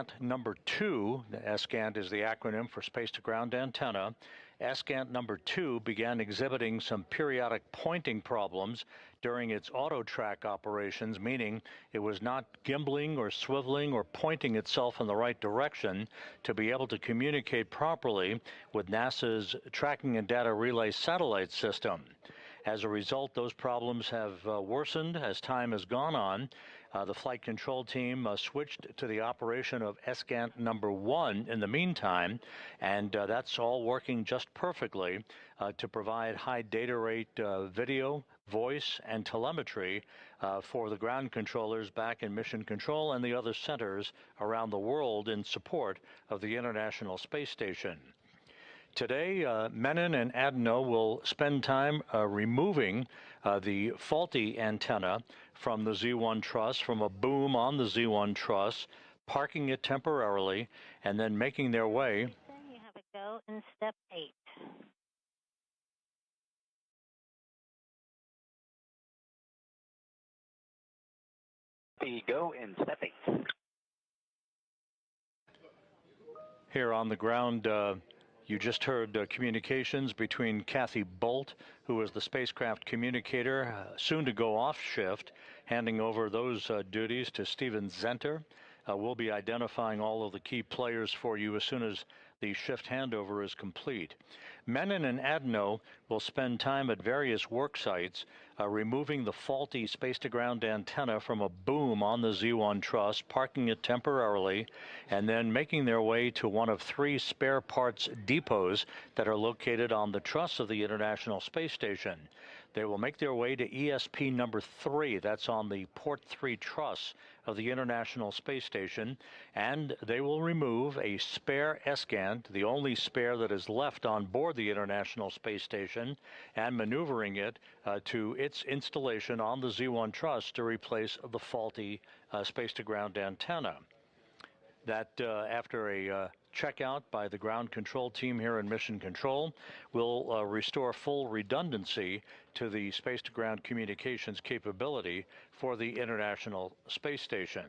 SCANT number 2, the SCANT is the acronym for Space-to-Ground Antenna, SCANT number 2 began exhibiting some periodic pointing problems during its auto-track operations, meaning it was not gimbaling or swiveling or pointing itself in the right direction to be able to communicate properly with NASA's Tracking and Data Relay satellite system. As a result, those problems have worsened as time has gone on. The flight control team switched to the operation of SCANT number 1 in the meantime, and that's all working just perfectly to provide high data rate video, voice, and telemetry for the ground controllers back in Mission Control and the other centers around the world in support of the International Space Station. Today, Menon and Adenot will spend time removing the faulty antenna from the Z1 truss, from a boom on the Z1 truss, parking it temporarily, and then making their way. Then you have a go in step 8. The go in step 8. Here on the ground, you just heard communications between Kathy Bolt, who is the spacecraft communicator, soon to go off shift, handing over those duties to Steven Zenter. We'll be identifying all of the key players for you as soon as the shift handover is complete. Menon and Adenot will spend time at various work sites removing the faulty space-to-ground antenna from a boom on the Z1 truss, parking it temporarily, and then making their way to one of 3 spare parts depots that are located on the truss of the International Space Station. They will make their way to ESP number 3, that's on the Port 3 truss of the International Space Station, and they will remove a spare SCANT, the only spare that is left on board the International Space Station, and maneuvering it to its installation on the Z1 truss to replace the faulty space-to-ground antenna. That, after a checkout by the ground control team here in Mission Control, will restore full redundancy to the space-to-ground communications capability for the International Space Station.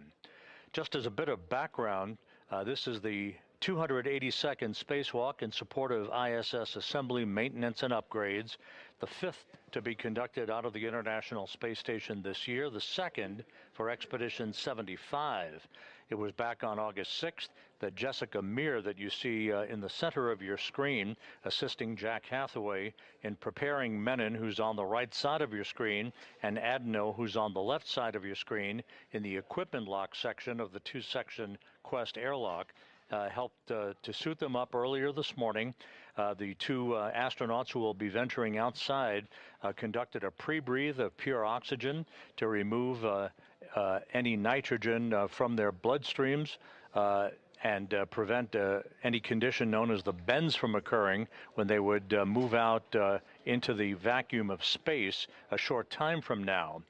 Just as a bit of background, this is the 282nd spacewalk in support of ISS assembly, maintenance, and upgrades, the 5th to be conducted out of the International Space Station this year, the 2nd for Expedition 75. It was back on August 6th that Jessica Meir, that you see in the center of your screen, assisting Jack Hathaway in preparing Menon, who's on the right side of your screen, and Adenot, who's on the left side of your screen, in the equipment lock section of the 2-section Quest airlock. Helped to suit them up earlier this morning. The 2 astronauts who will be venturing outside conducted a pre-breathe of pure oxygen to remove any nitrogen from their bloodstreams and prevent any condition known as the bends from occurring when they would move out into the vacuum of space a short time from now.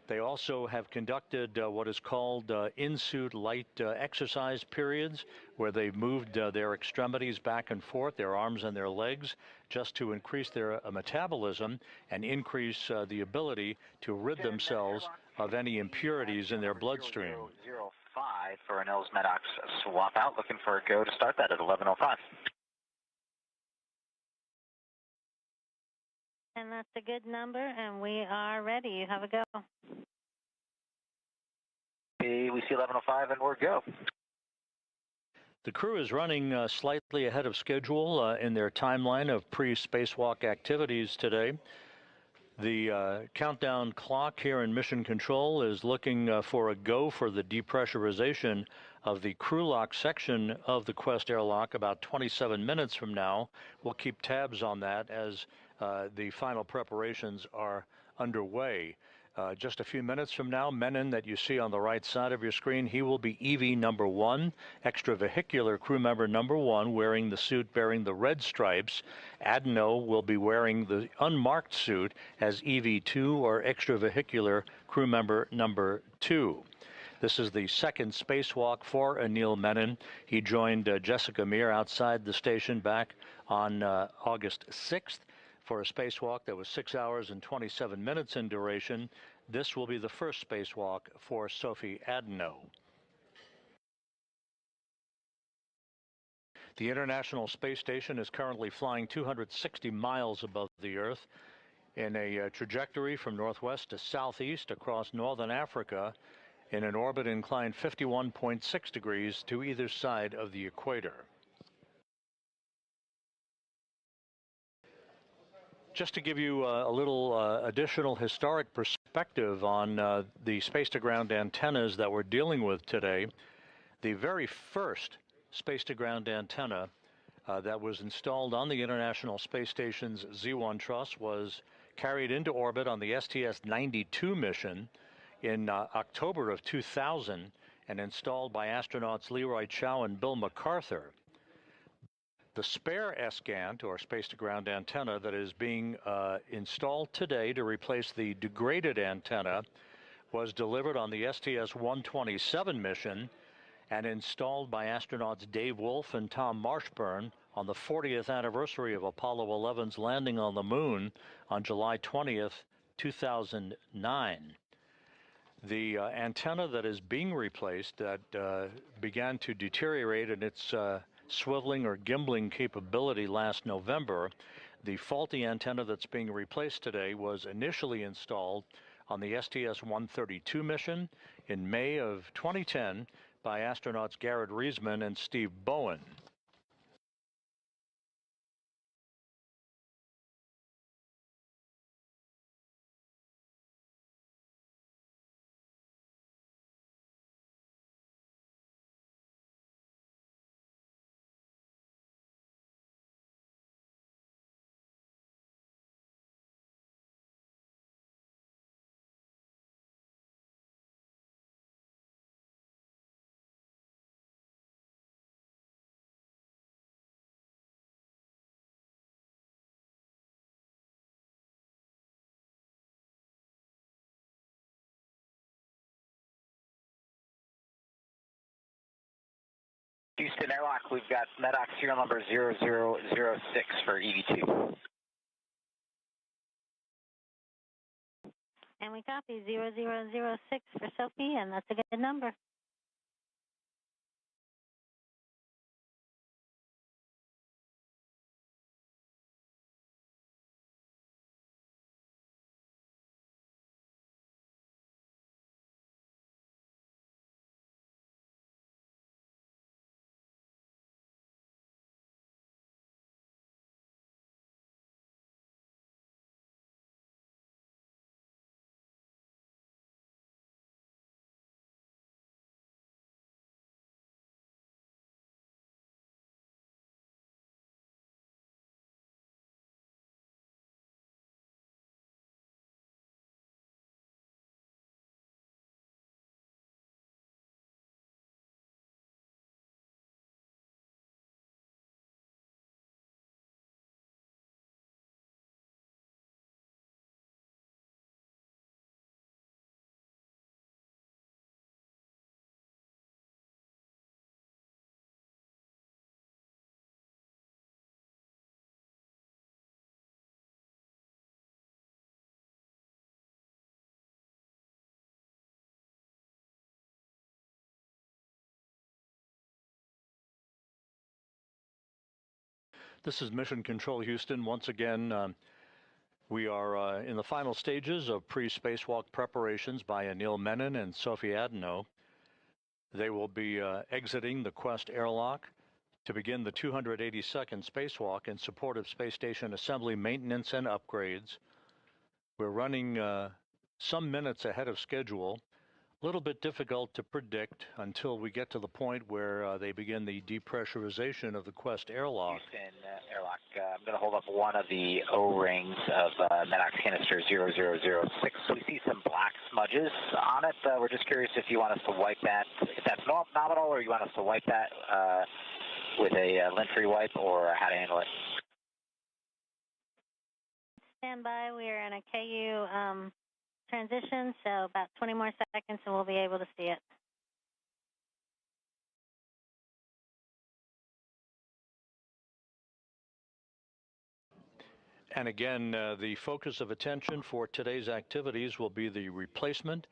They also have conducted what is called in-suit light exercise periods, where they've moved their extremities back and forth, their arms and their legs, just to increase their metabolism and increase the ability to rid themselves of any impurities in their bloodstream. 05 for Anil's Medox swap out, looking for a go to start that at 11:05. And that's a good number, and we are ready. You have a go. We see 11:05, and we're go. The crew is running slightly ahead of schedule in their timeline of pre-spacewalk activities today. The countdown clock here in Mission Control is looking for a go for the depressurization of the crew lock section of the Quest airlock about 27 minutes from now. We'll keep tabs on that as the final preparations are underway. Just a few minutes from now, Menon, that you see on the right side of your screen, he will be EV number 1, extravehicular crew member number 1, wearing the suit bearing the red stripes. Adenot will be wearing the unmarked suit as EV2, or extravehicular crew member number 2. This is the 2nd spacewalk for Anil Menon. He joined Jessica Meir outside the station back on August 6th. For a spacewalk that was 6 hours and 27 minutes in duration. This will be the first spacewalk for Sophie Adenot. The International Space Station is currently flying 260 miles above the Earth in a trajectory from northwest to southeast across northern Africa in an orbit inclined 51.6 degrees to either side of the equator. Just to give you a little additional historic perspective on the space-to-ground antennas that we're dealing with today, the very first space-to-ground antenna that was installed on the International Space Station's Z1 truss was carried into orbit on the STS-92 mission in October of 2000 and installed by astronauts Leroy Chiao and Bill MacArthur. The spare SGANT, or space-to-ground antenna, that is being installed today to replace the degraded antenna was delivered on the STS-127 mission and installed by astronauts Dave Wolf and Tom Marshburn on the 40th anniversary of Apollo 11's landing on the moon on July 20th, 2009. The antenna that is being replaced, that began to deteriorate in its swiveling or gimbling capability last November, the faulty antenna that's being replaced today was initially installed on the STS-132 mission in May of 2010 by astronauts Garrett Reisman and Steve Bowen. Houston Airlock, we've got MEDOX serial number 0006 for EV2. And we copy 0006 for Sophie, and that's a good number. This is Mission Control Houston. Once again, we are in the final stages of pre-spacewalk preparations by Anil Menon and Sophie Adenot. They will be exiting the Quest airlock to begin the 282nd spacewalk in support of space station assembly, maintenance, and upgrades. We're running some minutes ahead of schedule. A little bit difficult to predict until we get to the point where they begin the depressurization of the Quest airlock. Houston Airlock, I'm going to hold up one of the O-rings of MEDOX canister 0006. We see some black smudges on it. We're just curious if you want us to wipe that, if that's nominal, or you want us to wipe that with a lint-free wipe, or how to handle it. Stand by. We are in a KU transition, so about 20 more seconds and we'll be able to see it. And again, the focus of attention for today's activities will be the replacement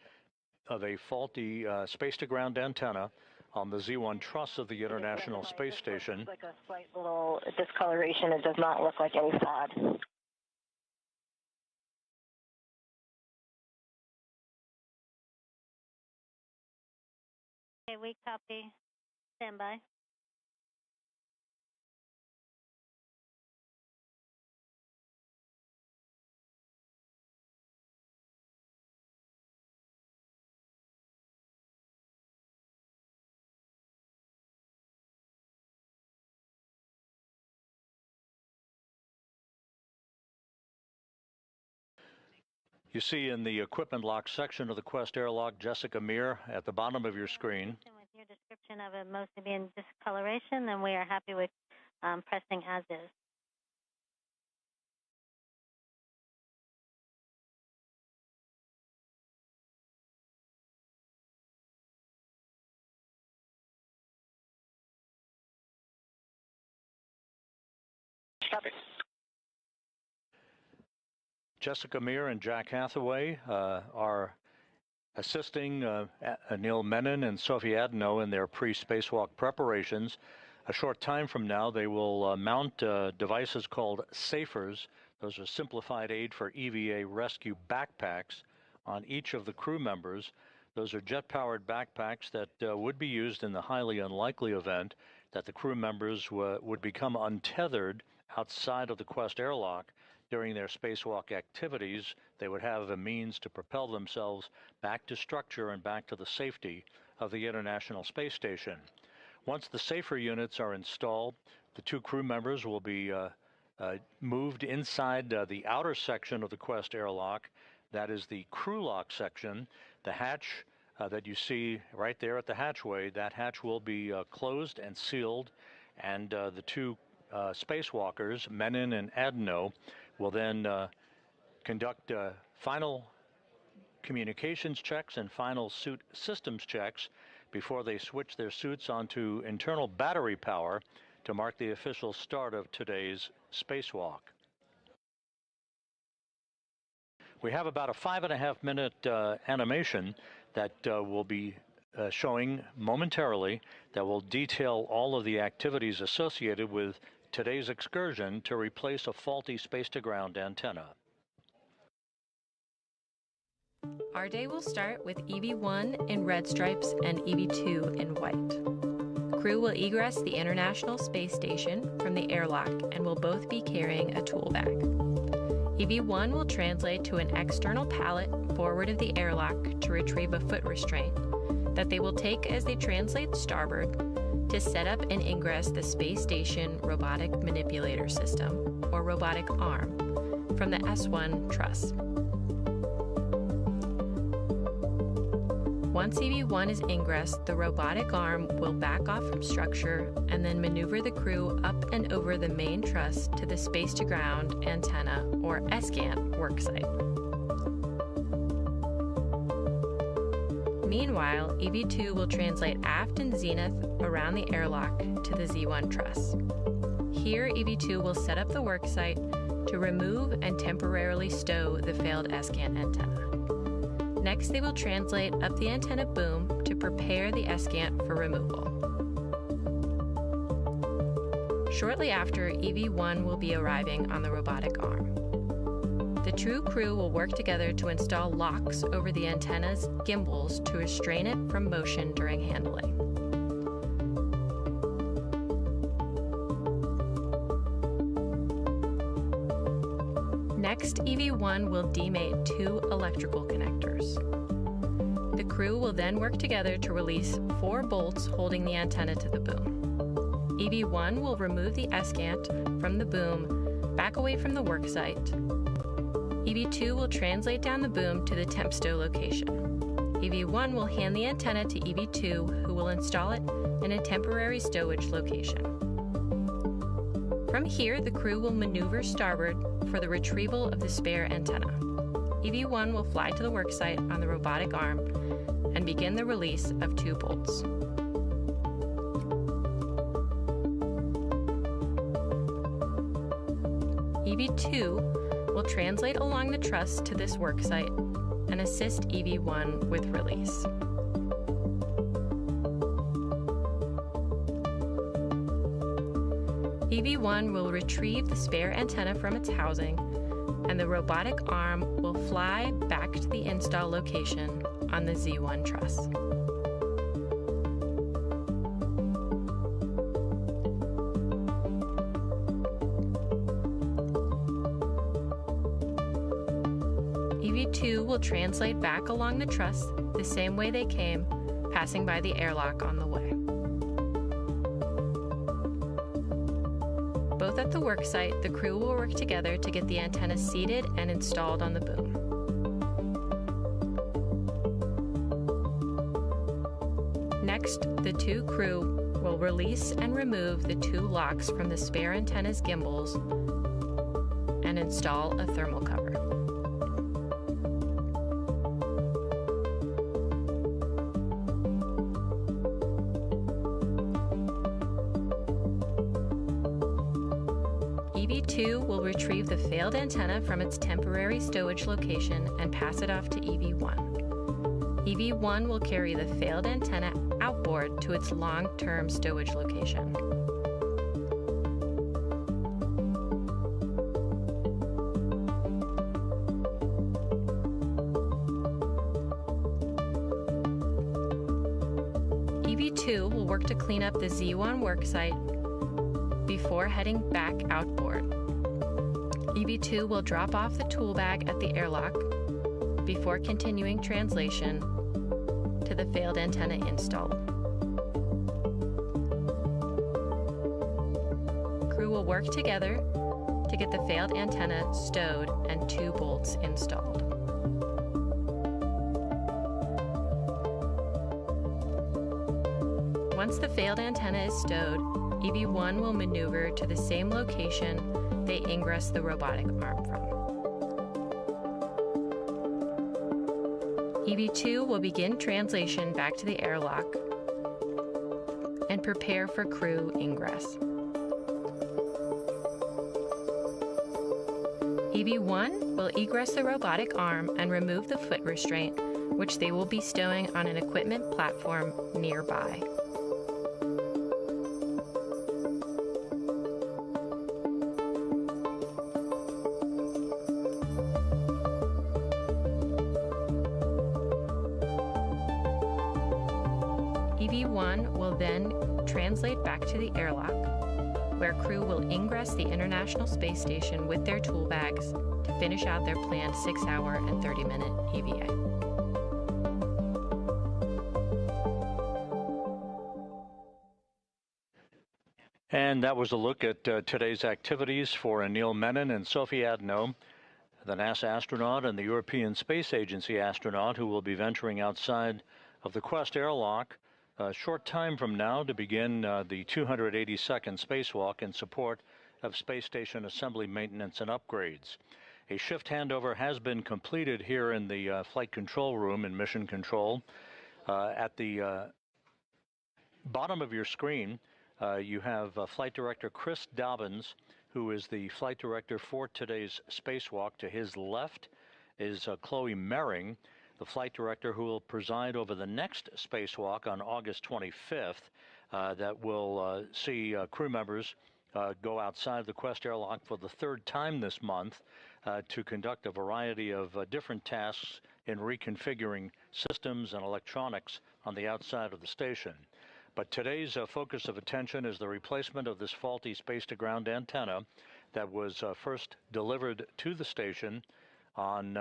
of a faulty space-to-ground antenna on the Z1 truss of the International Space Station. Like a slight little discoloration. It does not look like any fraud. Okay, we copy. Stand by. You see in the equipment lock section of the Quest airlock, Jessica Meir at the bottom of your screen. With your description of it mostly being discoloration, then we are happy with pressing as is. Copy. Jessica Meir and Jack Hathaway are assisting Anil Menon and Sophie Adenot in their pre-spacewalk preparations. A short time from now, they will mount devices called SAFERs. Those are simplified aid for EVA rescue backpacks on each of the crew members. Those are jet-powered backpacks that would be used in the highly unlikely event that the crew members would become untethered outside of the Quest airlock during their spacewalk activities. They would have a means to propel themselves back to structure and back to the safety of the International Space Station. Once the SAFER units are installed, the two crew members will be moved inside the outer section of the Quest airlock. That is the crew lock section. The hatch that you see right there at the hatchway, that hatch will be closed and sealed, and the two spacewalkers, Menon and Adenot, will then conduct final communications checks and final suit systems checks before they switch their suits onto internal battery power to mark the official start of today's spacewalk. We have about a 5.5-minute animation that will be showing momentarily that will detail all of the activities associated with today's excursion to replace a faulty space-to-ground antenna. Our day will start with EV1 in red stripes and EV2 in white. Crew will egress the International Space Station from the airlock and will both be carrying a tool bag. EV1 will translate to an external pallet forward of the airlock to retrieve a foot restraint that they will take as they translate starboard to set up and ingress the Space Station Robotic Manipulator System, or robotic arm, from the S1 truss. Once EV1 is ingressed, the robotic arm will back off from structure and then maneuver the crew up and over the main truss to the space-to-ground antenna, or SGANT, worksite. Meanwhile, EV2 will translate aft and zenith around the airlock to the Z1 truss. Here, EV2 will set up the worksite to remove and temporarily stow the failed SGANT antenna. Next, they will translate up the antenna boom to prepare the SGANT for removal. Shortly after, EV1 will be arriving on the robotic arm. The two crew will work together to install locks over the antenna's gimbals to restrain it from motion during handling. Next, EV1 will demate two electrical connectors. The crew will then work together to release 4 bolts holding the antenna to the boom. EV1 will remove the SGANT from the boom back away from the worksite. EV2 will translate down the boom to the temp stow location. EV1 will hand the antenna to EV2, who will install it in a temporary stowage location. From here, the crew will maneuver starboard for the retrieval of the spare antenna. EV1 will fly to the worksite on the robotic arm and begin the release of 2 bolts. EV2 will translate along the truss to this worksite and assist EV1 with release. EV1 will retrieve the spare antenna from its housing, and the robotic arm will fly back to the install location on the Z1 truss. EV2 will translate back along the truss the same way they came, passing by the airlock on the way. Both at the worksite, the crew will work together to get the antenna seated and installed on the boom. Next, the two crew will release and remove the two locks from the spare antenna's gimbals and install a thermal cover. EV2 will retrieve the failed antenna from its temporary stowage location and pass it off to EV1. EV1 will carry the failed antenna outboard to its long-term stowage location. EV2 will work to clean up the Z1 worksite before heading back outboard. EV2 will drop off the tool bag at the airlock before continuing translation to the failed antenna install. Crew will work together to get the failed antenna stowed and two bolts installed. Once the failed antenna is stowed, EV1 will maneuver to the same location they ingress the robotic arm from. EV2 will begin translation back to the airlock and prepare for crew ingress. EV1 will egress the robotic arm and remove the foot restraint, which they will be stowing on an equipment platform nearby. EV1 will then translate back to the airlock, where crew will ingress the International Space Station with their tool bags to finish out their planned 6-hour and 30-minute EVA. And that was a look at today's activities for Anil Menon and Sophie Adenot, the NASA astronaut and the European Space Agency astronaut who will be venturing outside of the Quest airlock a short time from now to begin the 282nd spacewalk in support of space station assembly, maintenance, and upgrades. A shift handover has been completed here in the flight control room in Mission Control. At the bottom of your screen, you have Flight Director Chris Dobbins, who is the flight director for today's spacewalk. To his left is Chloe Mering, the flight director who will preside over the next spacewalk on August 25th that will see crew members go outside the Quest airlock for the third time this month to conduct a variety of different tasks in reconfiguring systems and electronics on the outside of the station. But today's focus of attention is the replacement of this faulty space-to-ground antenna that was first delivered to the station on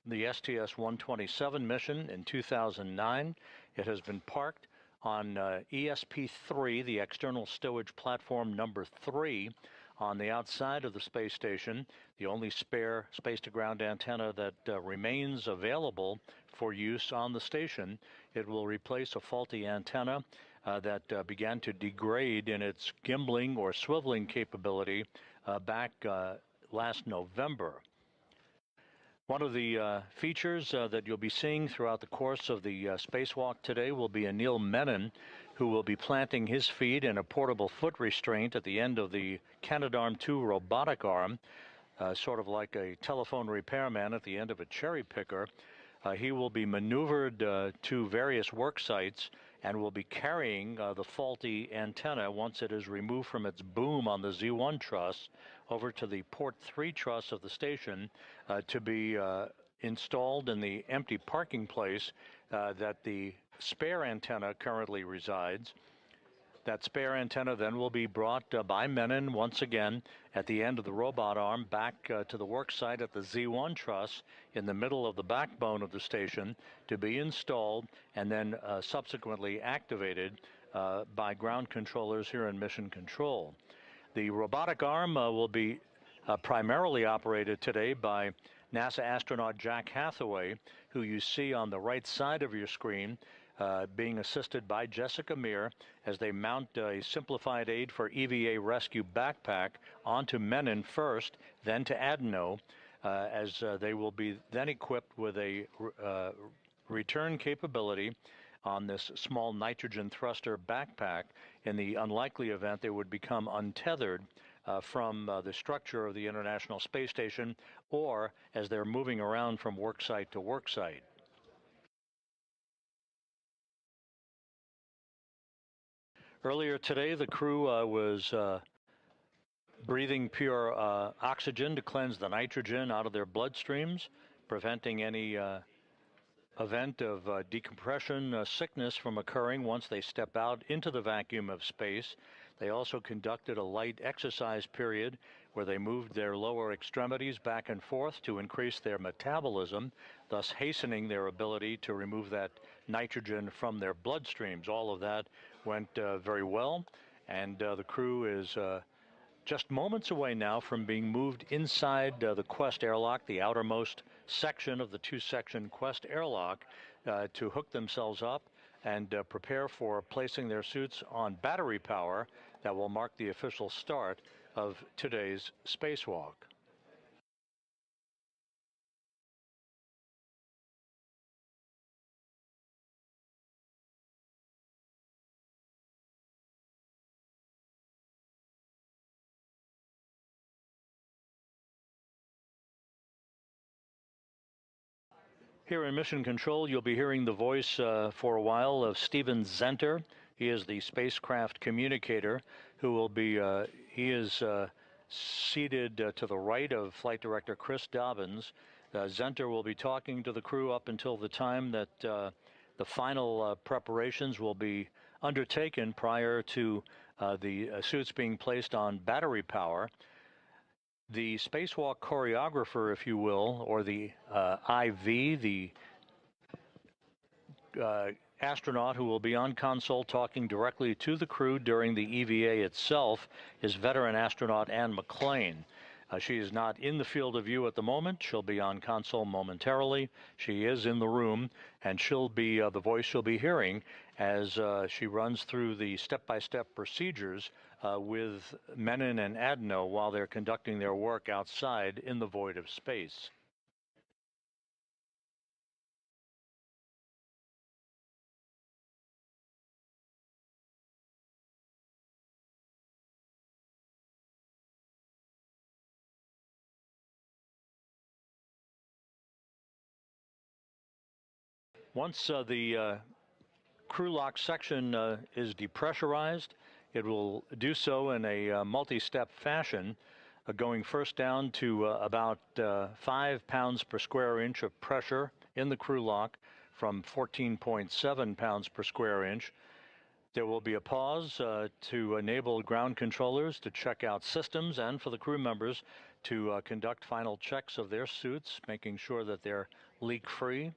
the STS-127 mission in 2009. It has been parked on ESP-3, the external stowage platform number 3, on the outside of the space station, the only spare space-to-ground antenna that remains available for use on the station. It will replace a faulty antenna that began to degrade in its gimbling or swiveling capability back last November. One of the features that you'll be seeing throughout the course of the spacewalk today will be Anil Menon, who will be planting his feet in a portable foot restraint at the end of the Canadarm2 robotic arm, sort of like a telephone repairman at the end of a cherry picker. He will be maneuvered to various work sites and will be carrying the faulty antenna once it is removed from its boom on the Z1 truss over to the port 3 truss of the station to be installed in the empty parking place that the spare antenna currently resides. That spare antenna then will be brought by Menon once again at the end of the robot arm back to the work site at the Z1 truss in the middle of the backbone of the station to be installed and then subsequently activated by ground controllers here in Mission Control. The robotic arm will be primarily operated today by NASA astronaut Jack Hathaway, who you see on the right side of your screen, being assisted by Jessica Meir as they mount a simplified aid for EVA rescue backpack onto Menon first, then to Adenot, as they will be then equipped with a return capability on this small nitrogen thruster backpack in the unlikely event they would become untethered from the structure of the International Space Station, or as they're moving around from work site to work site. Earlier today, the crew was breathing pure oxygen to cleanse the nitrogen out of their bloodstreams, preventing any event of decompression sickness from occurring once they step out into the vacuum of space. They also conducted a light exercise period where they moved their lower extremities back and forth to increase their metabolism, thus hastening their ability to remove that nitrogen from their bloodstreams. All of that went very well, and the crew is just moments away now from being moved inside the Quest airlock, the outermost section of the two-section Quest airlock, to hook themselves up and prepare for placing their suits on battery power that will mark the official start of today's spacewalk. Here in Mission Control, you'll be hearing the voice for a while of Steven Zenter. He is the spacecraft communicator who will be, he is seated to the right of Flight Director Chris Dobbins. Zenter will be talking to the crew up until the time that the final preparations will be undertaken prior to the suits being placed on battery power. The spacewalk choreographer, if you will, or the IV, the astronaut who will be on console talking directly to the crew during the EVA itself, is veteran astronaut Anne McClain. She is not in the field of view at the moment. She'll be on console momentarily. She is in the room, and she'll be the voice you'll be hearing as she runs through the step-by-step procedures with Menon and Adenot while they're conducting their work outside in the void of space. Once the crew lock section is depressurized, it will do so in a multi-step fashion, going first down to about 5 pounds per square inch of pressure in the crew lock from 14.7 pounds per square inch. There will be a pause to enable ground controllers to check out systems and for the crew members to conduct final checks of their suits, making sure that they're leak-free.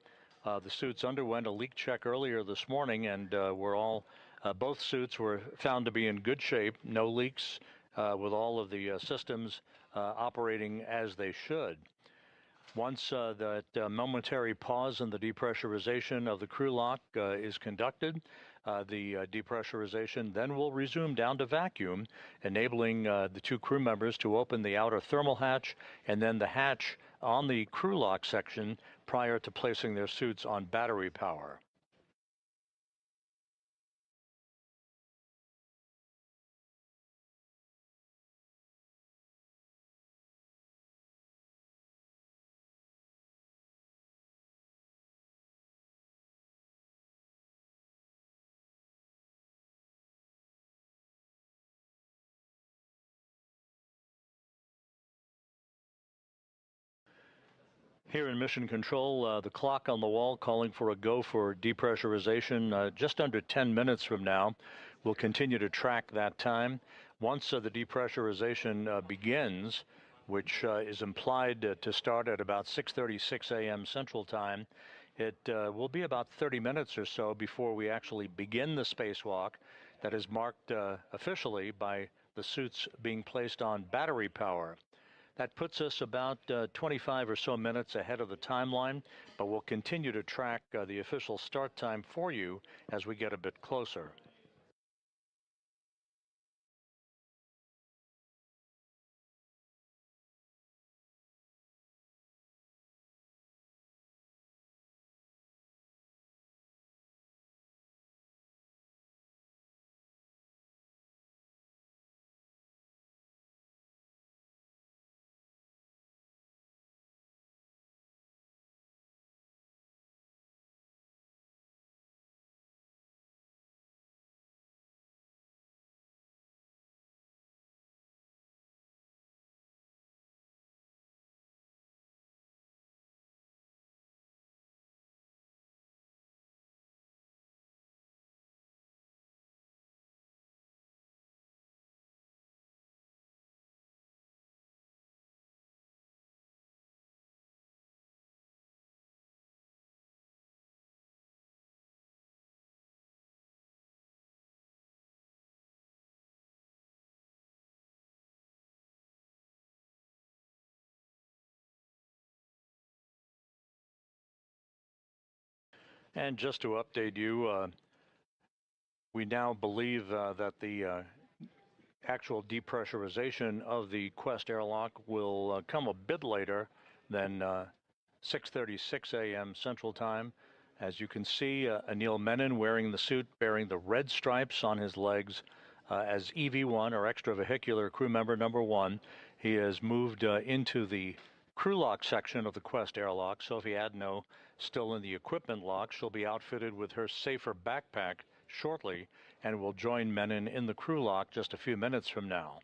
The suits underwent a leak check earlier this morning, and both suits were found to be in good shape, no leaks, with all of the systems operating as they should. Once that momentary pause in the depressurization of the crew lock is conducted, the depressurization then will resume down to vacuum, enabling the two crew members to open the outer thermal hatch and then the hatch on the crew lock section prior to placing their suits on battery power. Here in Mission Control, the clock on the wall calling for a go for depressurization just under 10 minutes from now. We'll continue to track that time. Once the depressurization begins, which is implied to start at about 6:36 a.m. Central Time, it will be about 30 minutes or so before we actually begin the spacewalk that is marked officially by the suits being placed on battery power. That puts us about 25 or so minutes ahead of the timeline, but we'll continue to track the official start time for you as we get a bit closer. And just to update you, we now believe that the actual depressurization of the Quest airlock will come a bit later than 6:36 a.m. Central Time. As you can see, Anil Menon wearing the suit bearing the red stripes on his legs as EV1, or extravehicular crew member number 1. He has moved into the crew lock section of the Quest airlock. Sophie Adenot still in the equipment lock. She'll be outfitted with her safer backpack shortly and will join Menon in the crew lock just a few minutes from now.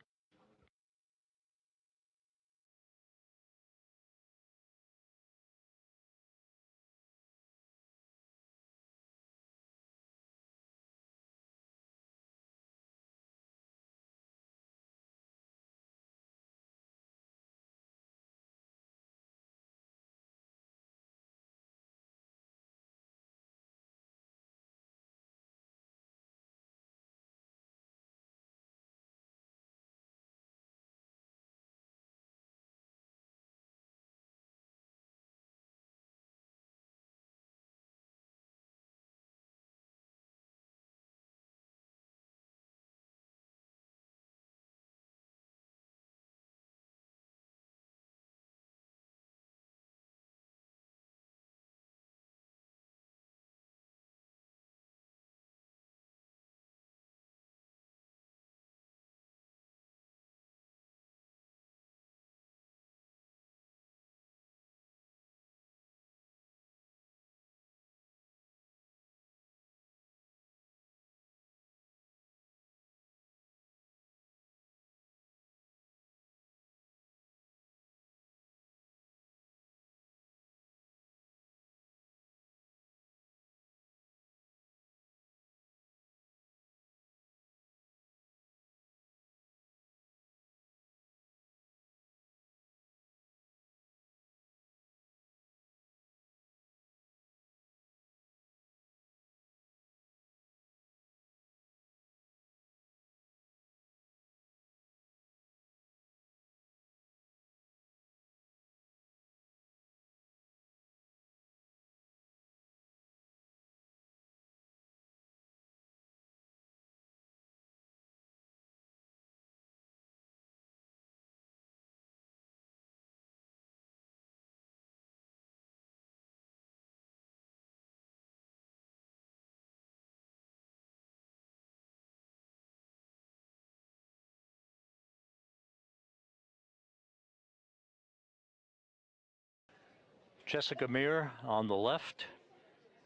Jessica Meir on the left,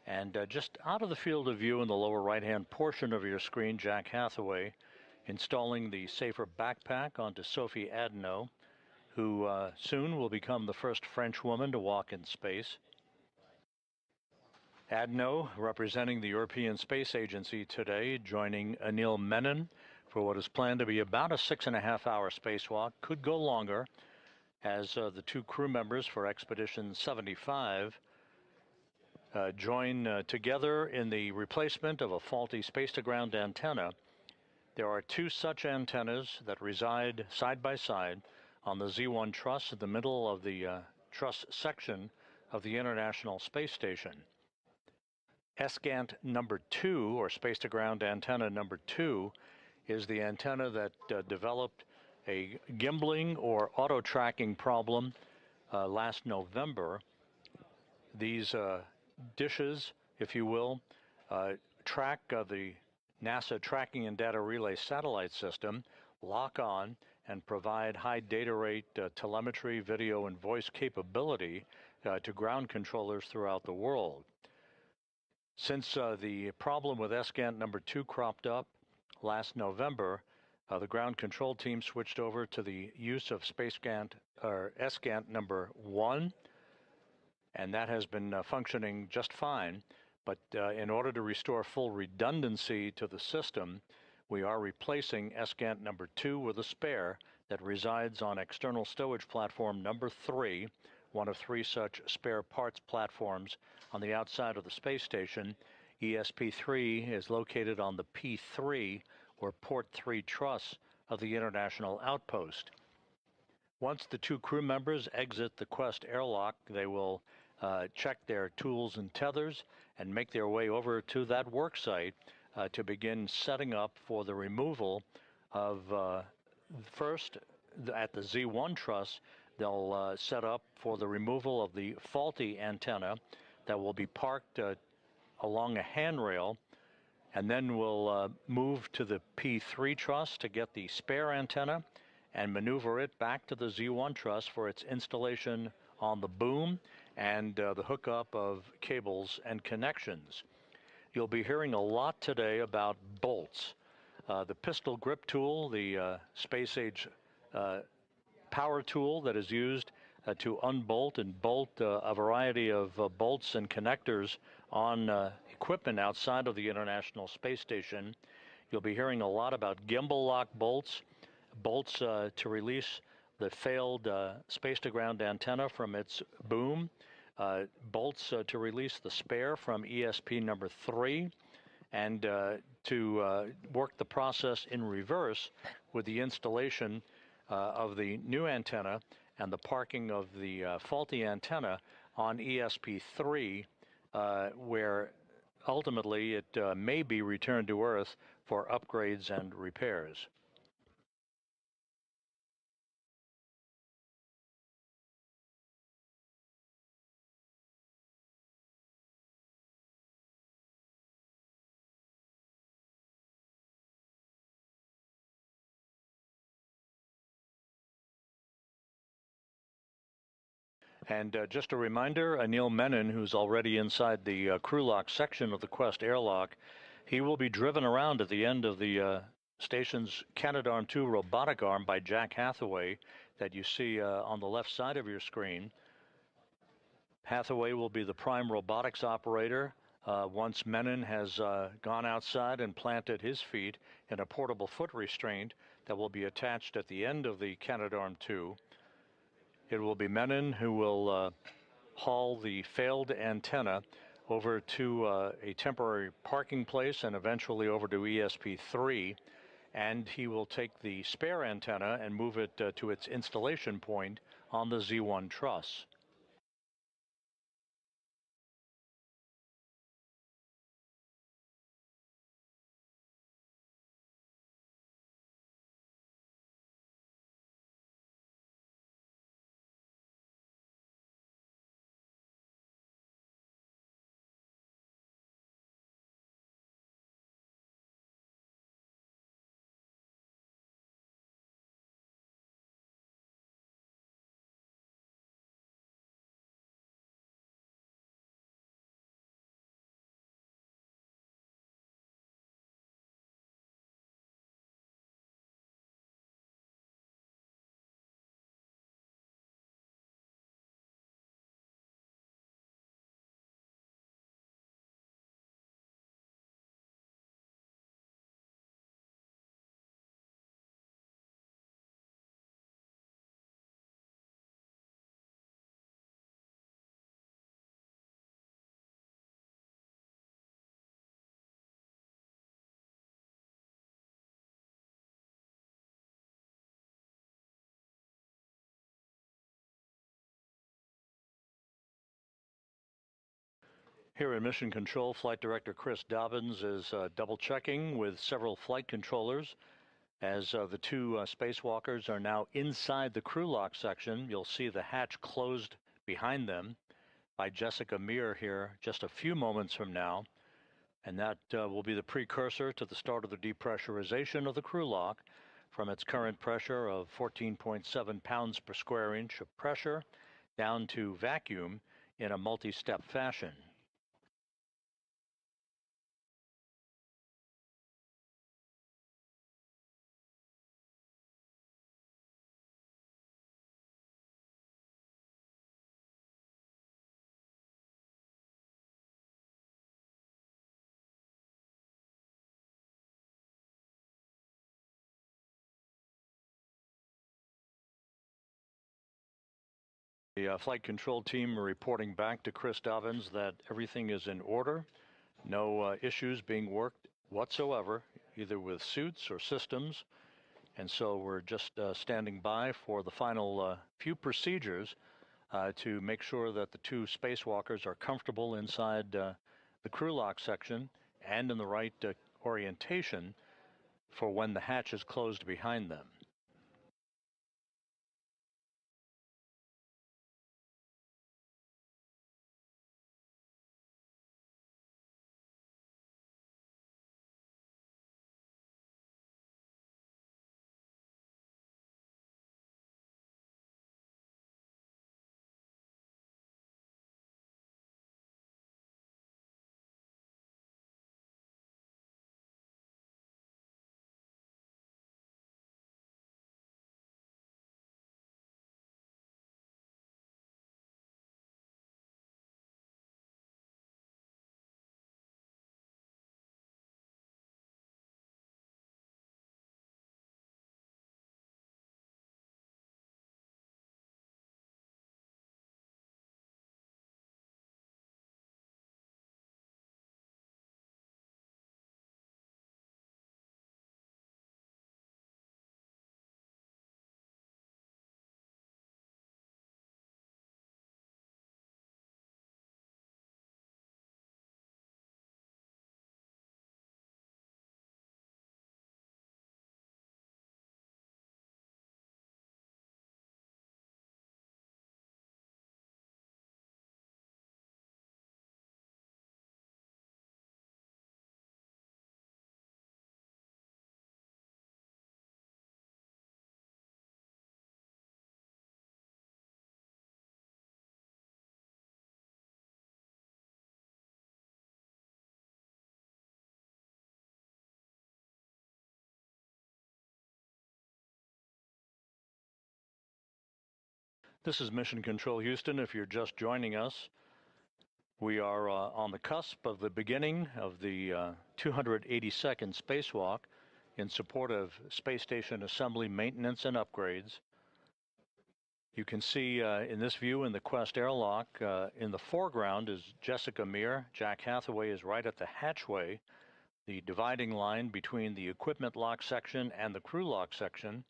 and just out of the field of view in the lower right-hand portion of your screen, Jack Hathaway installing the safer backpack onto Sophie Adenot, who soon will become the first French woman to walk in space. Adenot, representing the European Space Agency today, joining Anil Menon for what is planned to be about a 6.5-hour spacewalk. Could go longer, as the two crew members for Expedition 75 join together in the replacement of a faulty space-to-ground antenna. There are two such antennas that reside side by side on the Z1 truss in the middle of the truss section of the International Space Station. SGANT number 2, or space-to-ground antenna number 2, is the antenna that developed a gimbling or auto-tracking problem last November. These dishes, if you will, track the NASA Tracking and Data Relay Satellite System, lock on, and provide high data rate telemetry, video, and voice capability to ground controllers throughout the world. Since the problem with SGANT number 2 cropped up last November, the ground control team switched over to the use of SGANT number 1, and that has been functioning just fine. But in order to restore full redundancy to the system, we are replacing SGANT number 2 with a spare that resides on external stowage platform number 3, one of 3 such spare parts platforms on the outside of the space station. ESP-3 is located on the P3, or Port 3 truss of the International Outpost. Once the two crew members exit the Quest airlock, they will check their tools and tethers and make their way over to that work site to begin setting up for the removal of, first, at the Z1 truss, they'll set up for the removal of the faulty antenna that will be parked along a handrail, and then we'll move to the P3 truss to get the spare antenna and maneuver it back to the Z1 truss for its installation on the boom and the hookup of cables and connections. You'll be hearing a lot today about bolts. The pistol grip tool, the space-age power tool that is used to unbolt and bolt a variety of bolts and connectors on equipment outside of the International Space Station. You'll be hearing a lot about gimbal lock bolts, bolts to release the failed space-to-ground antenna from its boom, bolts to release the spare from ESP number 3, and to work the process in reverse with the installation of the new antenna and the parking of the faulty antenna on ESP-3, where ultimately it may be returned to Earth for upgrades and repairs. And just a reminder, Anil Menon, who's already inside the crew lock section of the Quest airlock, he will be driven around at the end of the station's Canadarm2 robotic arm by Jack Hathaway that you see on the left side of your screen. Hathaway will be the prime robotics operator once Menon has gone outside and planted his feet in a portable foot restraint that will be attached at the end of the Canadarm2. It will be Menon who will haul the failed antenna over to a temporary parking place and eventually over to ESP-3, and he will take the spare antenna and move it to its installation point on the Z1 truss. Here in Mission Control, Flight Director Chris Dobbins is double-checking with several flight controllers as the two spacewalkers are now inside the crew lock section. You'll see the hatch closed behind them by Jessica Meir here just a few moments from now. And that will be the precursor to the start of the depressurization of the crew lock from its current pressure of 14.7 pounds per square inch of pressure down to vacuum in a multi-step fashion. The flight control team are reporting back to Chris Dobbins that everything is in order. No issues being worked whatsoever, either with suits or systems. And so we're just standing by for the final few procedures to make sure that the two spacewalkers are comfortable inside the crew lock section and in the right orientation for when the hatch is closed behind them. This is Mission Control Houston. If you're just joining us, we are on the cusp of the beginning of the 282nd spacewalk in support of space station assembly, maintenance, and upgrades. You can see in this view in the Quest airlock, in the foreground is Jessica Meir. Jack Hathaway is right at the hatchway, the dividing line between the equipment lock section and the crew lock section.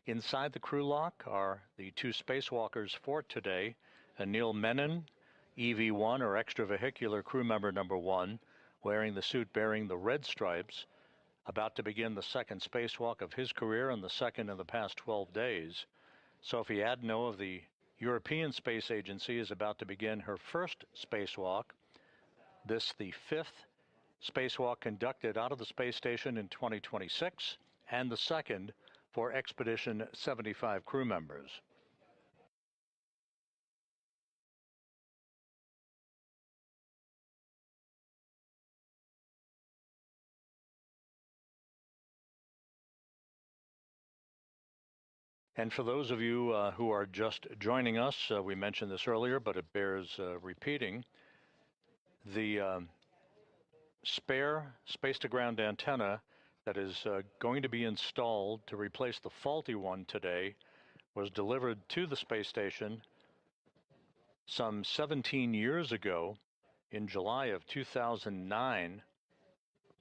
Inside the crew lock are the two spacewalkers for today, Anil Menon, EV1 or extravehicular crew member number 1, wearing the suit bearing the red stripes, about to begin the second spacewalk of his career and the second in the past 12 days. Sophie Adenot of the European Space Agency is about to begin her first spacewalk. This the 5th spacewalk conducted out of the space station in 2026 and the second for Expedition 75 crew members. And for those of you who are just joining us, we mentioned this earlier, but it bears repeating. The spare space-to-ground antenna that is going to be installed to replace the faulty one today was delivered to the space station some 17 years ago in July of 2009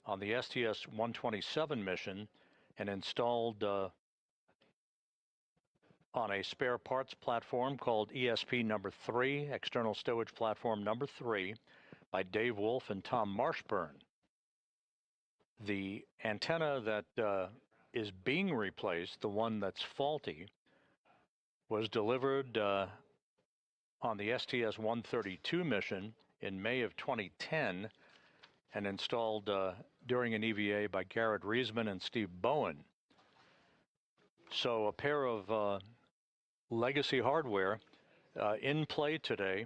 on the STS-127 mission and installed on a spare parts platform called ESP number 3, external stowage platform number 3, by Dave Wolf and Tom Marshburn. The antenna that is being replaced, the one that's faulty, was delivered on the STS-132 mission in May of 2010 and installed during an EVA by Garrett Reisman and Steve Bowen. So a pair of legacy hardware in play today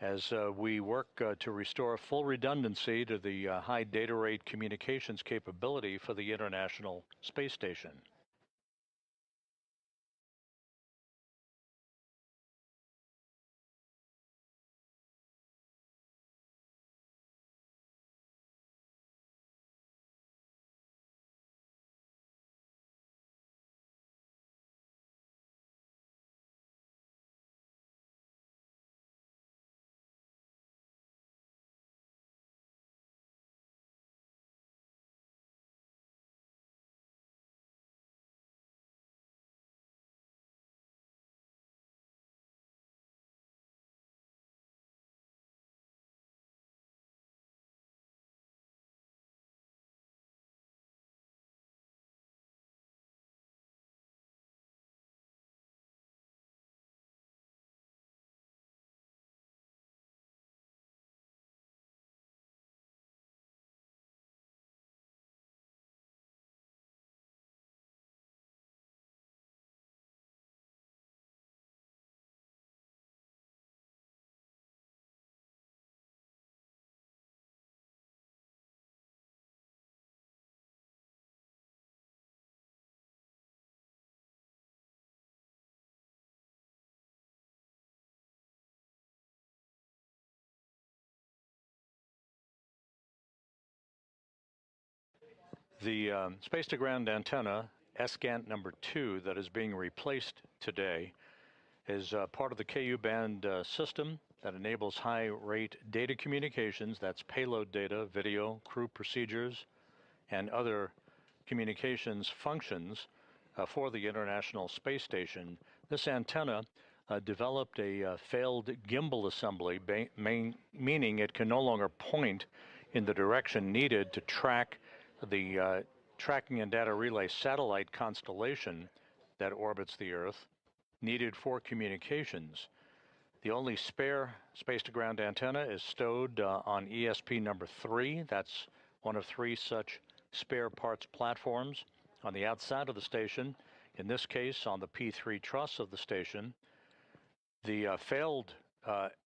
as we work to restore full redundancy to the high data rate communications capability for the International Space Station. The space-to-ground antenna, SGANT number 2, that is being replaced today is part of the KU band system that enables high-rate data communications. That's payload data, video, crew procedures, and other communications functions for the International Space Station. This antenna developed a failed gimbal assembly, meaning it can no longer point in the direction needed to track the tracking and data relay satellite constellation that orbits the Earth, needed for communications. The only spare space-to-ground antenna is stowed on ESP number 3. That's one of 3 such spare parts platforms on the outside of the station, in this case on the P3 truss of the station. The failed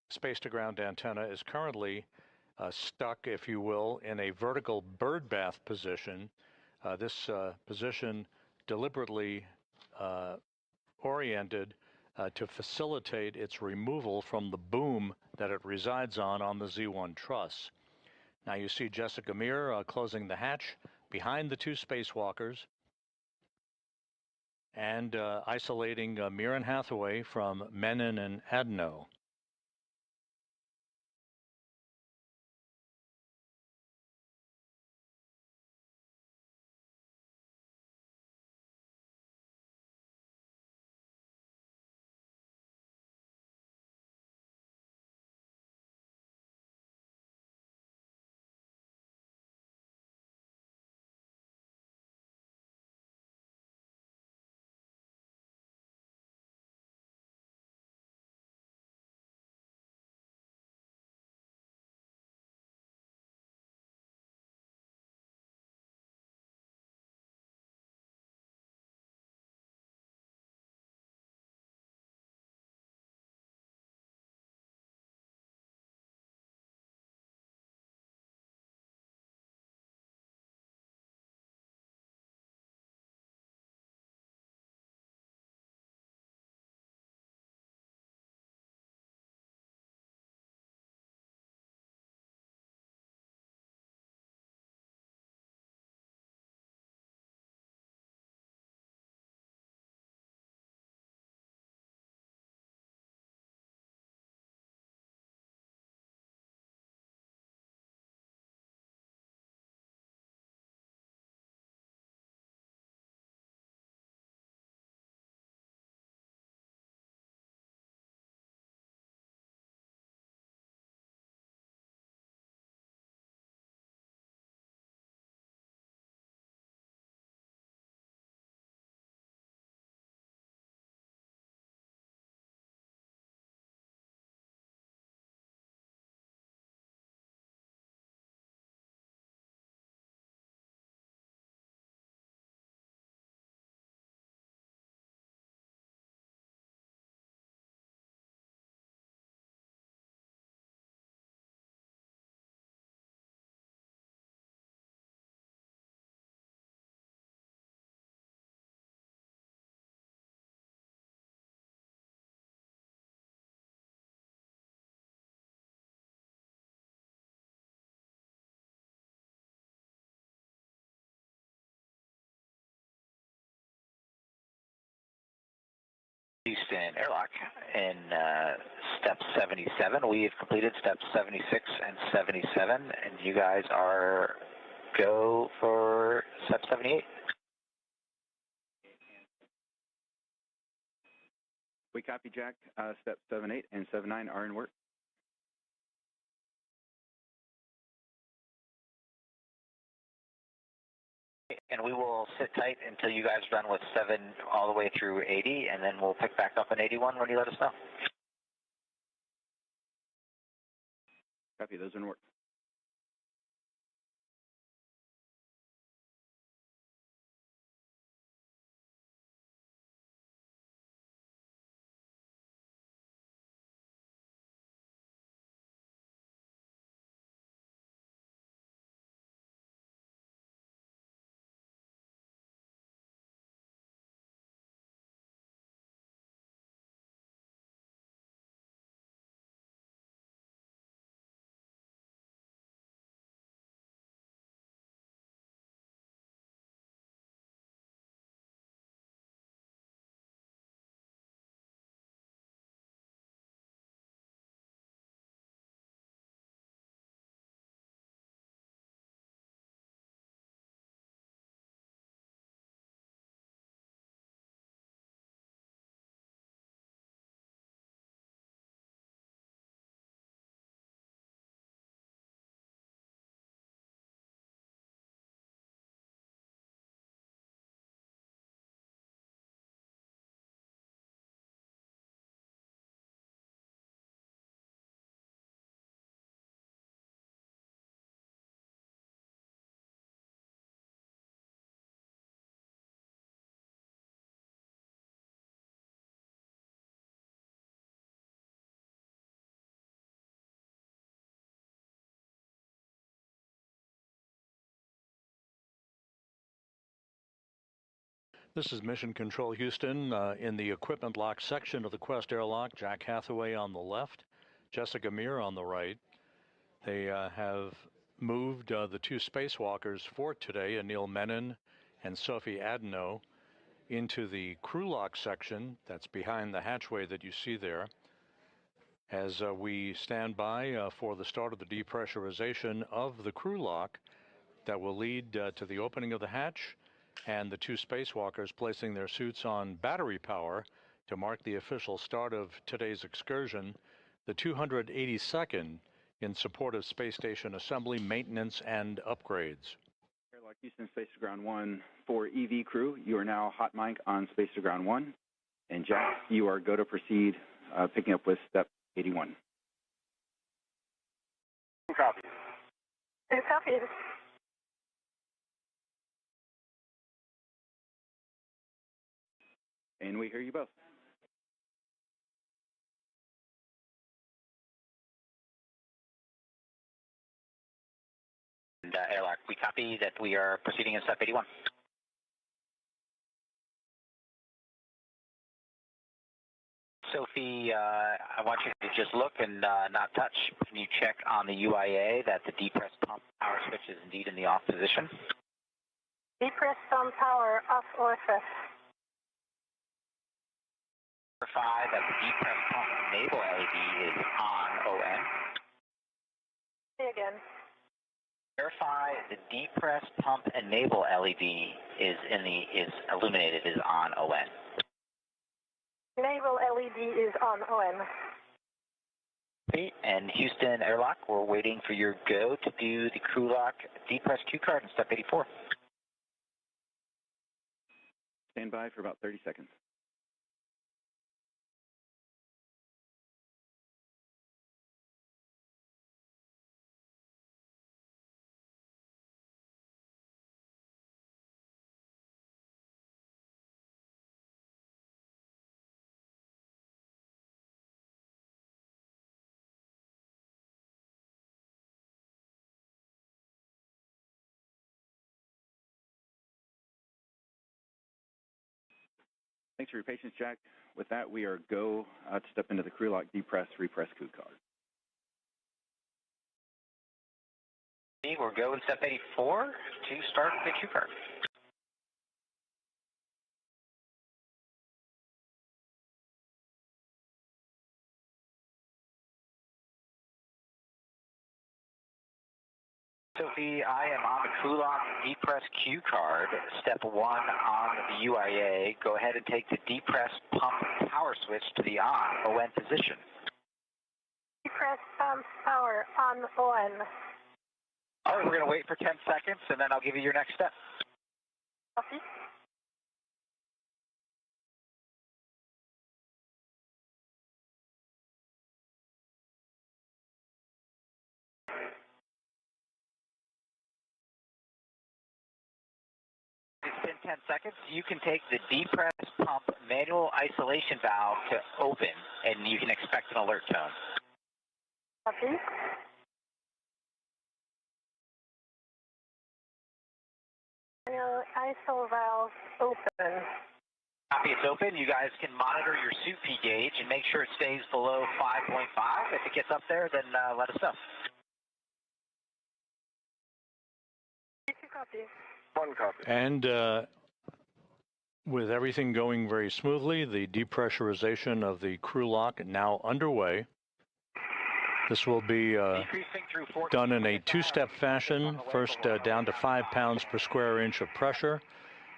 space-to-ground antenna is currently stuck, if you will, in a vertical bird bath position. This position deliberately oriented to facilitate its removal from the boom that it resides on the Z1 truss. Now you see Jessica Meir closing the hatch behind the 2 spacewalkers and isolating Meir and Hathaway from Menon and Adenot. Houston airlock in step 77. We have completed steps 76 and 77, and you guys are go for step 78. We copy, Jack. Step 78 and 79 are in work. And we will sit tight until you guys run with 7 all the way through 80, and then we'll pick back up in 81 when you let us know. Copy, those are in work. This is Mission Control Houston in the equipment lock section of the Quest airlock. Jack Hathaway on the left, Jessica Meir on the right. They have moved the 2 spacewalkers for today, Anil Menon and Sophie Adenot, into the crew lock section that's behind the hatchway that you see there. As we stand by for the start of the depressurization of the crew lock that will lead to the opening of the hatch and the 2 spacewalkers placing their suits on battery power to mark the official start of today's excursion, the 282nd in support of space station assembly, maintenance, and upgrades. Airlock Houston, Space to Ground 1 for EV crew. You are now hot mic on Space to Ground 1. And Jack, you are go to proceed, picking up with step 81. Copy. Copy. And we hear you both. And airlock, we copy that we are proceeding in step 81. Sophie, I want you to just look and not touch. Can you check on the UIA that the depressed pump power switch is indeed in the off position? Depressed pump power off OFS. Verify that the depressed pump enable LED is on ON. Say again. Verify the depressed pump enable LED is illuminated, is on ON. Naval LED is on ON. Okay, and Houston airlock, we're waiting for your go to do the crew lock depressed Q card in step 84. Stand by for about 30 seconds. Thanks for your patience, Jack. With that, we are go to step into the crew lock, depress, repress crew card. We're go in step 84 to start the Q card. Sophie, I am on the crew lock depress cue card. Step 1 on the UIA. Go ahead and take the depress pump power switch to the on ON position. Depress pump power on ON. All right, we're going to wait for 10 seconds, and then I'll give you your next step. Copy. It's been 10 seconds. You can take the depress pump manual isolation valve to open, and you can expect an alert tone. Copy. Manual ISO valve open. Copy, it's open. You guys can monitor your suit P gauge and make sure it stays below 5.5. If it gets up there, then let us know. Copy. One copy. And with everything going very smoothly, the depressurization of the crew lock now underway. This will be done in a two-step fashion, first down to 5 pounds per square inch of pressure,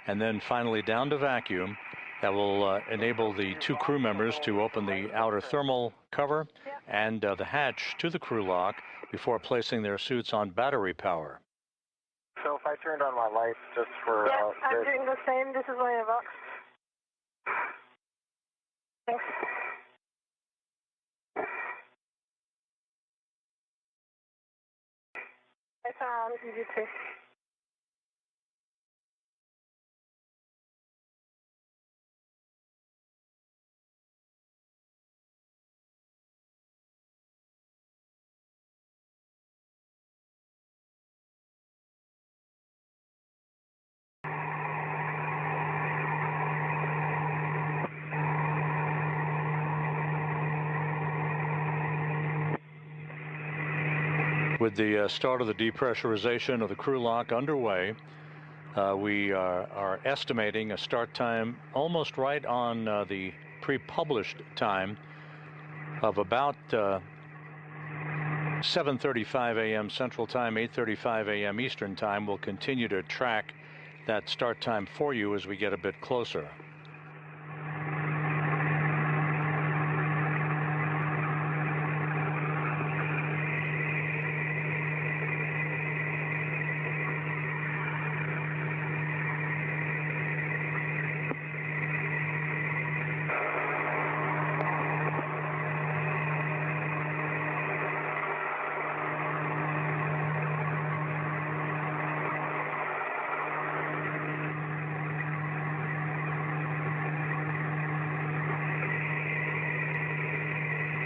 and then finally down to vacuum. That will enable the 2 crew members to open the outer thermal cover and the hatch to the crew lock before placing their suits on battery power. So if I turned on my lights just for... Yeah, I'm doing the same. This is my box. Thanks. I found EV2. With the start of the depressurization of the crew lock underway, we are estimating a start time almost right on the pre-published time of about 7:35 a.m. Central Time, 8:35 a.m. Eastern Time. We'll continue to track that start time for you as we get a bit closer.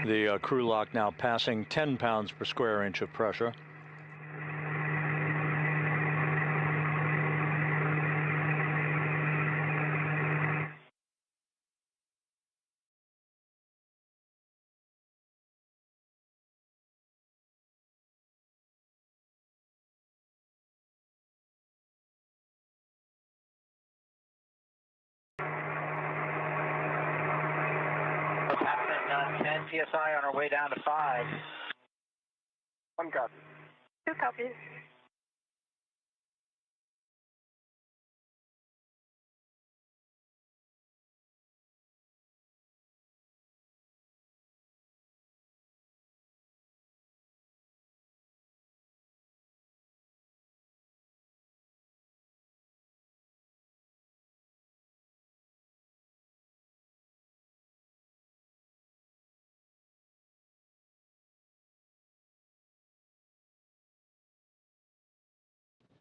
The crew lock now passing 10 pounds per square inch of pressure. Passing 10 PSI on our way down to 5. One copy. 2 copies.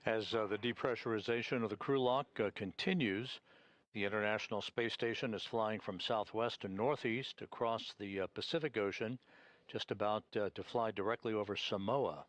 As the depressurization of the crew lock continues, the International Space Station is flying from southwest to northeast across the Pacific Ocean, just about to fly directly over Samoa.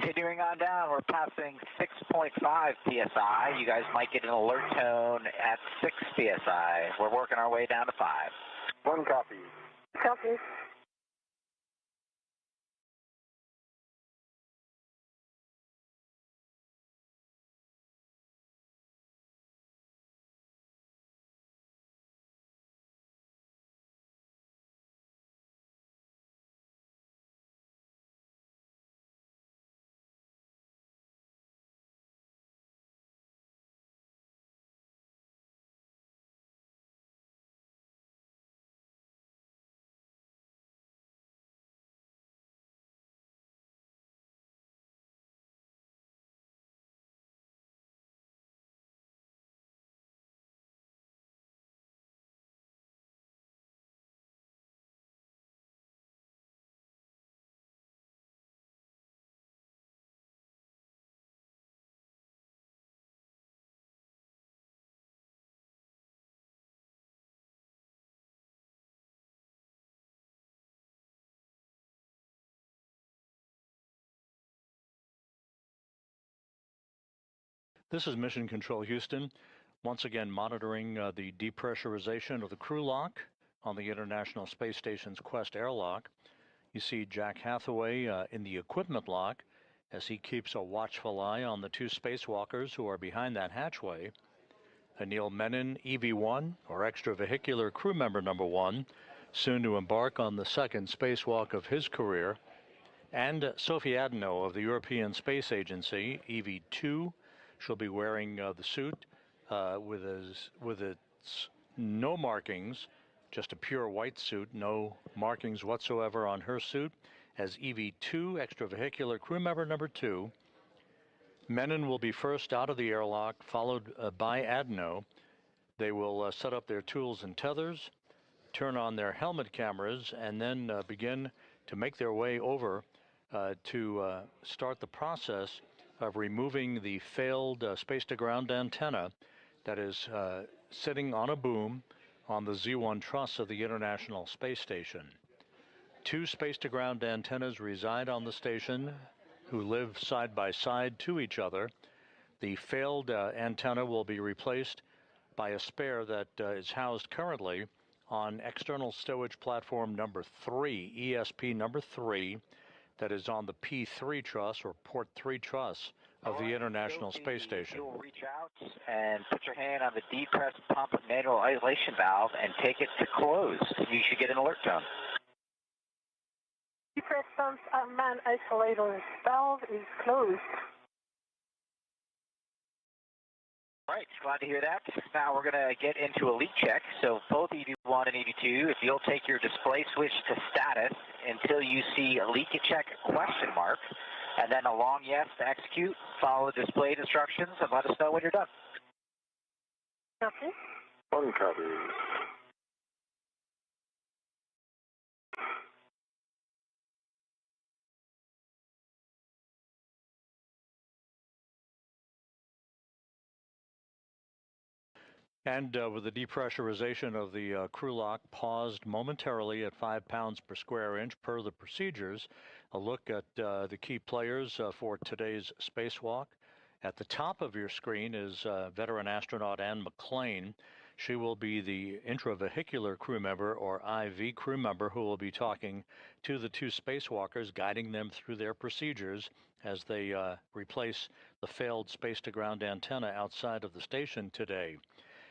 Continuing on down, we're passing 6.5 psi. You guys might get an alert tone at 6 psi. We're working our way down to 5. 1 copy. Copy. This is Mission Control Houston, once again monitoring the depressurization of the crew lock on the International Space Station's Quest airlock. You see Jack Hathaway in the equipment lock as he keeps a watchful eye on the 2 spacewalkers who are behind that hatchway. Anil Menon, EV1, or extravehicular crew member number 1, soon to embark on the 2nd spacewalk of his career, and Sophie Adenot of the European Space Agency, EV2. She'll be wearing the suit with its no markings, just a pure white suit, no markings whatsoever on her suit, as EV2, extravehicular crew member number 2. Menon will be first out of the airlock, followed by Adenot. They will set up their tools and tethers, turn on their helmet cameras, and then begin to make their way over to start the process of removing the failed space-to-ground antenna that is sitting on a boom on the Z1 truss of the International Space Station. 2 space-to-ground antennas reside on the station who live side by side to each other. The failed antenna will be replaced by a spare that is housed currently on external stowage platform number 3, ESP number 3, that is on the P3 truss, or port 3 truss, of the International Space Station. You'll reach out and put your hand on the depress pump manual isolation valve and take it to close. You should get an alert tone. Depress pump man isolator valve is closed. All right, glad to hear that. Now we're going to get into a leak check. So both EV1 and EV2, if you'll take your display switch to status until you see a leak check question mark, and then a long yes to execute, follow the displayed instructions, and let us know when you're done. Copy. 1 copy. And with the depressurization of the crew lock paused momentarily at 5 pounds per square inch per the procedures, a look at the key players for today's spacewalk. At the top of your screen is veteran astronaut Anne McClain. She will be the intravehicular crew member, or IV crew member, who will be talking to the 2 spacewalkers, guiding them through their procedures as they replace the failed space-to-ground antenna outside of the station today.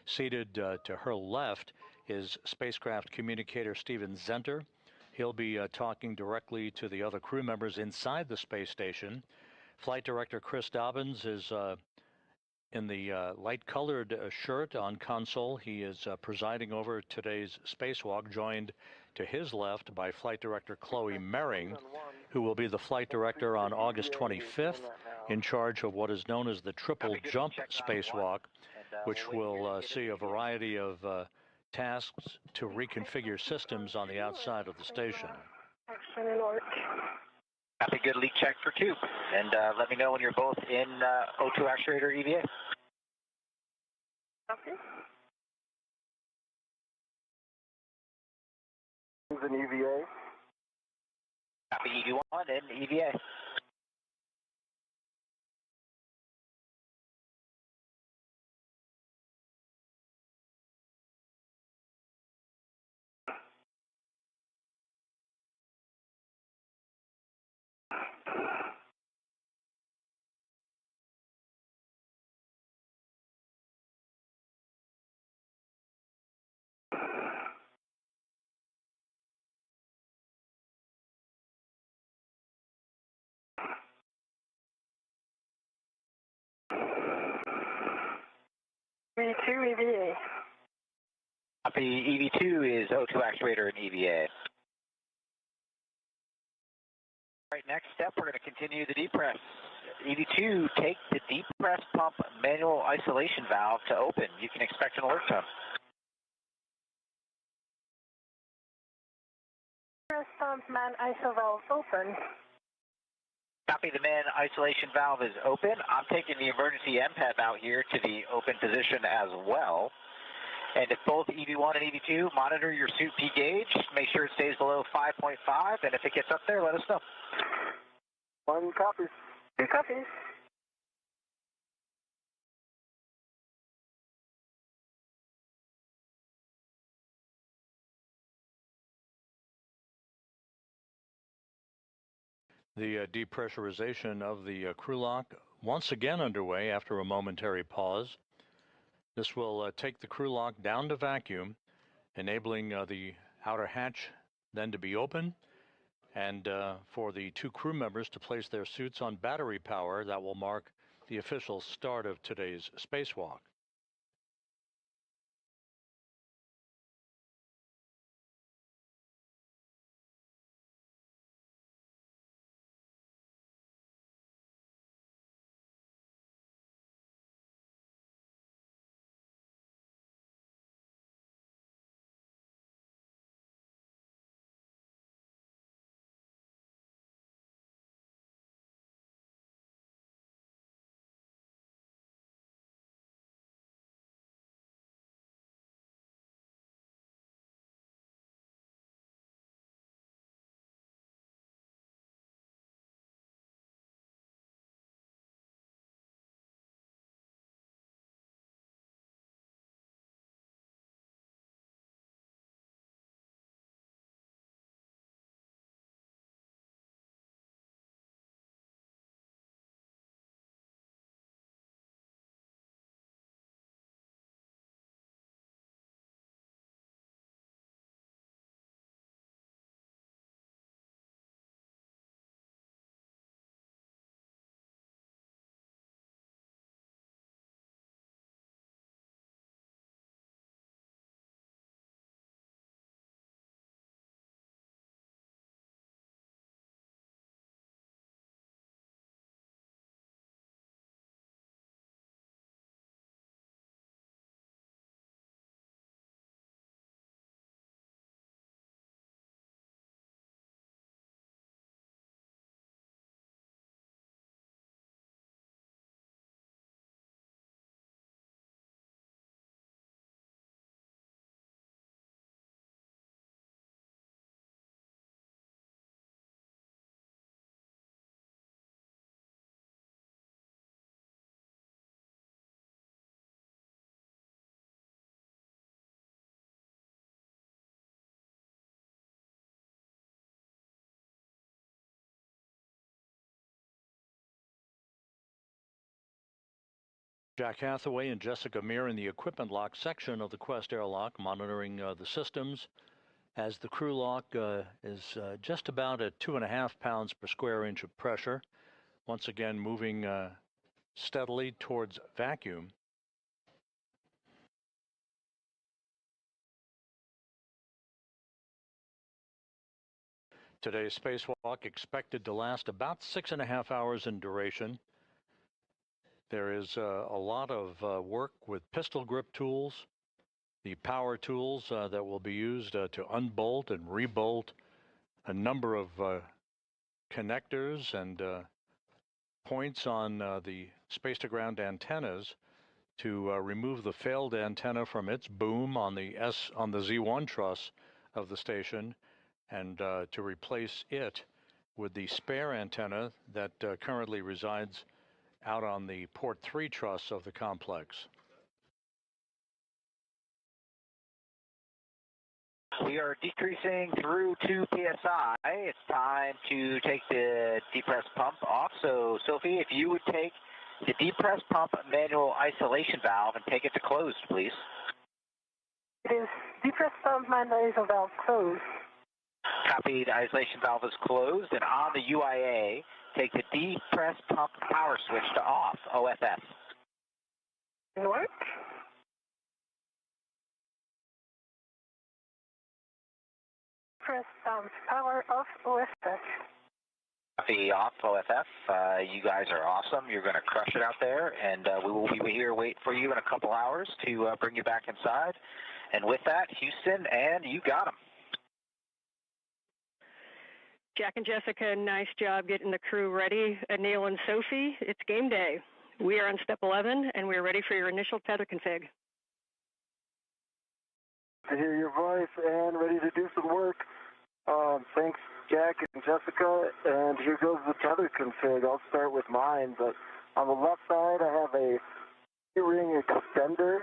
Seated to her left is spacecraft communicator Steven Zenter. He'll be talking directly to the other crew members inside the space station. Flight Director Chris Dobbins is in the light-colored shirt on console. He is presiding over today's spacewalk, joined to his left by Flight Director Chloe Mering, who will be the flight director on August 25th, in charge of what is known as the triple jump spacewalk, which will see a variety of tasks to reconfigure systems on the outside of the station. Action alert. Happy good leak check for 2. And let me know when you're both in O2 actuator EVA. Copy. An EVA. Copy EV1 and EVA. EV2, EVA. Copy. EV2 is O2 actuator and EVA. All right, next step, we're going to continue the depress. EV2, take the depress pump manual isolation valve to open. You can expect an alert tone. Depress pump man ISO valve open. Copy, the man isolation valve is open. I'm taking the emergency MPEP out here to the open position as well. And if both EV1 and EV2, monitor your suit P gauge. Make sure it stays below 5.5, and if it gets up there, let us know. 1 copy. 2 copies. The depressurization of the crew lock once again underway after a momentary pause. This will take the crew lock down to vacuum, enabling the outer hatch then to be open, and for the 2 crew members to place their suits on battery power. That will mark the official start of today's spacewalk. Jack Hathaway and Jessica Meir in the equipment lock section of the Quest airlock, monitoring the systems as the crew lock is just about at 2.5 pounds per square inch of pressure. Once again, moving steadily towards vacuum. Today's spacewalk expected to last about 6.5 hours in duration. There is a lot of work with pistol grip tools, the power tools that will be used to unbolt and rebolt a number of connectors and points on the space-to-ground antennas to remove the failed antenna from its boom on the Z1 truss of the station, and to replace it with the spare antenna that currently resides out on the port 3 truss of the complex. We are decreasing through 2 psi. It's time to take the depress pump off. So, Sophie, if you would take the depress pump manual isolation valve and take it to closed, please. It is depress pump man ISO valve closed. Copy, the isolation valve is closed, and on the UIA, take the depress pump power switch to off, OFS. Work. press power off OFF. Copy off OFF. You guys are awesome. You're going to crush it out there, and we will be here waiting for you in a couple hours to bring you back inside. And with that, Houston, and you got them. Jack and Jessica, nice job getting the crew ready. Anil and Sophie, it's game day. We are on step 11, and we are ready for your initial tether config. To hear your voice and ready to do some work. Thanks, Jack and Jessica. And here goes the tether config. I'll start with mine, but on the left side, I have a D-ring extender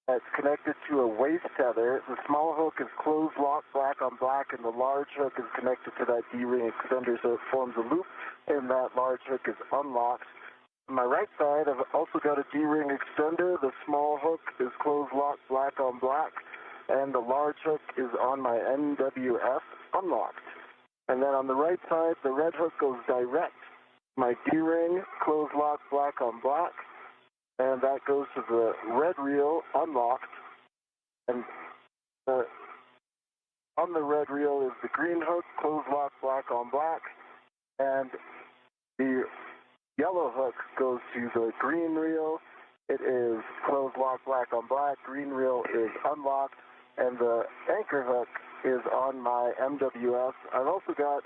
that's connected to a waist tether. The small hook is closed lock, black on black, and the large hook is connected to that D-ring extender, so it forms a loop, and that large hook is unlocked. On my right side, I've also got a D-ring extender. The small hook is closed lock, black on black, and the large hook is on my MWF unlocked. And then on the right side, the red hook goes direct. My D-ring, closed lock, black on black, and that goes to the red reel unlocked. And on the red reel is the green hook, closed lock, black on black, and the yellow hook goes to the green reel. It is closed lock, black on black, green reel is unlocked, and the anchor hook is on my MWF. I've also got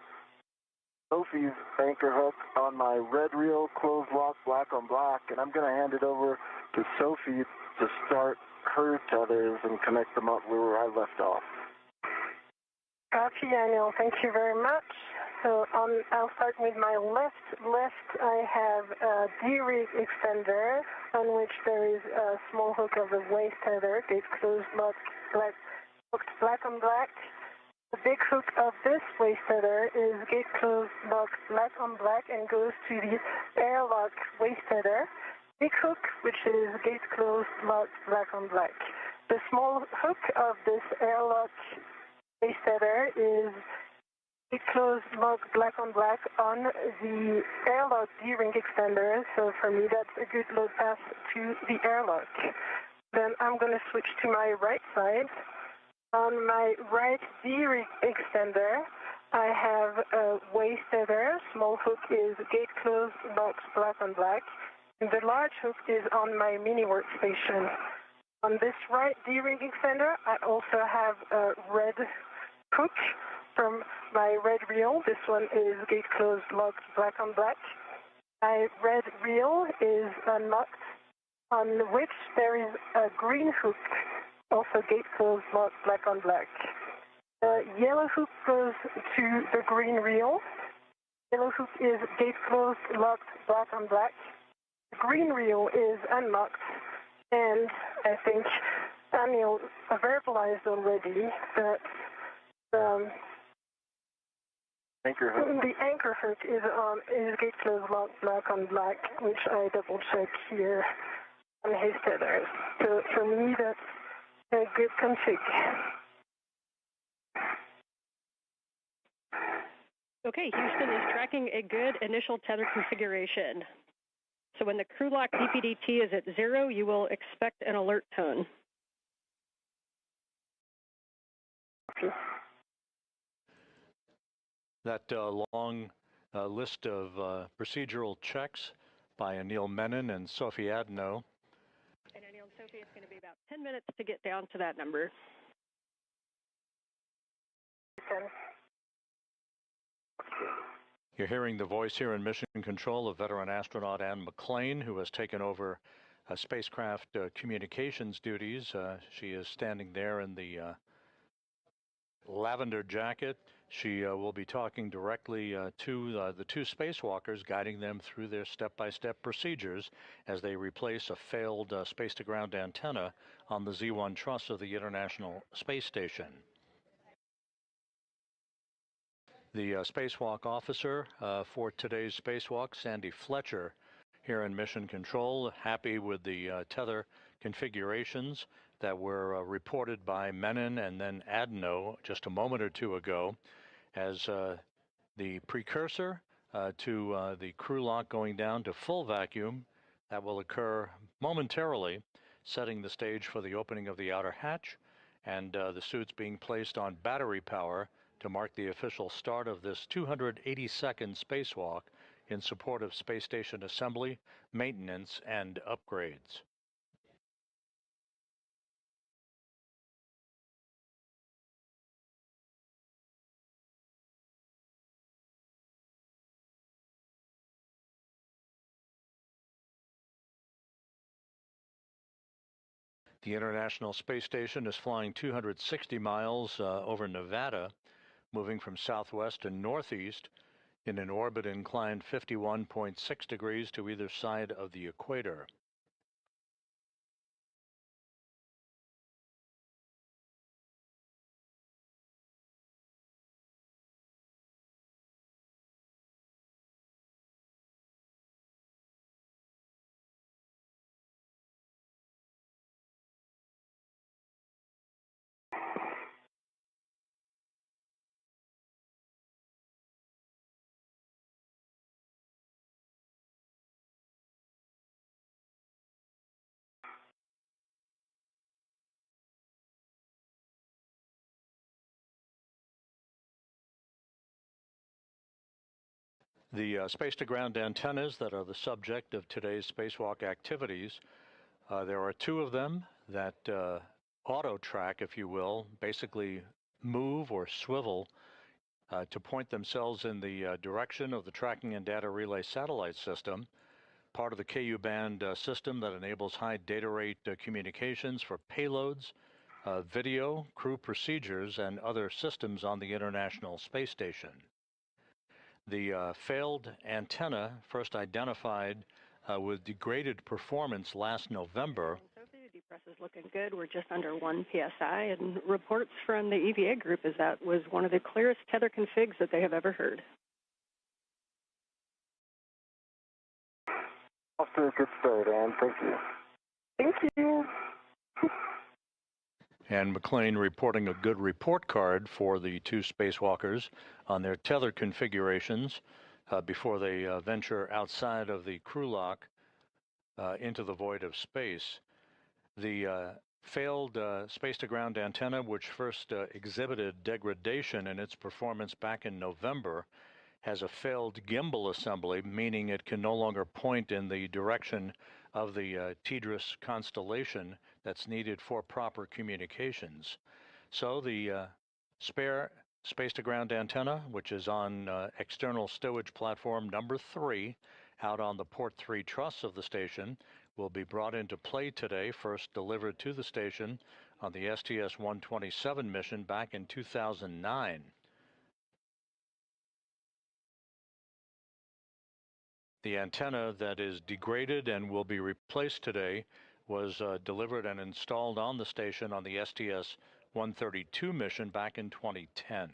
Sophie's anchor hook on my red reel, closed lock, black on black, and I'm going to hand it over to Sophie to start her tethers and connect them up where I left off. Copy, Anil. Thank you very much. So I'll start with my left. I have a D-rig extender on which there is a small hook of the waist tether, gate closed, locked, hooked black on black. The big hook of this waist tether is gate closed, locked, black on black, and goes to the airlock waist tether. Big hook, which is gate closed, locked, black on black. The small hook of this airlock waist tether is gate closed, locked, black on black on the airlock D-ring extender. So for me, that's a good load path to the airlock. Then I'm going to switch to my right side. On my right D-rig extender, I have a waist tether. Small hook is gate closed, locked, black on black. And the large hook is on my mini workstation. On this right D-ring extender, I also have a red hook from my red reel. This one is gate closed, locked, black on black. My red reel is unlocked, on which there is a green hook, also gate closed, locked, black on black. The yellow hook goes to the green reel. Yellow hook is gate closed, locked, black on black. The green reel is unlocked, and I think Anil verbalized already that Anchor hook. the anchor hook is gate closed, locked, black on black, which I double check here on his tethers. So for me, that's a good config. Okay, Houston is tracking a good initial tether configuration. So when the crew lock DPDT is at 0, you will expect an alert tone. That long list of procedural checks by Anil Menon and Sophie Adenot. And Anil and Sophie, it's going to be about 10 minutes to get down to that number. You're hearing the voice here in Mission Control of veteran astronaut Anne McClain, who has taken over spacecraft communications duties. She is standing there in the lavender jacket. She will be talking directly to the two spacewalkers, guiding them through their step-by-step procedures as they replace a failed space-to-ground antenna on the Z1 truss of the International Space Station. The spacewalk officer for today's spacewalk, Sandy Fletcher, here in Mission Control, happy with the tether configurations that were reported by Menon and then Adenot just a moment or two ago as the precursor to the crew lock going down to full vacuum. That will occur momentarily, setting the stage for the opening of the outer hatch and the suits being placed on battery power to mark the official start of this 282nd spacewalk in support of space station assembly, maintenance, and upgrades. The International Space Station is flying 260 miles over Nevada, moving from southwest to northeast in an orbit inclined 51.6 degrees to either side of the equator. The space-to-ground antennas that are the subject of today's spacewalk activities, there are two of them that auto-track, if you will, basically move or swivel to point themselves in the direction of the tracking and data relay satellite system, part of the Ku-band system that enables high data rate communications for payloads, video, crew procedures, and other systems on the International Space Station. The failed antenna, first identified with degraded performance last November. Sophie, the depress is looking good. We're just under 1 psi, and reports from the EVA group is that was one of the clearest tether configs that they have ever heard. Off to a good start, Ann. Thank you. Thank you. And McLean reporting a good report card for the two spacewalkers on their tether configurations before they venture outside of the crew lock into the void of space. The failed space-to-ground antenna, which first exhibited degradation in its performance back in November, has a failed gimbal assembly, meaning it can no longer point in the direction of the TDRS constellation that's needed for proper communications. So the spare space-to-ground antenna, which is on external stowage platform number 3, out on the port 3 truss of the station, will be brought into play today, first delivered to the station on the STS-127 mission back in 2009. The antenna that is degraded and will be replaced today was delivered and installed on the station on the STS-132 mission back in 2010.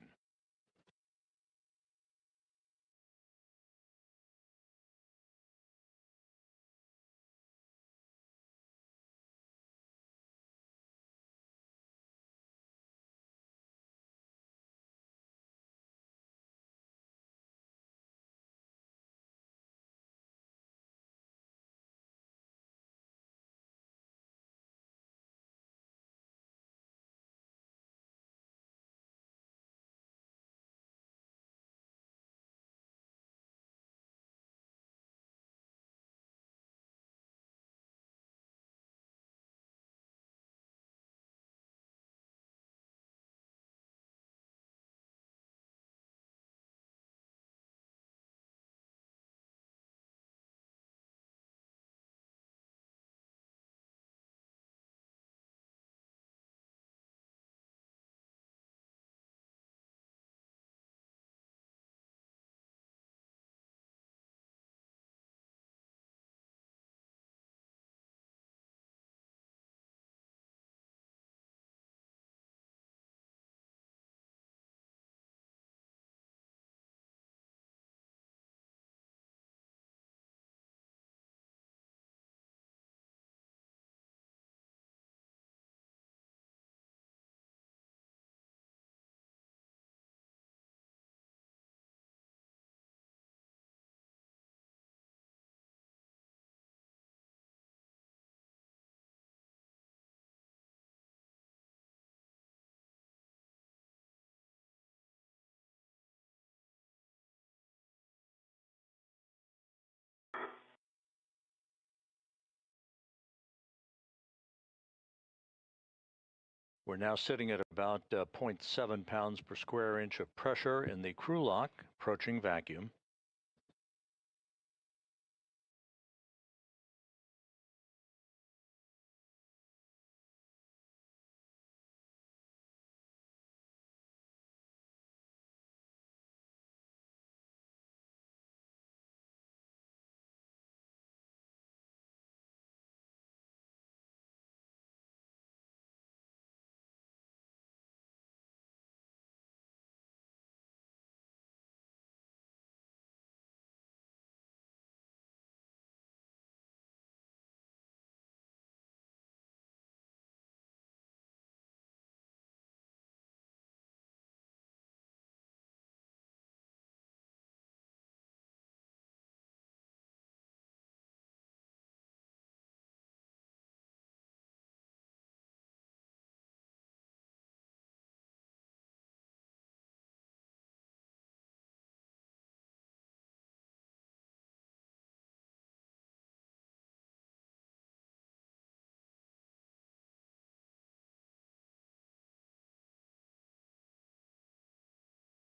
We're now sitting at about 0.7 pounds per square inch of pressure in the crew lock, approaching vacuum.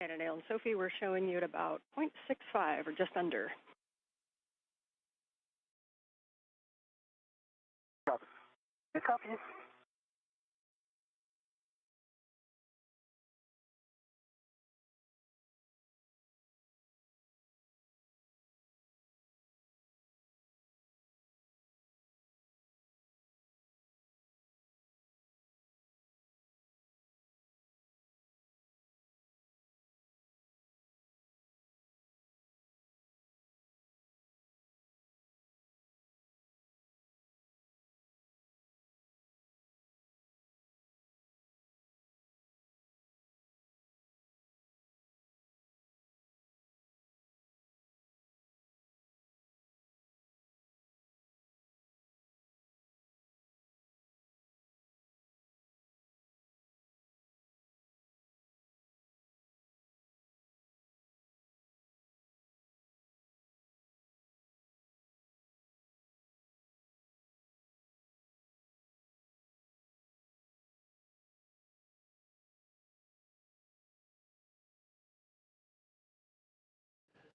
Anil and Sophie, we're showing you at about 0.65 or just under. Copy. Good copy.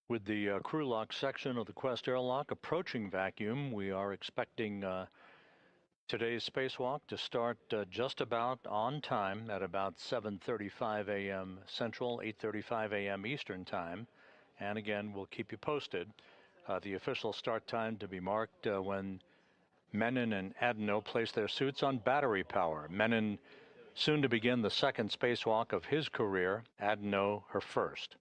With the crew lock section of the Quest airlock approaching vacuum, we are expecting today's spacewalk to start just about on time at about 7:35 a.m. Central, 8:35 a.m. Eastern Time. And again, we'll keep you posted. The official start time to be marked when Menon and Adenot place their suits on battery power. Menon soon to begin the second spacewalk of his career, Adenot her first.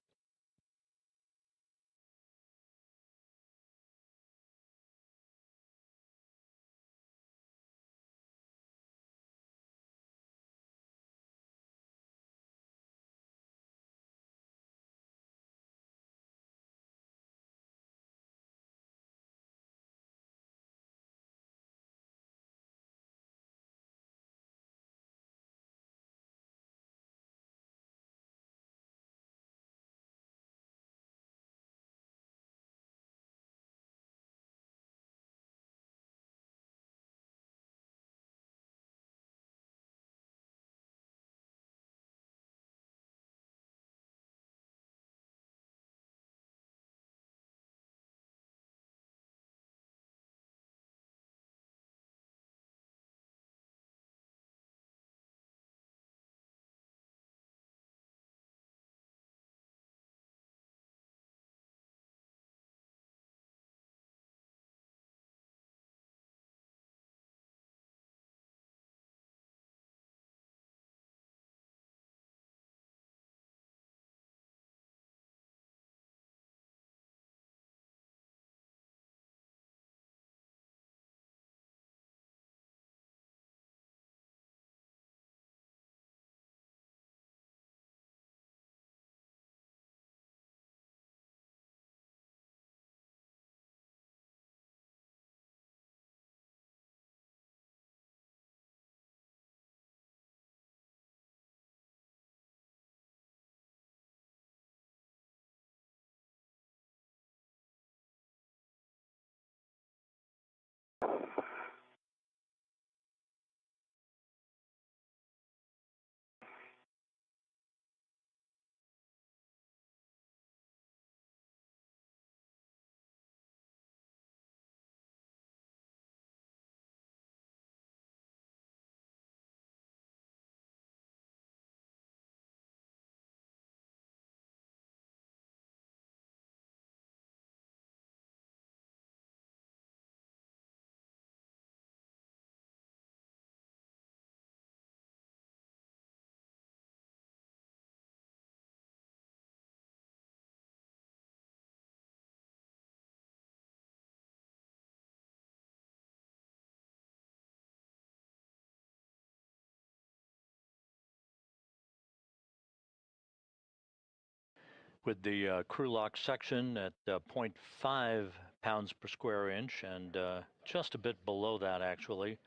with the crew lock section at 0.5 pounds per square inch, and just a bit below that, actually.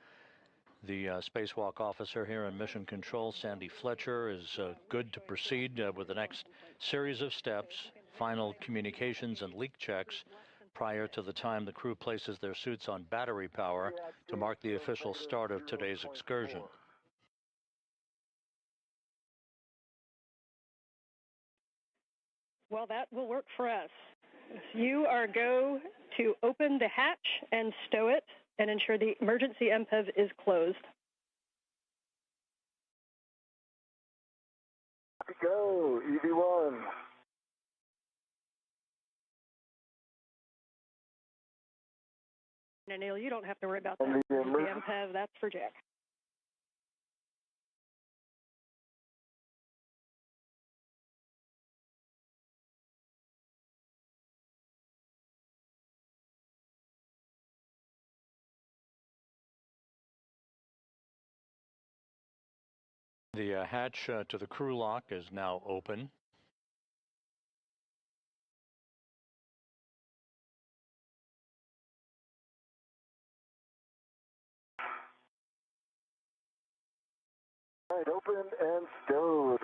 The spacewalk officer here in Mission Control, Sandy Fletcher, is good to proceed with the next series of steps, final communications and leak checks prior to the time the crew places their suits on battery power to mark the official start of today's excursion. Well, that will work for us. You are go to open the hatch and stow it and ensure the emergency MPEV is closed. Go, EV1. Anil, you don't have to worry about that. The MPEV, that's for Jack. The hatch to the crew lock is now open. All right, open and stowed.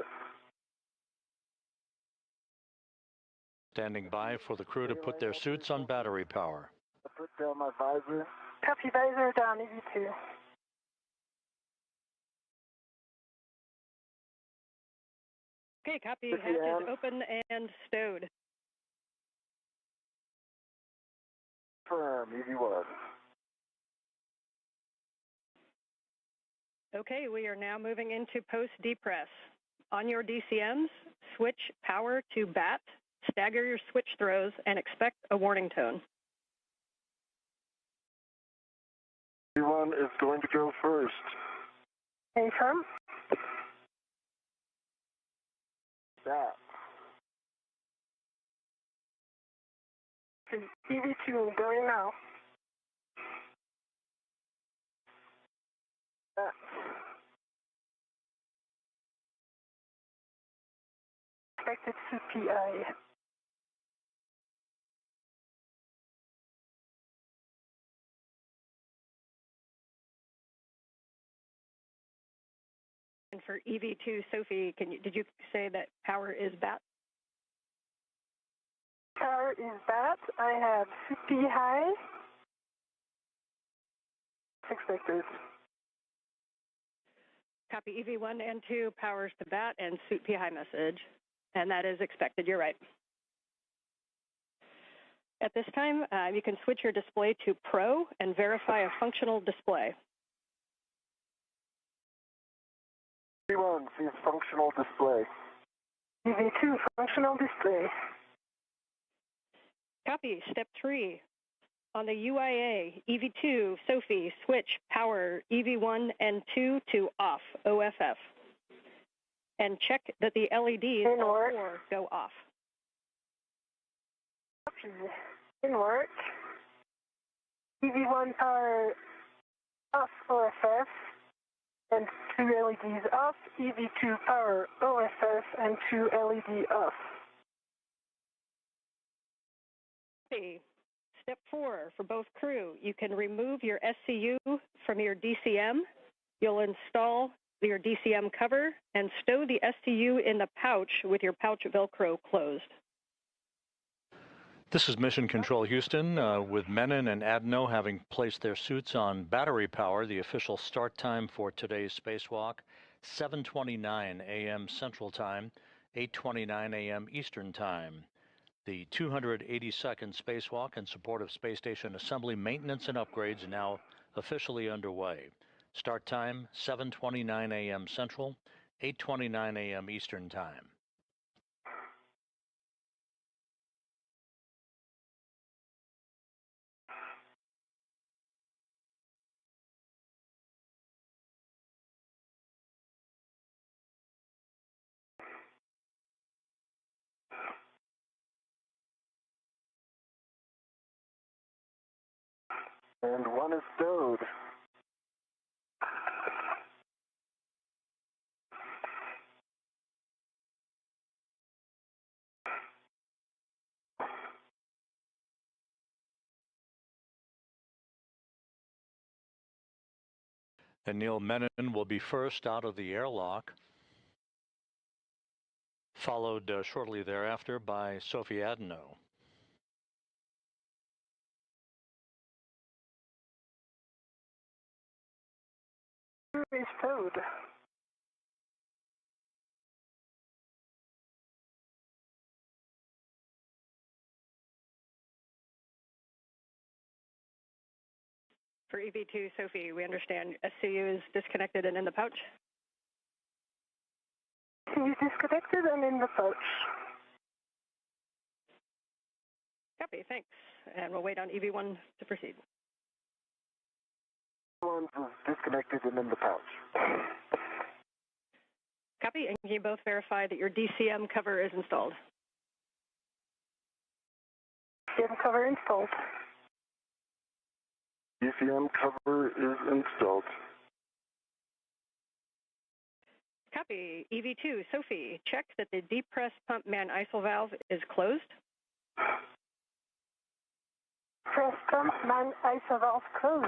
Standing by for the crew to put their suits on battery power. I put down my visor. Copy, visor down, EV2. Okay, copy. Hatch is open and stowed. Firm, EV1. Okay, we are now moving into post-depress. On your DCMs, switch power to BAT, stagger your switch throws, and expect a warning tone. EV1 is going to go first. Confirm. BAT. EV2 going now. BAT. Expected CPI. And for EV2, Sophie, did you say that power is BAT? Power is BAT. I have CP high. Expected. Copy EV1 and 2, powers to BAT and suit P high message. And that is expected, you're right. At this time, you can switch your display to Pro and verify a functional display. EV1 sees functional display. EV2 functional display. Copy, step 3. On the UIA, EV2, Sophie, switch power EV1 and 2 to off, OFF. And check that the LEDs on 4 go off. Copy. In work. EV1 power off, OFF. And 2 LEDs off. EV2 power OFF and 2 LED off. Copy. Step 4, for both crew, you can remove your SCU from your DCM. You'll install your DCM cover and stow the SCU in the pouch with your pouch Velcro closed. This is Mission Control Houston, with Menon and Adenot having placed their suits on battery power. The official start time for today's spacewalk, 7:29 a.m. Central Time, 8:29 a.m. Eastern Time. The 282nd spacewalk in support of space station assembly, maintenance, and upgrades now officially underway. Start time, 7:29 a.m. Central, 8:29 a.m. Eastern Time. And 1 is stowed. Anil Menon will be first out of the airlock, followed shortly thereafter by Sophie Adenot. Is towed. For EV2, Sophie, we understand SCU is disconnected and in the pouch. He's disconnected and in the pouch. Copy, thanks. And we'll wait on EV1 to proceed. One is disconnected and in the pouch. Copy, and can you both verify that your DCM cover is installed? DCM cover installed. DCM cover is installed. Copy. EV2, Sophie, check that the depress pump man ISIL valve is closed. Press pump man ISO valve closed.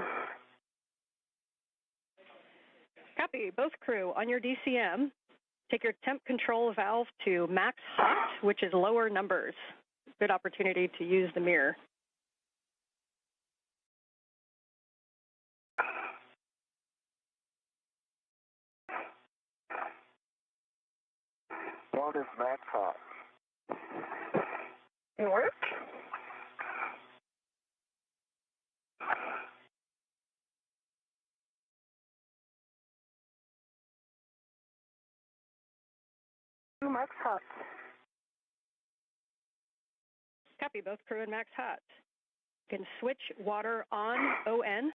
Copy. Both crew, on your DCM, take your temp control valve to max hot, which is lower numbers. Good opportunity to use the mirror. What is max hot? It work? Max hot. Copy. Both crew and max hot. You can switch water on ON.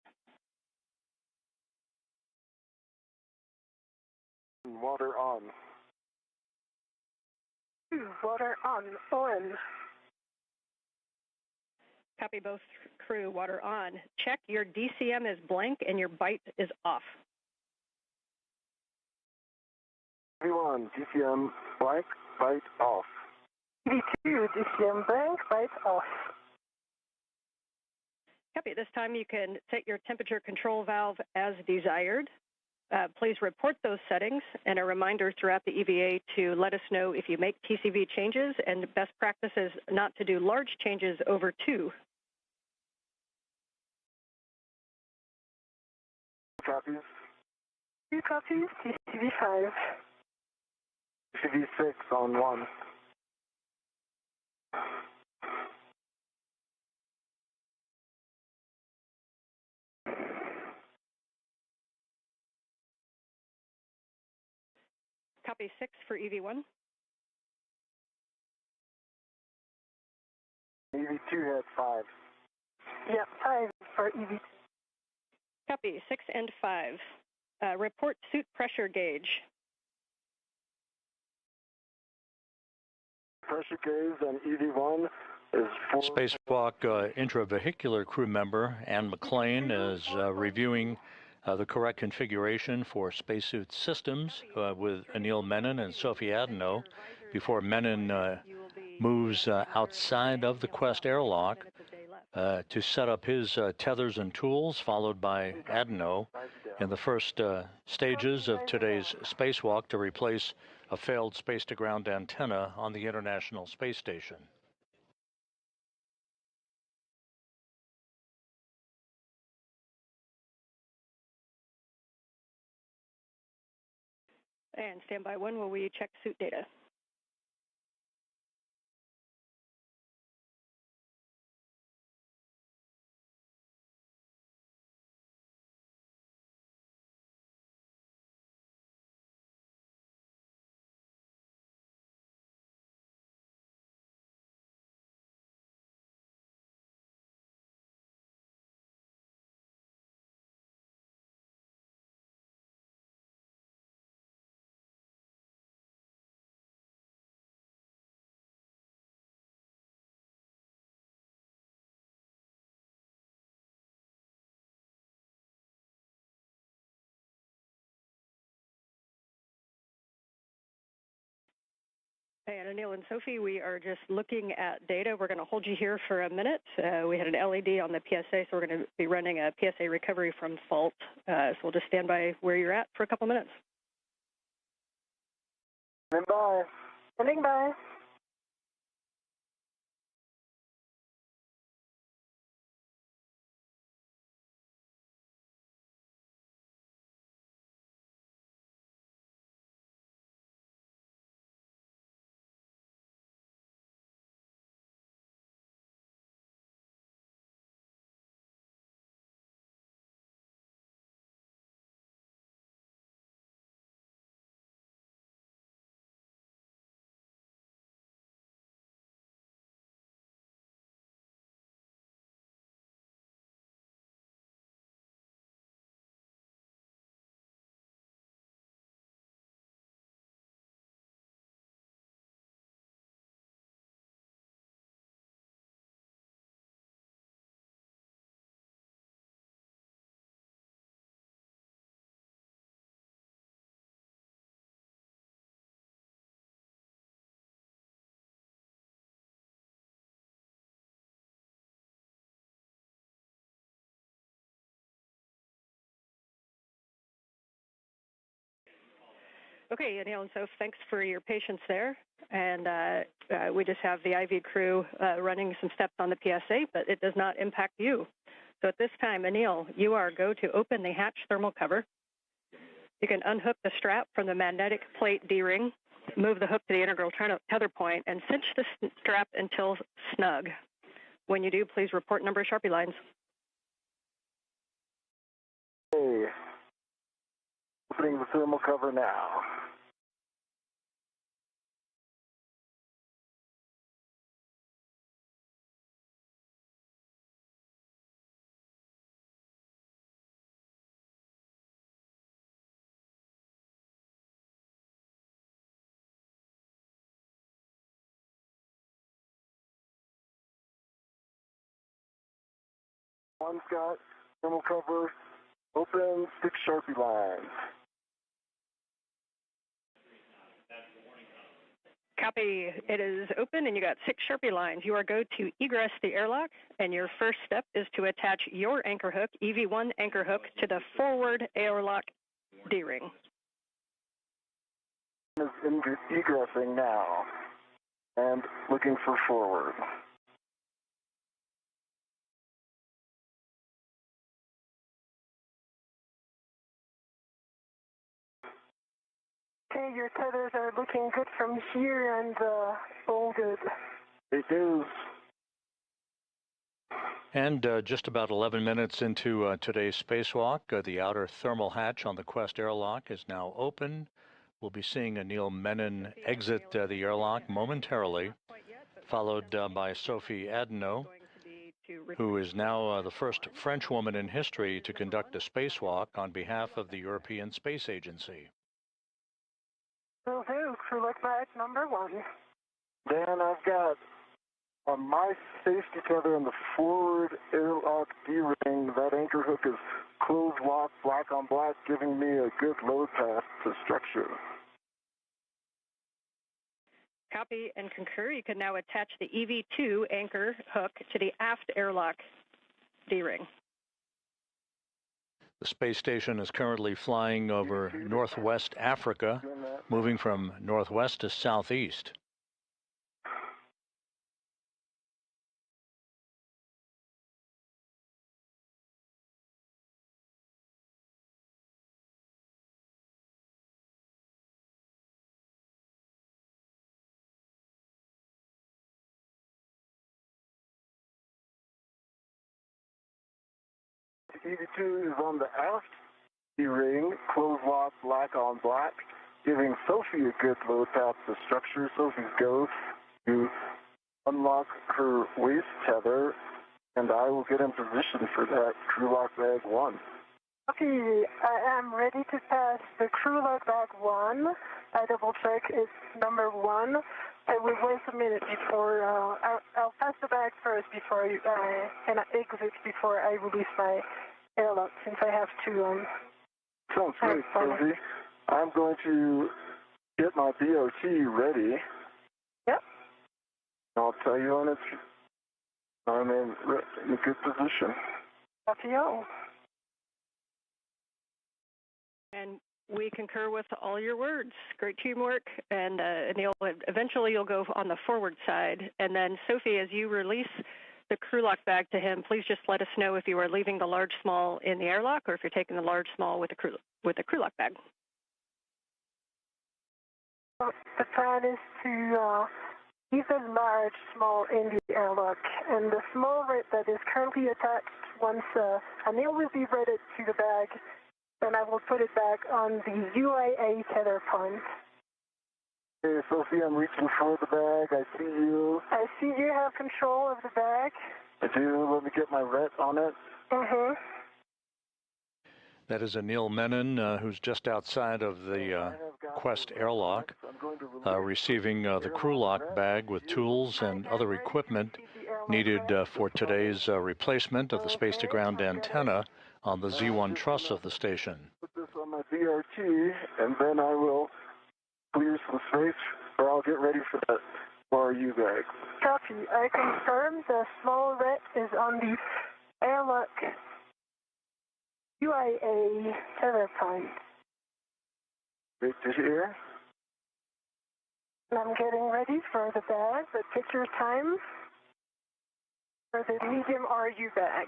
Water on. Water on. On. Copy. Both crew, water on. Check your DCM is blank and your bite is off. V1, DCM blank, bite off. V2, DCM blank, bite off. Copy. This time you can set your temperature control valve as desired. Please report those settings, and a reminder throughout the EVA to let us know if you make TCV changes, and best practice is not to do large changes over 2. Copies. 2 copies, TCV 5. TCV 6 on 1. Copy 6 for EV1. EV2 had 5. Yeah, 5 for EV. Copy 6 and 5. Report suit pressure gauge. Pressure gauge on EV1 is 4. Spacewalk intravehicular crew member Ann McLean is reviewing the correct configuration for spacesuit systems with Anil Menon and Sophie Adenot before Menon moves outside of the Quest airlock to set up his tethers and tools, followed by Adenot in the first stages of today's spacewalk to replace a failed space-to-ground antenna on the International Space Station. And standby 1 while we check suit data. Hey, and Anil and Sophie, we are just looking at data. We're going to hold you here for a minute. We had an LED on the PSA, so we're going to be running a PSA recovery from fault. So we'll just stand by where you're at for a couple minutes. Stand by. Standing by. Okay, Anil and Soph, thanks for your patience there. And we just have the IV crew running some steps on the PSA, but it does not impact you. So at this time, Anil, you are go to open the hatch thermal cover. You can unhook the strap from the magnetic plate D-ring, move the hook to the integral tether point, and cinch the strap until snug. When you do, please report number of Sharpie lines. Hey, opening the thermal cover now. One's got thermal cover open, 6 Sharpie lines. Copy. It is open, and you got 6 Sharpie lines. You are go to egress the airlock, and your first step is to attach your anchor hook, EV1 anchor hook, to the forward airlock D-ring. Is egressing now and looking for forward. Okay, your tethers are looking good from here and all good. They do. And just about 11 minutes into today's spacewalk, the outer thermal hatch on the Quest airlock is now open. We'll be seeing Anil Menon exit the airlock momentarily, followed by Sophie Adenot, who is now the first French woman in history to conduct a spacewalk on behalf of the European Space Agency. Will do. Crew look back number 1. Dan, I've got on my safety tether in the forward airlock D-ring. That anchor hook is closed lock, black on black, giving me a good load path to structure. Copy and concur. You can now attach the EV2 anchor hook to the aft airlock D-ring. The space station is currently flying over northwest Africa, moving from northwest to southeast. EV2 is on the aft D-ring, closed lock, black on black, giving Sophie a good load path to structure. Sophie's go to unlock her waist tether, and I will get in position for that crew lock bag 1. Okay, I am ready to pass the crew lock bag 1. I double check it's number 1. I will wait a minute before, I'll pass the bag first before and I exit before I release my airlock, since I have to. Sounds great, Sophie. I'm going to get my BOT ready I'll tell you when I'm in a good position. Copy all. And we concur with all your words. Great teamwork. And Anil, eventually you'll go on the forward side. And then, Sophie, as you release the crew lock bag to him, please just let us know if you are leaving the large small in the airlock or if you're taking the large small with the crew lock bag. The plan is to leave the large small in the airlock, and the small red that is currently attached, once Anil will be ready to the bag, then I will put it back on the UIA tether point. Hey, Sophie, I'm reaching for the bag. I see you. I see you have control of the bag. I do. Let me get my ret on it. Mm-hmm. That is Anil Menon, who's just outside of the Quest airlock, receiving the crew lock bag with tools and other equipment needed for today's replacement of the space-to-ground antenna on the Z1 truss of the station. Put this on my BRT, and then I will clear some space, or I'll get ready for that RU bag. Copy. I confirm the small red is on the airlock UIA tether point. Great to hear. And I'm getting ready for the bag, but take your time for the medium RU bag.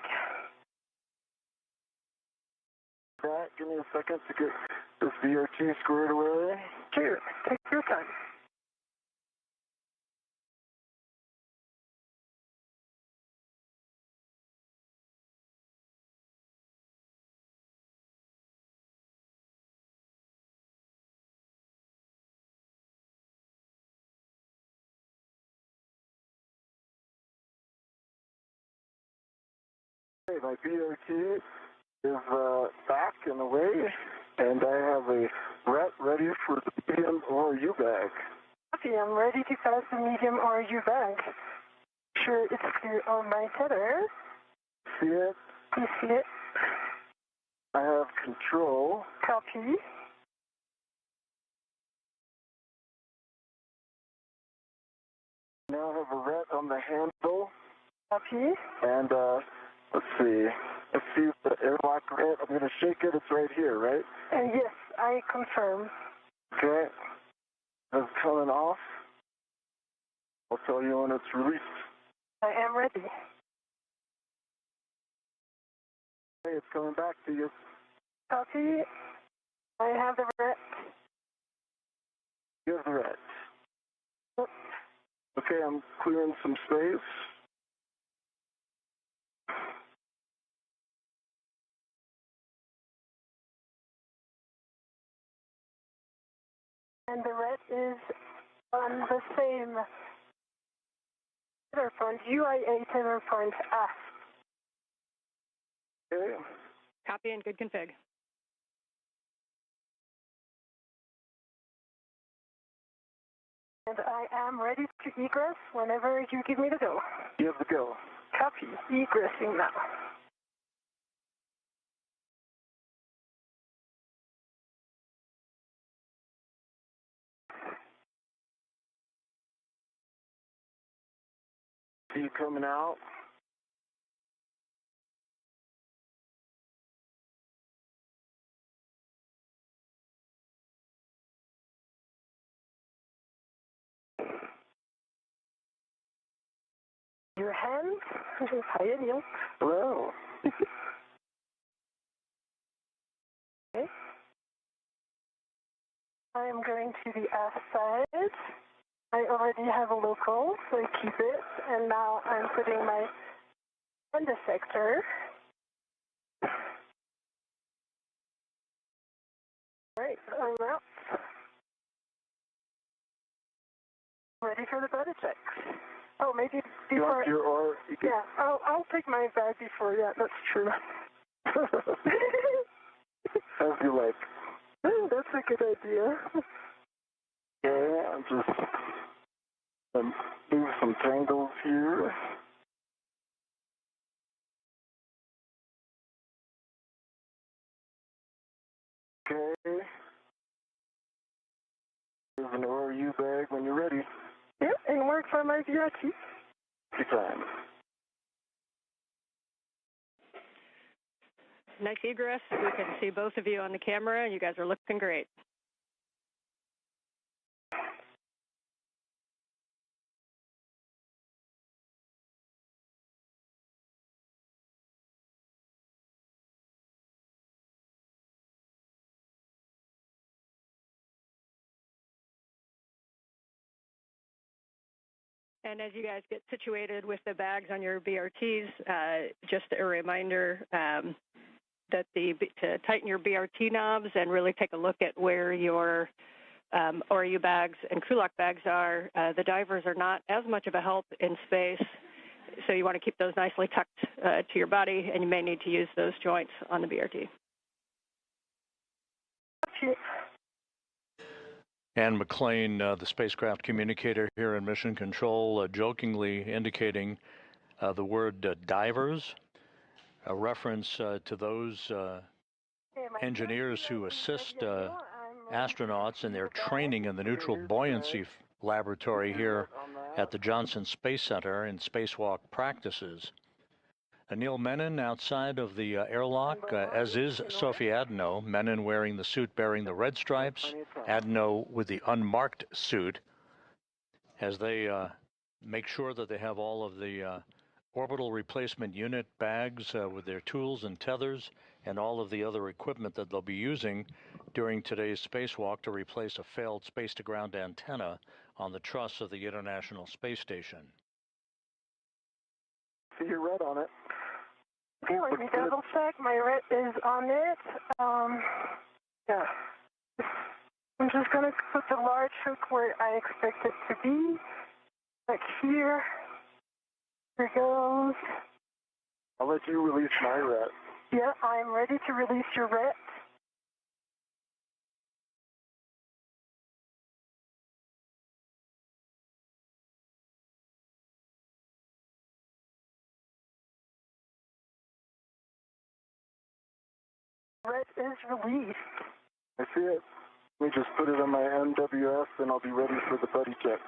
Give me a second to get this BRT squared away. Sure, take your time. Okay, my BRT is back and away, and I have a ret ready for the medium RU bag. Okay, I'm ready to pass the medium RU bag. Sure, it's clear on my tether. See it? You see it? I have control. Copy. Now I have a ret on the handle. Copy. And let's see. Let's see the airlock ret. I'm going to shake it. It's right here, right? Yes, I confirm. Okay. It's coming off. I'll tell you when it's released. I am ready. Hey, it's coming back to you. Copy. I have the ret. You have the ret. Okay, I'm clearing some space. And the red is on the same tether point, UIA tether point aft. Okay. Copy and good config. And I am ready to egress whenever you give me the go. You have the go. Copy. Egressing now. See you coming out. Your hands. Hi, Anil. Hello. Okay. I am going to the aft side. I already have a local, so I keep it. And now I'm putting my end effector. Right, I'm out. Ready for the body check. Oh, maybe before. Yeah, I'll take my bag before. Yeah, that's true. as you like. That's a good idea. Yeah, I'm just move some tangles here. Okay. There's an RU bag when you're ready. Yep, and work from my VRT. Decline. Nice egress. We can see both of you on the camera, and you guys are looking great. And as you guys get situated with the bags on your BRTs, just a reminder that to tighten your BRT knobs and really take a look at where your ORU bags and crew lock bags are. The divers are not as much of a help in space, so you want to keep those nicely tucked to your body, and you may need to use those joints on the BRT. Ann McLean, the spacecraft communicator here in Mission Control, jokingly indicating the word divers, a reference to those engineers who assist astronauts in their training in the neutral buoyancy laboratory here at the Johnson Space Center in spacewalk practices. Anil Menon outside of the airlock, as is Sophie Adenot, Menon wearing the suit bearing the red stripes, Adenot with the unmarked suit, as they make sure that they have all of the orbital replacement unit bags with their tools and tethers and all of the other equipment that they'll be using during today's spacewalk to replace a failed space-to-ground antenna on the truss of the International Space Station. See your red on it. Okay, let me double check. My red is on it. Yeah. I'm just going to put the large hook where I expect it to be. Like here. Here goes. I'll let you release my ret. Yeah, I'm ready to release your ret. Ret is released. I see it. Let me just put it on my MWS and I'll be ready for the buddy check.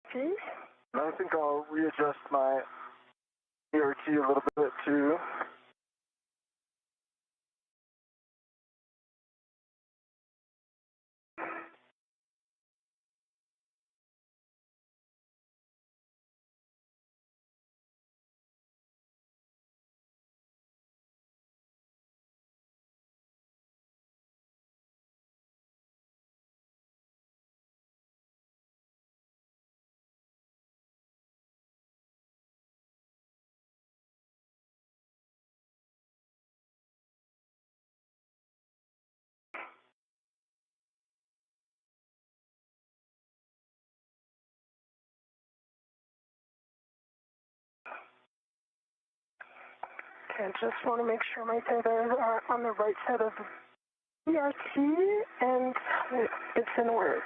Okay. And I think I'll readjust my ERT a little bit too. Okay, I just want to make sure my tethers are on the right side of the ERT, and it's in work.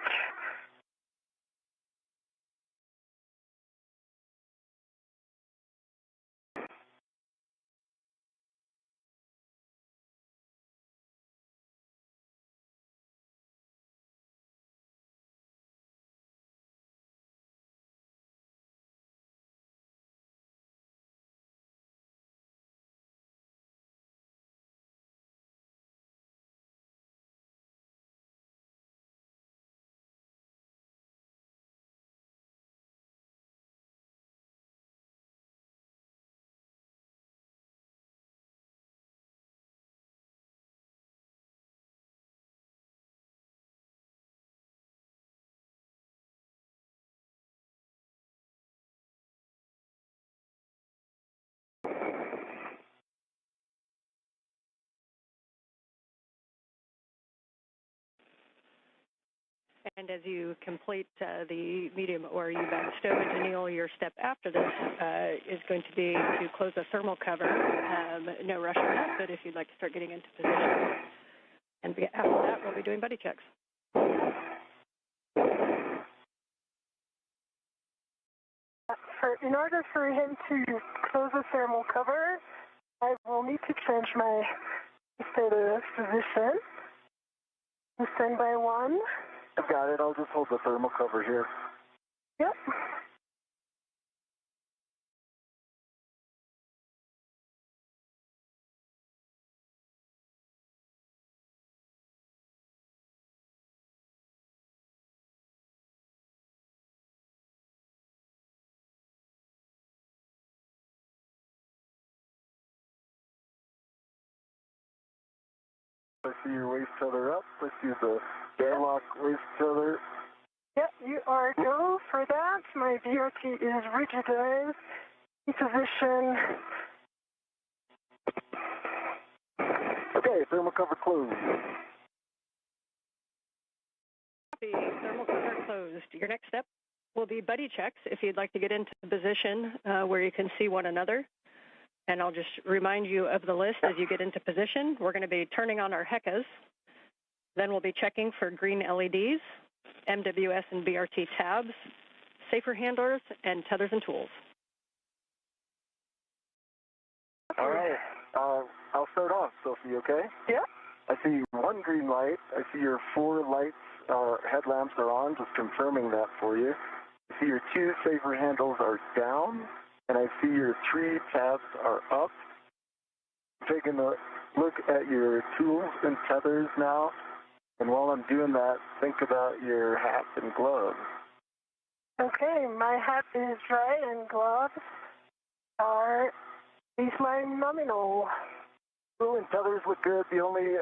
And as you complete the medium ORU bag stowage, Anil, your step after this is going to be to close the thermal cover. No rush on that, but if you'd like to start getting into position. And after that, we'll be doing buddy checks. In order for him to close the thermal cover, I will need to change my status position. Standby 1, I've got it. I'll just hold the thermal cover here. Yep. I see your waist tether up. I see the airlock waist tether. Yep, you are go for that. My BRT is rigidized. In position. Okay, thermal cover closed. Copy. Thermal cover closed. Your next step will be buddy checks if you'd like to get into a position where you can see one another. And I'll just remind you of the list as you get into position. We're going to be turning on our HECAs. Then we'll be checking for green LEDs, MWS and BRT tabs, safer handlers, and tethers and tools. All right. I'll start off, Sophie, okay? Yeah. I see one green light. I see your 4 lights, headlamps are on, just confirming that for you. I see your 2 safer handles are down, and I see your 3 tabs are up. Taking a look at your tools and tethers now, and while I'm doing that, think about your hat and gloves. Okay, my hat is dry and gloves are baseline nominal. Tool and tethers look good. The only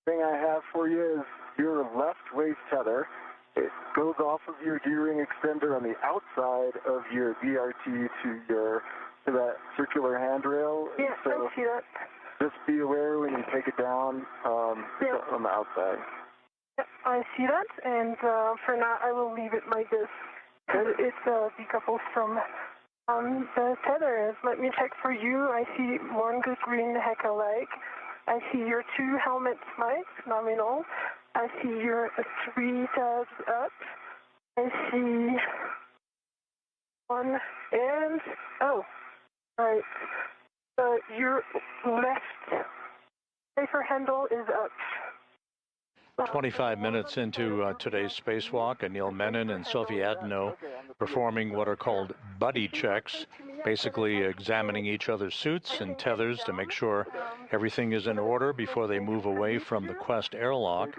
thing I have for you is your left waist tether. It goes off of your D-ring extender on the outside of your BRT to that circular handrail. Yeah, so I see that. just be aware when you take it down on the outside. Yep, I see that, and for now I will leave it like this. It's decoupled from the tethers. Let me check for you. I see one good green HECA light. I see your 2 helmet lights, nominal. I see your 3 tabs up. I see 1 and, oh, right. Your left safer handle is up. 25 minutes into today's spacewalk, Anil Menon and Sophie Adenot performing what are called buddy checks, basically examining each other's suits and tethers to make sure everything is in order before they move away from the Quest airlock.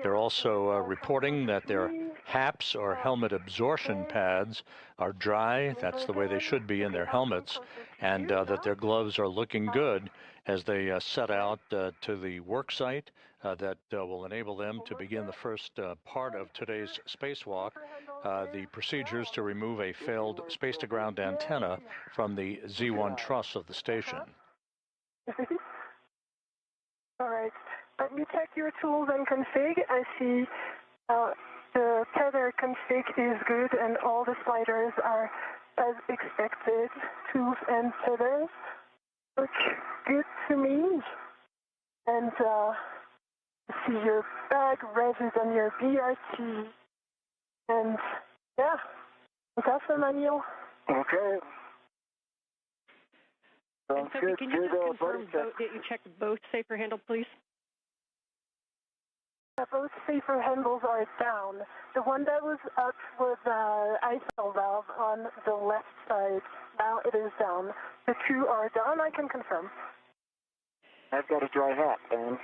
They're also reporting that their HAPs, or helmet absorption pads, are dry. That's the way they should be in their helmets, and that their gloves are looking good as they set out to the work site that will enable them to begin the first part of today's spacewalk, the procedures to remove a failed space-to-ground antenna from the Z1 truss of the station. All right. Let me check your tools and config. I see the tether config is good and all the sliders are as expected. Tools and tethers look good to me. And I see your bag registered on your BRT. And yeah, that's the manual. Okay. And Sophie, can you just confirm that you checked both safer handles, please? Both safer handles are down. The one that was up was ISO valve on the left side. Now it is down. The 2 are down. I can confirm. I've got a dry hat, Dan.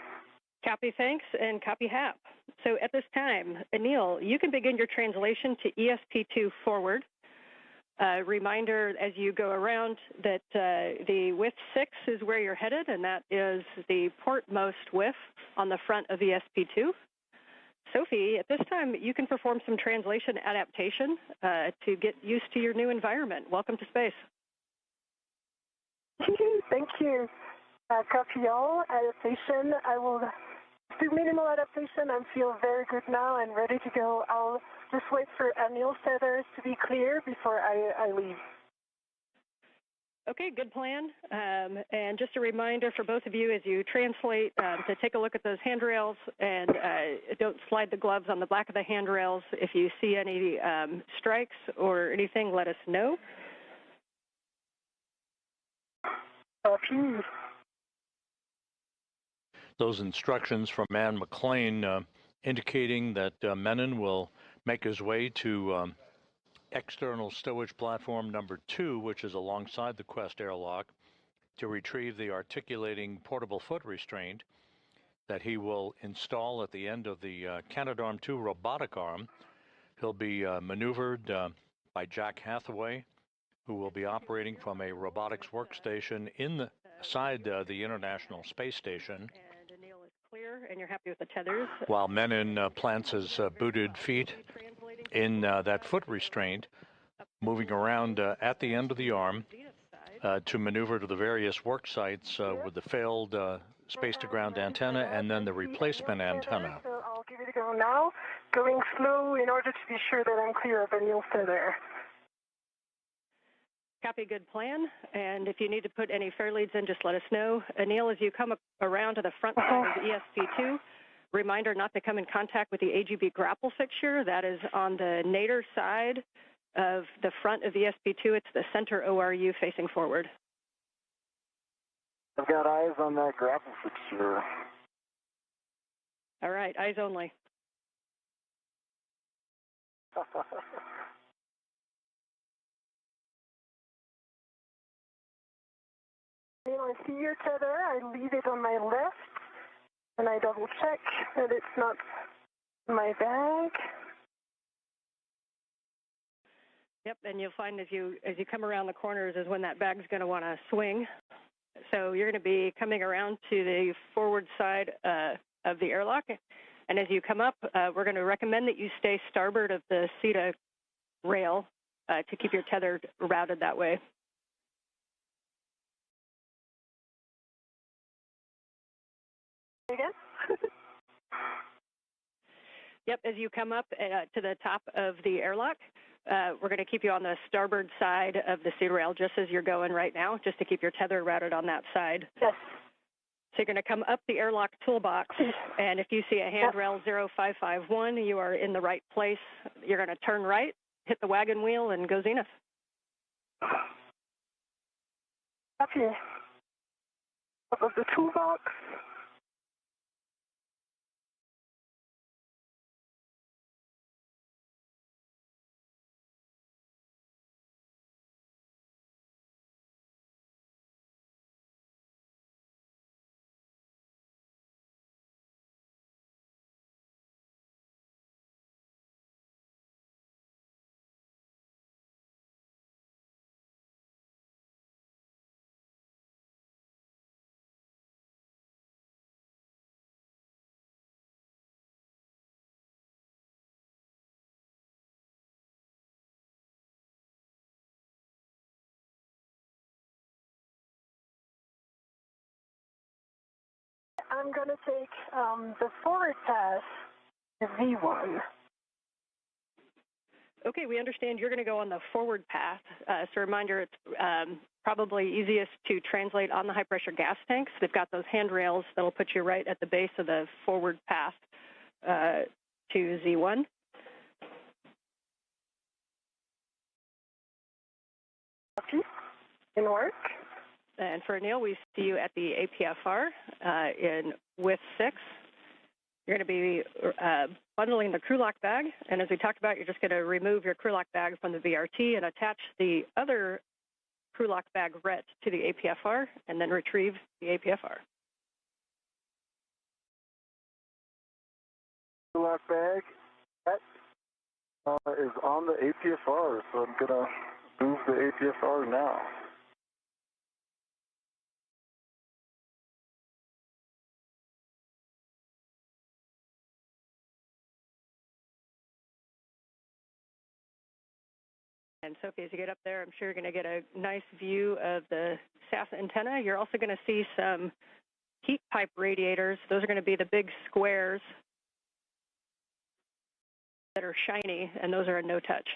Copy, thanks, and copy HAP. So at this time, Anil, you can begin your translation to ESP2 forward. Reminder as you go around that the WIF 6 is where you're headed, and that is the portmost WIF on the front of ESP2. Sophie, at this time, you can perform some translation adaptation to get used to your new environment. Welcome to space. Thank you. Copy all. Adaptation. I will do minimal adaptation. I feel very good now and ready to go. I'll just wait for Anil's tethers to be clear before I leave. Okay, good plan. And just a reminder for both of you as you translate to take a look at those handrails and don't slide the gloves on the back of the handrails. If you see any strikes or anything, let us know. Those instructions from Ann McLean indicating that Menon will make his way to external stowage platform number 2, which is alongside the Quest airlock, to retrieve the articulating portable foot restraint that he will install at the end of the Canadarm2 robotic arm. He'll be maneuvered by Jack Hathaway, who will be operating from a robotics workstation inside the International Space Station. And Anil is clear, and you're happy with the tethers. While Menon plants his booted feet in that foot restraint, moving around at the end of the arm to maneuver to the various work sites with the failed space-to-ground antenna and then the replacement antenna. So I'll give it a go now, going slow in order to be sure that I'm clear of Anil's tether. Copy, good plan. And if you need to put any fair leads in, just let us know. Anil, as you come around to the front side of the ESP2, reminder not to come in contact with the AGB grapple fixture. That is on the nadir side of the front of ESP2. It's the center ORU facing forward. I've got eyes on that grapple fixture. All right, eyes only. I see your tether. I leave it on my left, and I double check that it's not in my bag. Yep, and you'll find as you come around the corners is when that bag's going to want to swing. So you're going to be coming around to the forward side of the airlock, and as you come up, we're going to recommend that you stay starboard of the CETA rail to keep your tether routed that way. Again? Yep, as you come up to the top of the airlock, we're going to keep you on the starboard side of the CETA rail, just as you're going right now, just to keep your tether routed on that side. Yes. So you're going to come up the airlock toolbox, and if you see a handrail 0551, you are in the right place. You're going to turn right, hit the wagon wheel, and go zenith. Okay. Up of the toolbox. I'm going to take the forward pass, the V1. Okay, we understand you're going to go on the forward path. So reminder, it's probably easiest to translate on the high-pressure gas tanks. They've got those handrails that'll put you right at the base of the forward path to Z1. Okay, in work. And for Anil, we see you at the APFR in with 6. You're going to be bundling the crew lock bag, and as we talked about, you're just going to remove your crew lock bag from the VRT and attach the other crew lock bag ret to the APFR, and then retrieve the APFR. Crew lock bag is on the APFR, so I'm going to move the APFR now. And Sophie, as you get up there, I'm sure you're going to get a nice view of the SAS antenna. You're also going to see some heat pipe radiators. Those are going to be the big squares that are shiny, and those are a no-touch.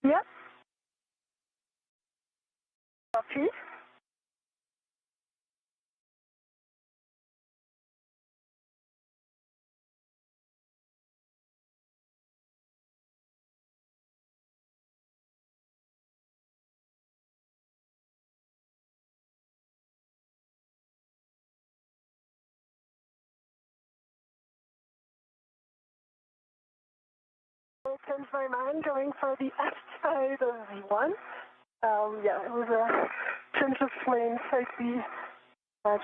Yep. Copy. changed my mind going for the outside of Z1. Yeah, it was a change of plane, slightly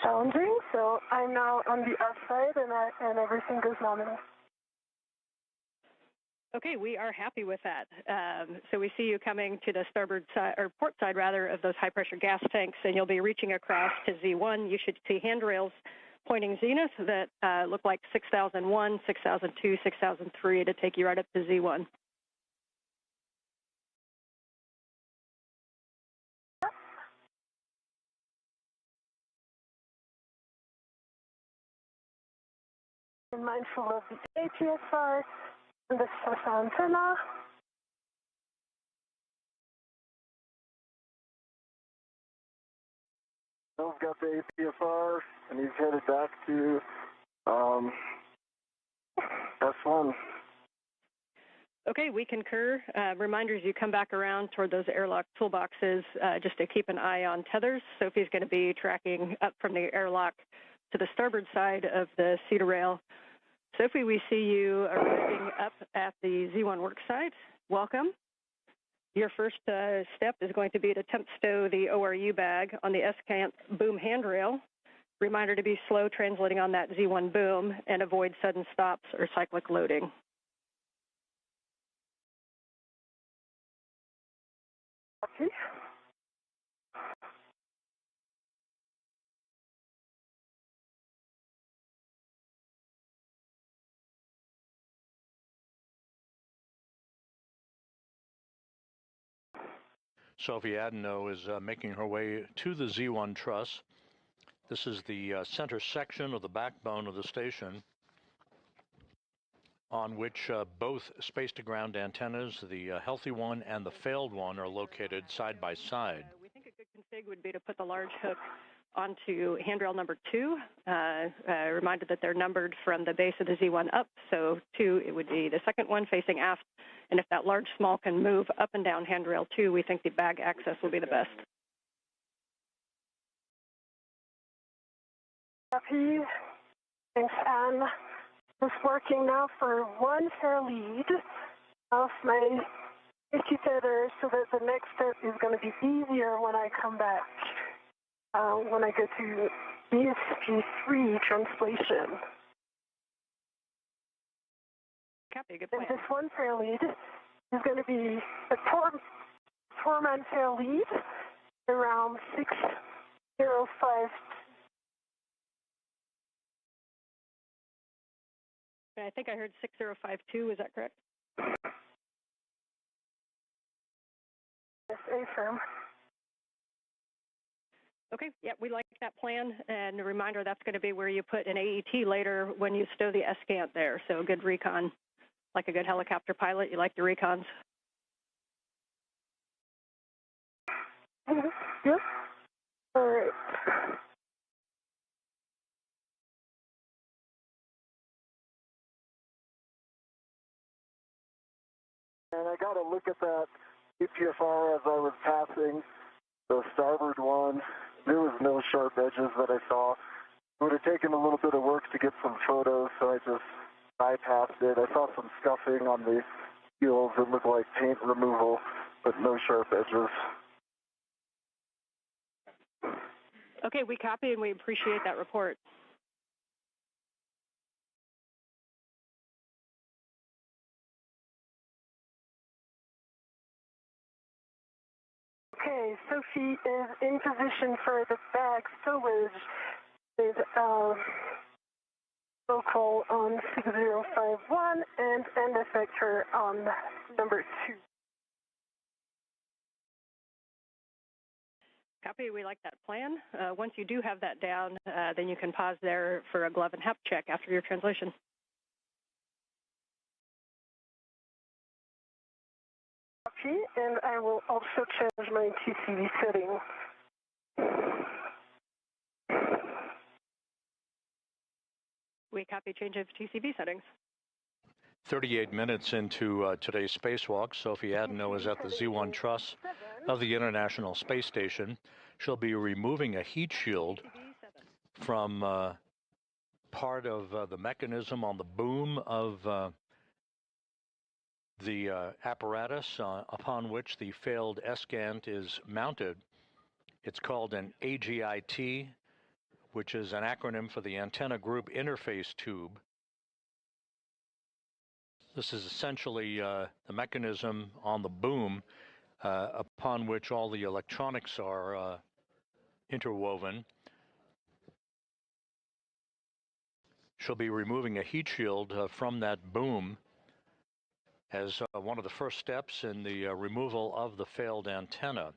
challenging. So I'm now on the outside, and everything goes nominal. Okay, we are happy with that. So we see you coming to the starboard side, or port side rather, of those high-pressure gas tanks, and you'll be reaching across to Z1. You should see handrails pointing zenith that look like 6001, 6002, 6003 to take you right up to Z1. I'm mindful of the ATSR and the social antenna. Bill's got the APFR, and he's headed back to S1. Okay, we concur. Reminders, you come back around toward those airlock toolboxes just to keep an eye on tethers. Sophie's going to be tracking up from the airlock to the starboard side of the cedar rail. Sophie, we see you arriving up at the Z1 work site. Welcome. Your first step is going to be to temp stow the ORU bag on the S-cant boom handrail. Reminder to be slow translating on that Z1 boom and avoid sudden stops or cyclic loading. Okay. Sophie Adenot is making her way to the Z1 truss. This is the center section of the backbone of the station on which both space-to-ground antennas, the healthy one and the failed one, are located side by side. We think a good config would be to put the large hook onto handrail number 2. Reminded that they're numbered from the base of the Z1 up, so 2, it would be the second one facing aft. And if that large small can move up and down handrail 2, we think the bag access will be the best. Copy. Thanks, Anne. Just working now for one fair lead of my 50 tether so that the next step is going to be easier when I come back, when I go to ESP3 translation. Copy, good plan. And this one fair lead is going to be a four-man fair lead around 605. I think I heard 6052, is that correct? Yes, affirm. Okay, yeah, we like that plan. And a reminder, that's going to be where you put an AET later when you stow the S-cant there. So good recon. Like a good helicopter pilot, you like your recons. Yep. All right. And I got to look at that EPFR as I was passing the starboard one. There was no sharp edges that I saw. It would have taken a little bit of work to get some photos, so I just bypassed it. I saw some scuffing on the heels. It looked like paint removal, but no sharp edges. Okay, we copy and we appreciate that report. Okay, Sophie is in position for the bag stowage with local on 6051 and end effector on number 2. Copy, we like that plan. Once you do have that down, then you can pause there for a glove and HEP check after your translation. Copy, and I will also change my TCV setting. We copy change of TCV settings. 38 minutes into today's spacewalk, Sophie Adenot is at the Z1 truss of the International Space Station. She'll be removing a heat shield from part of the mechanism on the boom of The apparatus upon which the failed ESCANT is mounted, it's called an AGIT, which is an acronym for the Antenna Group Interface Tube. This is essentially the mechanism on the boom upon which all the electronics are interwoven. She'll be removing a heat shield from that boom as one of the first steps in the removal of the failed antenna.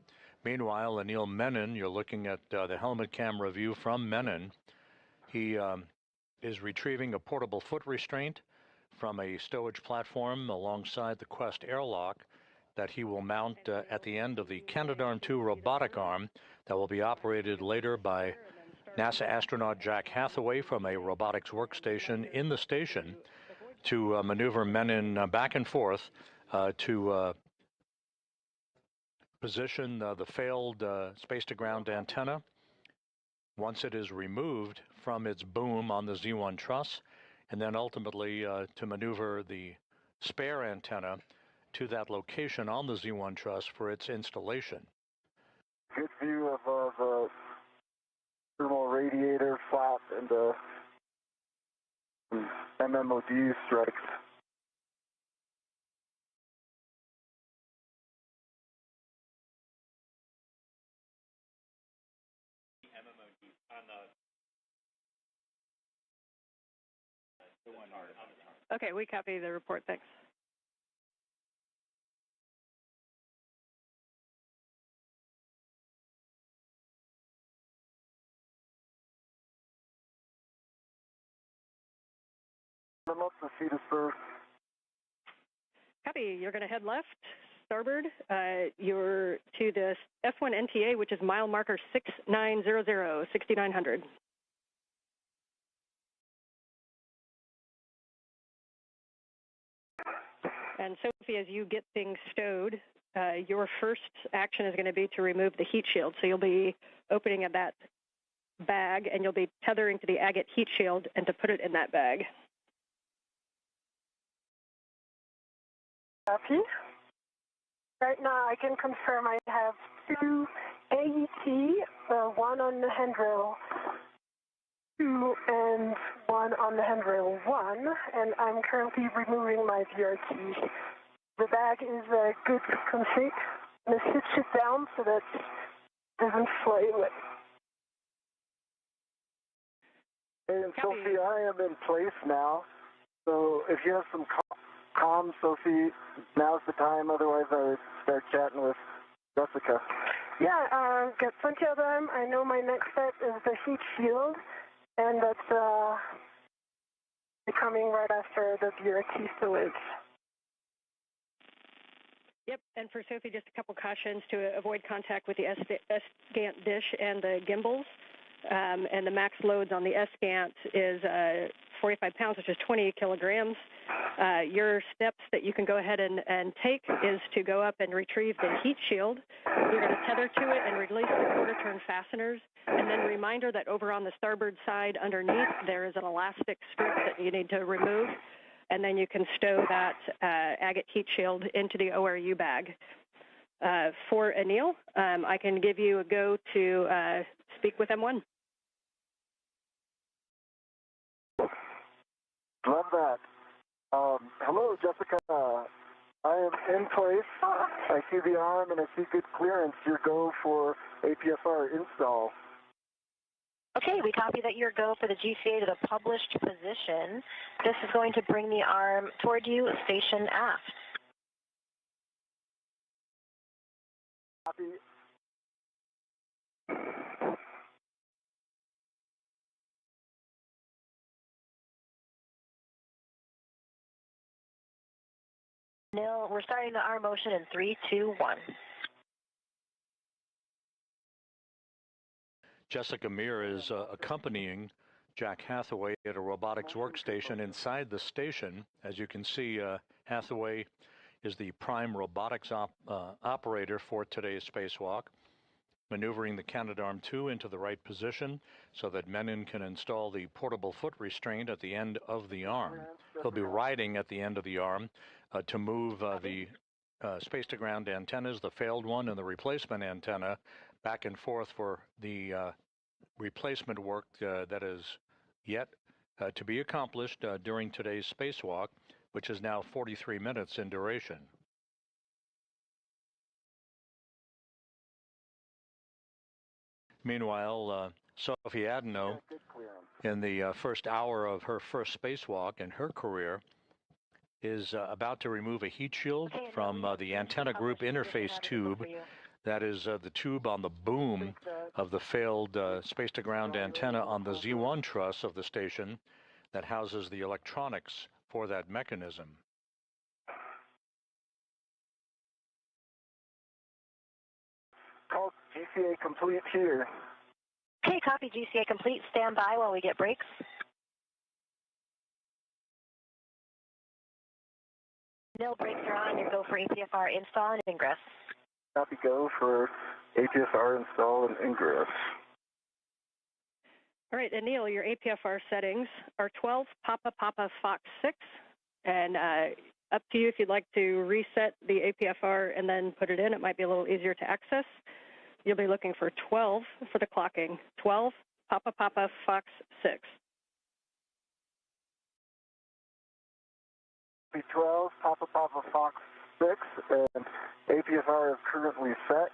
Meanwhile, Anil Menon, you're looking at the helmet camera view from Menon. He is retrieving a portable foot restraint from a stowage platform alongside the Quest airlock that he will mount at the end of the Canadarm2 robotic arm that will be operated later by NASA astronaut Jack Hathaway from a robotics workstation in the station to maneuver Menon back and forth to position the failed space-to-ground antenna once it is removed from its boom on the Z1 truss, and then ultimately to maneuver the spare antenna to that location on the Z1 truss for its installation. Good view of the thermal radiator flap and the MMOD strikes. Okay, we copy the report. Thanks. I'm up to feet of spur. Copy. You're going to head left, starboard. You're to the F1 NTA, which is mile marker 6900, 6900. And Sophie, as you get things stowed, your first action is going to be to remove the heat shield. So you'll be opening at that bag, and you'll be tethering to the agate heat shield and to put it in that bag. Copy. Right now, I can confirm I have 2 AET, 1 on the handrail 2 and 1 on the handrail 1, and I'm currently removing my VRT. The bag is a good config. Let's sit it down so that it doesn't fly away. And Sophie, I am in place now, so if you have some comms, Sophie, now's the time. Otherwise, I would start chatting with Jessica. Yeah, got plenty of them. I know my next step is the heat shield, and that's coming right after the VRT stowage. Yep, and for Sophie, just a couple cautions to avoid contact with the ESCANT dish and the gimbals. And the max loads on the ESCANT is 45 pounds, which is 20 kilograms. Your steps that you can go ahead and take is to go up and retrieve the heat shield. You're going to tether to it and release the quarter-turn fasteners. And then reminder that over on the starboard side underneath, there is an elastic strip that you need to remove. And then you can stow that agate heat shield into the ORU bag. For Anil, I can give you a go to speak with M1. Love that. Hello, Jessica. I am in place. I see the arm and I see good clearance. Your go for APSR install. Okay, we copy that your go for the GCA to the published position. This is going to bring the arm toward you, station aft. Copy. Nil, we're starting the arm motion in 3, 2, 1. Jessica Meir is accompanying Jack Hathaway at a robotics workstation inside the station. As you can see, Hathaway is the prime robotics operator for today's spacewalk. maneuvering the Canadarm2 into the right position so that Menon can install the portable foot restraint at the end of the arm. He'll be riding at the end of the arm to move the space-to-ground antennas, the failed one and the replacement antenna, back and forth for the replacement work that is yet to be accomplished during today's spacewalk, which is now 43 minutes in duration. Meanwhile, Sophie Adenot, in the first hour of her first spacewalk in her career, is about to remove a heat shield from the antenna group interface tube. That is the tube on the boom of the failed space-to-ground antenna on the Z1 truss of the station that houses the electronics for that mechanism. Call GCA complete here. Okay, copy GCA complete. Stand by while we get brakes. No brakes are on. You go for APFR install and ingress. Copy, go for APFR install and ingress. All right, Anil, your APFR settings are 12 Papa Papa Fox 6, and up to you if you'd like to reset the APFR and then put it in. It might be a little easier to access. You'll be looking for 12 for the clocking. 12 Papa Papa Fox 6. B12 Papa Papa Fox 6, and APFR is currently set.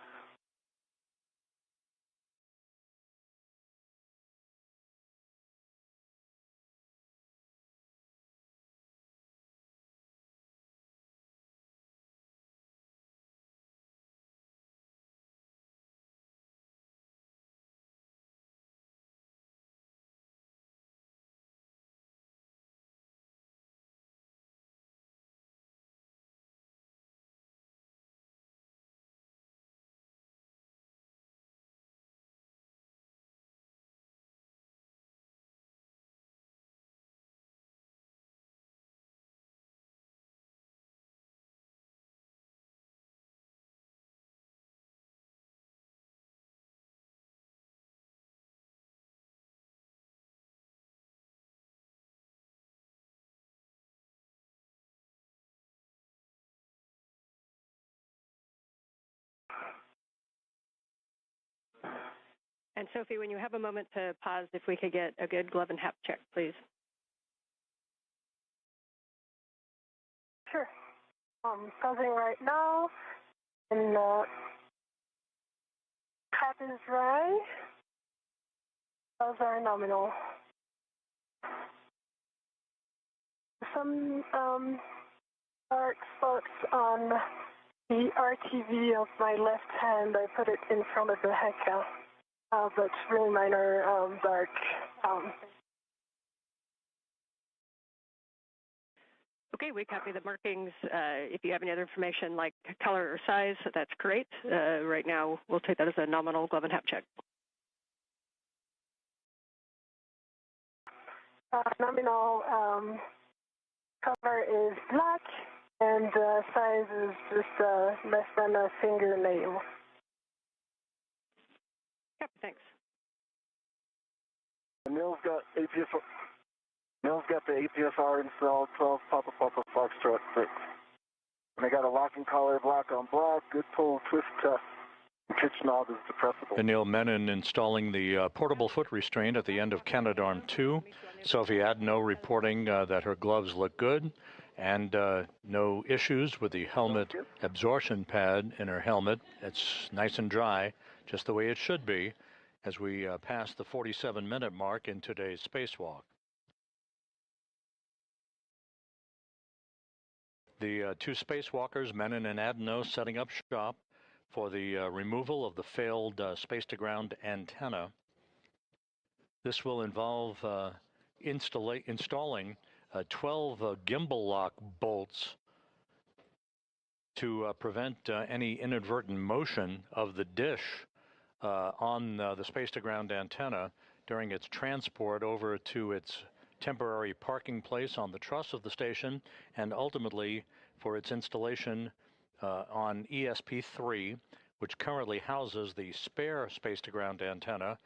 And Sophie, when you have a moment to pause, if we could get a good glove and hap check, please. Sure. Pausing right now. And hat is dry. Those are nominal. Some dark spots on the RTV of my left hand. I put it in front of the HECA. But really minor dark. Okay, we copy the markings. If you have any other information like color or size, that's great. Right now, we'll take that as a nominal glove and hap check. Nominal color is black, and size is just less than a fingernail. Yep, thanks. Neil's got the APFR installed, 12 Papa Papa Foxtrot 6. And I got a locking collar, black on black, good pull, twist test. Pitch knob is depressible. Anil Menon installing the portable foot restraint at the end of Canadarm2. Sophie Adenot reporting that her gloves look good and no issues with the helmet absorption pad in her helmet. It's nice and dry, just the way it should be, as we pass the 47-minute mark in today's spacewalk. The two spacewalkers, Menon and Adenot, setting up shop for the removal of the failed space-to-ground antenna. This will involve installing 12 gimbal lock bolts to prevent any inadvertent motion of the dish on the space-to-ground antenna during its transport over to its temporary parking place on the truss of the station, and ultimately for its installation on ESP3, which currently houses the spare space-to-ground antenna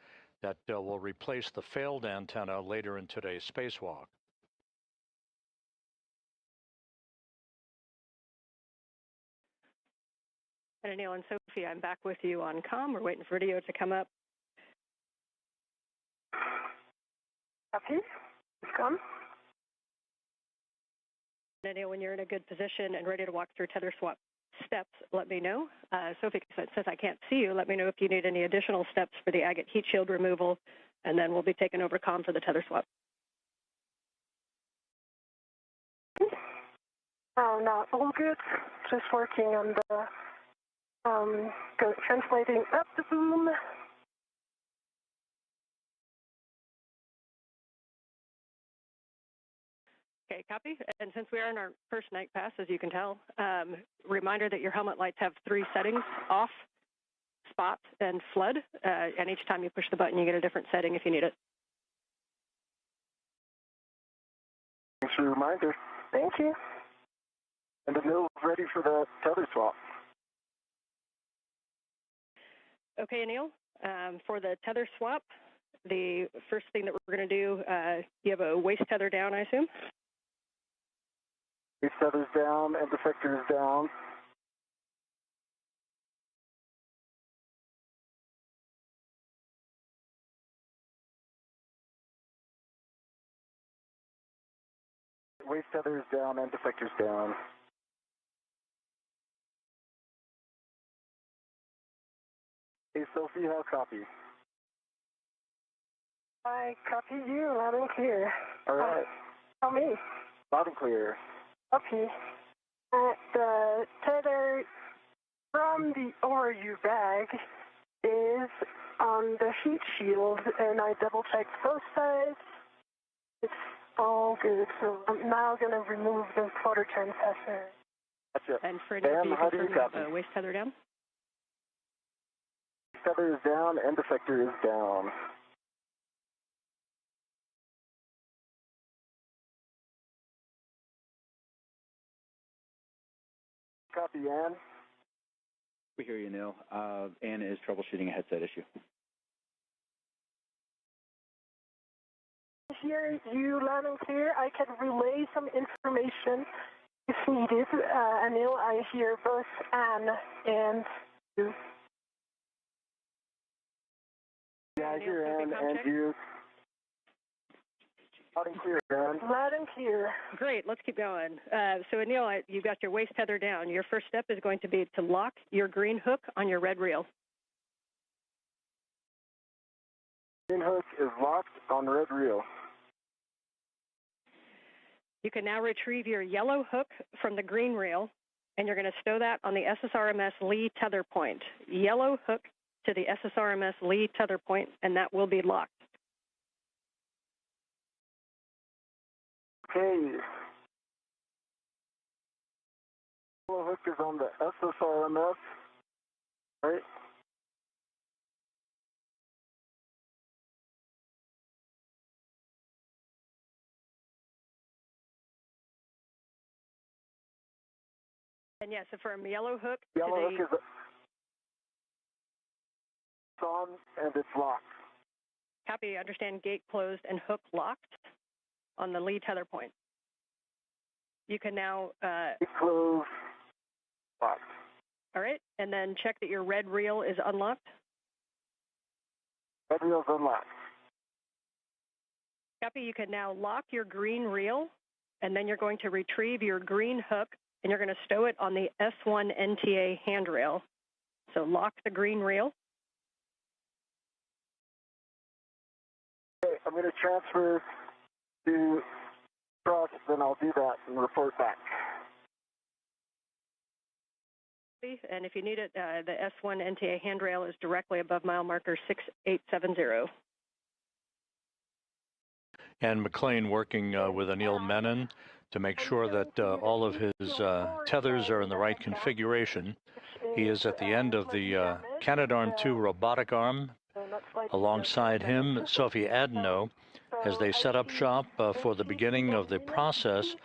that will replace the failed antenna later in today's spacewalk. And Anil and Sophie, I'm back with you on comm. We're waiting for video to come up. Copy. It's come. Anil, when you're in a good position and ready to walk through tether swap steps, let me know. Sophie, since I can't see you, let me know if you need any additional steps for the agate heat shield removal, and then we'll be taking over comm for the tether swap. Oh, no, all good. Just working on the translating up the boom. Okay, copy. And since we are in our first night pass, as you can tell, reminder that your helmet lights have 3 settings: off, spot, and flood. And each time you push the button, you get a different setting if you need it. Thanks for the reminder. Thank you. And the mill's ready for the tether swap. Okay, Anil, for the tether swap, the first thing that we're going to do, you have a waist tether down, I assume? Waist tether's down and defector is down. Waist tether is down and defector's down. Hey, Sophie, how copy? I copy you loud and clear. All right. Tell me. Loud and clear. Copy. The tether from the ORU bag is on the heat shield, and I double-checked both sides. It's all good, so I'm now going to remove the photo transfessor. Gotcha. And for Dan, Anil, how do you confirm copy? the waist tether down? Tether is down and defector is down. Copy, Ann. We hear you, Neil. Anna is troubleshooting a headset issue. Hear you loud and clear. I can relay some information if needed. Anil, I hear both Anne and you. Yeah, I hear Ann and you. Loud and clear, Ann. Loud and clear. Great, let's keep going. So Anil, you've got your waist tether down. Your first step is going to be to lock your green hook on your red reel. Green hook is locked on red reel. You can now retrieve your yellow hook from the green reel, and you're going to stow that on the SSRMS Lee tether point. Yellow hook to the SSRMS Lee tether point, and that will be locked. Okay. Yellow hook is on the SSRMS, right? And yes, affirm yellow hook Yellow to hook is on and it's locked. copy, understand gate closed and hook locked on the Lee tether point. You can now Gate closed, locked. all right, and then check that your red reel is unlocked. Red reel's unlocked. Copy, you can now lock your green reel, and then you're going to retrieve your green hook, and you're going to stow it on the S1 NTA handrail. So lock the green reel. Okay, I'm going to transfer to truck, then I'll do that and report back. And if you need it, the S1 NTA handrail is directly above mile marker 6870. And McLean working with Anil Menon to make sure that all of his tethers are in the right configuration. He is at the end of the Canadarm2 robotic arm. Alongside him, Sophie Adenot, as they set up shop for the beginning of the process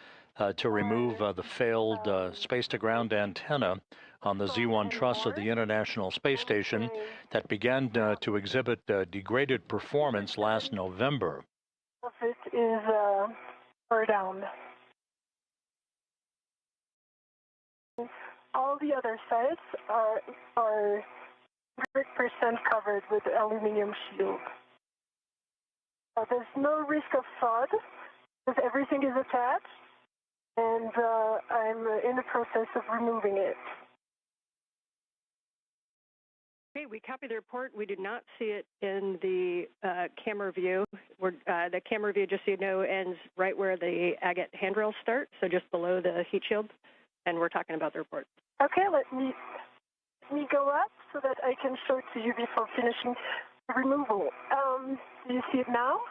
to remove the failed space-to-ground antenna on the Z1 truss of the International Space Station that began to exhibit degraded performance last November. It is or down. All the other sides are 100% covered with aluminum shield. There's no risk of fraud because everything is attached, and I'm in the process of removing it. Okay, we copy the report. We do not see it in the camera view. The camera view, just so you know, ends right where the agate handrails start, so just below the heat shield, and we're talking about the report. Okay, let me go up so that I can show it to you before finishing the removal. Do you see it now?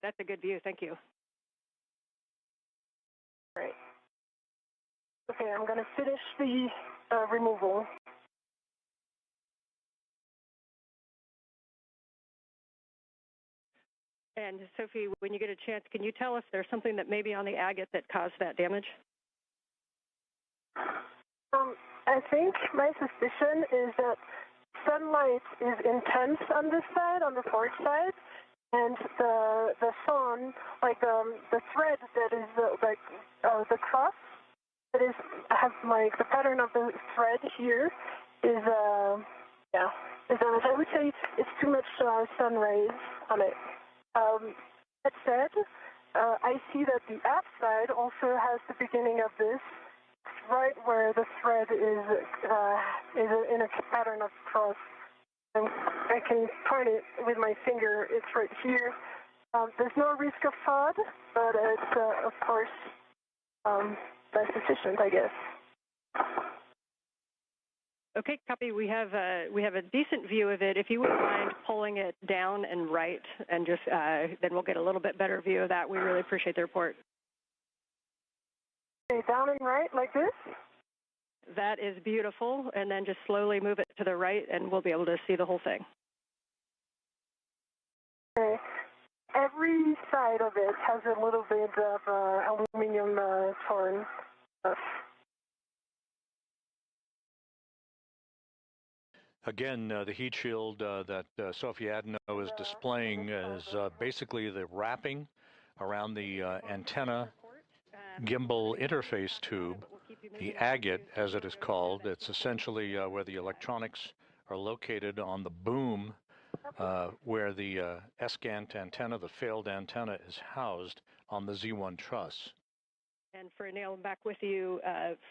That's a good view. Thank you. Right. Okay, I'm going to finish the removal. And Sophie, when you get a chance, can you tell if there's something that may be on the agate that caused that damage? I think my suspicion is that sunlight is intense on this side, on the port side, and the sun, like the thread that is the cross that is has like the pattern of the thread here is I would say it's too much sun rays on it. That said, I see that the app side also has the beginning of this right where the thread is in a pattern of cross. And I can point it with my finger. It's right here. There's no risk of fraud, but it's of course that's sufficient, I guess. Okay, copy. We have a decent view of it. If you wouldn't mind pulling it down and right, and just then we'll get a little bit better view of that. We really appreciate the report. Okay, down and right like this. That is beautiful, and then just slowly move it to the right, and we'll be able to see the whole thing. Okay. Every side of it has a little bit of aluminum torn. Again, the heat shield that Sophie Adenot is displaying is basically the wrapping around the antenna gimbal interface tube, the agate, as it is called. It's essentially where the electronics are located on the boom where the SCANT antenna, the failed antenna, is housed on the Z1 truss. And for Anil, back with you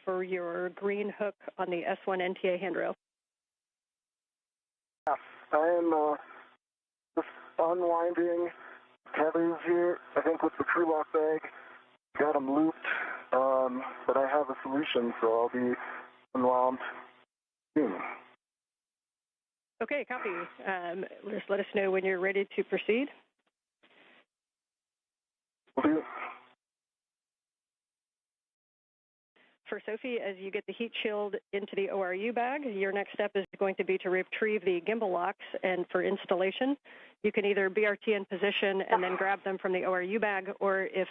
for your green hook on the S1 NTA handrail. I am just unwinding tethers here, I think with the crew lock bag. Got them looped, but I have a solution, so I'll be unwound soon. Okay, copy. Just let us know when you're ready to proceed. Will do. For Sophie, as you get the heat shield into the ORU bag, your next step is going to be to retrieve the gimbal locks, and for installation, you can either BRT in position and then grab them from the ORU bag, or if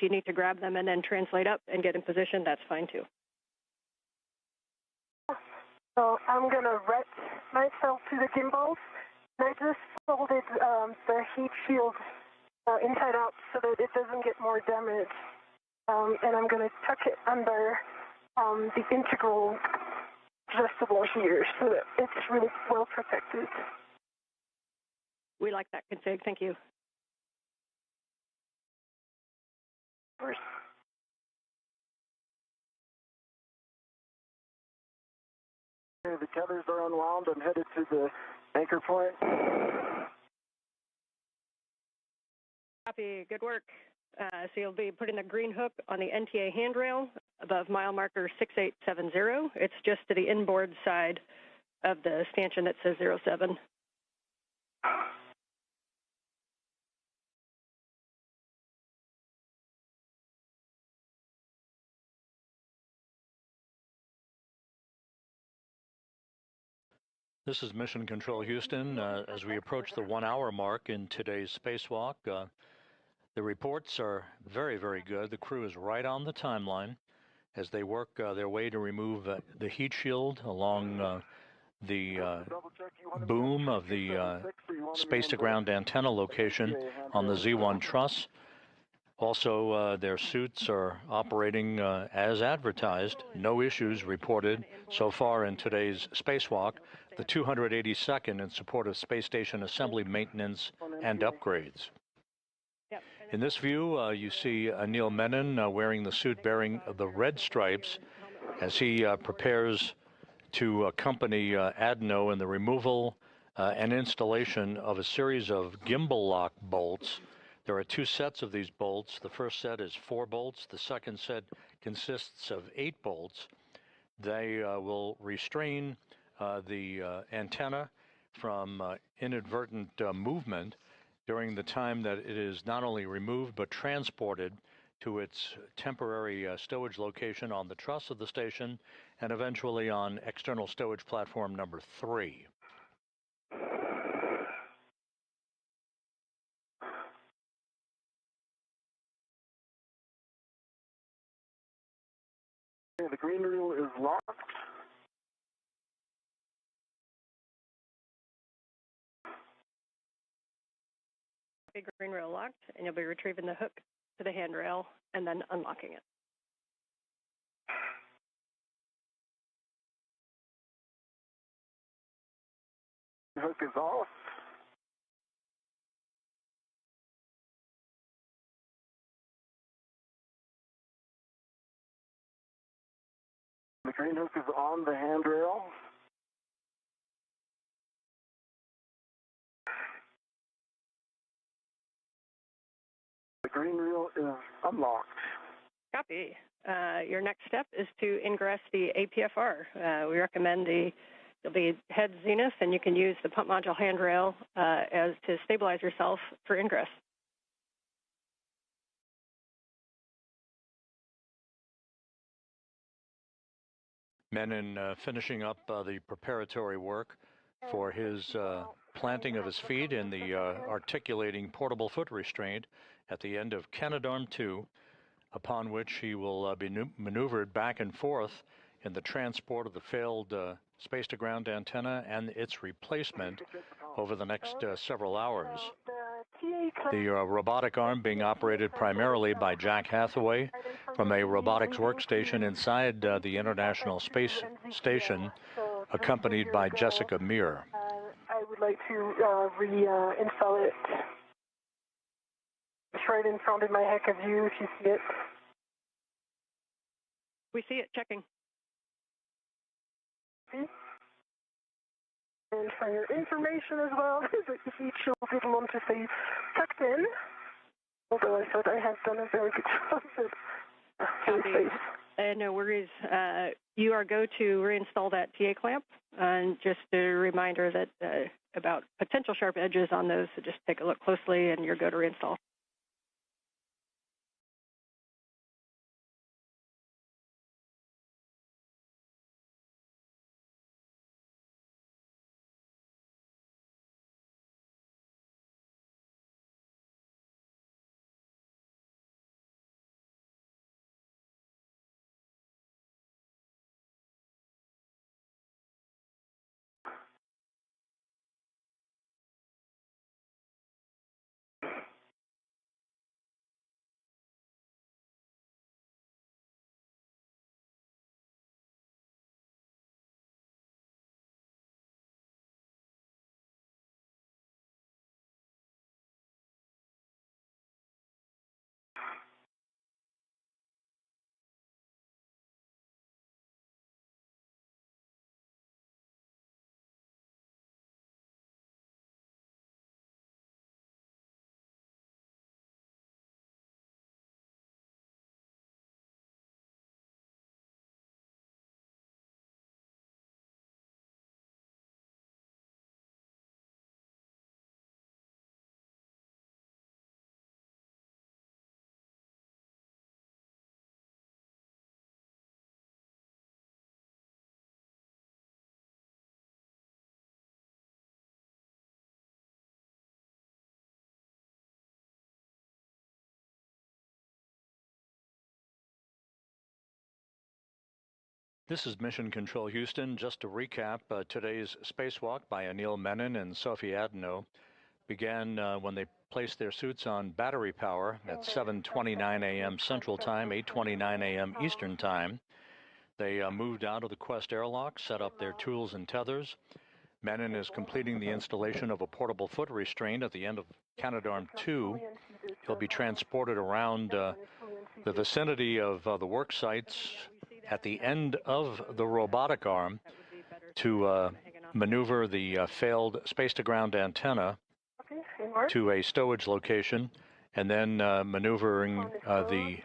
you need to grab them and then translate up and get in position, that's fine too. So I'm going to wrap myself to the gimbals, and I just folded the heat shield inside out so that it doesn't get more damage. And I'm going to tuck it under the integral adjustable here so that it's really well protected. We like that config. Thank you. Of course. Okay, the tethers are unwound. I'm headed to the anchor point. Copy. Good work. So you'll be putting the green hook on the NTA handrail above mile marker 6870. It's just to the inboard side of the stanchion that says 07. This is Mission Control Houston. As we approach the 1 hour mark in today's spacewalk, the reports are very, very good. The crew is right on the timeline. as they work their way to remove the heat shield along the boom of the space-to-ground antenna location on the Z1 truss. Also, their suits are operating as advertised. No issues reported so far in today's spacewalk, the 282nd in support of space station assembly maintenance and upgrades. In this view, you see Anil Menon wearing the suit bearing the red stripes as he prepares to accompany Adenot in the removal and installation of a series of gimbal lock bolts. There are two sets of these bolts. The first set is 4 bolts. The second set consists of 8 bolts. They will restrain the antenna from inadvertent movement during the time that it is not only removed but transported to its temporary stowage location on the truss of the station and eventually on external stowage platform number 3. The green reel is locked. Big green reel locked, and you'll be retrieving the hook to the handrail and then unlocking it. The hook is off. The green hook is on the handrail. The green reel is unlocked. Copy. Your next step is to ingress the APFR. We recommend you'll be head zenith, and you can use the pump module handrail as to stabilize yourself for ingress. Menon finishing up the preparatory work for his planting of his feet in the articulating portable foot restraint at the end of Canadarm 2, upon which he will be maneuvered back and forth in the transport of the failed space-to-ground antenna and its replacement over the next several hours. The robotic arm being operated primarily by Jack Hathaway from a robotics workstation inside the International Space Station, accompanied by Jessica Meir. I would like to reinstall it. It's right in front of my heck of you, if you see it. We see it. Checking. See? And for your information as well, the heat shield didn't want to say tucked in, although I thought I had done a very good job of very safe. No worries. You are go to reinstall that TA clamp, and just a reminder that about potential sharp edges on those, so just take a look closely and you're go to reinstall. This is Mission Control Houston. Just to recap, today's spacewalk by Anil Menon and Sophie Adenot began when they placed their suits on battery power at 7:29 a.m. Central Time, 8:29 a.m. Eastern Time. They moved out of the Quest airlock, set up their tools and tethers. Menon is completing the installation of a portable foot restraint at the end of Canadarm2. He'll be transported around the vicinity of the work sites at the end of the robotic arm to maneuver the failed space-to-ground antenna to a stowage location, and then maneuvering the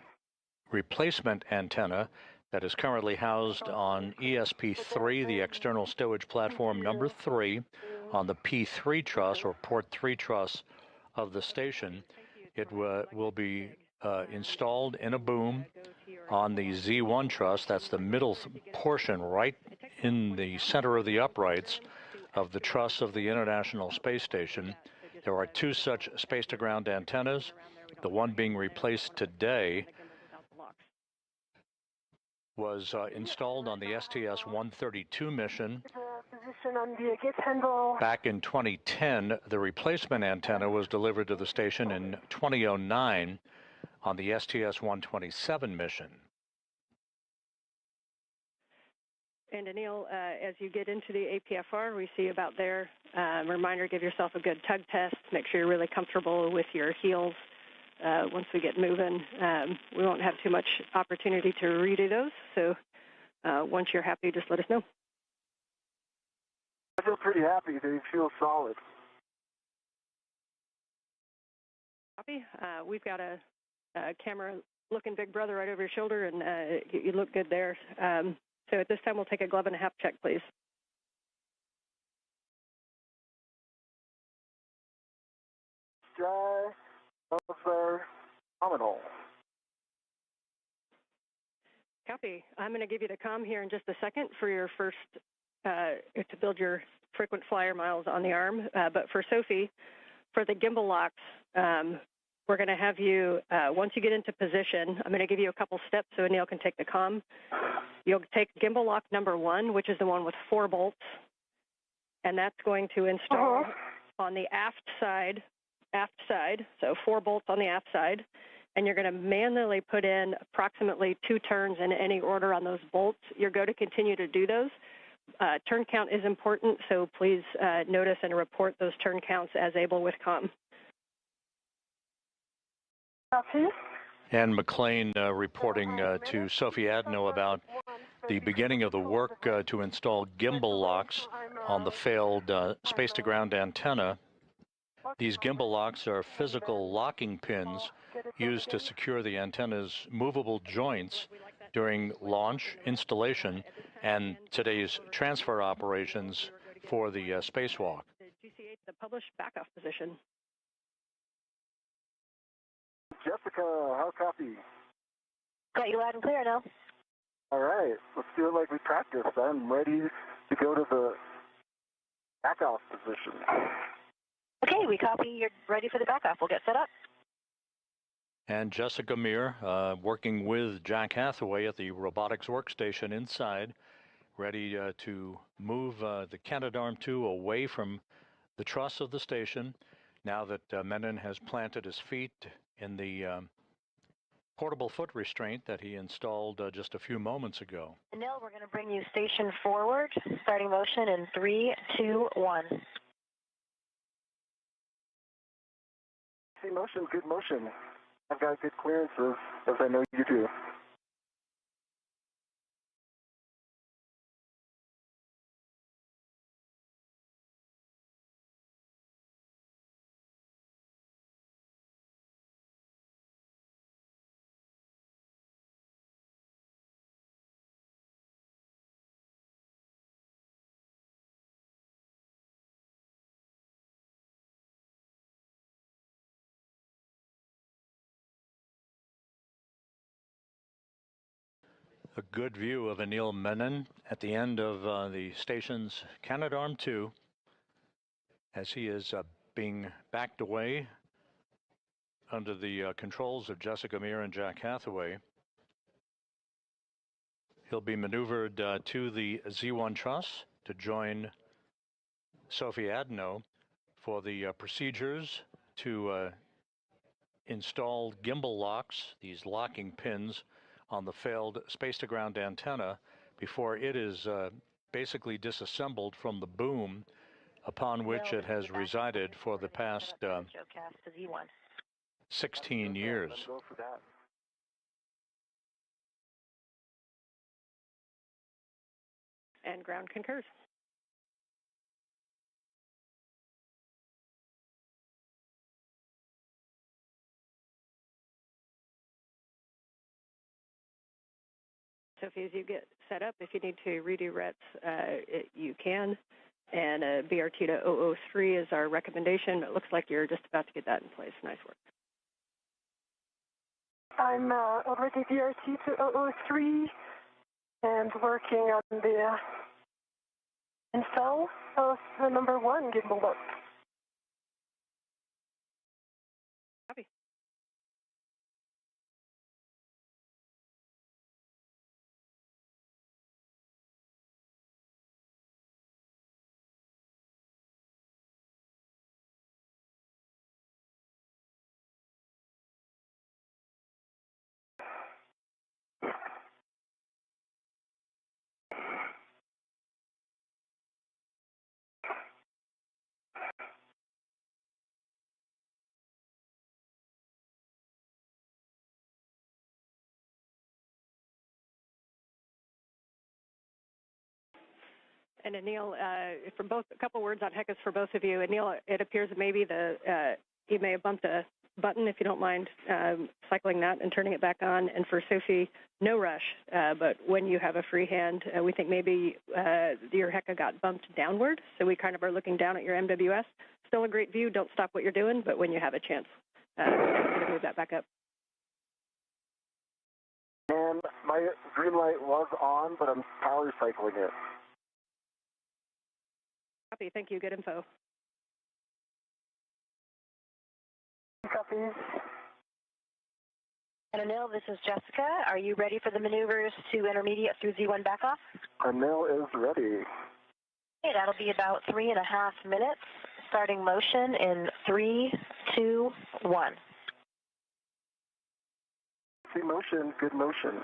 replacement antenna that is currently housed on ESP3, the external stowage platform number 3, on the P3 truss or port 3 truss of the station. It will be installed in a boom on the Z1 truss. That's the middle portion right in the center of the uprights of the truss of the International Space Station. There are 2 such space-to-ground antennas. The one being replaced today was installed on the STS-132 mission. Back in 2010, the replacement antenna was delivered to the station in 2009 on the STS-127 mission. And Anil, as you get into the APFR, we see about there, reminder, give yourself a good tug test. Make sure you're really comfortable with your heels. Once we get moving, we won't have too much opportunity to redo those. So once you're happy, just let us know. I feel pretty happy. They feel solid. Copy. We've got a camera looking big brother right over your shoulder, and you look good there. So at this time, we'll take a glove and a half check, please. Dry. Those are nominal. Copy. I'm going to give you the comm here in just a second for your first, to build your frequent flyer miles on the arm. But for Sophie, for the gimbal locks, we're going to have you, once you get into position, I'm going to give you a couple steps so Anil can take the comm. You'll take gimbal lock number 1, which is the one with 4 bolts, and that's going to install on the aft side, so 4 bolts on the aft side, and you're going to manually put in approximately 2 turns in any order on those bolts. You're going to continue to do those. Turn count is important, so please notice and report those turn counts as able with comm. And McLean reporting to Sophie Adenot about the beginning of the work to install gimbal locks on the failed space-to-ground antenna. These gimbal locks are physical locking pins used to secure the antenna's movable joints during launch, installation, and today's transfer operations for the spacewalk. GC8, the published backoff position. Jessica, how copy? Got you loud and clear now. All right, let's do it like we practiced. I'm ready to go to the backoff position. Okay, we copy. You're ready for the backoff. We'll get set up. And Jessica Meir working with Jack Hathaway at the robotics workstation inside, ready to move the Canadarm2 away from the truss of the station now that Menon has planted his feet in the portable foot restraint that he installed just a few moments ago. Anil, we're going to bring you station forward, starting motion in 3, 2, 1. See motion, good motion. I've got good clearances, as I know you do. A good view of Anil Menon at the end of the station's Canadarm2 as he is being backed away under the controls of Jessica Meir and Jack Hathaway. He'll be maneuvered to the Z1 truss to join Sophie Adenot for the procedures to install gimbal locks, these locking pins on the failed space-to-ground antenna before it is basically disassembled from the boom upon which it has resided for the past 16 years. And ground concurs. Sophie, as you get set up, if you need to redo RETs, you can. And BRT to 003 is our recommendation. It looks like you're just about to get that in place. Nice work. I'm already BRT to 003 and working on the install of the number 1 gimbal box. Copy. And Anil, for both, a couple words on HECUS for both of you. Anil, it appears that maybe you may have bumped a button, if you don't mind cycling that and turning it back on. And for Sophie, no rush, but when you have a free hand, we think maybe your HECA got bumped downward, so we kind of are looking down at your MWS. Still a great view, don't stop what you're doing, but when you have a chance, move that back up. And my green light was on, but I'm power cycling it. Copy, thank you, good info. Copy. And Anil, this is Jessica. Are you ready for the maneuvers to intermediate through Z1 back off? Anil is ready. Okay, that'll be about 3.5 minutes. Starting motion in 3, 2, 1. See motion, good motion.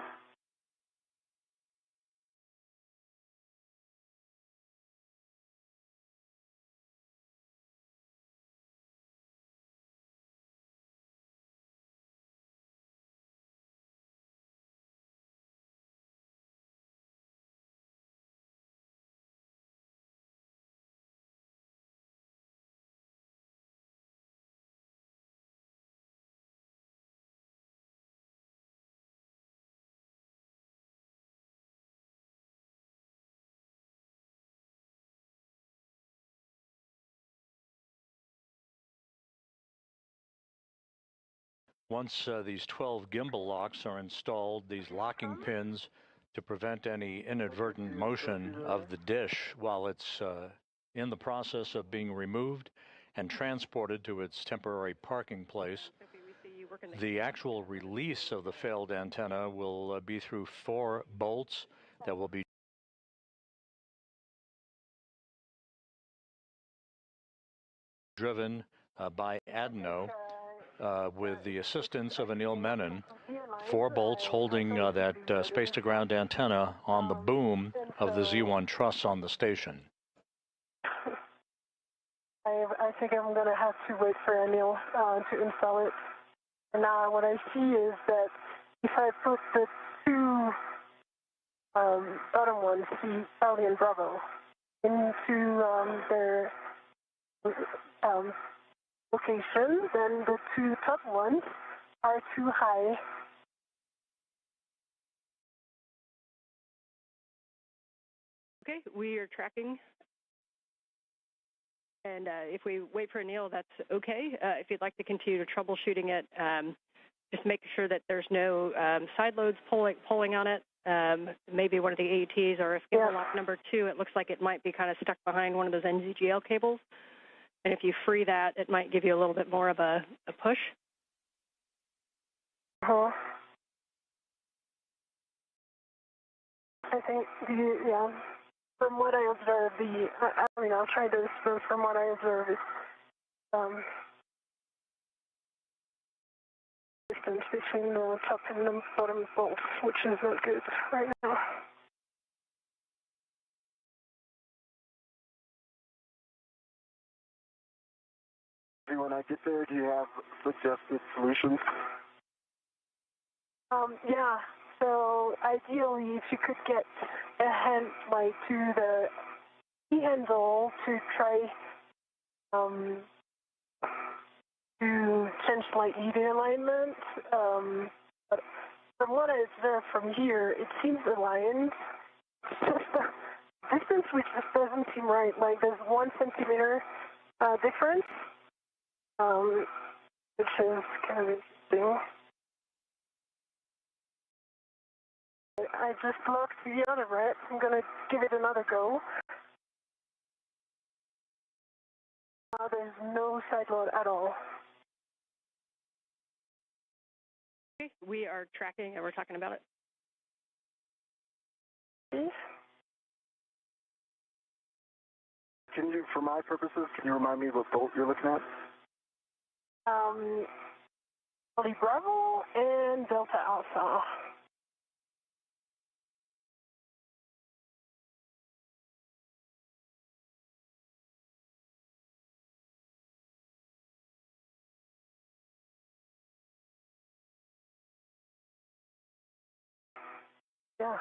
Once these 12 gimbal locks are installed, these locking pins to prevent any inadvertent motion of the dish while it's in the process of being removed and transported to its temporary parking place. The actual release of the failed antenna will be through 4 bolts that will be driven by Adenot with the assistance of Anil Menon, 4 bolts holding that space-to-ground antenna on the boom of the Z1 truss on the station. I think I'm going to have to wait for Anil to install it. And now what I see is that if I put the 2 bottom ones, C, Charlie and Bravo, into their location, then the 2 top ones are too high. Okay, we are tracking. And if we wait for Anil, that's okay. If you'd like to continue to troubleshooting it, just make sure that there's no side loads pulling on it. Maybe one of the AETs, or if gimbal lock number 2, it looks like it might be kind of stuck behind one of those NZGL cables. And if you free that, it might give you a little bit more of a push. I think yeah. From what I observe, I mean, I'll try this, but from what I observe, it's distance between the top and the bottom bolts, which is not good right now. When I get there, do you have suggested solutions? Yeah. So ideally, if you could get a hand like to the key handle to try to change slightly the alignment. But from what I observe from here, it seems aligned. It's just the distance which just doesn't seem right. Like there's 1 centimeter difference, which is kind of interesting. I just looked the other rep. I'm going to give it another go. There's no side load at all. Okay, we are tracking and we're talking about it. Can you, for my purposes, can you remind me what bolt you're looking at? Charlie Bravo and Delta Alpha. Yeah.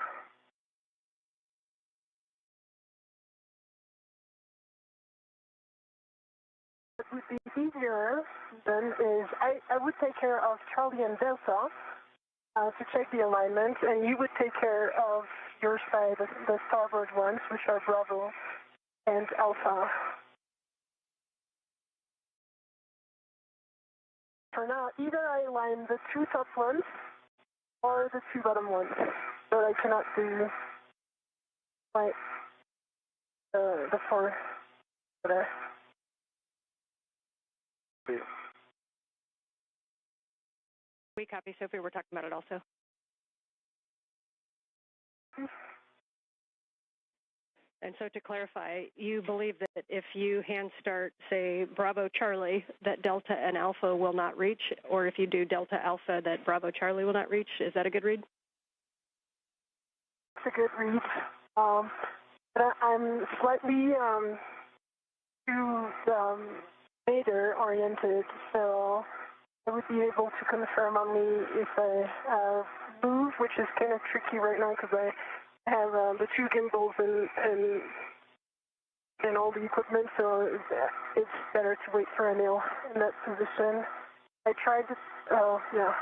What would be easier then is I would take care of Charlie and Delta to check the alignment, and you would take care of your side, the starboard ones, which are Bravo and Alpha. For now, either I align the 2 top ones or the 2 bottom ones, but I cannot do like the 4 there. We copy, Sophie. We're talking about it also. And so to clarify, you believe that if you hand start, say, Bravo Charlie, that Delta and Alpha will not reach, or if you do Delta Alpha, that Bravo Charlie will not reach? Is that a good read? It's a good read. But I'm slightly too beta oriented, so I would be able to confirm only if I move, which is kind of tricky right now because I have the 2 gimbals and all the equipment, so it's better to wait for Anil in that position. I tried to, yeah.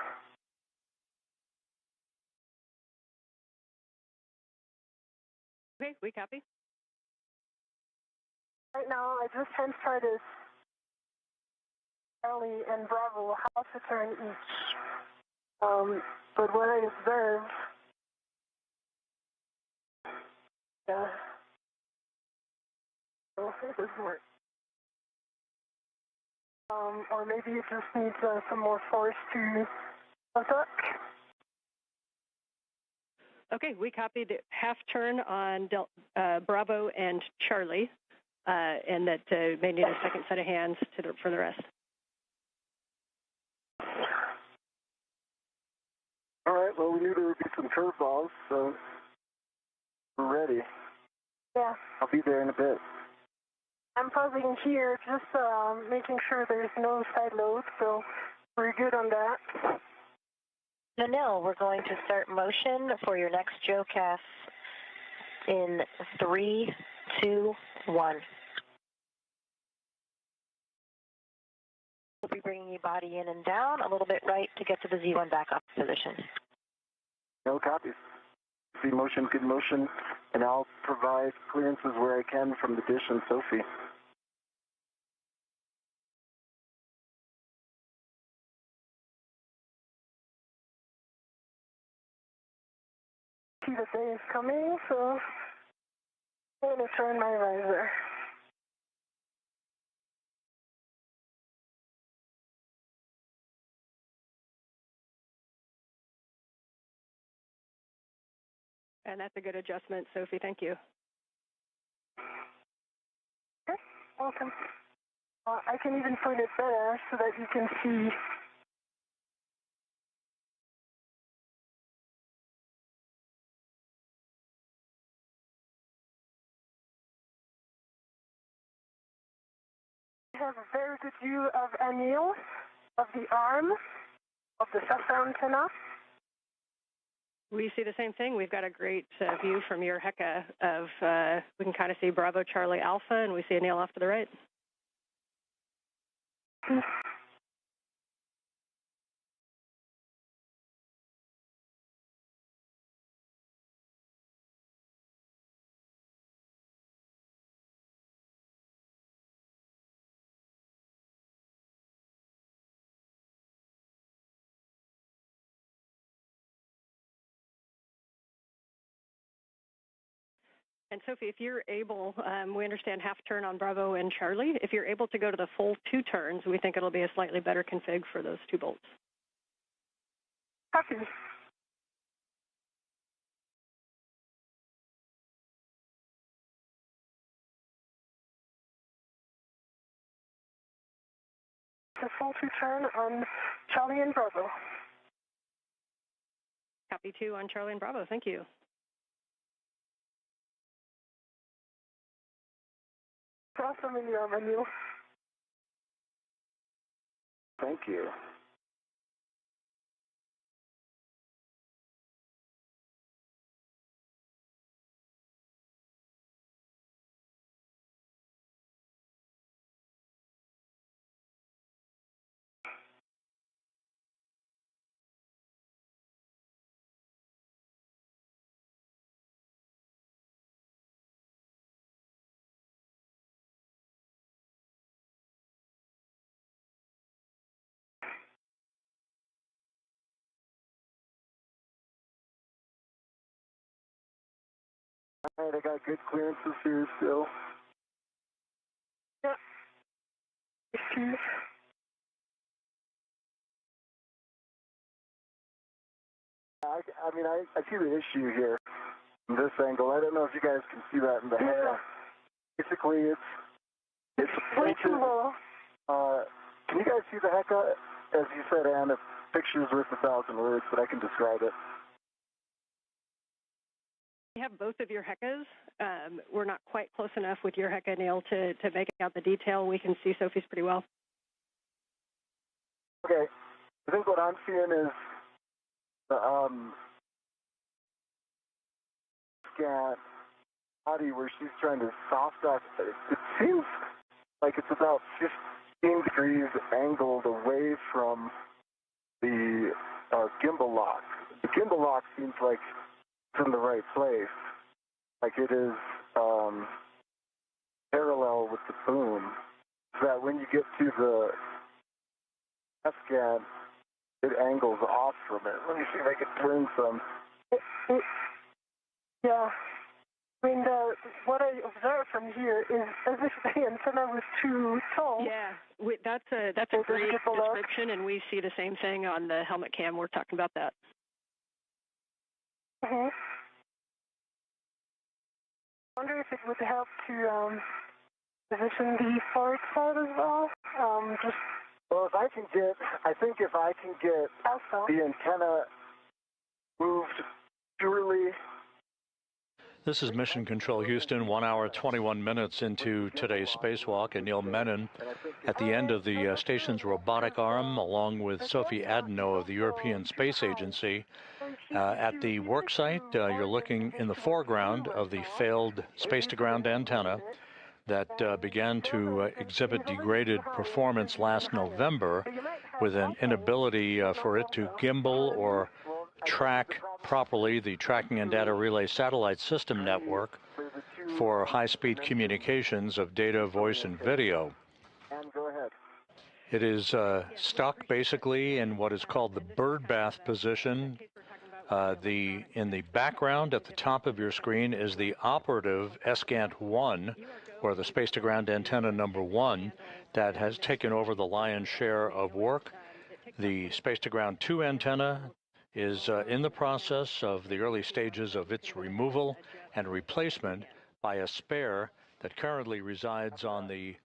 Okay, we copy. Right now, I just hand started Charlie and Bravo half a turn each. But what I observed, yeah, so it doesn't work. Or maybe it just needs some more force to attack. Okay, we copied half turn on Bravo and Charlie, and that may need a second set of hands for the rest. All right, well, we knew there would be some curveballs, so we're ready. Yeah. I'll be there in a bit. I'm pausing here, just making sure there's no side load, so we're good on that. Anil, we're going to start motion for your next JoeCast in 3, 2, 1. We'll be bringing you body in and down, a little bit right to get to the Z1 backup position. No copies. See motion, good motion, and I'll provide clearances where I can from the dish and Sophie. See the day is coming, so I'm going to turn my visor. And that's a good adjustment, Sophie. Thank you. Okay, welcome. I can even point it better so that you can see. We have a very good view of Anil, of the arm, of the SASA antenna. We see the same thing. We've got a great view from your HECA of, we can kind of see Bravo Charlie Alpha, and we see Anil off to the right. And Sophie, if you're able, we understand half turn on Bravo and Charlie. If you're able to go to the full 2 turns, we think it'll be a slightly better config for those 2 bolts. Copy. The full 2 turn on Charlie and Bravo. Copy 2 on Charlie and Bravo. Thank you. Awesome in your menu. Thank you. All right, I got good clearances here still. Yep. Excuse. I see the issue here from this angle. I don't know if you guys can see that in the head. Yeah. Basically, it's Way too low. Can you guys see the HECA? As you said, Ann, a picture's worth 1,000 words, but I can describe it. We have both of your HECAs. We're not quite close enough with your HECA, Neil, to make out the detail. We can see Sophie's pretty well. Okay. I think what I'm seeing is the scan body where she's trying to soft off. It seems like it's about 15 degrees angled away from the gimbal lock. The gimbal lock seems like it's in the right place. Like it is parallel with the boom. So that when you get to the F-scan, it angles off from it. Let me see if I can turn some. Yeah. I mean, what I observe from here is as if the antenna was too tall. Yeah, that's a great description, and we see the same thing on the helmet cam. We're talking about that. I wonder if it would help to position the forward side as well. Well, if I can get also the antenna moved purely. This is Mission Control Houston, 1 hour, 21 minutes into today's spacewalk. Anil Menon at the end of the station's robotic arm, along with Sophie Adenot of the European Space Agency. At the work site, you're looking in the foreground of the failed space-to-ground antenna that began to exhibit degraded performance last November with an inability for it to gimbal or track properly the Tracking and Data Relay Satellite System Network for high-speed communications of data, voice, and video. It is stuck basically in what is called the birdbath position. In the background at the top of your screen is the operative SGANT-1, or the space-to-ground antenna number 1, that has taken over the lion's share of work. The space-to-ground 2 antenna is in the process of the early stages of its removal and replacement by a spare that currently resides on a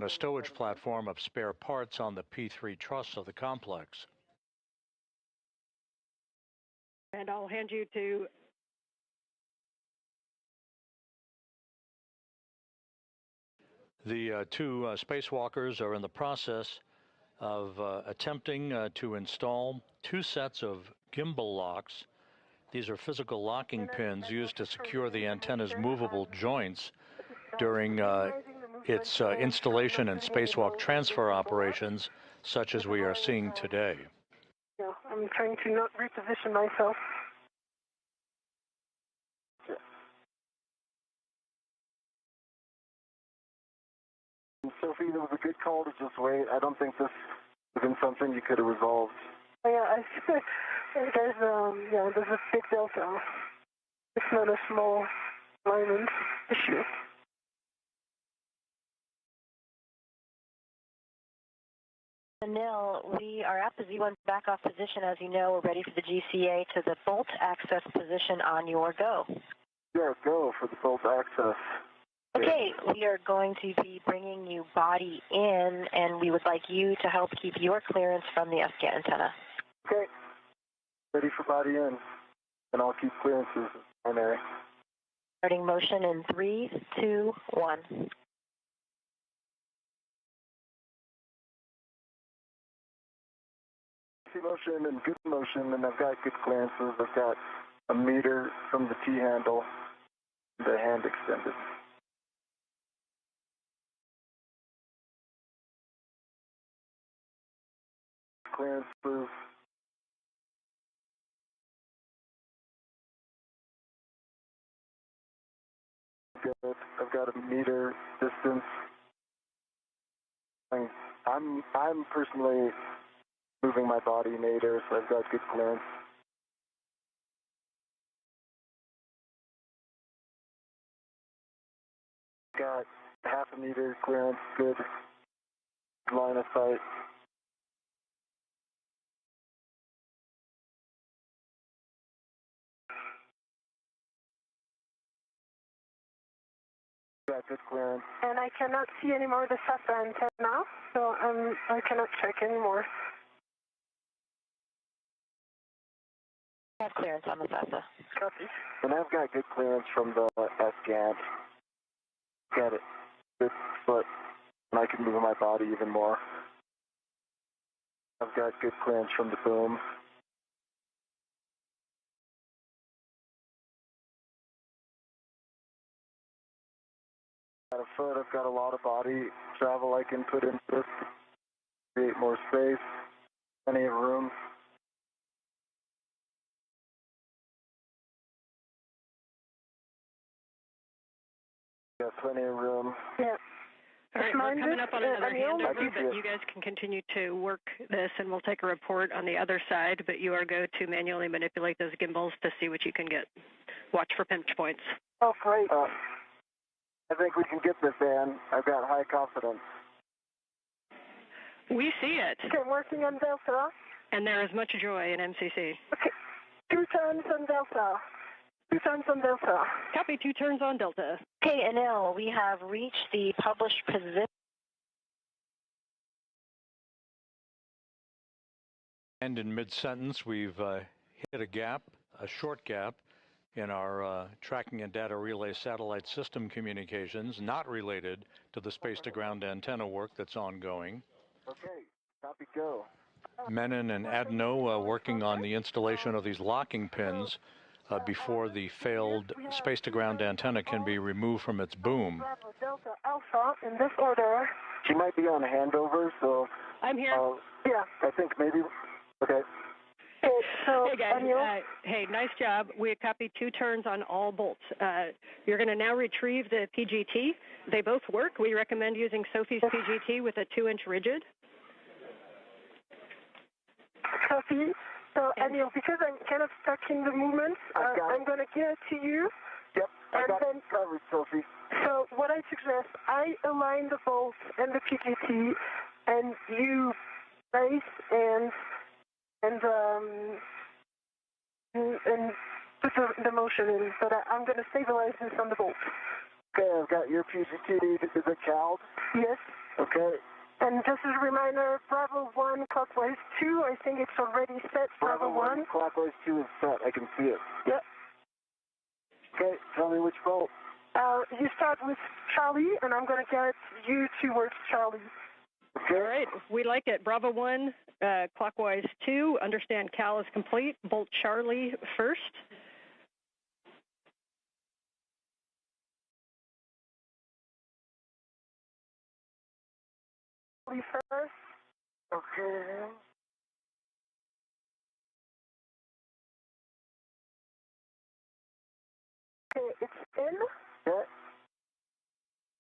stowage platform of spare parts on the P3 truss of the complex. And I'll hand you to the two spacewalkers are in the process of attempting to install two sets of gimbal locks. These are physical locking pins used to secure the antenna's movable joints during its installation and spacewalk transfer operations, such as we are seeing today. Yeah, I'm trying to not reposition myself. Sophie, it was a good call to just wait. I don't think this would have been something you could have resolved. Oh, yeah, there's a big delta. It's not a small alignment issue. Anil, we are at the Z1 back-off position. As you know, we're ready for the GCA to the bolt access position on your go. Yeah, go for the bolt access. Okay, we are going to be bringing you body in, and we would like you to help keep your clearance from the SCAT antenna. Okay, ready for body in, and I'll keep clearances primary. Starting motion in 3, 2, 1. Motion and good motion, and I've got good clearances. I've got a meter from the T-handle, the hand extended. Clearances. Good. I've got a meter distance. I'm personally moving my body nadir, so I've got good clearance. Got half a meter clearance, good line of sight. Got good clearance. And I cannot see anymore the SATA antenna, so I cannot check anymore. I have clearance on the SATA. Copy. And I've got good clearance from the SCAT. Got it. Good foot. And I can move my body even more. I've got good clearance from the boom. Got a foot. I've got a lot of body travel I can put into this. Create more space. Plenty of room. Got plenty of room. Yeah. All right, we're coming up on another handover, but you you guys can continue to work this, and we'll take a report on the other side, but you are go to manually manipulate those gimbals to see what you can get. Watch for pinch points. Oh, great. I think we can get this, Ann. I've got high confidence. We see it. Okay, working on Delta. And there is much joy in MCC. Okay, 2 turns on Delta. 2 turns on Delta. Copy, 2 turns on Delta. Okay, Anil, we have reached the published position. And in mid-sentence, we've hit a short gap in our tracking and data relay satellite system communications, not related to the space-to-ground antenna work that's ongoing. Okay, copy, go. Menon and Adenot working on the installation of these locking pins before the failed space-to-ground antenna can be removed from its boom. Bravo, Delta, Alpha, in this order. She might be on handover, so... I'm here. Yeah. I think maybe... Okay. Okay, so, Hey, guys. Anil? Hey, nice job. We copied 2 turns on all bolts. You're going to now retrieve the PGT. They both work. We recommend using Sophie's PGT with a 2-inch rigid. Copy. So, Anil, because I'm kind of stuck in the movement, I'm going to give it to you. Yep, I And got then- it covered, Sophie. So, what I suggest, I align the bolts and the PGT, and you brace and and put the motion in, but I'm going to stabilize this on the bolt. Okay, I've got your PGT. Is it CALD? Yes. Okay. And just as a reminder, Bravo 1, clockwise 2, I think it's already set. Bravo 1. Clockwise 2 is set. I can see it. Yep. Okay, tell me which bolt. You start with Charlie, and I'm going to get you towards Charlie. Okay. All right, we like it. Bravo 1, clockwise 2. Understand Cal is complete. Bolt Charlie first. Charlie first. Okay. Okay, it's in. Okay.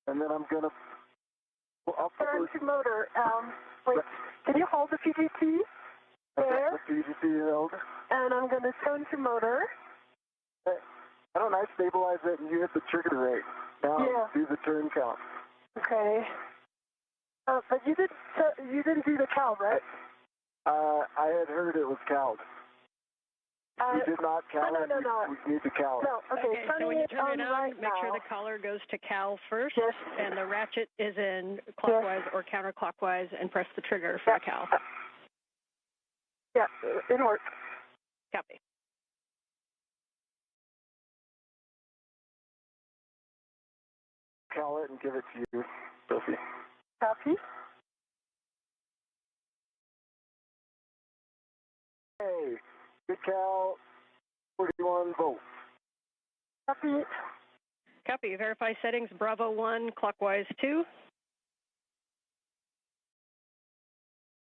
And then I'm going to... Turn to motor. Wait, can you hold the PGT? There. The PGT held. And I'm going to turn to motor. Okay. I don't know, I stabilize it and you hit the trigger rate. Now do the turn count. Okay. But you didn't do the CAL, right? I had heard it was CALD. We did not CAL it. No. We need to CAL it. No, okay. So when you turn it on, right make sure now. the collar goes to Cal first, Yes. and the ratchet is in clockwise or counterclockwise, and press the trigger for the Cal. Yeah, it worked. Copy. CAL it and give it to you, Sophie. Copy. Hey, good CAL, 41 volts. Copy. Copy. Verify settings. Bravo 1, clockwise 2.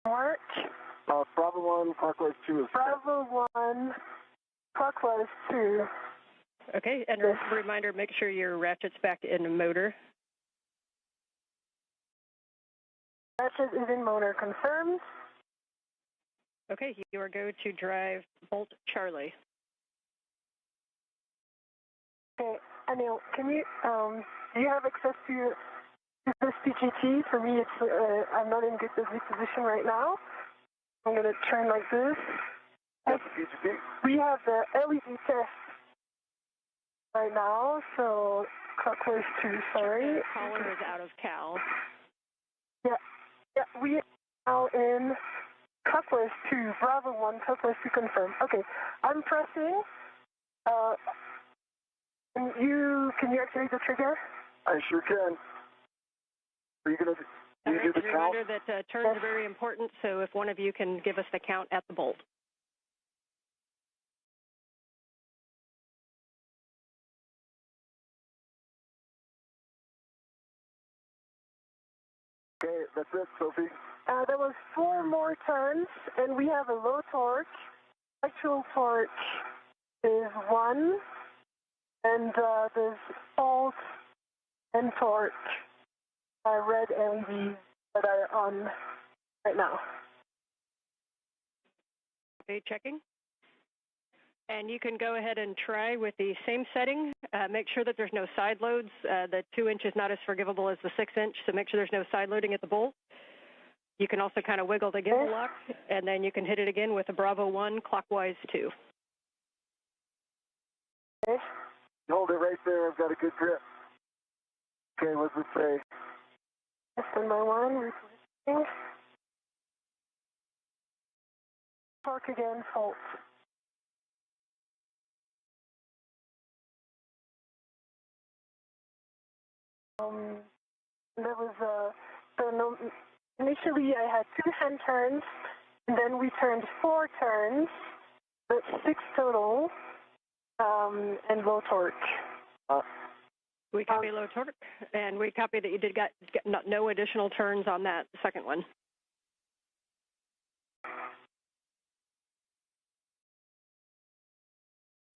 Mark. Bravo 1, clockwise 2 is set. Bravo 1, clockwise 2. Okay, and a reminder, make sure your ratchet's back in the motor. Ratchet is in motor, confirmed. Okay, you are go to drive Bolt Charlie. Okay, Anil, can you, do you have access to this PGT? For me, it's, I'm not in good position right now. I'm going to turn like this. Yes, PGT. We have the LED test right now, so clockwise 2, sorry. The collar is out of Cal. Yeah, we are now in clockwise 2, Bravo 1, clockwise 2 confirm. Okay, I'm pressing. Can you activate the trigger? I sure can. Are you going to do the count? Reminder that turns are very important, so if one of you can give us the count at the bolt. Okay, that's it, Sophie. There was 4 more turns, and we have a low torque. Actual torque is 1, and there's false and torque red LEDs that are on right now. Okay, checking. And you can go ahead and try with the same setting. Make sure that there's no side loads. The 2 inch is not as forgivable as the 6 inch, so make sure there's no side loading at the bolt. You can also kind of wiggle the gimbal lock, and then you can hit it again with a Bravo 1, clockwise 2. Okay. Hold it right there. I've got a good grip. Okay, what's it say? Standby 1, repositioning. Torque again, fault. There was initially I had 2 hand turns, and then we turned 4 turns, but 6 total, and low torque. We copy low torque, and we copy that you did get no additional turns on that second one.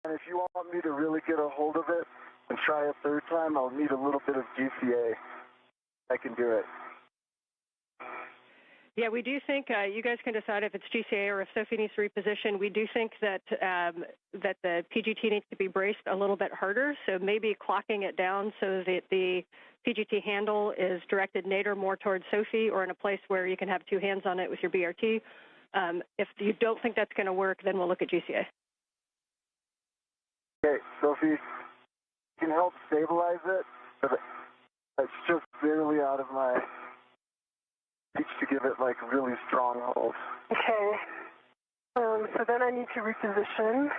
And if you want me to really get a hold of it and try a third time, I'll need a little bit of GCA. I can do it. Yeah, we do think you guys can decide if it's GCA or if Sophie needs to reposition. We do think that that the PGT needs to be braced a little bit harder, so maybe clocking it down so that the PGT handle is directed nadir more towards Sophie or in a place where you can have 2 hands on it with your BRT. If you don't think that's going to work, then we'll look at GCA. Okay, Sophie, you can help stabilize it, but it's just barely out of my reach to give it like really strong hold. Okay. So then I need to reposition.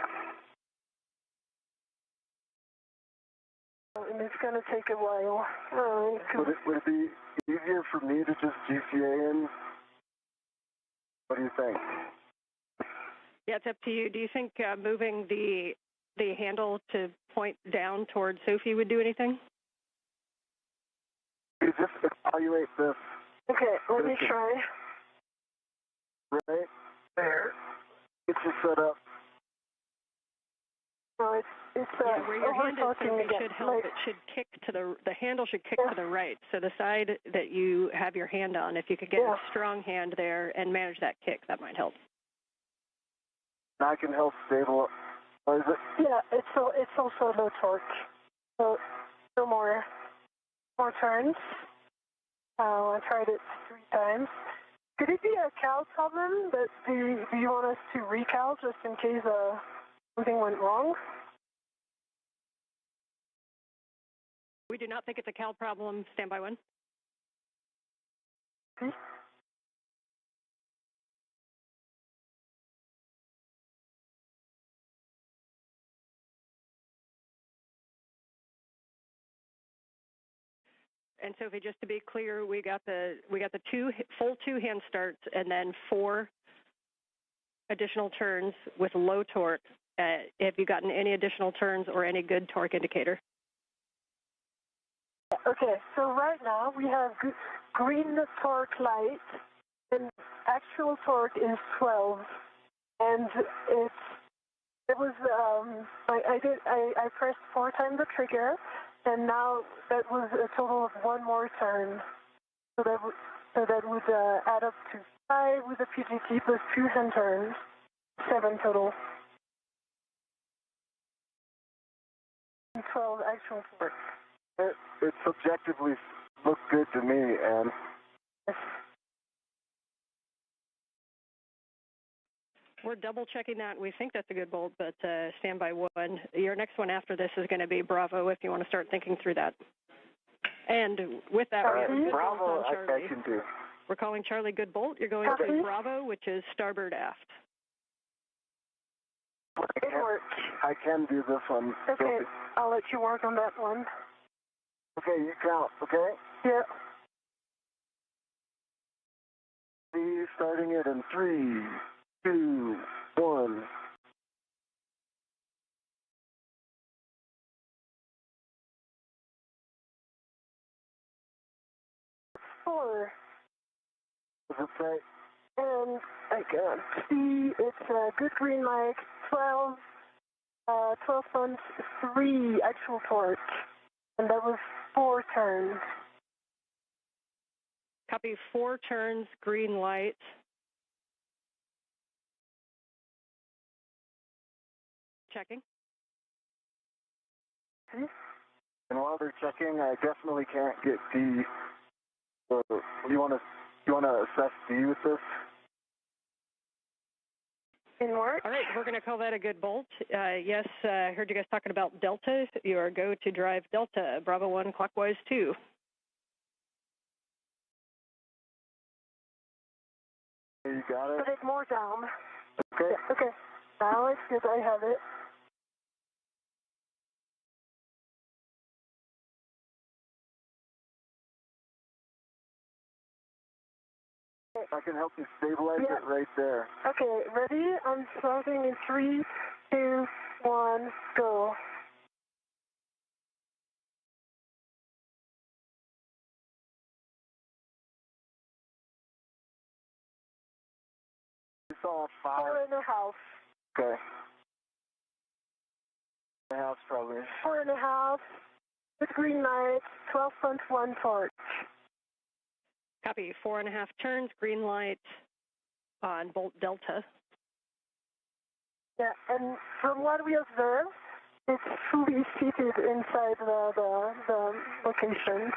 And it's going to take a while. Would it be easier for me to just GCA in? What do you think? Yeah, it's up to you. Do you think moving the handle to point down towards Sophie would do anything? You just evaluate this. Okay, let me try. Right there. Get you set up. No, it's where your hand is, Sophie, again. should help. It should kick to the handle should kick to the right. So the side that you have your hand on, if you could get a strong hand there and manage that kick, that might help. And I can help stabilize it. Yeah, it's also low torque. So more turns. I tried it 3 times. Could it be a cal problem? But do you want us to recal just in case something went wrong? We do not think it's a cal problem. Stand by 1. Okay. And Sophie, just to be clear, we got the full 2 hand starts and then 4 additional turns with low torque. Have you gotten any additional turns or any good torque indicator? Okay, so right now we have green torque light, and actual torque is 12, and I pressed 4 times the trigger, and now that was a total of 1 more turn, so that would add up to 5 with the PGT plus 2 hand turns, 7 total. 12 actual torque. It subjectively looked good to me, and we're double checking that. We think that's a good bolt, but stand by 1. Your next one after this is going to be Bravo if you want to start thinking through that. And with that, we have a good Bravo, bolt on Charlie. I can do. We're calling Charlie good bolt. You're going to Bravo, which is starboard aft. It works. I can do this one. Okay, Sophie. I'll let you work on that one. Okay, you count, okay? Yeah. See, starting it in 3, 2, 1. Four. Does it say? And I can see it's a good green light, 12 tons, 3 actual torque. And that was 4 turns. Copy 4 turns, green light. Checking. And while they're checking, I definitely can't get D. So you want to assess D with this? In work? All right, we're going to call that a good bolt. Yes, I heard you guys talking about Delta. You are go to drive Delta, Bravo 1, clockwise 2. You got it? Put it more down. Okay. Yeah, okay. Now it's good. I have it. I can help you stabilize it right there. Okay, ready? I'm starting in 3, 2, 1, go. You saw 5. 4.5. Okay. 4.5 probably. 4.5. With green light, 12.1 torque. Copy 4.5 turns, green light on bolt Delta. Yeah, and from what we observed, it's fully seated inside the location.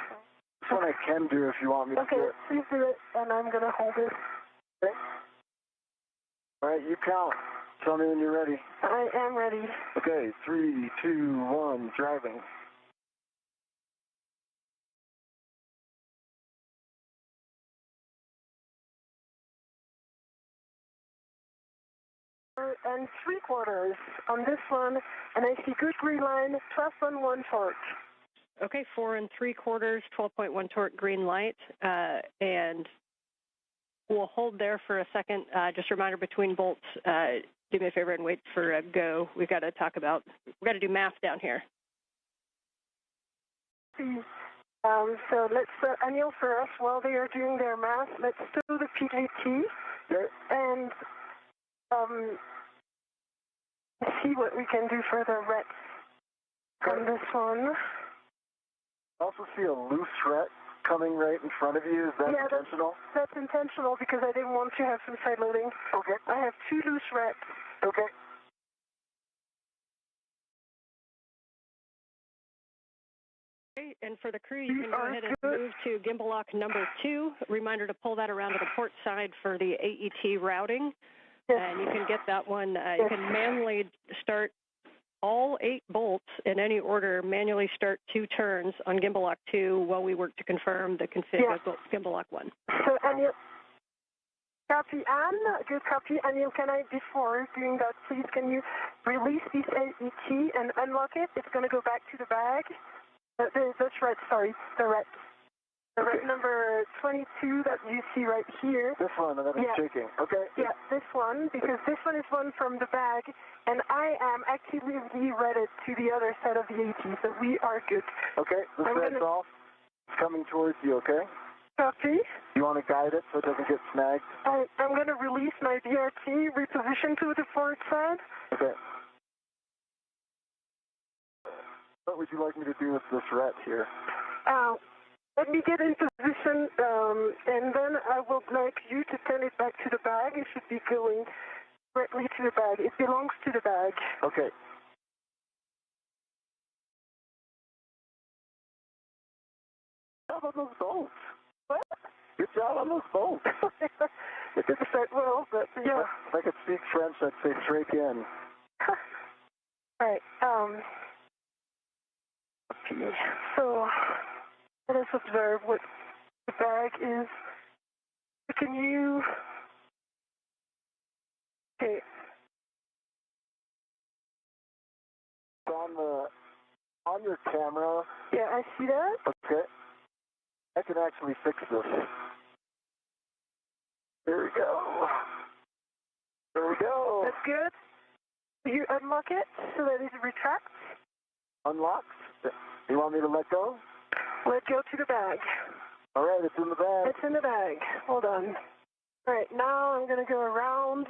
That's what I can do if you want me to do Okay, it. please do it, and I'm going to hold it. Okay. All right, you count. Tell me when you're ready. I am ready. Okay, 3, 2, 1, driving. And 3/4 on this one, and I see good green line, 12.1 torque. Okay, 4 3/4, 12.1 torque, green light, and we'll hold there for a second. Just a reminder between bolts, do me a favor and wait for a go. We've got to do math down here. So let's, Anil, for us, while they are doing their math, let's do the PGT and see what we can do for the rets on this one. I also see a loose ret coming right in front of you. Is that intentional? That's intentional because I didn't want to have some side loading. Okay. I have 2 loose rets. Okay. Okay, and for the crew, you can go ahead and move to gimbal lock number 2. Reminder to pull that around to the port side for the AET routing. Yes. And you can get that one. You can manually start all 8 bolts in any order, manually start 2 turns on gimbal lock 2 while we work to confirm the config of gimbal lock 1. So, Anil, copy, Anne, good copy. Anil, can I, before doing that, please, can you release this AET and unlock it? It's going to go back to the bag. That's right, sorry, the ret. The ret number 22 that you see right here. This one that I'm shaking. Okay. Yeah, this one, because this one is one from the bag, and I am actively redded to the other side of the AT, so we are good. Okay, this red's off. It's coming towards you, okay? Copy. You want to guide it so it doesn't get snagged? I'm going to release my BRT, reposition to the port side. Okay. What would you like me to do with this ret here? Let me get in position, and then I will like you to turn it back to the bag. It should be going directly to the bag. It belongs to the bag. Okay. Good job on those bolts. What? Good job on those bolts. It didn't start well, but yeah. If I could speak French, I'd say straight in. All right. So let us observe what the bag is. Can you? Okay. On your camera. Yeah, I see that. Okay. I can actually fix this. There we go. There we go. That's good. You unlock it so that it retracts. Unlocks. You want me to let go? Let go to the bag. All right, it's in the bag. It's in the bag. Hold on. All right, now I'm going to go around.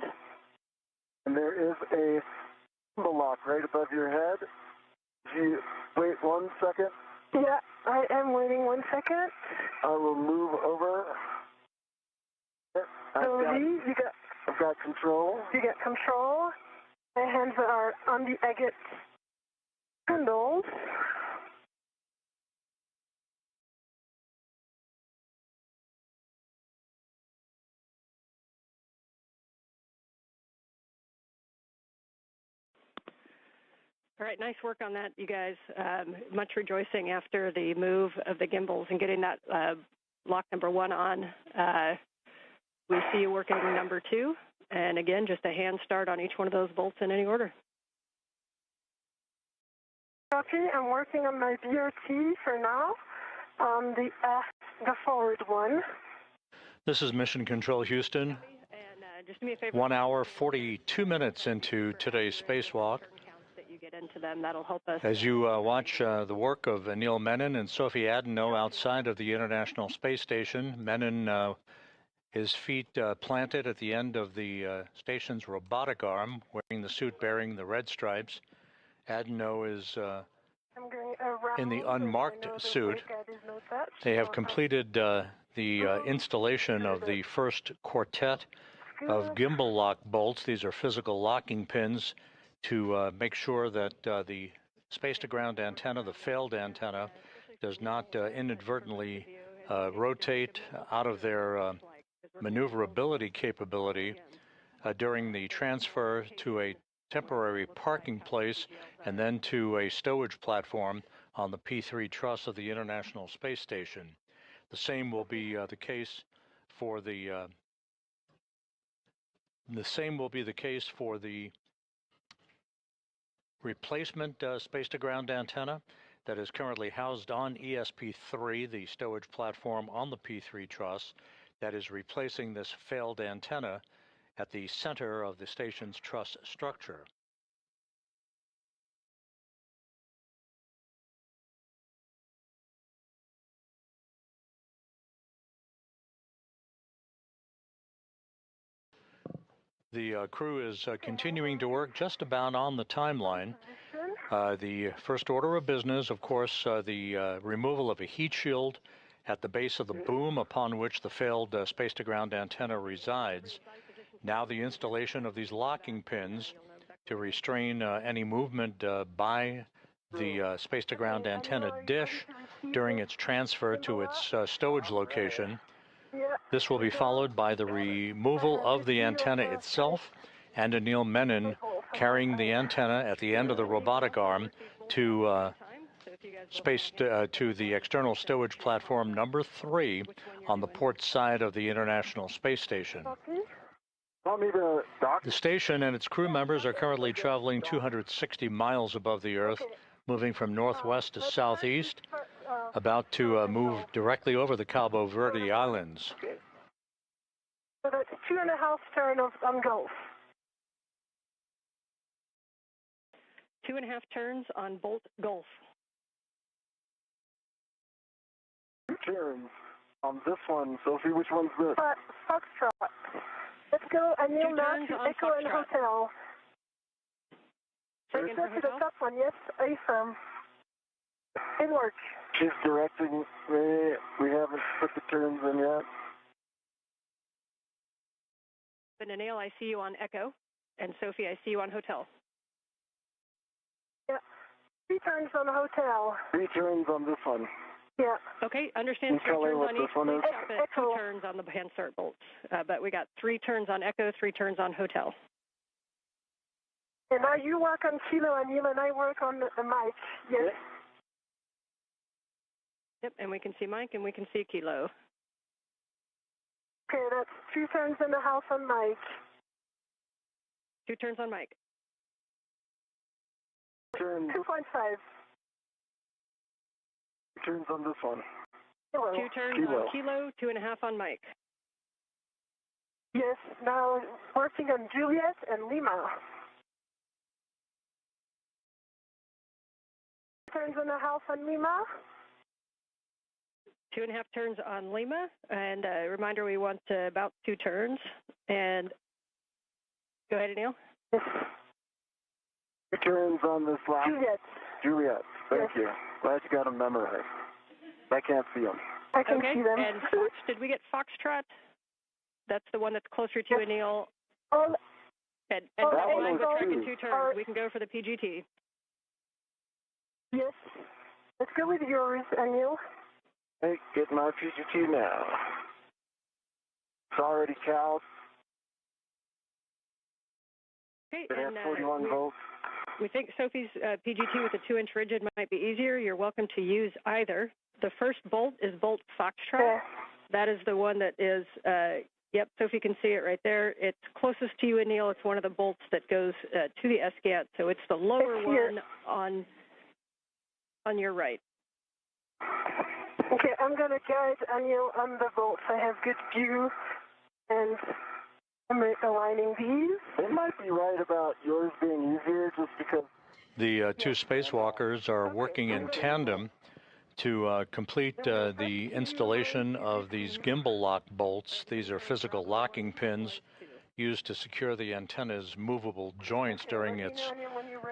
And there is a gimbal lock right above your head. You wait 1 second. Yeah, I am waiting 1 second. I will move over. I've got control. You got control. My hands are on the agate handles. All right, nice work on that, you guys. Much rejoicing after the move of the gimbals and getting that lock number 1 on. We see you working number 2. And again, just a hand start on each one of those bolts in any order. Copy. I'm working on my BRT for now on the forward one. This is Mission Control Houston. And just do me a favor. 1 hour, 42 minutes into today's spacewalk. Get into them. That'll help us. As you watch the work of Anil Menon and Sophie Adenot outside of the International Space Station, Menon, his feet planted at the end of the station's robotic arm, wearing the suit bearing the red stripes. Adenot is in the unmarked suit. They have completed the installation of the first quartet of gimbal lock bolts. These are physical locking pins to make sure that the space-to-ground antenna, the failed antenna, does not inadvertently rotate out of their maneuverability capability during the transfer to a temporary parking place and then to a stowage platform on the P3 truss of the International Space Station. The same will be the case for the replacement space-to-ground antenna that is currently housed on ESP3, the stowage platform on the P3 truss, that is replacing this failed antenna at the center of the station's truss structure. The crew is continuing to work just about on the timeline. The first order of business, of course, the removal of a heat shield at the base of the boom upon which the failed space-to-ground antenna resides. Now the installation of these locking pins to restrain any movement by the space-to-ground antenna dish during its transfer to its stowage location. This will be followed by the removal of the antenna itself and Anil Menon carrying the antenna at the end of the robotic arm to to the external stowage platform number 3 on the port side of the International Space Station. The station and its crew members are currently traveling 260 miles above the Earth, moving from northwest to southeast, about to move directly over the Cabo Verde Islands. So that's 2.5 turns on Gulf. 2.5 turns on Bolt Gulf. 2 turns on this one, Sophie. Which one's this? Foxtrot. Let's go, Anil, now to Echo and Hotel. Let's go to the top one, yes, affirm. It works. She's directing me. We haven't put the turns in yet. And Anil, I see you on Echo, and Sophie, I see you on Hotel. Yeah, 3 turns on Hotel. 3 turns on this one. Yeah. Okay, understand 3 turns on each. Please stop at 2 turns on the hand start bolts. But we got 3 turns on Echo, 3 turns on Hotel. And now you work on Kilo, Anil, and I work on the mic. Yes. Yep, and we can see Mike and we can see Kilo. Okay, that's 2 turns and a half on Mike. 2 turns on Mike. Turn 2.5. 2 turns on this one. Kilo. 2 turns on Kilo, 2.5 on Mike. Yes, now working on Juliet and Lima. 2 turns and a half on Lima. 2.5 turns on Lima, and a reminder we want about 2 turns. And go ahead, Anil. Yes. 2 turns on this last. Juliet. Thank you. Glad you got them memorized. I can't see them. I can see them. And Fox, did we get Foxtrot? That's the one that's closer to Anil. And that one was tracking 2 turns. We can go for the PGT. Yes. Let's go with yours, Anil. Hey, get my PGT now. It's already cowed. Okay, It has and 41 volts. we think Sophie's PGT with a 2-inch rigid might be easier. You're welcome to use either. The first bolt is Bolt Foxtrot. Yeah. That is the one that is, yep, Sophie can see it right there. It's closest to you, Anil. It's one of the bolts that goes to the SGAT, so it's the lower one on your right. Okay, I'm going to guide Anil on the bolts. I have good view, and I'm aligning these. It might be right about yours being easier just because... The 2 spacewalkers are working in tandem to complete the installation of these gimbal lock bolts. These are physical locking pins used to secure the antenna's movable joints during its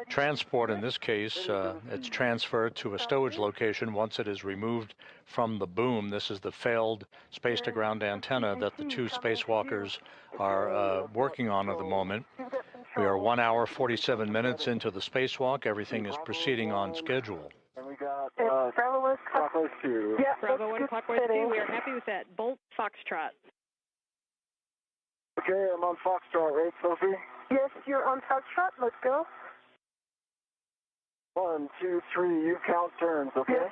transport. In this case, it's transferred to a stowage location once it is removed from the boom. This is the failed space-to-ground antenna that the 2 spacewalkers are working on at the moment. We are 1 hour, 47 minutes into the spacewalk. Everything is proceeding on schedule. And we got Bravo 1 clockwise 2. Yeah, Bravo 1 clockwise 2. We are happy with that. Bolt Foxtrot. Okay, I'm on Foxtrot, right, Sophie? Yes, you're on Foxtrot. Let's go. 1, 2, 3, you count turns, okay? Yes.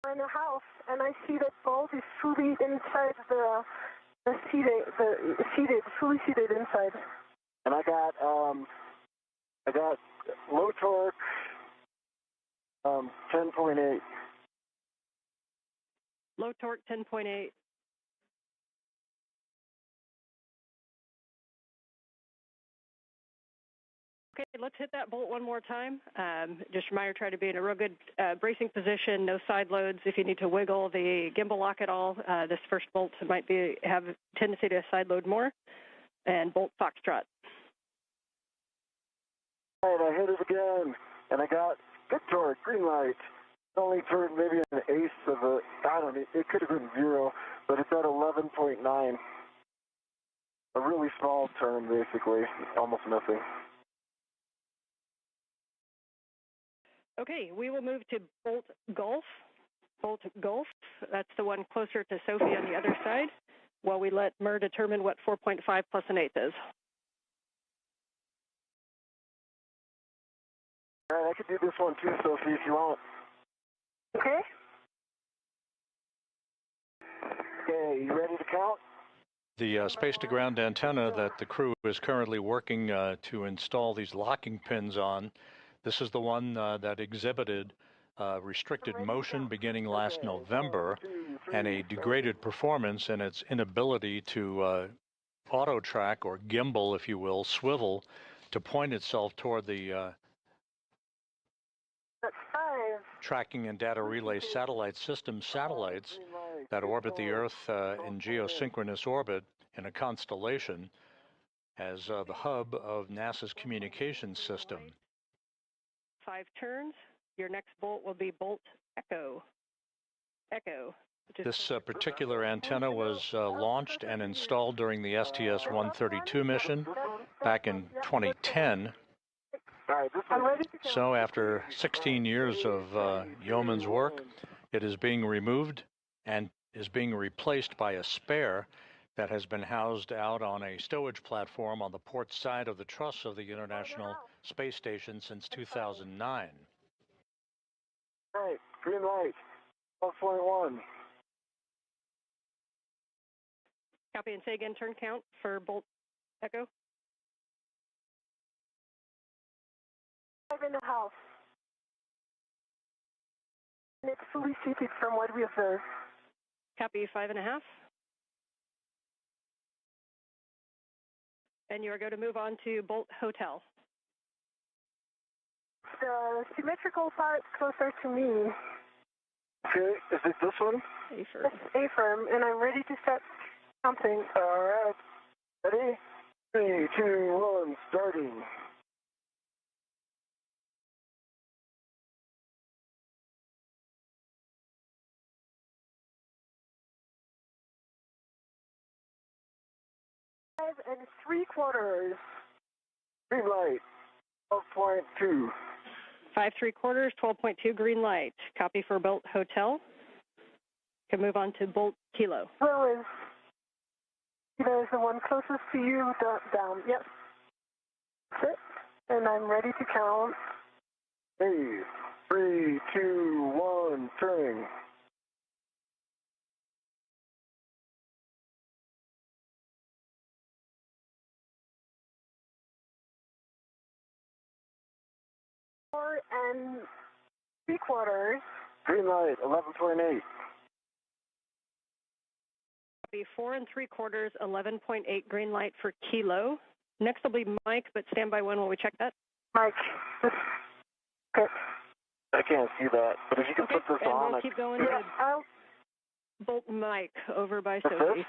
We're in a house, and I see that Bolt is fully inside fully seated inside. And I got low torque, 10.8. Low torque 10.8. Okay, let's hit that bolt one more time. Just a reminder, try to be in a real good bracing position, no side loads. If you need to wiggle the gimbal lock at all, this first bolt might have a tendency to side load more. And bolt Foxtrot. All right, I hit it again, and I got good torque, green light. It only turned maybe an eighth of a, I don't know, it could have been 0, but it's at 11.9. A really small turn, basically, almost nothing. Okay, we will move to bolt Golf. Bolt Golf, that's the one closer to Sophie on the other side, while we let MER determine what 4.5 plus an eighth is. All right, I could do this one too, Sophie, if you want. Okay. Okay, you ready to count? The space-to-ground antenna that the crew is currently working to install these locking pins on, this is the one that exhibited restricted motion beginning last November and a degraded performance in its inability to auto-track or gimbal, if you will, swivel to point itself toward the tracking and data relay satellite system satellites that orbit the Earth in geosynchronous orbit in a constellation as the hub of NASA's communications system. 5 turns. Your next bolt will be bolt Echo. Echo. This particular antenna was launched and installed during the STS-132 mission back in 2010. So after 16 years of yeoman's work, it is being removed and is being replaced by a spare that has been housed out on a stowage platform on the port side of the truss of the International Space Station since 2009. All right, green light, 12.1. Copy, and say again, turn count for bolt Echo. 5.5. And it's fully seated from what we observed. Copy, 5.5. And you are going to move on to bolt Hotel. The symmetrical part closer to me. Okay, is it this one? A-firm. It's A-firm, and I'm ready to start counting. All right, ready? 3, 2, 1, starting. Five and 3/4. Green light, 12.2. 5 3/4, 12.2 green light. Copy for bolt Hotel. Can move on to bolt Kilo. Kilo is the one closest to you, down. Yep. That's it. And I'm ready to count. Hey, 3, 2, 1, turning. Four and 3/4. Green light, 11.8. Copy, 4 3/4, 11.8 green light for Kilo. Next will be Mike, but stand by one while we check that. Mike. Okay. I can't see that, but if you can Okay, put this and on, we'll keep going Yeah, I'll. bolt Mike over by Is Sophie. this?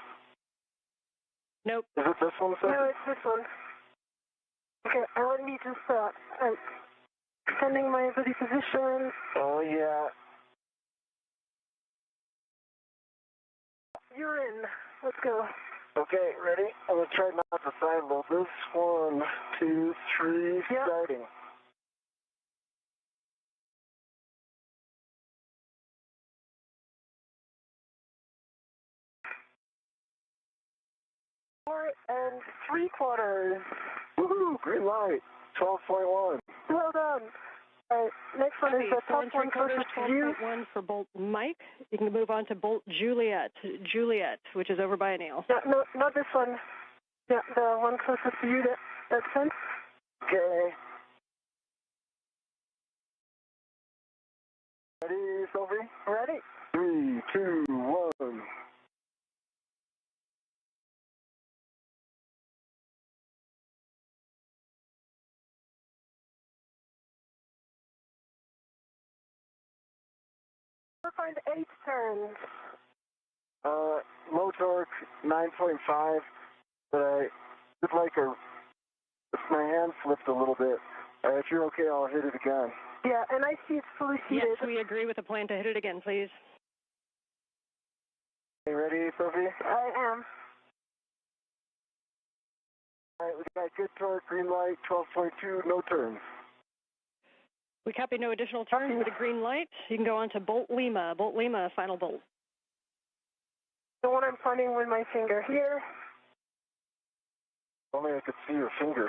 Nope. Is it this one, sir? No, it's this one. Okay, let me just I'm extending my body position. Oh, yeah. You're in. Let's go. Okay, ready? I'm going to try not to side load this. 1, 2, 3, Yep. starting. 4 3/4. Woohoo! Green light. 12.1. Well done. All right, next one is the top 4 one closest to you. 12.1 for Bolt Mike. You can move on to Bolt Juliet, which is over by Anil. Yeah, no, not this one. Yeah, the one closest to you, that sense. Okay. Ready, Sophie? Ready. 3, 2, 1. We'll find 8 turns. Low torque, 9.5, but I would like my hand slipped a little bit. If you're okay, I'll hit it again. Yeah, and I see it's fully seated. Yes, we agree with the plan to hit it again, please. You ready, Sophie? I am. All right, we got good torque, green light, 12.2, no turns. We copy no additional turns with a green light. You can go on to Bolt Lima. Bolt Lima, final bolt. The one I'm pointing with my finger here. Only I could see your finger.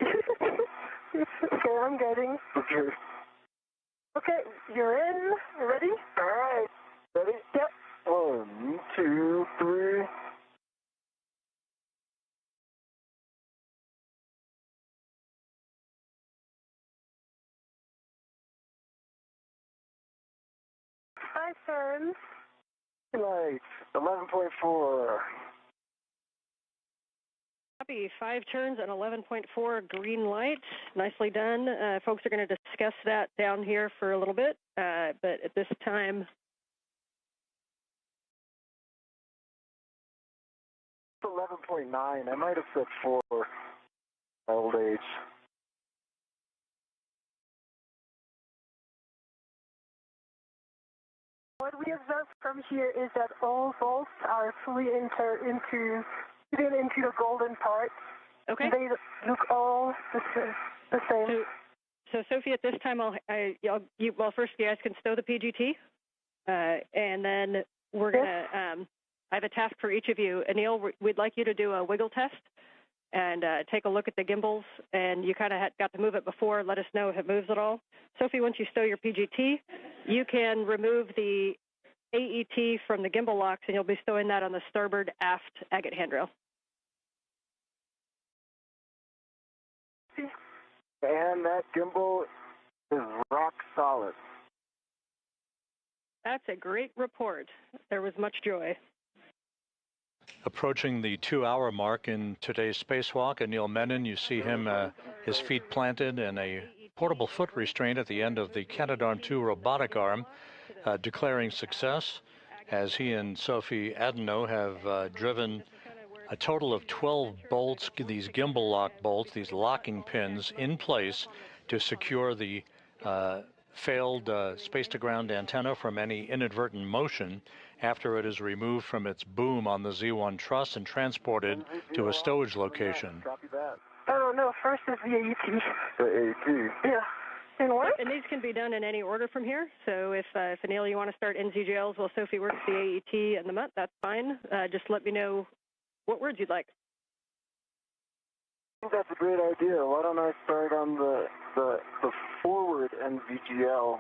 Okay, I'm getting. Okay. Okay, you're in. Ready? All right. Ready? Yep. 1, 2, 3. Five turns. Light, 11.4. Copy, 5 turns and 11.4 green light. Nicely done. Folks are going to discuss that down here for a little bit, but at this time... 11.9. I might have said 4. Old age. What we observe from here is that all bolts are fully fitted into the golden part. Okay. They look all the same. So Sophie, at this time, first you guys can stow the PGT, and then we're gonna. I have a task for each of you. Anil, we'd like you to do a wiggle test and take a look at the gimbals. And you kind of got to move it before. Let us know if it moves at all. Sophie, once you stow your PGT, you can remove the AET from the gimbal locks, and you'll be stowing that on the starboard aft agate handrail. And that gimbal is rock solid. That's a great report. There was much joy. Approaching the 2-hour mark in today's spacewalk, Anil Menon, you see him, his feet planted in a portable foot restraint at the end of the Canadarm2 robotic arm, declaring success as he and Sophie Adenot have driven a total of 12 bolts, these gimbal lock bolts, these locking pins in place to secure the failed space-to-ground antenna from any inadvertent motion after it is removed from its boom on the Z1 truss and transported to a stowage location. Copy that. Oh, no, first is the AET. The AET? Yeah. And what? And these can be done in any order from here. So if Anil, you want to start NZGLs while Sophie works the AET and the MUT, that's fine. Just let me know what words you'd like. I think that's a great idea. Why don't I start on the forward NVGL?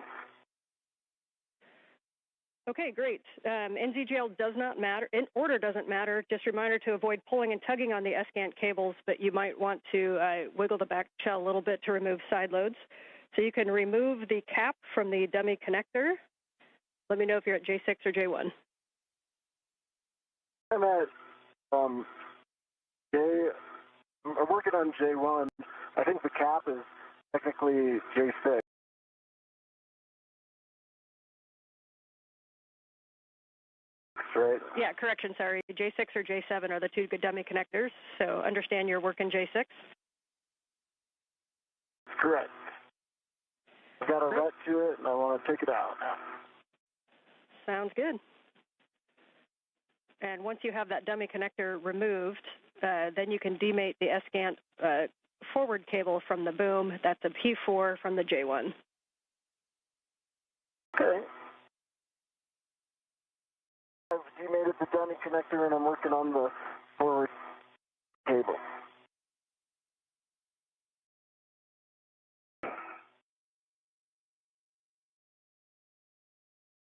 Okay, great. NZGL does not matter. In order doesn't matter. Just a reminder to avoid pulling and tugging on the SCANT cables, but you might want to wiggle the back shell a little bit to remove side loads. So you can remove the cap from the dummy connector. Let me know if you're at J6 or J1. I'm at I'm working on J1. I think the cap is technically J6. Right? Yeah, correction, sorry. J6 or J7 are the two good dummy connectors, so understand you're working J6. Correct. I've got a ret to it, and I want to take it out now. Sounds good. And once you have that dummy connector removed, then you can demate the SCANT forward cable from the boom. That's a P4 from the J1. Okay. I've demated the dummy connector, and I'm working on the forward cable.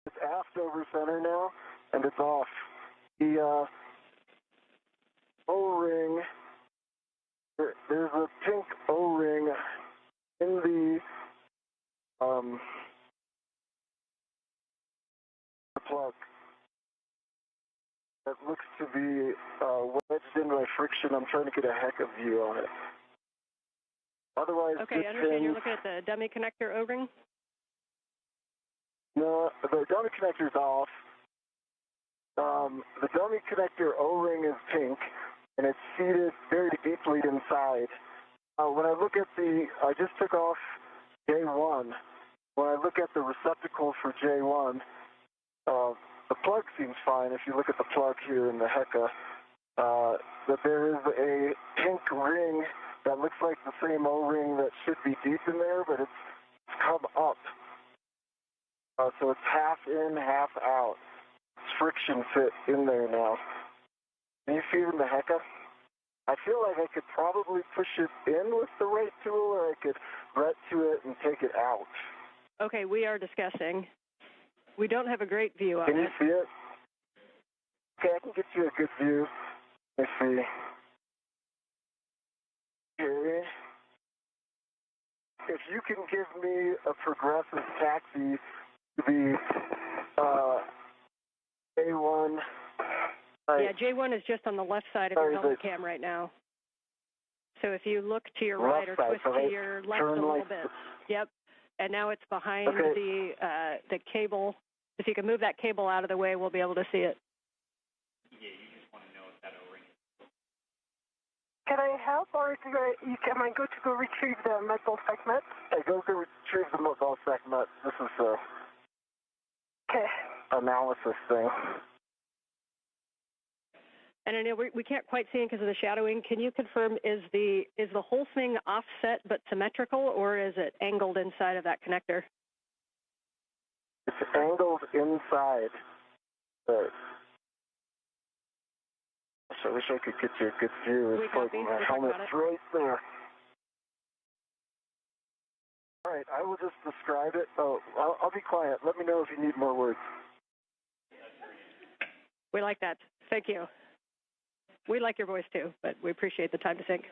It's aft over center now, and it's off. The O-ring, there's a pink O-ring in the plug that looks to be wedged in by friction. I'm trying to get a heck of view on it. Otherwise, okay, I understand you're looking at the dummy connector O-ring? No, the dummy connector's off. The dummy connector O-ring is pink, and it's seated very deeply inside. When I look at I just took off J1. When I look at the receptacle for J1, the plug seems fine. If you look at the plug here in the HECA, that there is a pink ring that looks like the same O-ring that should be deep in there, but it's come up. So it's half in, half out. It's friction fit in there now. Can you feel the HECA? I feel like I could probably push it in with the right tool, or I could ret to it and take it out. Okay, we are discussing. We don't have a great view of it. Can you see it? Okay, I can get you a good view. Let's see. Okay. If you can give me a progressive taxi to the A1. Yeah, J1 is just on the left side of your helmet cam right now. So if you look to your right or twist to your left a little bit. Yep. And now it's behind the cable. If you can move that cable out of the way, we'll be able to see it. Yeah, you just want to know if that O-ring is. Can I help, or am I good to go retrieve the metal segment? Hey, go retrieve the metal segment. This is okay. Analysis thing. And I know we can't quite see it because of the shadowing. Can you confirm, is the whole thing offset but symmetrical, or is it angled inside of that connector? It's angled inside. I wish I could get you a good view. It's like my helmet's right there. All right, I will just describe it. Oh, I'll be quiet. Let me know if you need more words. We like that. Thank you. We like your voice too, but we appreciate the time to think.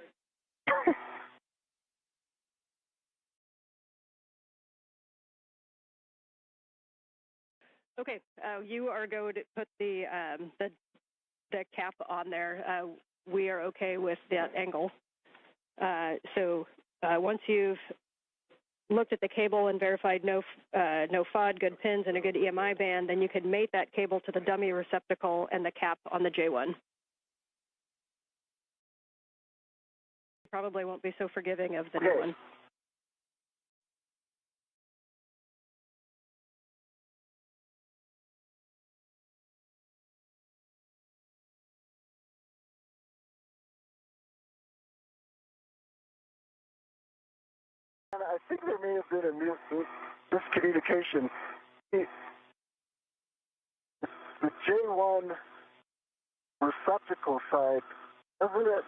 Okay, you are going to put the cap on there. We are okay with that angle. So once you've looked at the cable and verified no FOD, good pins, and a good EMI band, then you can mate that cable to the dummy receptacle and the cap on the J1. Probably won't be so forgiving of the new one. I think there may have been a miscommunication. The J1 receptacle side, doesn't it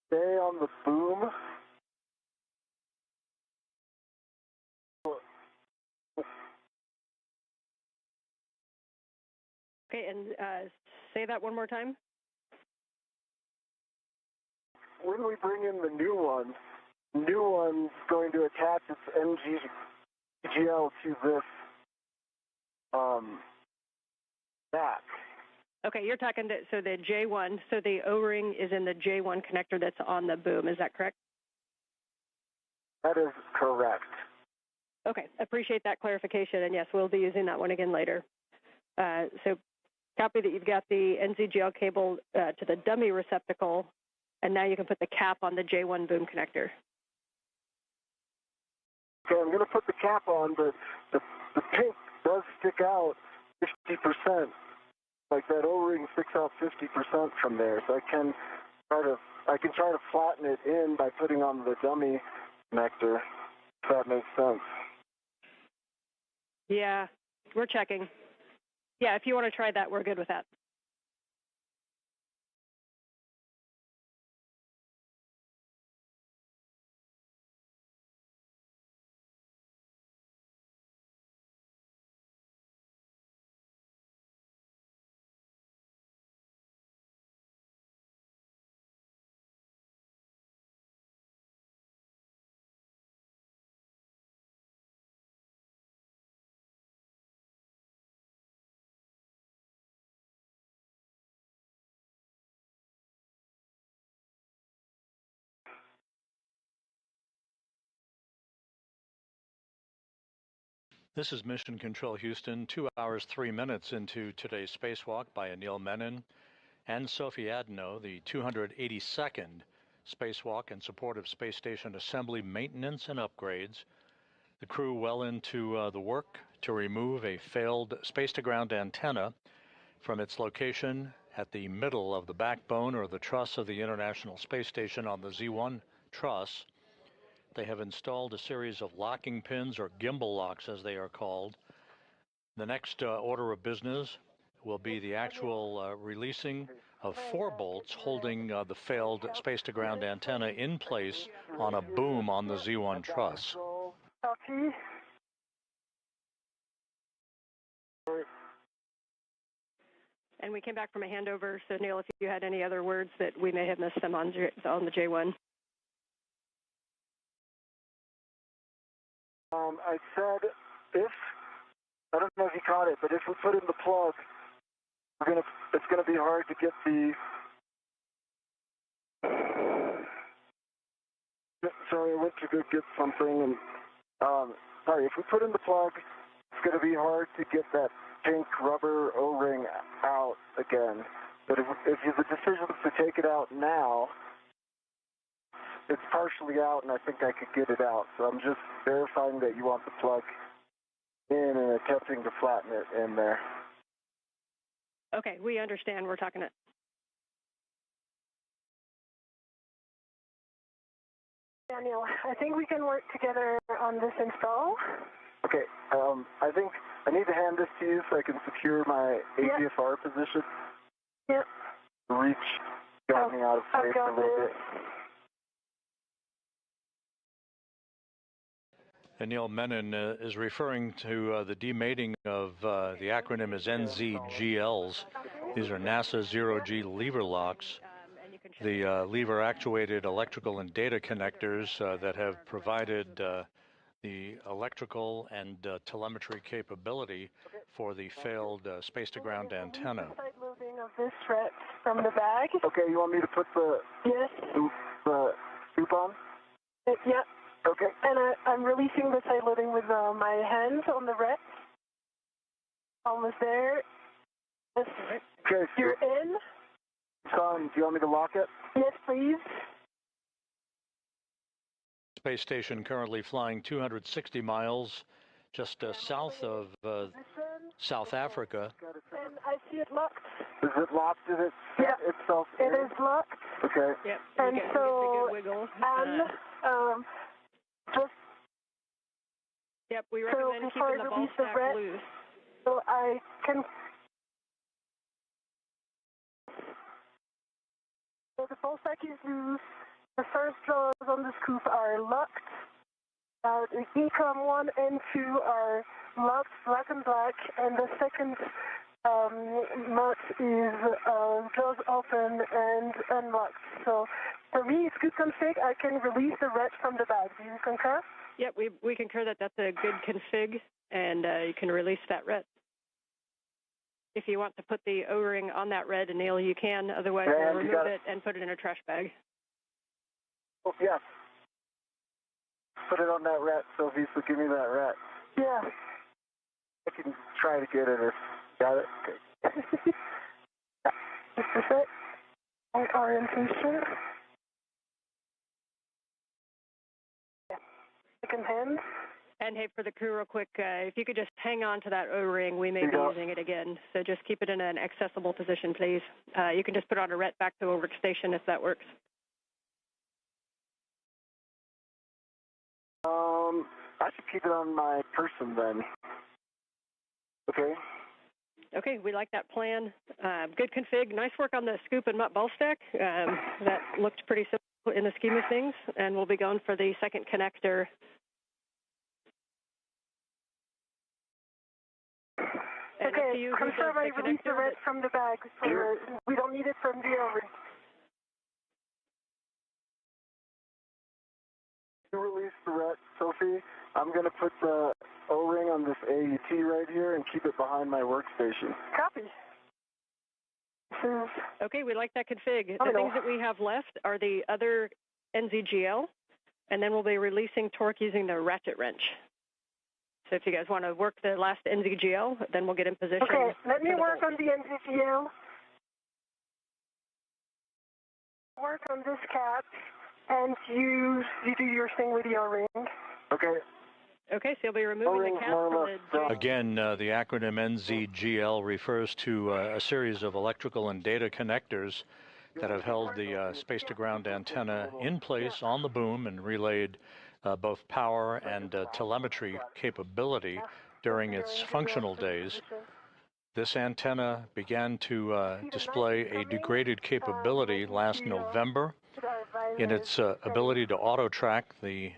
stay on the boom? Okay, and say that one more time. When we bring in the new one's going to attach its NGL to this back. Okay, you're talking to, so the J1, so the O-ring is in the J1 connector that's on the boom, is that correct? That is correct. Okay, appreciate that clarification, and yes, we'll be using that one again later. So copy that you've got the NZGL cable to the dummy receptacle, and now you can put the cap on the J1 boom connector. Okay, I'm going to put the cap on, but the pink does stick out 50%. Like that O-ring sticks out 50% from there, so I can try to flatten it in by putting on the dummy connector, if that makes sense. Yeah, we're checking. Yeah, if you want to try that, we're good with that. This is Mission Control Houston, 2 hours, 3 minutes into today's spacewalk by Anil Menon and Sophie Adenot, the 282nd spacewalk in support of space station assembly, maintenance, and upgrades. The crew well into the work to remove a failed space-to-ground antenna from its location at the middle of the backbone or the truss of the International Space Station on the Z1 truss. They have installed a series of locking pins, or gimbal locks as they are called. The next order of business will be the actual releasing of 4 bolts holding the failed space-to-ground antenna in place on a boom on the Z1 truss. Copy. And we came back from a handover, so Neil, if you had any other words that we may have missed them on the J1. I said I don't know if you caught it, but if we put in the plug, it's gonna be hard to get the. Sorry, I went to go get something, and sorry. If we put in the plug, it's gonna be hard to get that pink rubber O-ring out again. But if the decision is to take it out now, it's partially out, and I think I could get it out. So I'm just verifying that you want the plug in and attempting to flatten it in there. Okay, we understand. We're talking it. Daniel, I think we can work together on this install. Okay, I think I need to hand this to you so I can secure my ADFR position. Yep. Reach got me out of place a little bit. Anil Menon is referring to the demating of the acronym is NZGLs. These are NASA zero-G lever locks. The lever-actuated electrical and data connectors that have provided the electrical and telemetry capability for the failed space-to-ground antenna. Side loading of this thread from the bag. Okay, you want me to put the scoop on? Yeah. Okay. And I'm releasing the side loading with my hands on the red. Almost there. Yes. Okay. You're in. Son, do you want me to lock it? Yes, please. Space station currently flying 260 miles just south of South Africa. And I see it locked. Is it locked? Is it set itself in? It is locked. Okay. Yep. And so, good wiggle. just yep, we recommend keeping the ball stack loose. So I can. So the ball stack is loose. The first jaws on the scoop are locked. The ECOM 1 and 2 are locked, black and black, and the second nut is jaws open and unlocked. So for me, it's good config. I can release the red from the bag. Do you concur? Yep, we concur that that's a good config, and you can release that red. If you want to put the O-ring on that red, Anil, you can. Otherwise, we'll remove it and put it in a trash bag. Oh, yeah. Put it on that rat, Sophie, so give me that rat. Yeah. I can try to get it if got it. Okay. Just a sec. My orientation. Yeah. Second hand. And hey, for the crew real quick, if you could just hang on to that O-ring, we may be using it again. So just keep it in an accessible position, please. You can just put on a ret back to a workstation if that works. I should keep it on my person then. Okay. Okay, we like that plan. Good config. Nice work on the scoop and mutt ball stack. That looked pretty simple in the scheme of things. And we'll be going for the second connector. Okay, confirm I released the red from the bag. We don't need it from the O-ring. You release the red, Sophie. I'm going to put the O-ring on this AET right here and keep it behind my workstation. Copy. Okay, we like that config. The things that we have left are the other NZGL, and then we'll be releasing torque using the ratchet wrench. So if you guys want to work the last NZGL, then we'll get in position. Okay, let me work on the NZGL. Work on this cap, and you do your thing with the O-ring. Okay. Okay, so you'll be removing the cap from the... Again, the acronym NZGL refers to a series of electrical and data connectors that have held the space-to-ground antenna in place on the boom and relayed both power and telemetry capability during its functional days. This antenna began to display a degraded capability last November in its ability to auto-track the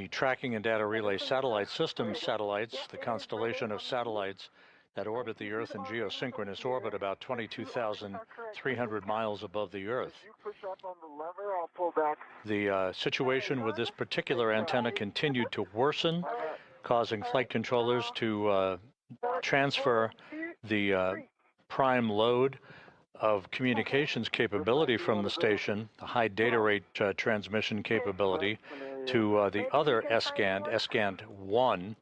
tracking and data relay satellite system satellites, the constellation of satellites that orbit the Earth in geosynchronous orbit about 22,300 miles above the Earth. The situation with this particular antenna continued to worsen, causing flight controllers to transfer the prime load of communications capability from the station, the high data rate transmission capability, to the other S-Gand 1,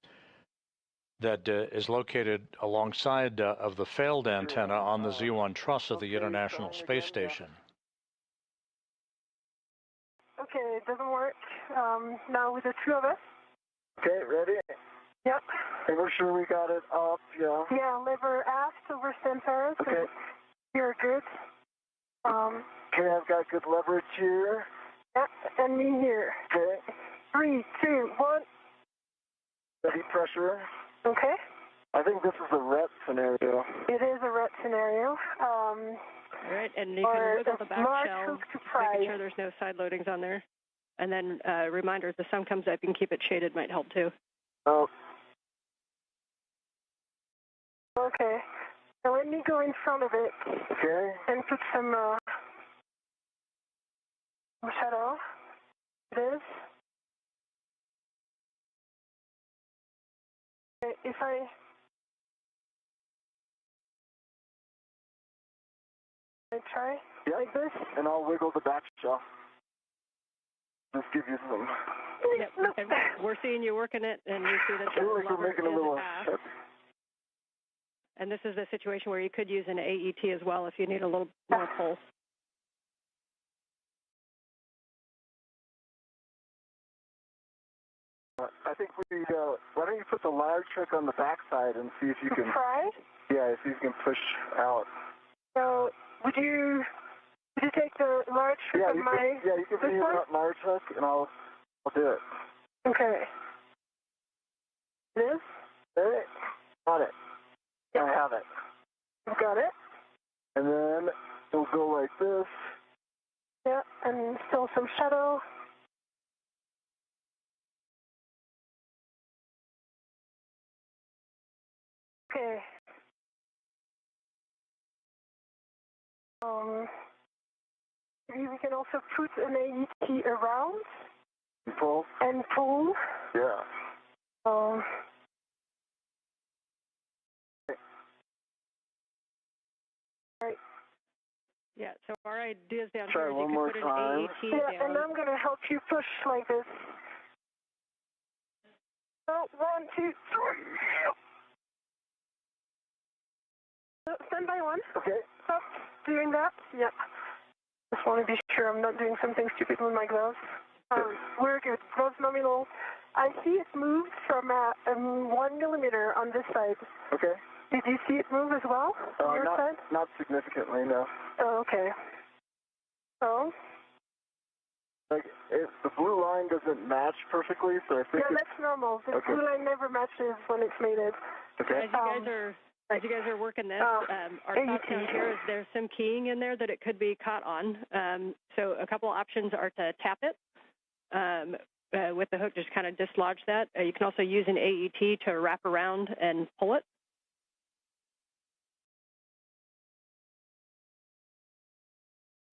that is located alongside of the failed antenna on the Z1 truss of the International Space Station. Okay, it doesn't work. Now with the two of us. Okay, ready? Yep. And we're sure we got it up, yeah. Yeah, lever aft over center. So okay. You're good. Okay, I've got good leverage here. Yep, and me here. Okay. 3, 2, 1. Steady pressure. Okay. I think this is a RET scenario. It is a RET scenario. All right, and you can wiggle the back shell, making sure there's no side loadings on there. And then reminder, if the sun comes up, you can keep it shaded, might help too. Oh. Okay. Now let me go in front of it. Okay. And put some shadow. It is. Okay, if I try like this, and I'll wiggle the back shell. Just give you some. Yep. Okay. We're seeing you working it, and you see that the like we're making a little half. And this is a situation where you could use an AET as well if you need a little more pull. I think why don't you put the large trick on the backside and see if you can... Try? Yeah, see if you can push out. So, would you take the large trick on my... Yeah, you can see that large hook, and I'll do it. Okay. This? Okay. Got it. Yeah. I have it. You got it? And then it'll go like this. Yeah, and still some shadow. Okay. Maybe we can also put an AET around. Pull. And pull. Yeah. Right. Yeah, so our ideas down Try here is one you more could put time. an AET Yeah, down. and I'm going to help you push like this. So, 1, 2, 3. So, stand by 1. Okay. Stop doing that. Yep. Just want to be sure I'm not doing something stupid with my gloves. We're good. Gloves nominal. I see it moved from 1 millimeter on this side. Okay. Did you see it move as well on your side? Not significantly, no. Oh, okay. So? Like, the blue line doesn't match perfectly, so I think... Yeah, that's normal. The blue line never matches when it's mated. Okay. As you guys are working this, our thoughts down here is there's some keying in there that it could be caught on. So a couple options are to tap it with the hook, just kind of dislodge that. You can also use an AET to wrap around and pull it.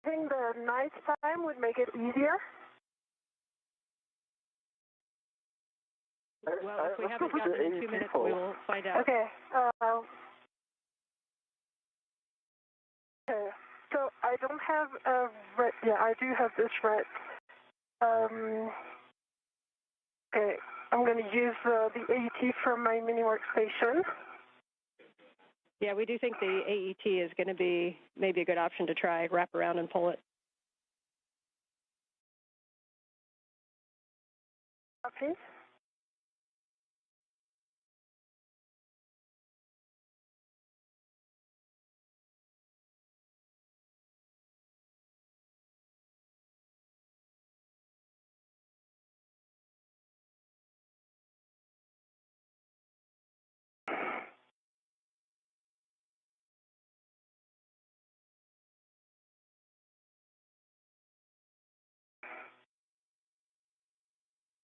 I think the night time would make it easier. Well, if we haven't gotten in 2 minutes, we will find out. Okay. Okay. So I don't have a red. Yeah, I do have this red. Okay. I'm going to use the AET from my mini workstation. Yeah, we do think the AET is going to be maybe a good option to try, wrap around and pull it. Copy.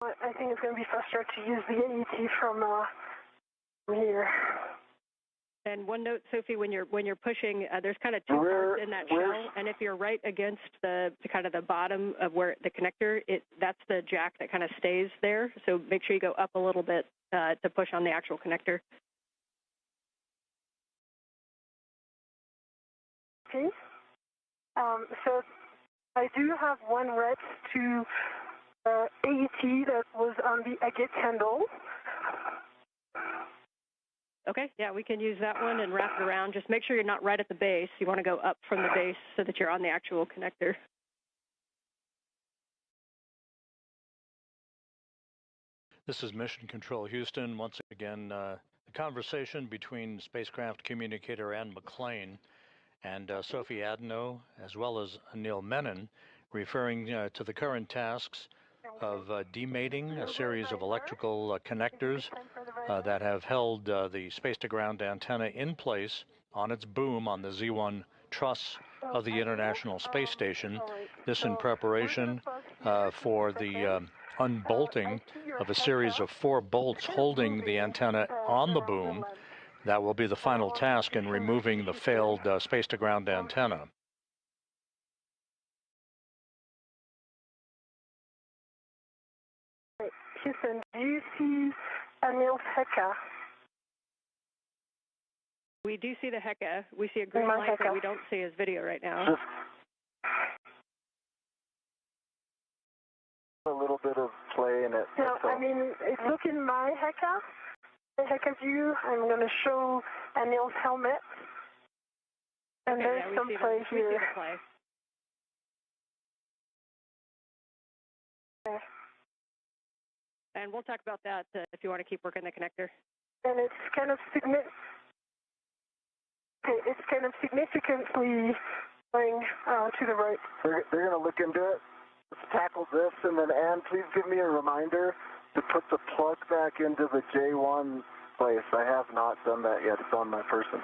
I think it's going to be faster to use the AET from here. And one note, Sophie, when you're pushing, there's kind of two parts in that shell, and if you're right against the kind of the bottom of where the connector, that's the jack that kind of stays there. So make sure you go up a little bit to push on the actual connector. Okay. So I do have one red to AET that was on the agate handle. Okay, yeah, we can use that one and wrap it around. Just make sure you're not right at the base. You want to go up from the base so that you're on the actual connector. This is Mission Control Houston. Once again, the conversation between spacecraft communicator Ann McClain and Sophie Adenot, as well as Anil Menon, referring to the current tasks of demating a series of electrical connectors that have held the space-to-ground antenna in place on its boom on the Z1 truss of the International Space Station. This in preparation for the unbolting of a series of 4 bolts holding the antenna on the boom. That will be the final task in removing the failed space-to-ground antenna. Houston, do you see Anil's Heka? We do see the Heka. We see a green light, but we don't see his video right now. A little bit of play in it. No, I mean, look in my Heka. The Heka view, I'm going to show Anil's helmet. And Okay, there's some play here. We see the play. Okay. And we'll talk about that if you want to keep working the connector. And it's kind of significantly going to the right. They're going to look into it. Let's tackle this, and then Ann, please give me a reminder to put the plug back into the J1 place. I have not done that yet. It's on my person.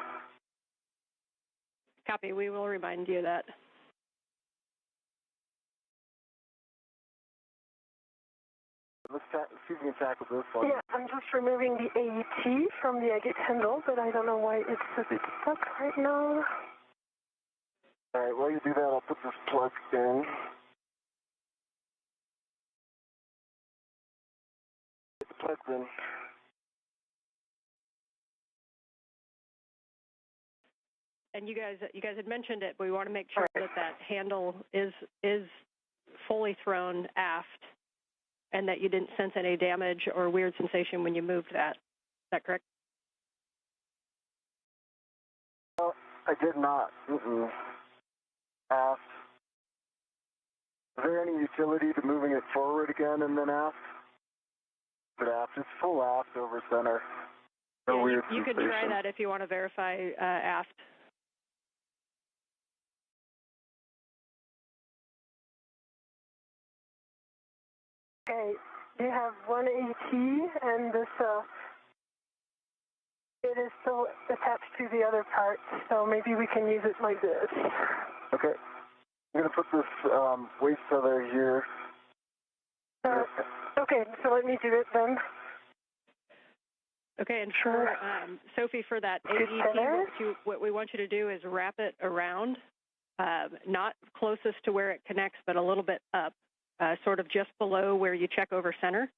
Copy. We will remind you of that. Let's see if we can tackle this one. Yeah, I'm just removing the AET from the agate handle, but I don't know why it's a bit stuck right now. All right, while you do that, I'll put this plug in. It's plugged in. And you guys had mentioned it, but we want to make sure that handle is fully thrown aft, and that you didn't sense any damage or weird sensation when you moved that. Is that correct? Well, I did not. Aft. Is there any utility to moving it forward again and then aft? But aft, it's full aft over center. No weird you can try that if you want to verify aft. Okay, you have one AT, and this, it is still attached to the other part, so maybe we can use it like this. Okay. I'm going to put this waste feather here. Okay, so let me do it then. Okay, and for Sophie, for that AET, what we want you to do is wrap it around, not closest to where it connects, but a little bit up. Sort of just below where you check over center,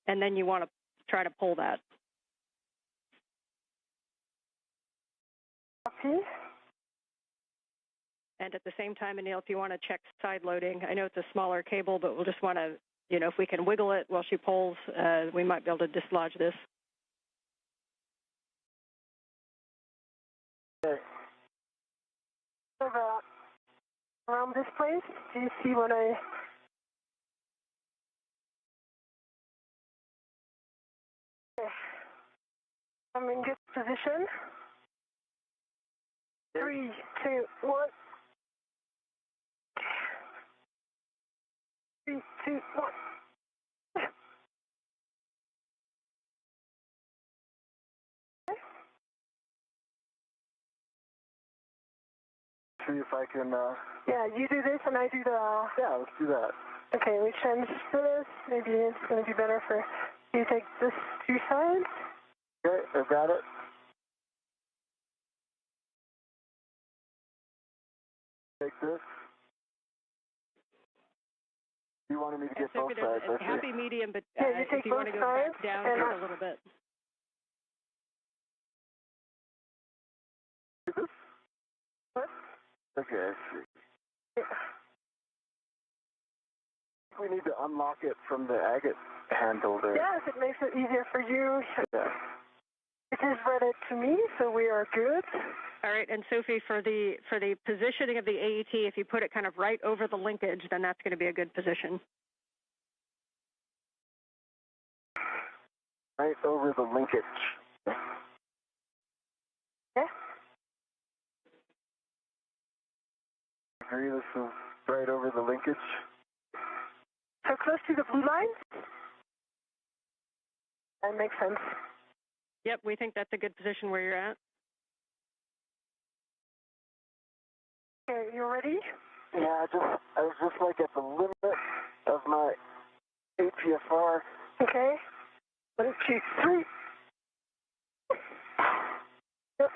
and then you want to try to pull that. Okay. And at the same time, Anil, if you want to check side loading, I know it's a smaller cable, but we'll just want to you know, if we can wiggle it while she pulls, we might be able to dislodge this. Okay. So around this place, do you see what I... Okay. I'm in good position. 3, 2, 1. 3, 2, 1. See if I can, Yeah, you do this and I do the... yeah, let's do that. Okay, we change this. Maybe it's going to be better for you to take this 2 sides. Okay, I've got it. Take this. You wanted me to get both sides, I see. Happy medium, but Yeah, you take if you want to both go sides back down and just a little bit. What? Okay, I see. We need to unlock it from the agate handle there. Yes, it makes it easier for you. Yeah. It is read to me, so we are good. All right, and Sophie, for the positioning of the AET, if you put it kind of right over the linkage, then that's going to be a good position. Right over the linkage. Yeah. Agree, this is right over the linkage. So close to the blue line? That makes sense. Yep, we think that's a good position where you're at. Okay, you ready? Yeah, I was just like at the limit of my APFR. Okay. 1, 2, 3. Yep.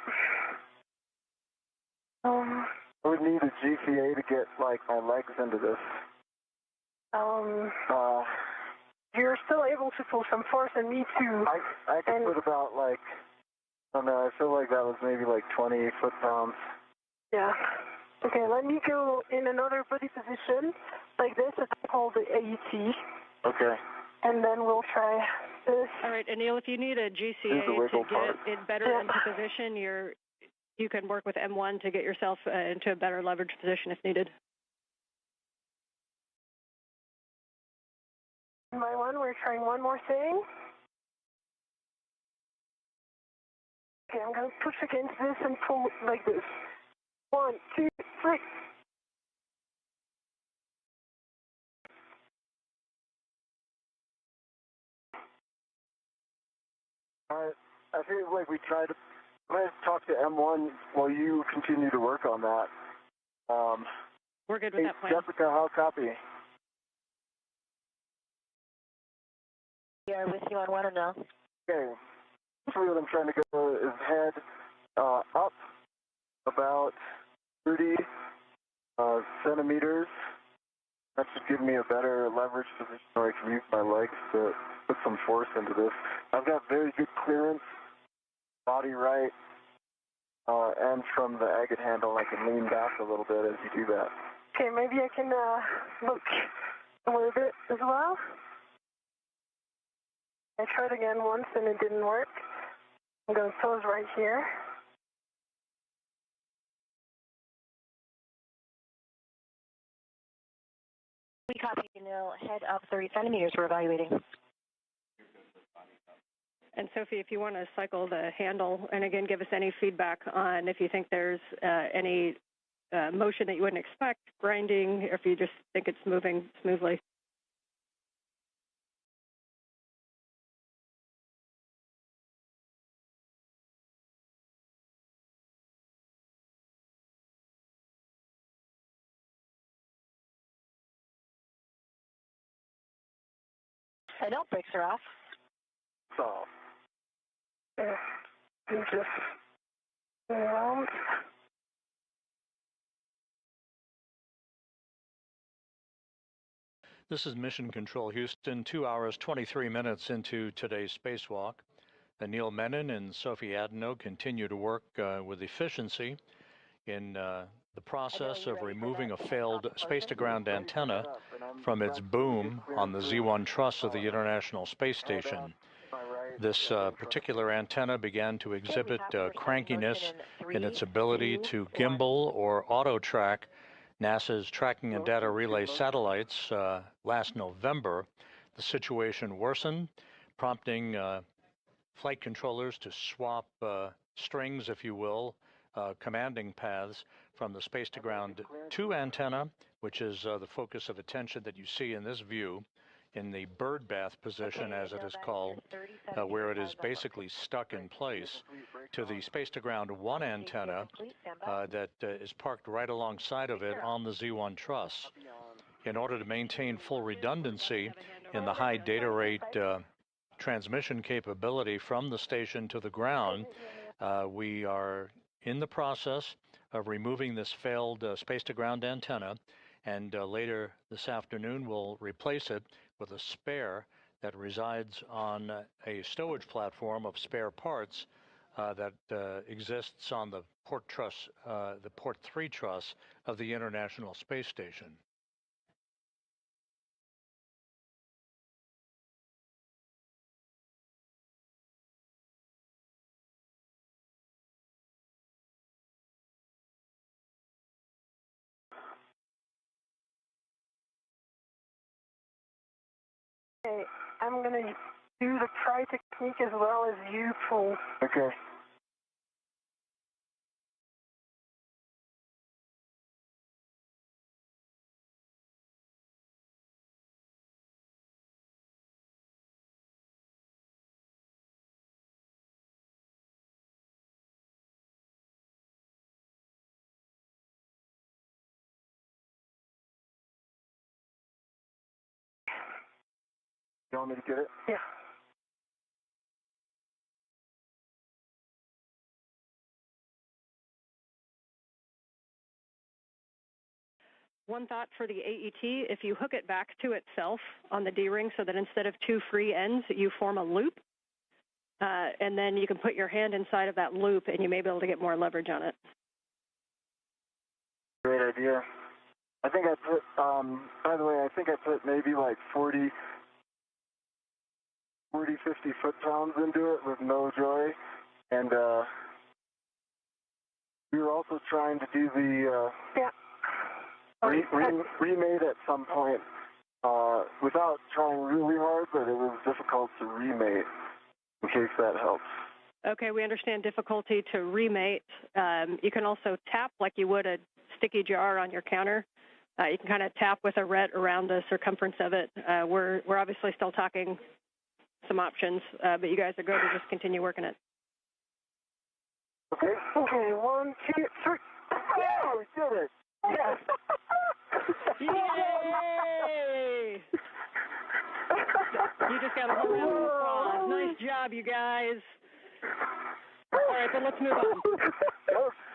I would need a GCA to get like my legs into this. You're still able to pull some force, and me too. I could put about like, I don't know, I feel like that was maybe like 20 foot-pounds. Yeah. Okay, let me go in another body position, like this, as I call the AET. Okay. And then we'll try this. All right, Anil, if you need a GCA to get it better into position, you can work with M1 to get yourself into a better leverage position if needed. My one, we're trying one more thing. Okay, I'm going to push against this and pull like this. 1, 2, 3. I feel like we try to, I'm going to talk to M1 while you continue to work on that. We're good with that plan. Jessica, how copy? We are with you on one or no? Okay. Basically what I'm trying to go is head up about 30 centimeters. That should give me a better leverage position where I can use my legs to put some force into this. I've got very good clearance, body right, and from the agate handle I can lean back a little bit as you do that. Okay, maybe I can look a little bit as well. I tried again once and it didn't work. I'm going to pose right here. We copy, Anil. Head up 30 centimeters. We're evaluating. And Sophie, if you want to cycle the handle, and again, give us any feedback on if you think there's any motion that you wouldn't expect, grinding, or if you just think it's moving smoothly. Anil, brakes are off. So, You just around. This is Mission Control Houston, 2 hours, 23 minutes into today's spacewalk. Anil Menon and Sophie Adenot continue to work with efficiency in the process of removing a failed space-to-ground antenna from its boom on the Z1 truss of the International Space Station. This particular antenna began to exhibit crankiness in its ability to gimbal or auto-track NASA's Tracking and Data Relay satellites. Last November, the situation worsened, prompting flight controllers to swap strings, if you will, commanding paths from the Space-to-Ground 2 antenna, which is the focus of attention that you see in this view, in the bird bath position, as it is called, where it is basically stuck in place, to the Space-to-Ground 1 antenna that is parked right alongside of it on the Z1 truss. In order to maintain full redundancy in the high data rate transmission capability from the station to the ground, we are in the process of removing this failed space-to-ground antenna, and later this afternoon we'll replace it with a spare that resides on a stowage platform of spare parts that exists on the port truss, the Port 3 truss of the International Space Station. Okay, I'm going to do the pry technique as well as you pull. Okay. You want me to get it? Yeah. One thought for the AET, if you hook it back to itself on the D-ring so that instead of two free ends, you form a loop, and then you can put your hand inside of that loop and you may be able to get more leverage on it. Great idea. I think I put, by the way, I think I put maybe like 40, 50 foot-pounds into it with no joy, and we were also trying to do the remate at some point without trying really hard, but it was difficult to remate, in case that helps. Okay, we understand difficulty to remate. You can also tap like you would a sticky jar on your counter. You can kind of tap with a ret around the circumference of it. We're obviously still talking some options, but you guys are going to just continue working it. Okay. Okay, 1, 2, 3. Oh, we did it! Yes! Yay! You just got a whole round of applause. Nice job, you guys. All right, then let's move on.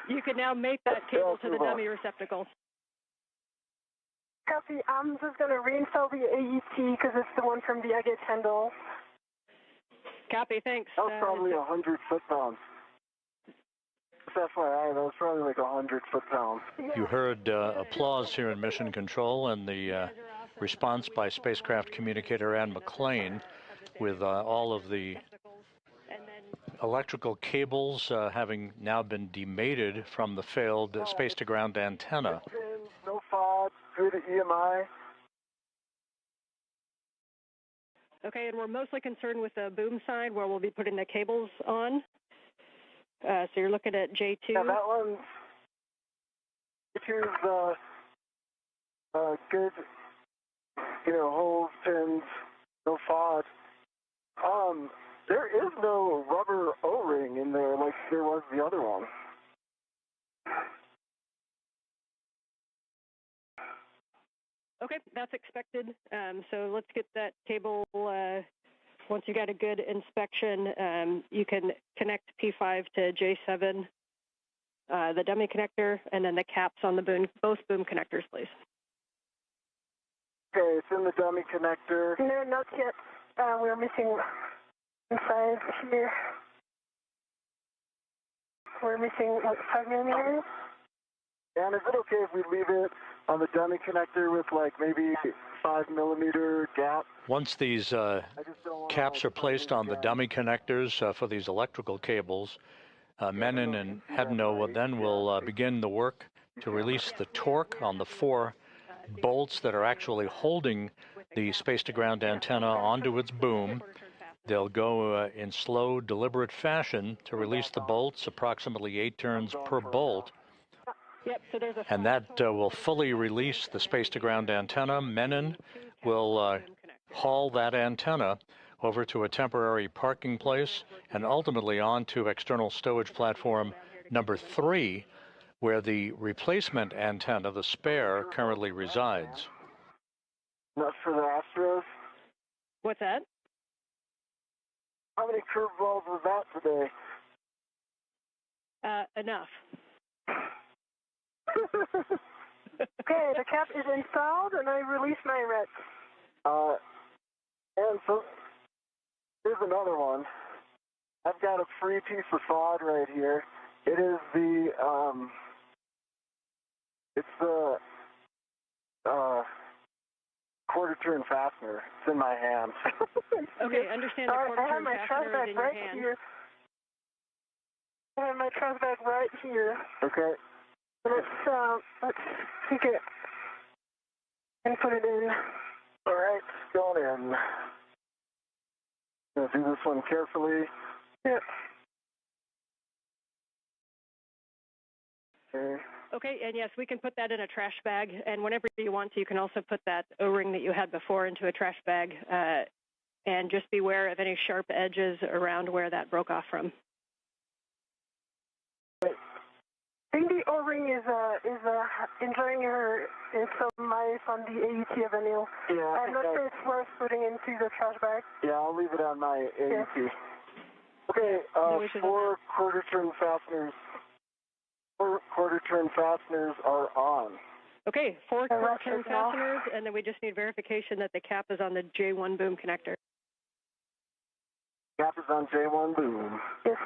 You can now mate that cable to the dummy receptacle. Copy. I'm just going to reinstall the AET because it's the one from the Agate handle. Copy, thanks. That was probably 100 foot-pounds. FYI, that was probably like 100 foot-pounds. You heard applause here in Mission Control and the response by spacecraft communicator Ann McClain, with all of the electrical cables having now been demated from the failed space-to-ground antenna. No FOD, through the EMI. Okay, and we're mostly concerned with the boom side where we'll be putting the cables on. So you're looking at J2. Yeah, that one. J2's good. You know, holes, pins, no FOD. There is no rubber O-ring in there like there was the other one. Okay, that's expected. So let's get that cable. Once you got a good inspection, you can connect P5 to J7, the dummy connector, and then the caps on the boom, both boom connectors, please. Okay, it's in the dummy connector. No, not yet. We're missing inside here. We're missing, what, 5 millimeters? And is it okay if we leave it on the dummy connector with like maybe 5mm gap? Once these caps are placed on the dummy connectors for these electrical cables, Menon and Adenot then will begin the work to release the torque on the 4 bolts that are actually holding the space-to-ground antenna onto its boom. They'll go in slow, deliberate fashion to release the bolts, approximately 8 turns per bolt. Yep, so there's a And that will fully release the space-to-ground antenna. Menon will haul that antenna over to a temporary parking place and ultimately onto external stowage platform number 3, where the replacement antenna, the spare, currently resides. Not for the Astros? What's that? How many curveballs was that today? Enough. Okay, the cap is installed, and I release my red. And so, here's another one. I've got a free piece of FOD right here. It is the, it's the, quarter-turn fastener. It's in my hand. Okay, understand the quarter-turn fastener is in your hand. Here. I have my trust bag right here. Okay. Let's take it and put it in. All right, going in. Gonna do this one carefully. Yep. Okay. Okay, and yes, we can put that in a trash bag, and whenever you want to, you can also put that O-ring that you had before into a trash bag, and just beware of any sharp edges around where that broke off from. I think the O-ring is enjoying some mice on the AET of Anil. Yeah, I'm not sure it's worth putting into the trash bag. Yeah, I'll leave it on my AET. Yeah. Okay, 4 quarter-turn fasteners. 4 quarter-turn fasteners are on. Okay, 4 quarter-turn fasteners, and then we just need verification that the cap is on the J1 boom connector. Cap is on J1 boom. Yes.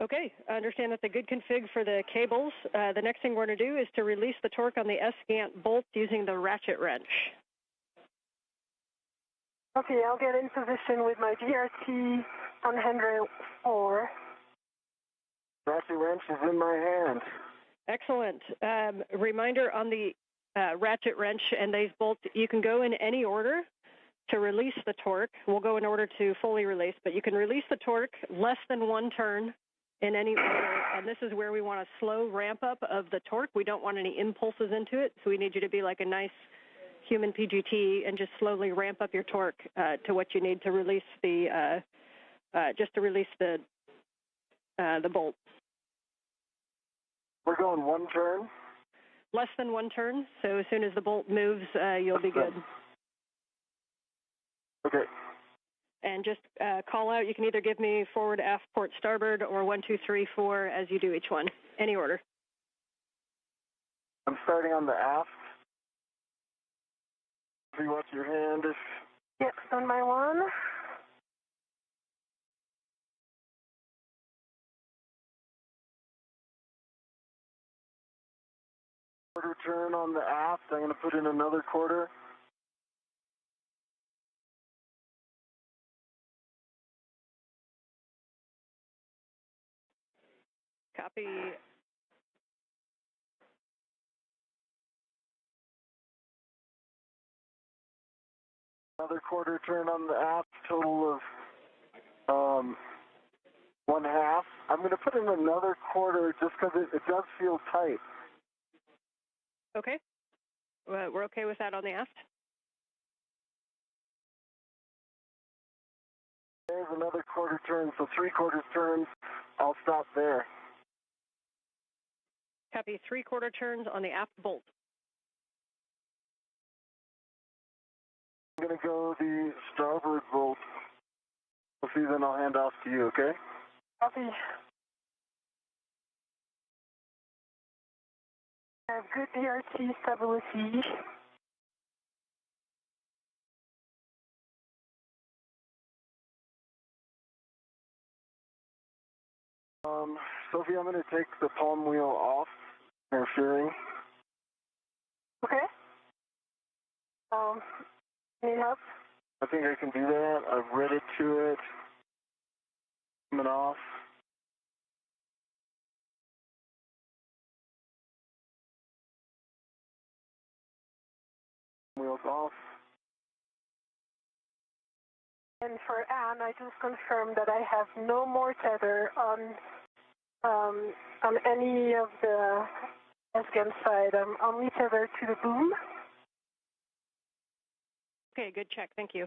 Okay, I understand that's a good config for the cables. The next thing we're going to do is to release the torque on the S-gant bolt using the ratchet wrench. Okay, I'll get in position with my DRT on handrail 4. Ratchet wrench is in my hand. Excellent. Reminder on the ratchet wrench and these bolts, you can go in any order to release the torque. We'll go in order to fully release, but you can release the torque less than 1 turn in any order, and this is where we want a slow ramp up of the torque. We don't want any impulses into it, so we need you to be like a nice human PGT and just slowly ramp up your torque to what you need to release the the bolt. We're going 1 turn? Less than 1 turn, so as soon as the bolt moves, you'll be good. Okay. And just call out, you can either give me forward, aft, port, starboard, or 1, 2, 3, 4 as you do each one. Any order. I'm starting on the aft. See what's your hand is. Yep, on my 1. Quarter turn on the aft. I'm going to put in another quarter. Copy. Another quarter turn on the aft, total of 1/2. I'm going to put in another quarter just because it does feel tight. Okay. We're okay with that on the aft. There's another quarter turn, so 3/4 turns. I'll stop there. Copy 3/4 turns on the aft bolt. I'm going to go the starboard bolt. Sophie, then I'll hand off to you, okay? Copy. I have good DRT stability. Sophie, I'm going to take the palm wheel off, interfering. Okay. Need help? I think I can do that. I've read it to it. Coming off. Wheels off. And for Anne, I just confirmed that I have no more tether on any of the Afghan side. I'm only tethered to the boom. Okay, good check. Thank you.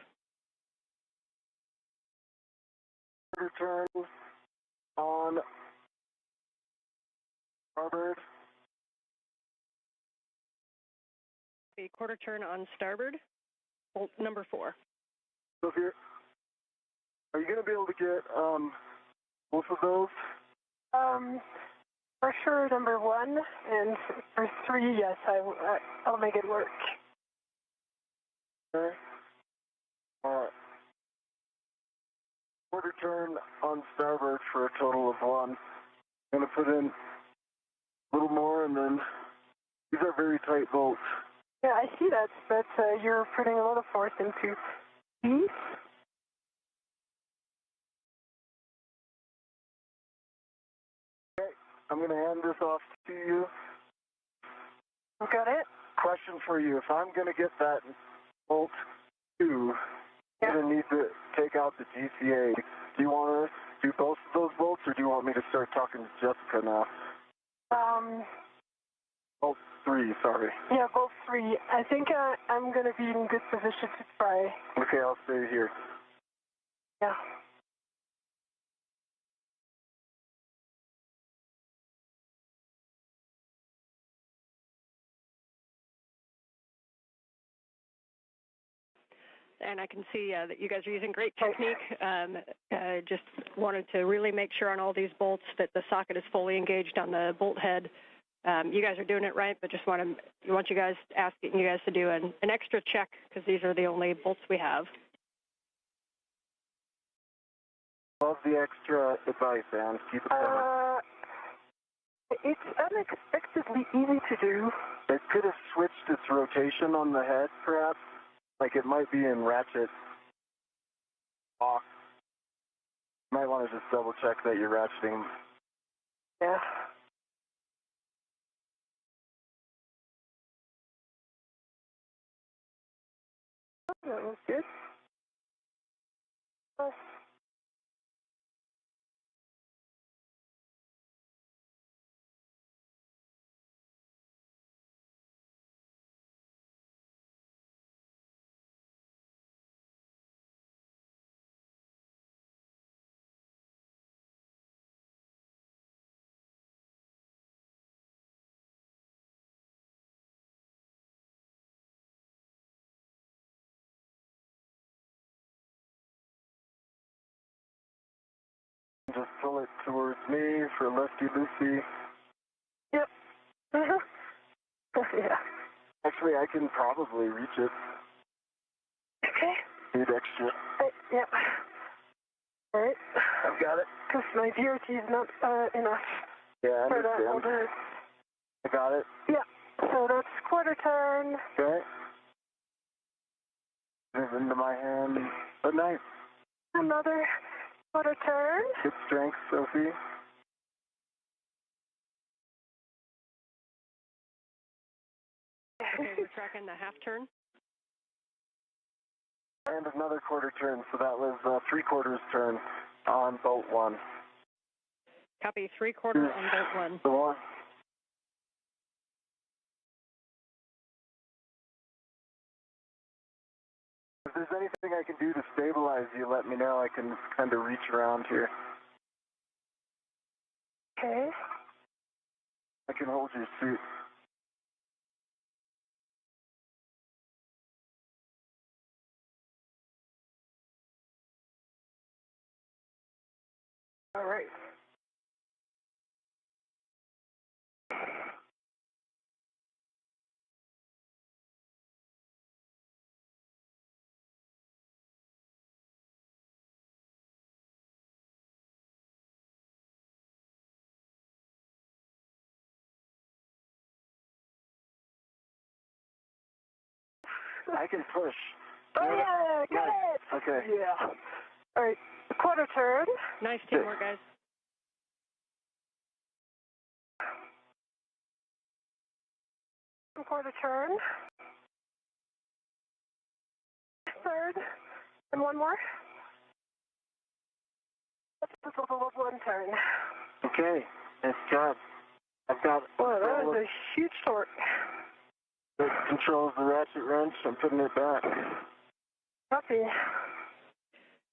Return on starboard. The quarter turn on starboard, bolt number 4. So if are you going to be able to get both of those? For sure, number 1, and for 3, yes, I'll make it work. Okay. Quarter turn on starboard for a total of 1. I'm going to put in a little more, and then these are very tight bolts. Yeah, I see that, but you're putting a lot of force into these. Okay, I'm going to hand this off to you. Got it? Question for you. If I'm going to get that bolt 2, I'm going to need to take out the GCA. Do you want to do both of those bolts, or do you want me to start talking to Jessica now? Bolt 3, sorry. Yeah, both 3. I think I'm going to be in good position to try. Okay, I'll stay here. Yeah. And I can see that you guys are using great technique. Just wanted to really make sure on all these bolts that the socket is fully engaged on the bolt head. You guys are doing it right, but just asking you guys to do an extra check, because these are the only bolts we have. Love the extra advice, Anne. Keep it coming. It's unexpectedly easy to do. It could have switched its rotation on the head, perhaps. Like it might be in ratchet off. You might want to just double check that you're ratcheting. Yeah. That was good. Just pull it towards me for lefty-loosey. Yep. Yeah. Actually, I can probably reach it. Okay. Need extra. Yep. All right. I've got it. Because my DRT is not enough. Yeah, I for that. understand. I got it. Yeah. So that's quarter turn. Okay. Move into my hand. Good night. Another quarter turn. Good strength, Sophie. Okay, we're tracking the half turn. And another quarter turn, so that was 3/4 turn on bolt 1. Copy, 3/4 on bolt 1. The one. If there's anything I can do to stabilize you, let me know. I can kind of reach around here. Okay. I can hold your suit. All right. I can push. Oh, yeah, got it. Okay. Yeah. All right, quarter turn. Nice teamwork, guys. Quarter turn. Third. And one more. One turn. Okay. Nice job. I've got. Well, that was a huge torque. That controls the ratchet wrench. I'm putting it back. Copy.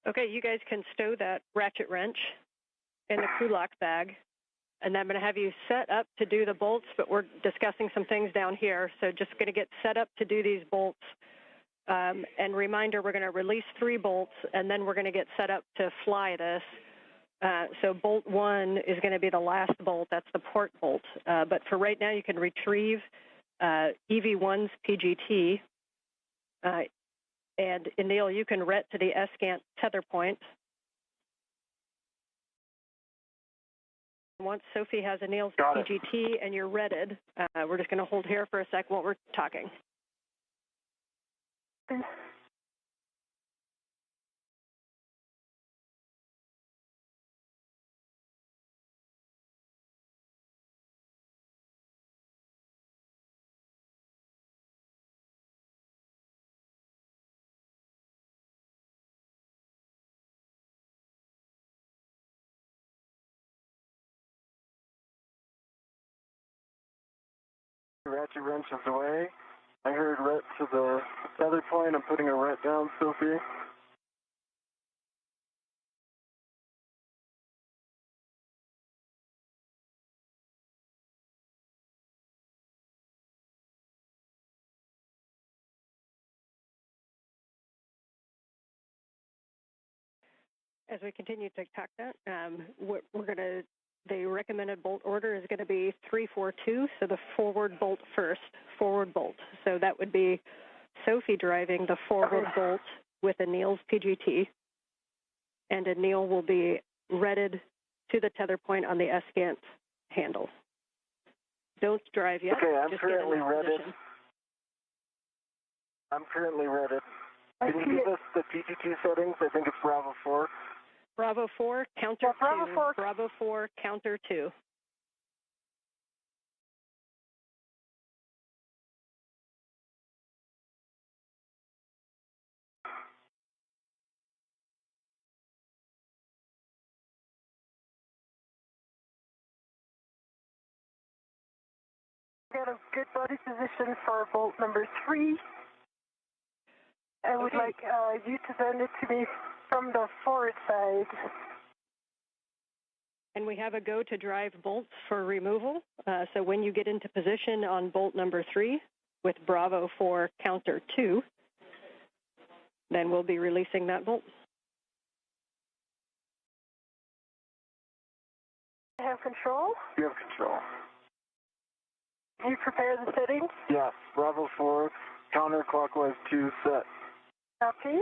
Okay, you guys can stow that ratchet wrench in the crew lock bag. And I'm going to have you set up to do the bolts, but we're discussing some things down here. So just going to get set up to do these bolts. And reminder, we're going to release 3 bolts, and then we're going to get set up to fly this. So bolt 1 is going to be the last bolt. That's the port bolt. But for right now, you can retrieve EV1's PGT. And Anil, you can ret to the ESCANT tether point. Once Sophie has Anil's PGT and you're retted, we're just going to hold here for a sec while we're talking. Ratchet wrench is away. I heard ret to the tether point. I'm putting a ret down, Sophie. As we continue to talk that, the recommended bolt order is going to be 3-4-2, so the forward bolt first, forward bolt. So that would be Sophie driving the forward bolt with Anil's PGT, and Anil will be retted to the tether point on the ESCANT handle. Don't drive yet. Okay, I'm just currently get in retted. position. I'm currently retted. Can you give us the PGT settings? I think it's Bravo 4. Bravo 4, counter 2. Bravo 4. Bravo 4, counter 2. Got a good body position for bolt number 3. I would like you to send it to me from the forward side. And we have a go to drive bolts for removal. So when you get into position on bolt number 3 with Bravo 4 counter 2, then we'll be releasing that bolt. I have control. You have control. You prepare the settings. Yes, Bravo 4, counterclockwise 2 set. Copy.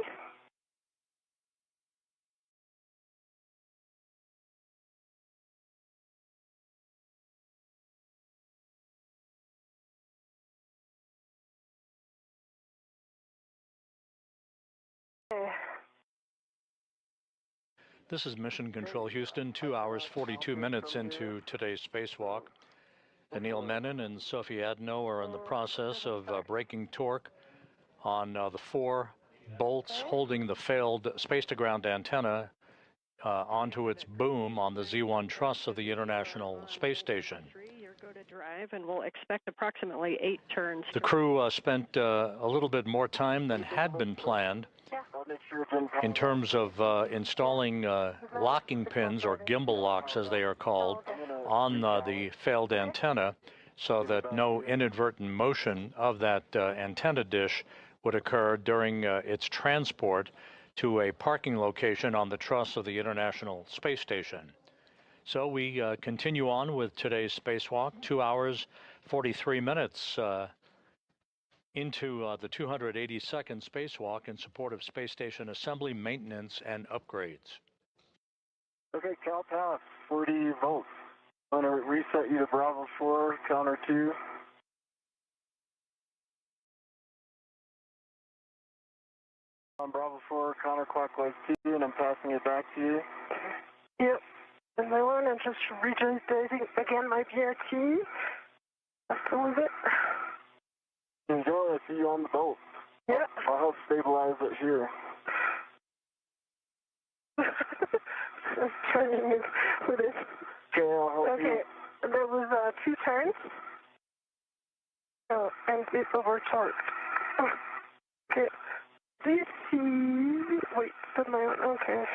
This is Mission Control Houston, 2 hours, 42 minutes into today's spacewalk. Anil Menon and Sophie Adenot are in the process of breaking torque on the 4 bolts holding the failed space-to-ground antenna onto its boom on the Z1 truss of the International Space Station. You're go to drive, and we'll expect approximately 8 turns. The crew spent a little bit more time than had been planned in terms of installing locking pins, or gimbal locks as they are called, on the failed antenna so that no inadvertent motion of that antenna dish would occur during its transport to a parking location on the truss of the International Space Station. So we continue on with today's spacewalk, 2 hours, 43 minutes into the 282nd spacewalk in support of space station assembly, maintenance, and upgrades. Okay, Cal pass, 40 volts. I'm going to reset you to Bravo 4, counter 2. On Bravo 4, counterclockwise 2, and I'm passing it back to you. Yep. And I want to just rejoin again my BRT. After with it. Enjoy, I see you on the boat. Yeah. I'll help stabilize it here. I'm trying to move with it. Okay, I'll help you. Okay, there was 2 turns. Oh, and it's over torque. Okay. Do you see? Wait, but okay.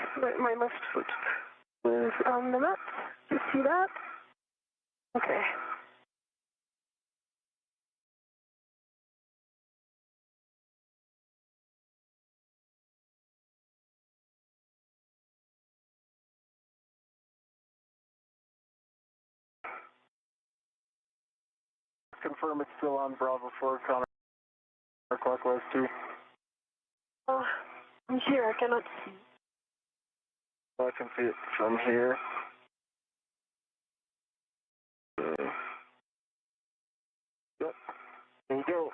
My left foot is on the map. You see that? Okay. Confirm it's still on Bravo 4, counterclockwise 2. I'm here, I cannot see. I can see it from here. Yep. There you go.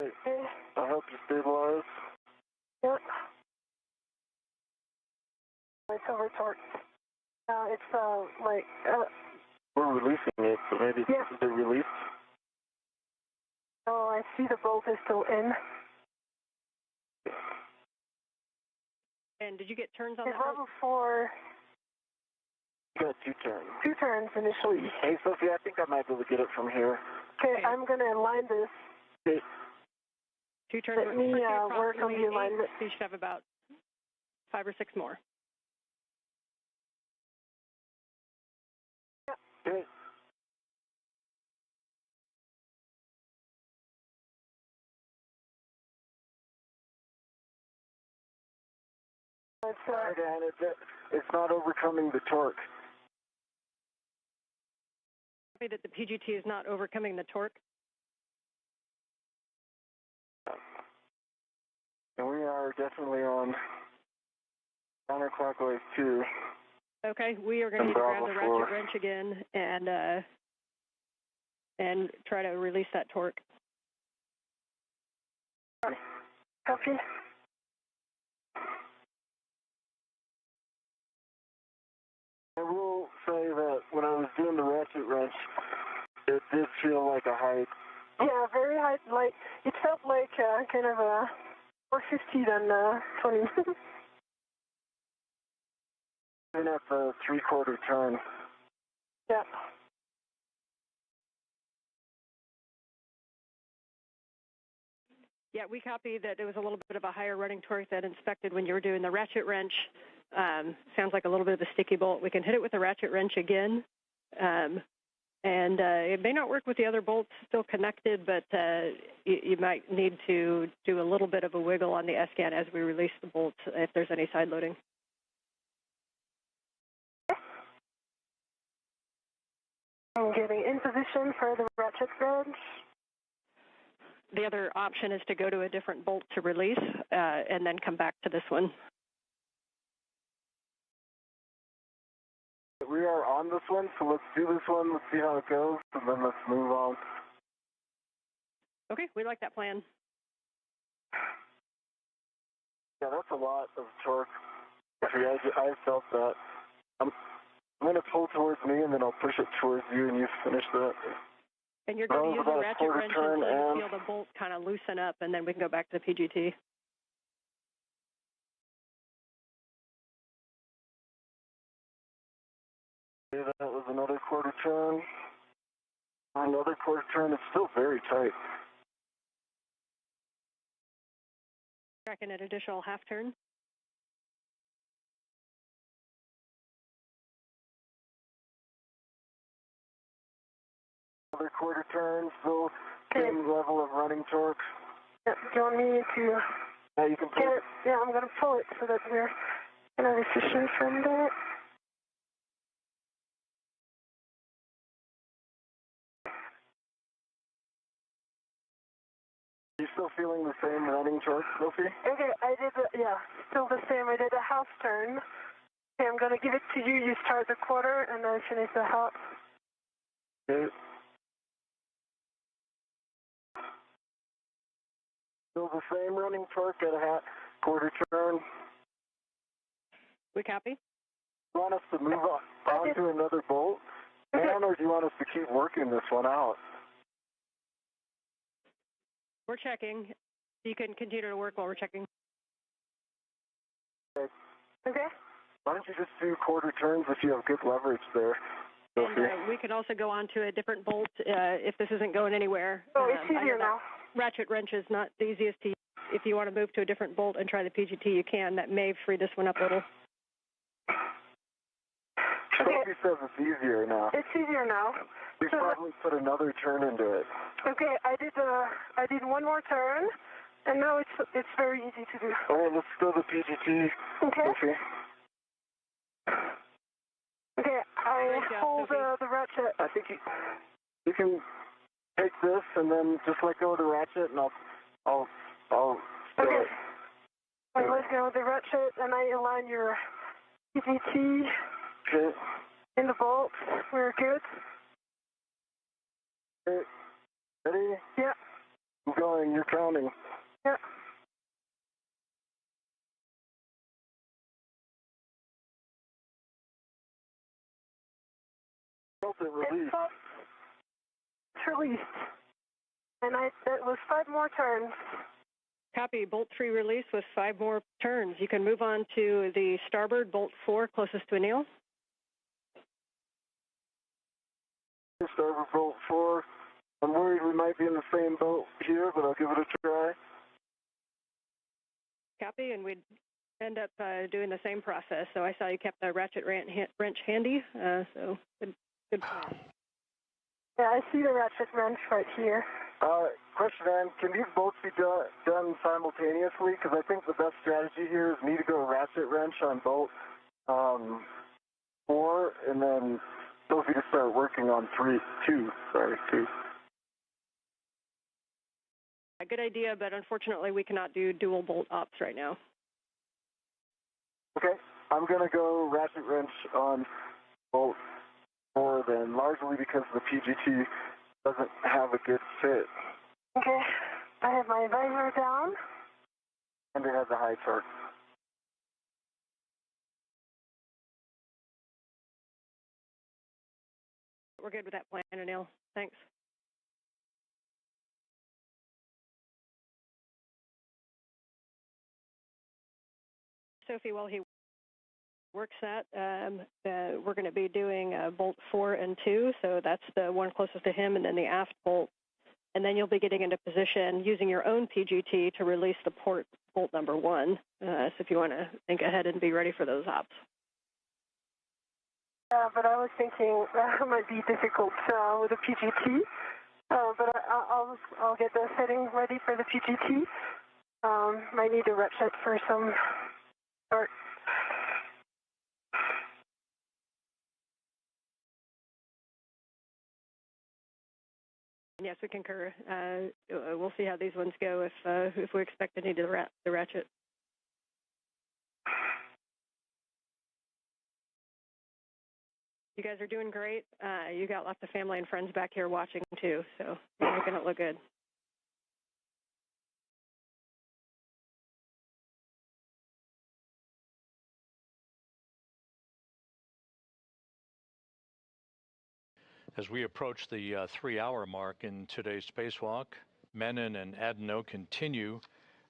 Okay. I'll help you stabilize. Yep. It's over torque. It's like We're releasing it, so maybe it's a bit released. oh, I see the bolt is still in. And did you get turns on It's that? Bravo 4. You got 2 turns. 2 turns initially. Hey, Sophie, I think I might be able to get it from here. Okay, I'm going to align this. Okay. 2 turns. Let me work on the alignment. So you should have about 5 or 6 more. Okay. It's not overcoming the torque. That the PGT is not overcoming the torque. And we are definitely on counterclockwise 2. Okay, we are going to need to grab the ratchet wrench again and try to release that torque. Copy. I will say that when I was doing the ratchet wrench, it did feel like a height. Yeah, very high. Like it felt like kind of a 450 than 20. Even at the 3/4 turn. Yeah. Yeah, we copy that it was a little bit of a higher running torque than inspected when you were doing the ratchet wrench. Sounds like a little bit of a sticky bolt. We can hit it with the ratchet wrench again. And it may not work with the other bolts still connected, but you might need to do a little bit of a wiggle on the S-scan as we release the bolts if there's any side loading. I'm getting in position for the ratchet wrench. The other option is to go to a different bolt to release and then come back to this one. We are on this one, so let's do this one, let's see how it goes, and then let's move on. Okay, we like that plan. Yeah, that's a lot of torque. I felt that. I'm going to pull towards me, and then I'll push it towards you, and you finish that. And you're going to use the ratchet wrench until you feel the bolt kind of loosen up, and then we can go back to the PGT. Okay, that was another 1/4 turn. Another 1/4 turn. It's still very tight. Tracking an additional half turn. Another 1/4 turn, still same level of running torque. Yeah, do you want me to? Yeah, you can pull it. Yeah, I'm going to pull it so that we're kind of efficient from that. You still feeling the same running torque, Sophie? Okay, I did, still the same. I did a half turn. Okay, I'm going to give it to you. You start the 1/4, and I finish the half. Okay. Still the same running torque at a quarter turn. We copy. You want us to move on to another bolt? And or do you want us to keep working this one out? We're checking. You can continue to work while we're checking. Okay. Why don't you just do quarter turns if you have good leverage there, Sophie? And we can also go on to a different bolt if this isn't going anywhere. Oh, it's easier now. Ratchet wrench is not the easiest to use. If you want to move to a different bolt and try the PGT, you can. That may free this one up a little. Sophie says it's easier now. It's easier now. You probably put another turn into it. Okay, I did one more turn, and now it's very easy to do. All right, let's go to the PGT, Okay. Sophie. Okay, I Great job, hold Sophie. the ratchet. I think you can take this and then just let go of the ratchet, and I'll Okay. I let go of the ratchet, and I align your PGT Okay. in the bolt. We're good. Okay. Ready? Yeah. I'm going. You're counting. Yeah. Felt it release. It's released. And that was 5 more turns. Copy. Bolt 3 release with 5 more turns. You can move on to the starboard, bolt 4, closest to Anil. Starboard bolt 4. I'm worried we might be in the same boat here, but I'll give it a try. Copy, and we'd end up doing the same process. So I saw you kept the ratchet wrench handy, so good plan. Yeah, I see the ratchet wrench right here. Question, Ann, can these bolts be done simultaneously? Because I think the best strategy here is me to go ratchet wrench on bolt 4, and then Sophie to start working on 2. A good idea, but unfortunately we cannot do dual bolt ops right now. Okay, I'm going to go ratchet wrench on bolt 4 then, largely because the PGT doesn't have a good fit. Okay. I have my visor down. And it has a high torque. We're good with that plan, Anil. Thanks. Sophie, while he works that, we're going to be doing bolt 4 and 2, so that's the one closest to him, and then the aft bolt. And then you'll be getting into position using your own PGT to release the port bolt number 1. So if you want to think ahead and be ready for those ops. But I was thinking that might be difficult with the PGT. But I'll get the setting ready for the PGT. Might need a ratchet for some start. Yes, we concur. We'll see how these ones go if we expect to need the ratchet. You guys are doing great. You got lots of family and friends back here watching too, so you're making it look good. As we approach the 3-hour mark in today's spacewalk, Menon and Adenot continue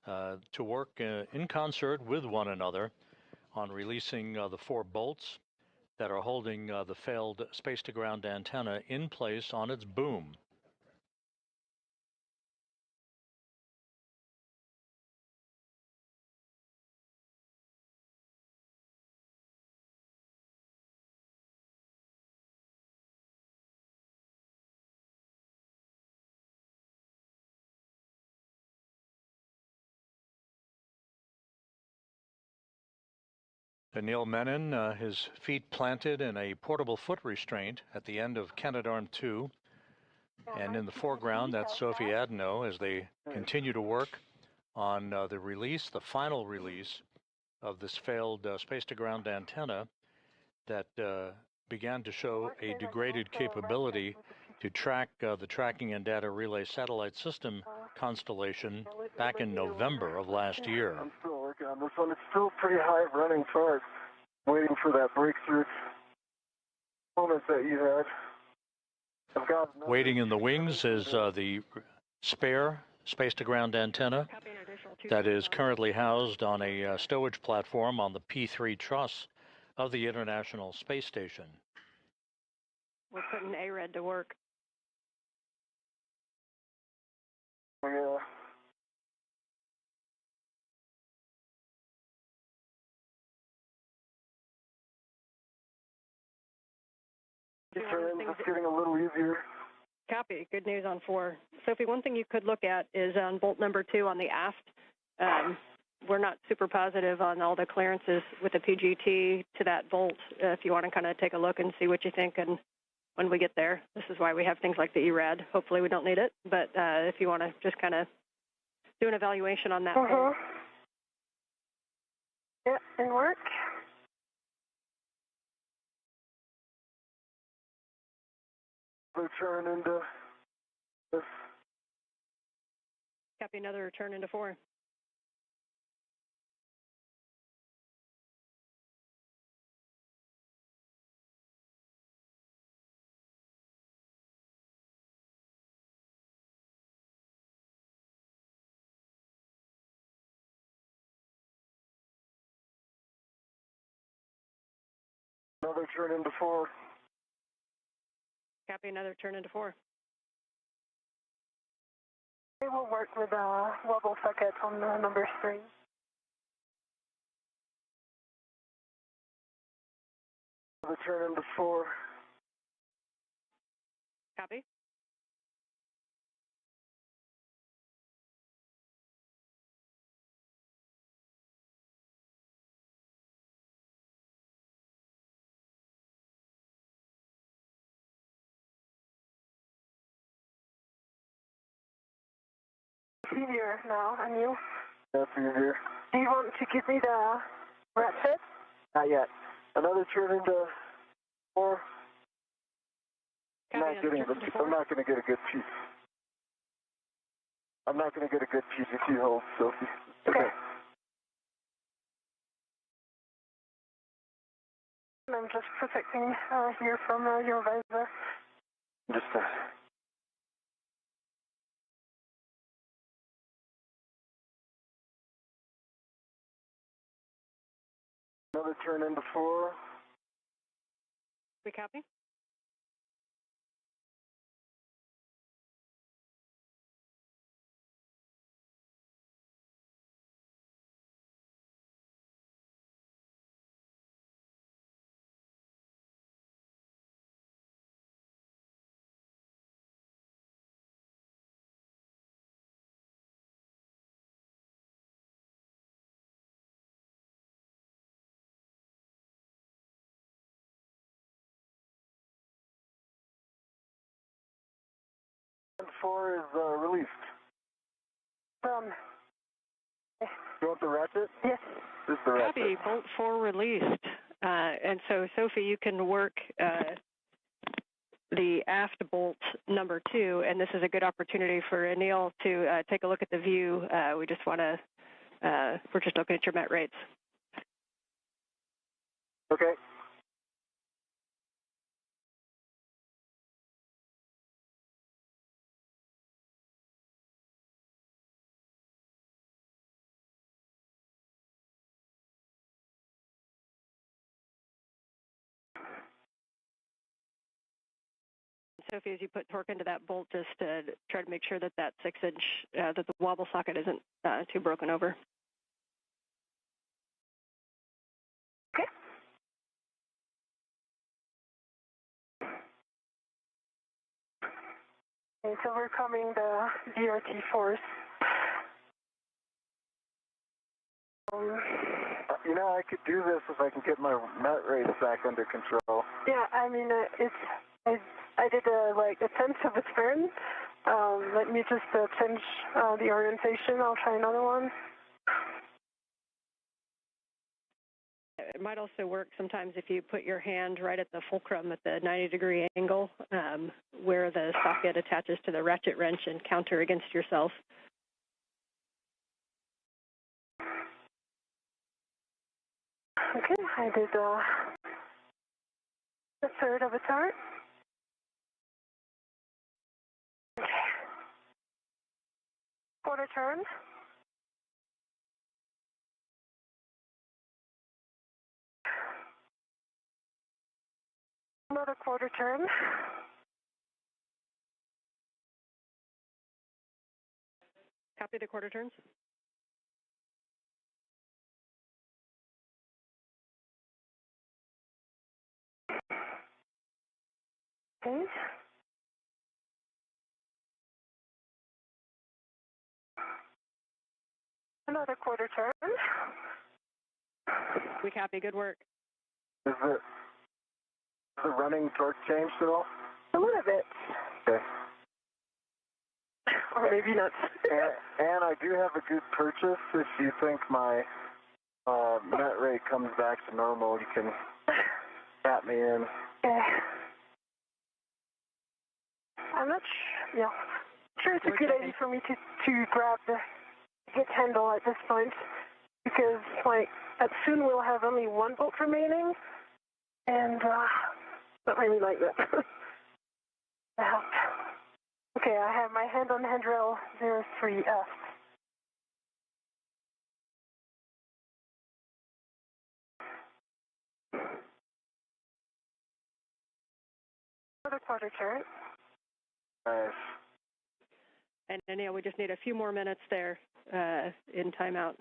to work in concert with one another on releasing the 4 bolts that are holding the failed space-to-ground antenna in place on its boom. Anil Menon, his feet planted in a portable foot restraint at the end of Canadarm2. And in the foreground, that's Sophie Adenot as they continue to work on the final release of this failed space-to-ground antenna that began to show a degraded capability to track the tracking and data relay satellite system constellation back in November of last year. I'm still working on this one. It's still pretty high running far. Waiting for that breakthrough moment that you had. I've got Waiting in the wings is the spare space-to-ground antenna that is currently housed on a stowage platform on the P3 truss of the International Space Station. We're putting ARED to work. Yeah. It's getting a little easier. Copy. Good news on 4. Sophie, one thing you could look at is on bolt number 2 on the aft. We're not super positive on all the clearances with the PGT to that bolt. If you want to kind of take a look and see what you think, and when we get there, this is why we have things like the ERAD. Hopefully we don't need it, but if you want to just kind of do an evaluation on that bolt. Yeah, and work. Turn into this. Copy, another turn into 4. Another turn into 4. Copy, another turn into 4. We will work with a wobble socket on number 3. Another turn into 4. Copy. Easier now, Anil. That's easier. Do you want to give me the ratchet? Not yet. Another turn into 4. I'm not going to get a good piece. I'm not going to get a good PGT hold, Sophie. Okay. I'm just protecting here from your visor. Just another turn into 4. We copy. And 4 is released. You want the ratchet? Yes. This is the ratchet. Copy, bolt 4 released. And so, Sophie, you can work the aft bolt number 2, and this is a good opportunity for Anil to take a look at the view. We just want to, we're just looking at your met rates. Okay. Sophie, as you put torque into that bolt, just try to make sure that that 6-inch, that the wobble socket isn't too broken over. Okay. Okay, so we're coming the DRT force. You know, I could do this if I can get my met rates back under control. Yeah, I mean, I did like a tenth of a turn. Let me just change the orientation. I'll try another one. It might also work sometimes if you put your hand right at the fulcrum at the 90-degree angle where the socket attaches to the ratchet wrench and counter against yourself. Okay, I did a third of a turn. Okay. Quarter turn. Another quarter turn. Copy the quarter turns. Okay. Another quarter turn. We copy. Good work. Is the running torque changed at all? A little bit. Okay. Or maybe not. And I do have a good purchase. If you think my net rate comes back to normal, you can tap me in. Okay. I'm not sure it's a good idea for me to grab the hit handle at this point, because soon we'll have only one bolt remaining, and not really like that. Okay, I have my hand on handrail 03F. Another quarter turn. Nice. And Anil, we just need a few more minutes there in timeout.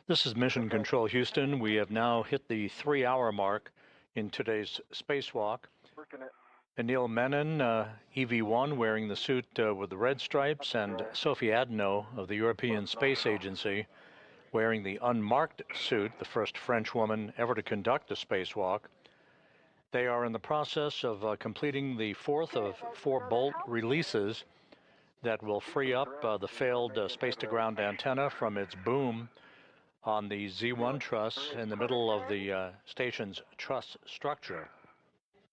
This is Mission Control Houston. We have now hit the 3-hour mark in today's spacewalk. Working it. Anil Menon, EV1, wearing the suit with the red stripes, and Sophie Adenot of the European Space Agency, wearing the unmarked suit, the first French woman ever to conduct a spacewalk. They are in the process of completing the fourth of 4 bolt releases that will free up the failed space-to-ground antenna from its boom on the Z1 truss in the middle of the station's truss structure.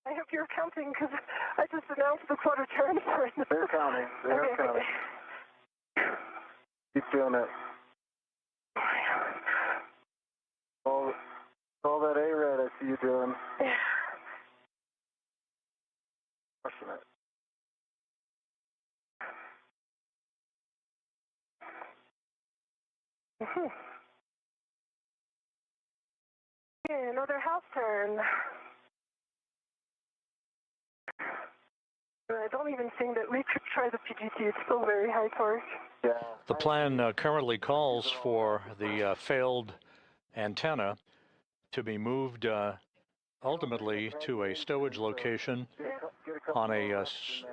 I hope you're counting, because I just announced the quarter turn. They're counting. They're counting. Keep doing it. All that A-red I see you doing. Pushing it. Okay, another half turn. I don't even think that we could try the PGT. It's still very high torque. Yeah. The plan currently calls for the failed antenna to be moved ultimately to a stowage location on a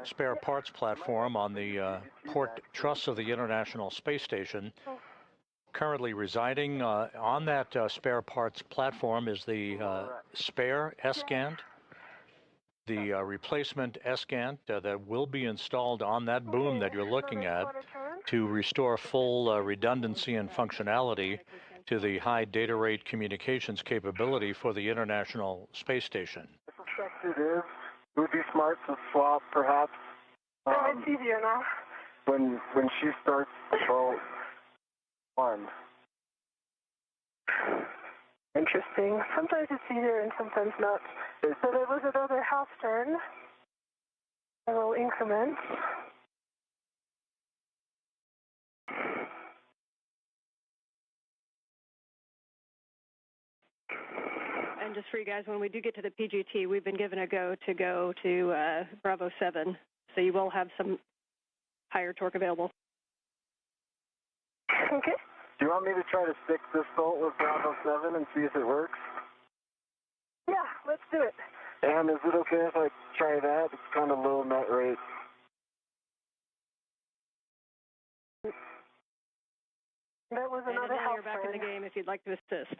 spare parts platform on the port truss of the International Space Station. Currently residing on that spare parts platform is the spare S-Gant, the replacement S-Gant that will be installed on that boom that you're looking at to restore full redundancy and functionality to the high data rate communications capability for the International Space Station. I suspect it is. It would be smart to swap, perhaps. It's easier now. When she starts the boat one. Interesting. Sometimes it's easier and sometimes not. So there was another half turn. A little increment. And just for you guys, when we do get to the PGT, we've been given a go to Bravo 7, so you will have some higher torque available. Okay. Do you want me to try to stick this bolt with Bravo 7 and see if it works? Yeah, let's do it. And is it okay if I try that? It's kind of low net rate. That was And another now half you're back turn. in the game if you'd like to assist.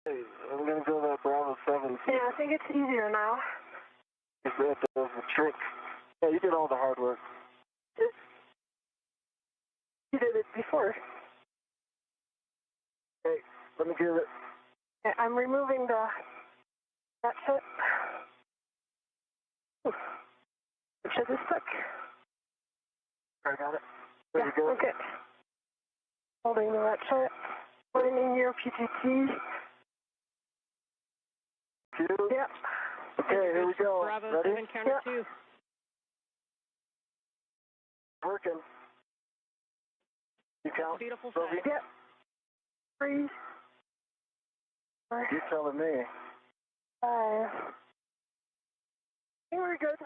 Hey, I'm going to go that Bravo 7. Yeah, I think it's easier now. If that does the trick. Yeah, you did all the hard work. You did it before. Hey, let me get it. Yeah, I'm removing that set. Should this stuck? I got it. Yeah, There you go. okay. Holding the ratchet. Joining your PTT. Two? Yep. Okay, here we go. Bravo Ready? 7, counter 2. Working. You count? Beautiful Sophie? sight. Yep. 3. 4. You're telling me. 5. I think we're good.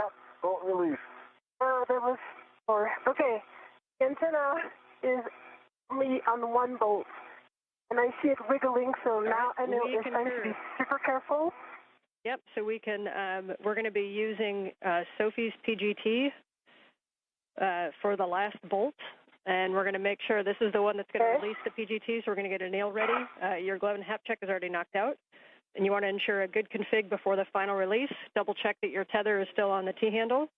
Yep. Bolt release. Oh, that was 4. Okay. Antenna is only on one bolt. And I see it wiggling, so now I know it's time to be super careful. Yep, so we can, we're going to be using Sophie's PGT for the last bolt, and we're going to make sure this is the one that's going to release the PGT, so we're going to get a nail ready. Your glove and hap check is already knocked out, and you want to ensure a good config before the final release. Double check that your tether is still on the T-handle.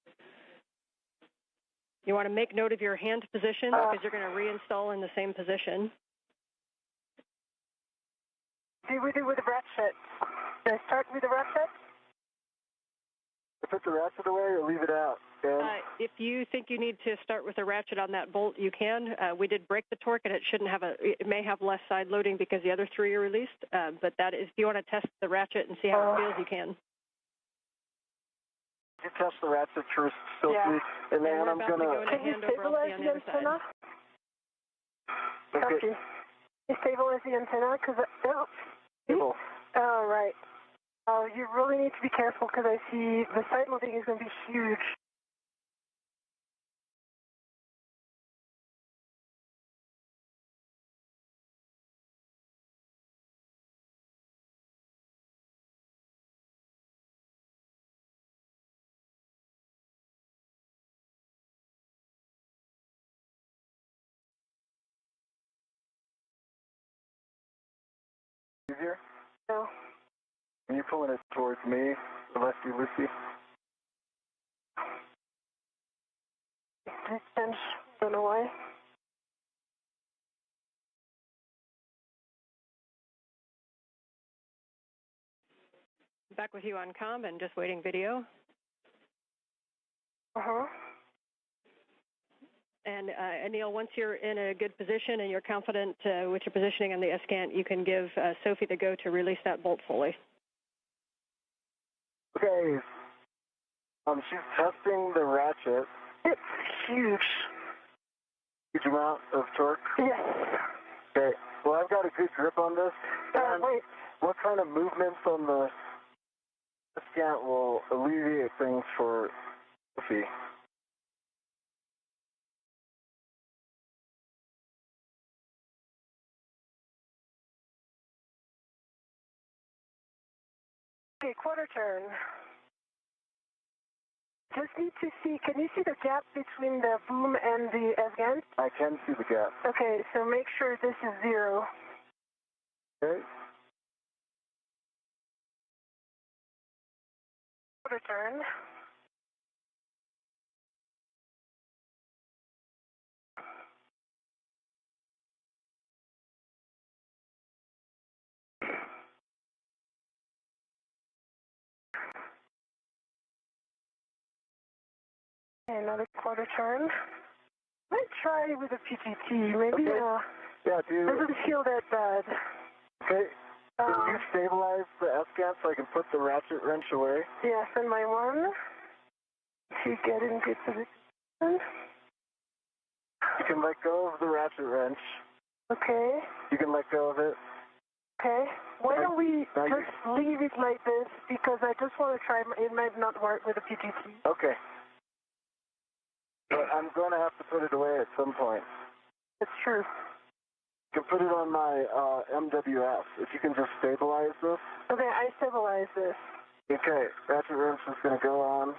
You want to make note of your hand position because you're going to reinstall in the same position. Do we do with the ratchet? Should I start with the ratchet? Put the ratchet away or leave it out, Dan? If you think you need to start with a ratchet on that bolt, you can. We did break the torque, and it may have less side loading because the other 3 are released. But that is, if you want to test the ratchet and see how it feels, you can. You test the ratchet first, Sophie, and then I'm going to... Can you stabilize the antenna? Okay. Can you stabilize the antenna? Because oh, right. You really need to be careful because I see the side loading is going to be huge. Easier? No. When you're pulling it towards me, the less you Lucy. Distance, don't know why. Back with you on comm and just waiting video. And Anil, once you're in a good position and you're confident with your positioning on the S-Gant, you can give Sophie the go to release that bolt fully. Okay. She's testing the ratchet. It's huge. Huge amount of torque? Yes. Okay. Well, I've got a good grip on this. Wait. What kind of movements on the S-Gant will alleviate things for Sophie? Okay, quarter turn. Just need to see, can you see the gap between the boom and the S-Gant? I can see the gap. Okay, so make sure this is 0. Okay. Quarter turn. Another quarter turn. Let's try with a PGT. Maybe doesn't feel that bad. Okay. Can you stabilize the S-Gant so I can put the ratchet wrench away? Yes, and my one. To get in good position. You can let go of the ratchet wrench. Okay. You can let go of it. Okay. Why don't we just leave it like this because I just want to try. It might not work with a PGT. Okay. But I'm going to have to put it away at some point. It's true. You can put it on my MWF. If you can just stabilize this. Okay, I stabilize this. Okay, ratchet wrench is going to go on.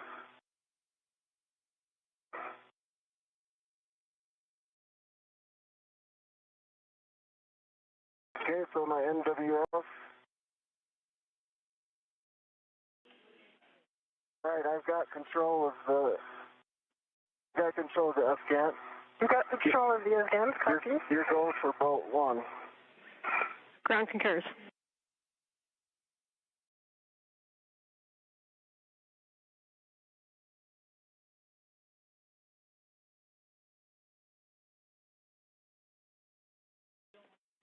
Okay, so my MWF. Alright, I've got control of the S-Gant. You got control of the S-Gant, copy. You're going for bolt 1. Ground concurs.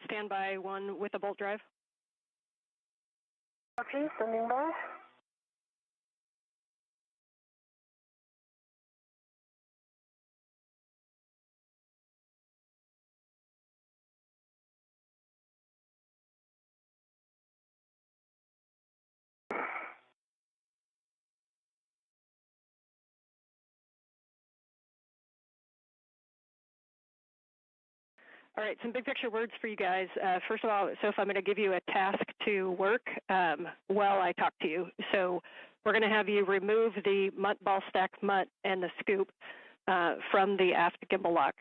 Standby 1 with a bolt drive. Copy, standing by. All right, some big picture words for you guys. First of all, Soph, I'm going to give you a task to work while I talk to you. So we're going to have you remove the ball stack mutt and the scoop from the aft gimbal lock.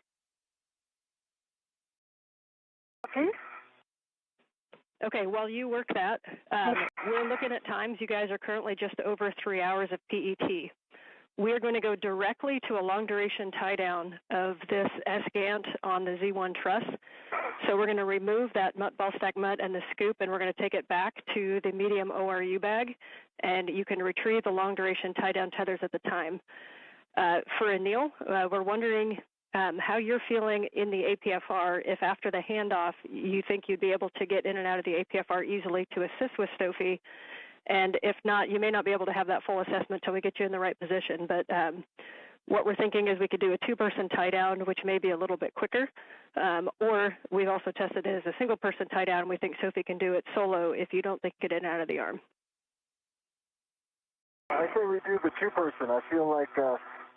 Okay. Okay, while you work that, we're looking at times. You guys are currently just over 3 hours of PET. We're going to go directly to a long-duration tie-down of this S-gant on the Z1 truss. So we're going to remove that ball stack mutt and the scoop, and we're going to take it back to the medium ORU bag, and you can retrieve the long-duration tie-down tethers at the time. For Anil, we're wondering how you're feeling in the APFR, if after the handoff you think you'd be able to get in and out of the APFR easily to assist with Sophie. And if not, you may not be able to have that full assessment until we get you in the right position. But what we're thinking is we could do a two-person tie-down, which may be a little bit quicker. Or we've also tested it as a single-person tie-down. We think Sophie can do it solo if you don't think get in and out of the arm. I say we do the two-person. I feel like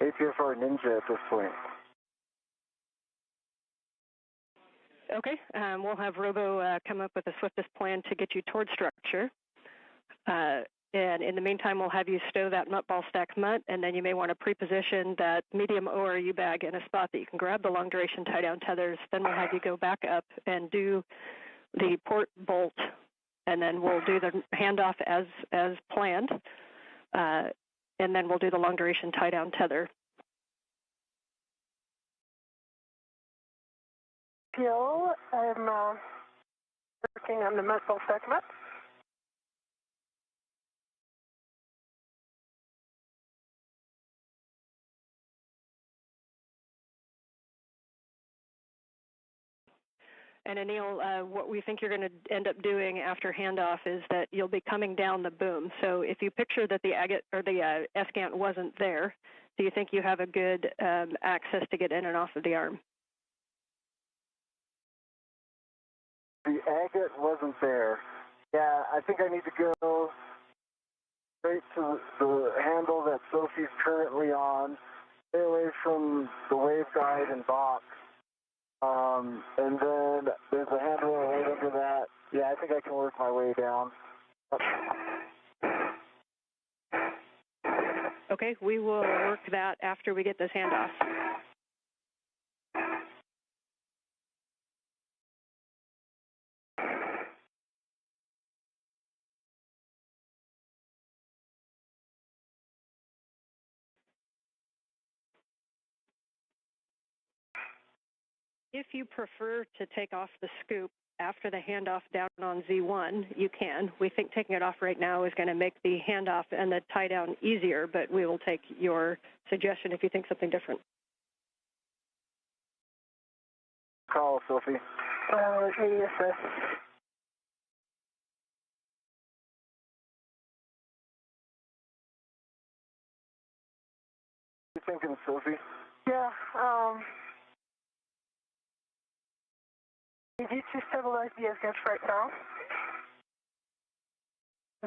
APFR ninja at this point. Okay, we'll have Robo come up with the swiftest plan to get you towards structure. And in the meantime, we'll have you stow that ball stack mutt, and then you may want to pre-position that medium ORU bag in a spot that you can grab the long-duration tie-down tethers. Then we'll have you go back up and do the port bolt, and then we'll do the handoff as planned, and then we'll do the long-duration tie-down tether. Still, I'm working on the ball stack mutt. And Anil, what we think you're going to end up doing after handoff is that you'll be coming down the boom. So if you picture that the agate or the S-gant wasn't there, do you think you have a good access to get in and off of the arm? The agate wasn't there. Yeah, I think I need to go straight to the handle that Sophie's currently on, stay away from the waveguide and box. And then there's a handle right under that. Yeah, I think I can work my way down. Okay, we will work that after we get this handoff. If you prefer to take off the scoop after the handoff down on Z1, you can. We think taking it off right now is going to make the handoff and the tie down easier, but we will take your suggestion if you think something different. Call, Sophie. ESA. What are you thinking, Sophie? Yeah, we need to stabilize the S-gant right now. I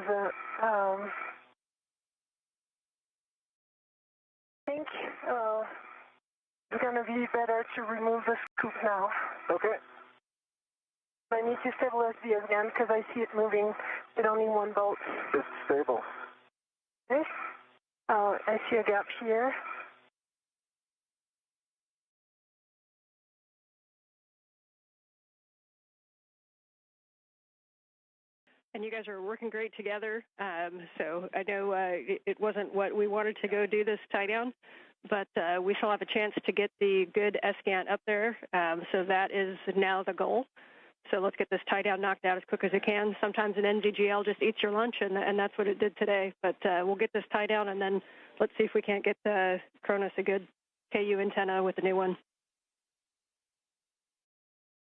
think it's going to be better to remove the scoop now. Okay. I need to stabilize the S-gant because I see it moving with only one bolt. It's stable. Okay. I see a gap here. And you guys are working great together. So I know it wasn't what we wanted to go do this tie down, but we still have a chance to get the good S-gant up there. So that is now the goal. So let's get this tie down knocked out as quick as it can. Sometimes an NVGL just eats your lunch, and that's what it did today. But we'll get this tie down, and then let's see if we can't get Cronus a good KU antenna with the new one.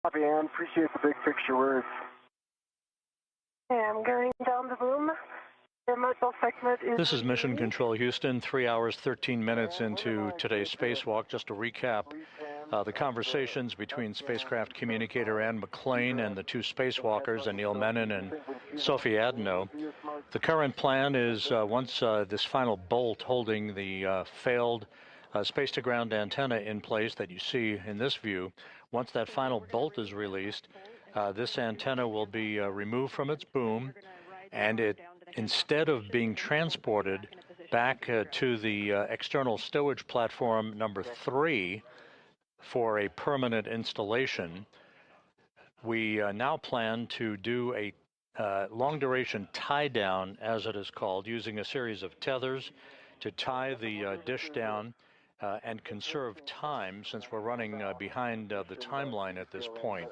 Copy, Ann. Appreciate the big picture words. Okay, I'm going down the boom. The module segment is... This is Mission Control Houston, 3 hours, 13 minutes into today's spacewalk. Just to recap the conversations between spacecraft communicator Ann McClain and the two spacewalkers, Anil Menon and Sophie Adenot. The current plan is once this final bolt holding the failed space-to-ground antenna in place that you see in this view, once that final bolt is released, this antenna will be removed from its boom, and it, instead of being transported back to the external stowage platform number 3 for a permanent installation, we now plan to do a long-duration tie-down, as it is called, using a series of tethers to tie the dish down and conserve time, since we're running behind the timeline at this point.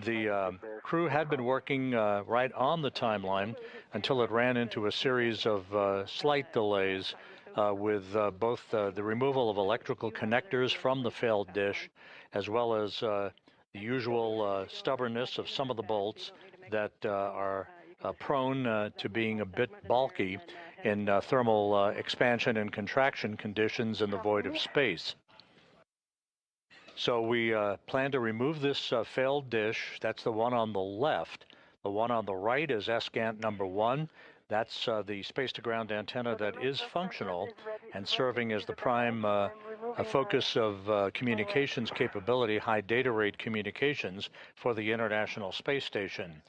The crew had been working right on the timeline until it ran into a series of slight delays with both the removal of electrical connectors from the failed dish, as well as the usual stubbornness of some of the bolts that are prone to being a bit bulky in thermal expansion and contraction conditions in the void of space. So we plan to remove this failed dish. That's the one on the left. The one on the right is SGANT number 1. That's the space-to-ground antenna that is functional and serving as the prime focus of communications capability, high data rate communications for the International Space Station.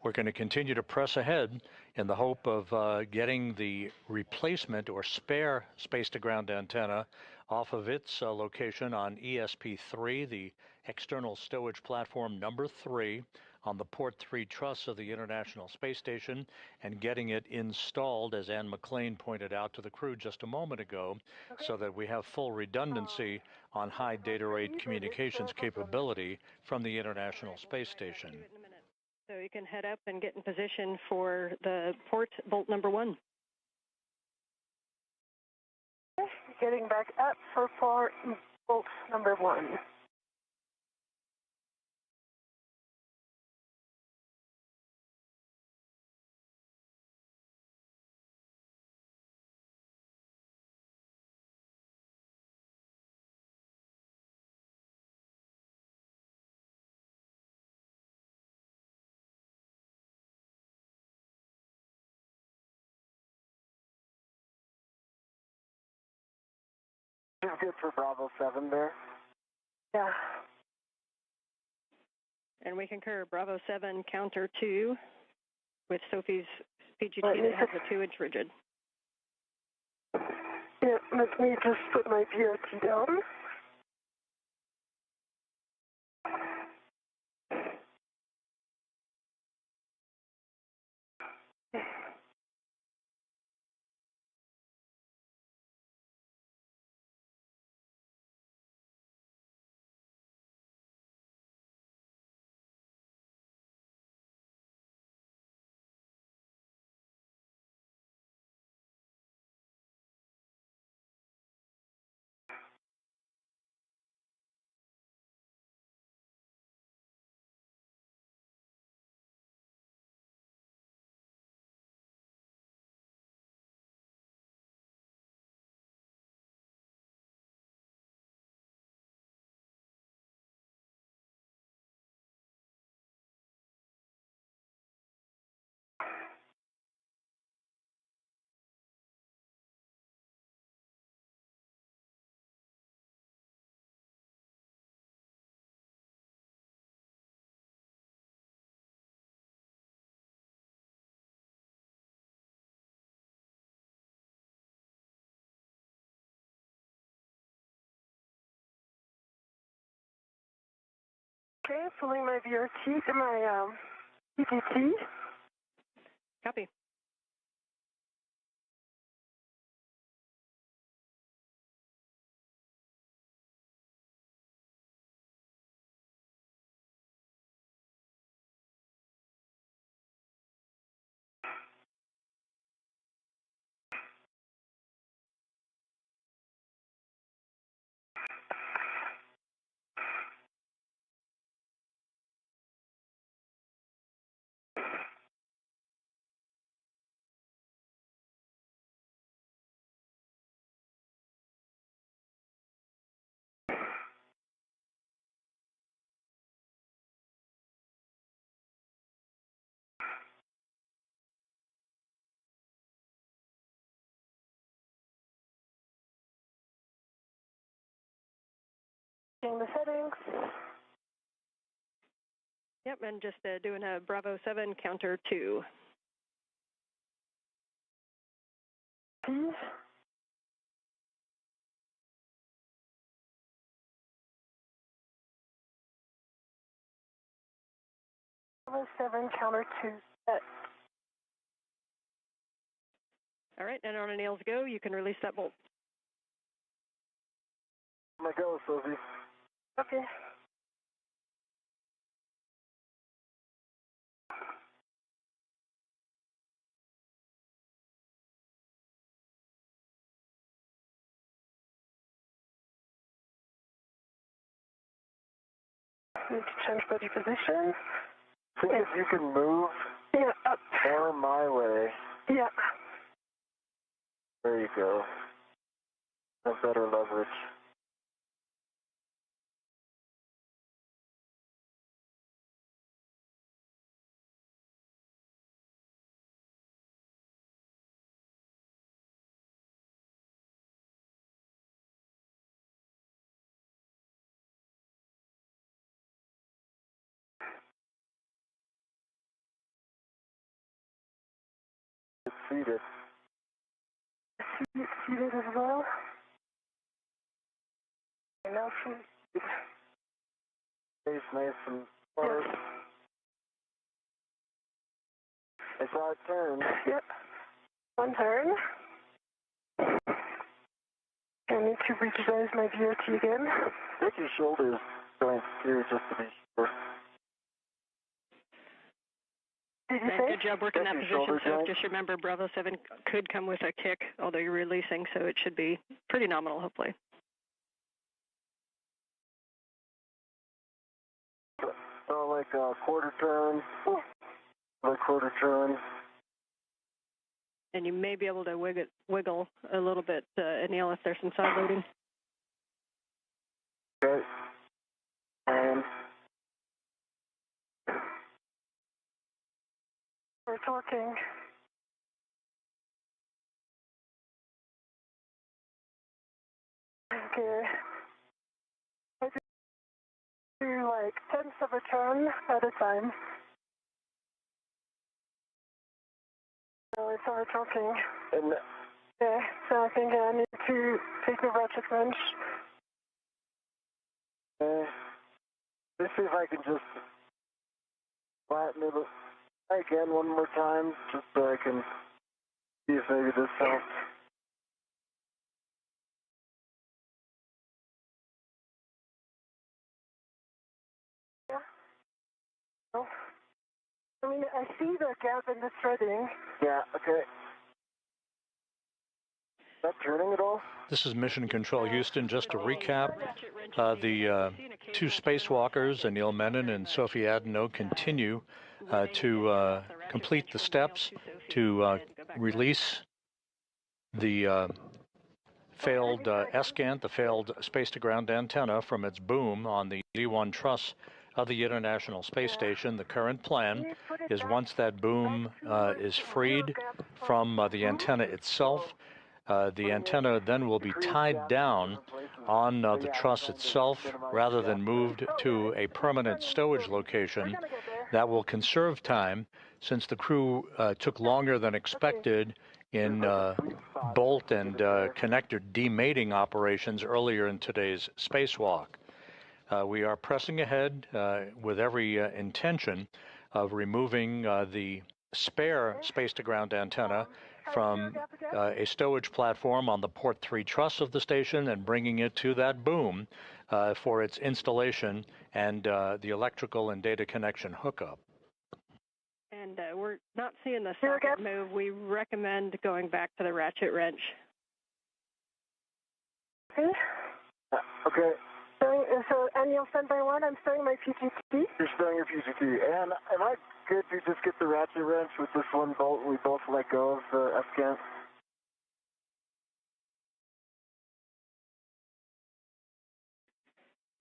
We're going to continue to press ahead in the hope of getting the replacement or spare space-to-ground antenna off of its location on ESP3, the external stowage platform number 3, on the Port 3 truss of the International Space Station, and getting it installed, as Ann McClain pointed out to the crew just a moment ago, so that we have full redundancy on high data rate communications capability from the International Space Station. So you can head up and get in position for the port bolt number 1. Getting back up for port bolt number 1. Is good for Bravo 7 there. Yeah. And we concur, Bravo 7 counter 2 with Sophie's PGT that has a 2-inch rigid. Yeah, let me just put my PRT down. Okay, pulling my VRT to my PGT. Copy. The settings. Yep, and just doing a Bravo 7 counter 2. Please. Bravo 7 counter 2. Set. All right, and on Anil's go, you can release that bolt. My go, Sophie. Okay. Need to change body position. See if you can move up. more my way. Yeah. There you go. Have better leverage. It's seated. Seated as well. And now she. Face nice and hard. I saw it turn. Yep. One turn. I need to revise my VOT again. Take your shoulders going through just to be sure. Did you say? Good job working that position, so joint. just remember Bravo 7 could come with a kick, although you're releasing, so it should be pretty nominal, hopefully. So like a quarter turn, a quarter turn. And you may be able to wiggle a little bit, Anil, if there's some side loading. Okay. And We're talking. Okay. I do like tenths of a turn at a time. So it's over talking. and Yeah, so I think I need to take the ratchet wrench. let's see if I can just flatten it again one more time, just so I can see if maybe this helps. Yeah. No. I mean, I see the gap in the threading. Yeah, okay. Is that turning at all? This is Mission Control Houston. Just to recap, the two spacewalkers, Anil Menon and Sophie Adenot, continue to complete the steps to release the failed ESCANT, the failed space-to-ground antenna, from its boom on the D1 truss of the International Space Station. The current plan is, once that boom is freed from the antenna itself, the antenna then will be tied down on the truss itself rather than moved to a permanent stowage location. That will conserve time, since the crew took longer than expected in bolt and connector demating operations earlier in today's spacewalk. We are pressing ahead with every intention of removing the spare space-to-ground antenna from a stowage platform on the port 3 truss of the station and bringing it to that boom for its installation and the electrical and data connection hookup. And we're not seeing the socket move. We recommend going back to the ratchet wrench. Okay. Okay. So, Anil, stand by one. I'm starting my PGT. You're starting your PGT. And am I good to just get the ratchet wrench with this one bolt and we both let go of the F-cam?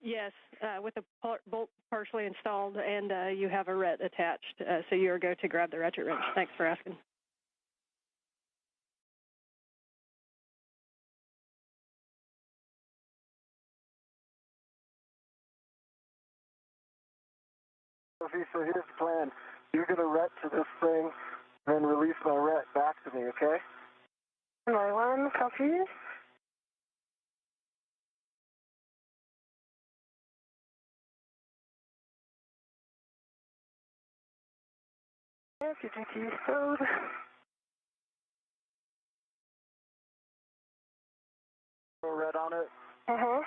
Yes, with the bolt partially installed and you have a ret attached, so you're go to grab the ratchet wrench. Thanks for asking. Sophie, so here's the plan. You're going to ret to this thing, then release my ret back to me, okay? My one, copy. PGT code. Red on it? Uh-huh.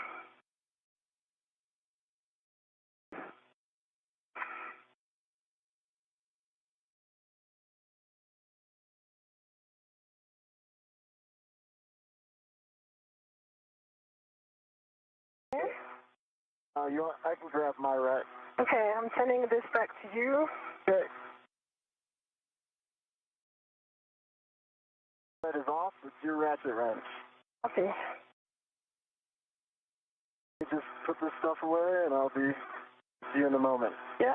I can grab my ret. Okay, I'm sending this back to you. Okay. Ret is off. It's your ratchet wrench. Copy. You just put this stuff away and I'll see you in a moment. Yeah.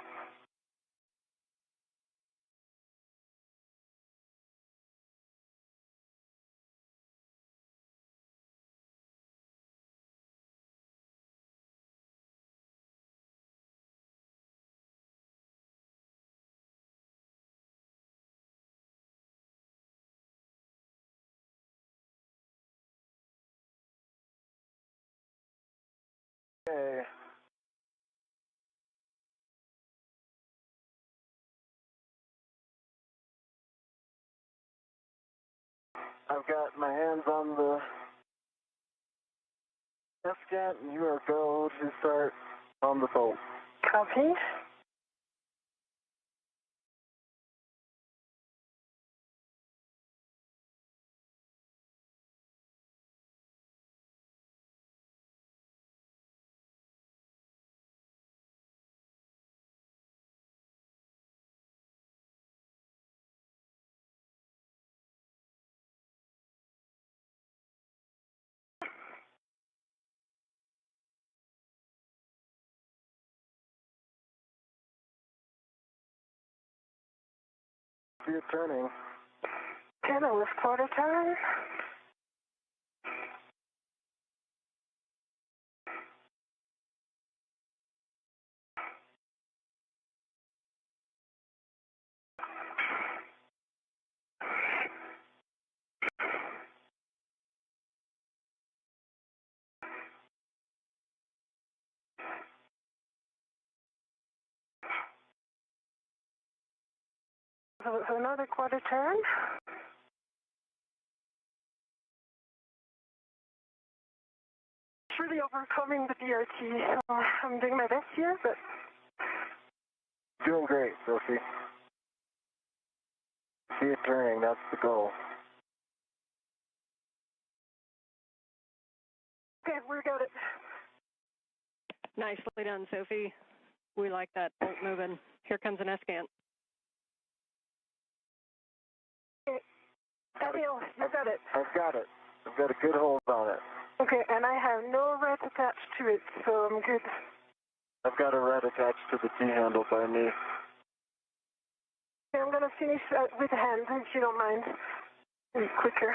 Okay. I've got my hands on the F-scan and you are go to start on the bolt. Copy. You're turning. Okay, that was quarter time. So another quarter turn. It's really overcoming the DRT. So I'm doing my best here, but Doing great, Sophie. See it turning, that's the goal. okay, we got it. Nicely done, Sophie. We like that bolt moving. Here comes an S-scan. Anil, you got it. I've got it. I've got a good hold on it. Okay, and I have no red attached to it, so I'm good. I've got a red attached to the T-handle by me. Okay, I'm going to finish with hand, if you don't mind. Be quicker.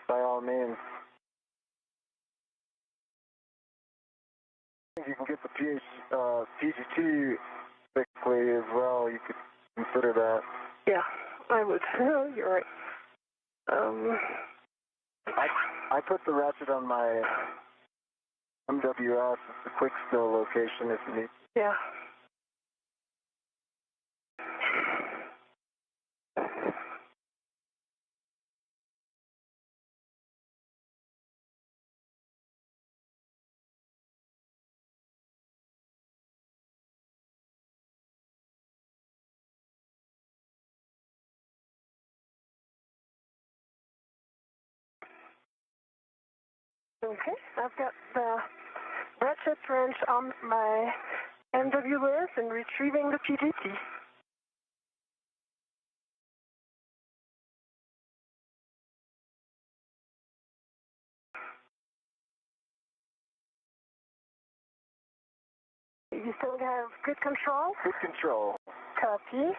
By all means. I think you can get the PGT quickly as well. You could consider that. Yeah, I would. You're right. I put the ratchet on my MWS. It's a quick still location if you need. Yeah. Okay, I've got the ratchet wrench on my MWS and retrieving the PGT. You still have good control? Good control. Copy.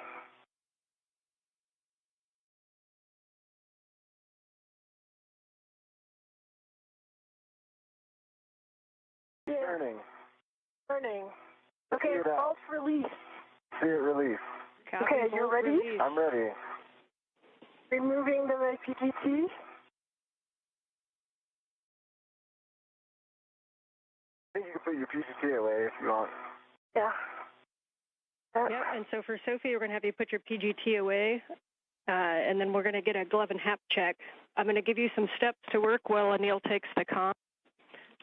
Yeah. Turning. Okay, false release. See it release. Copy, Okay, you're ready? release. I'm ready. Removing the PGT. I think you can put your PGT away if you want. Yeah. Yep, and so for Sophie, we're going to have you put your PGT away, and then we're going to get a glove and hap check. I'm going to give you some steps to work while Anil takes the comm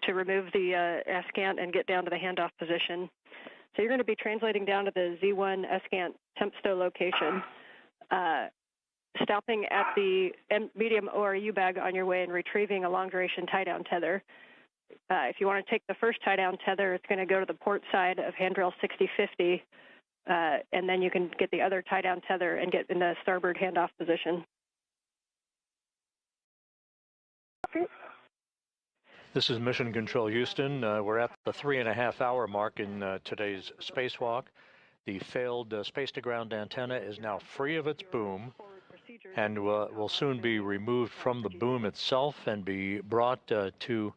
to remove the SCANT and get down to the handoff position. So you're going to be translating down to the Z1 SCANT temp stow location, stopping at the medium ORU bag on your way and retrieving a long-duration tie-down tether. If you want to take the first tie-down tether, it's going to go to the port side of handrail 6050, and then you can get the other tie-down tether and get in the starboard handoff position. This is Mission Control Houston. We're at the 3.5-hour mark in today's spacewalk. The failed space-to-ground antenna is now free of its boom and will soon be removed from the boom itself and be brought to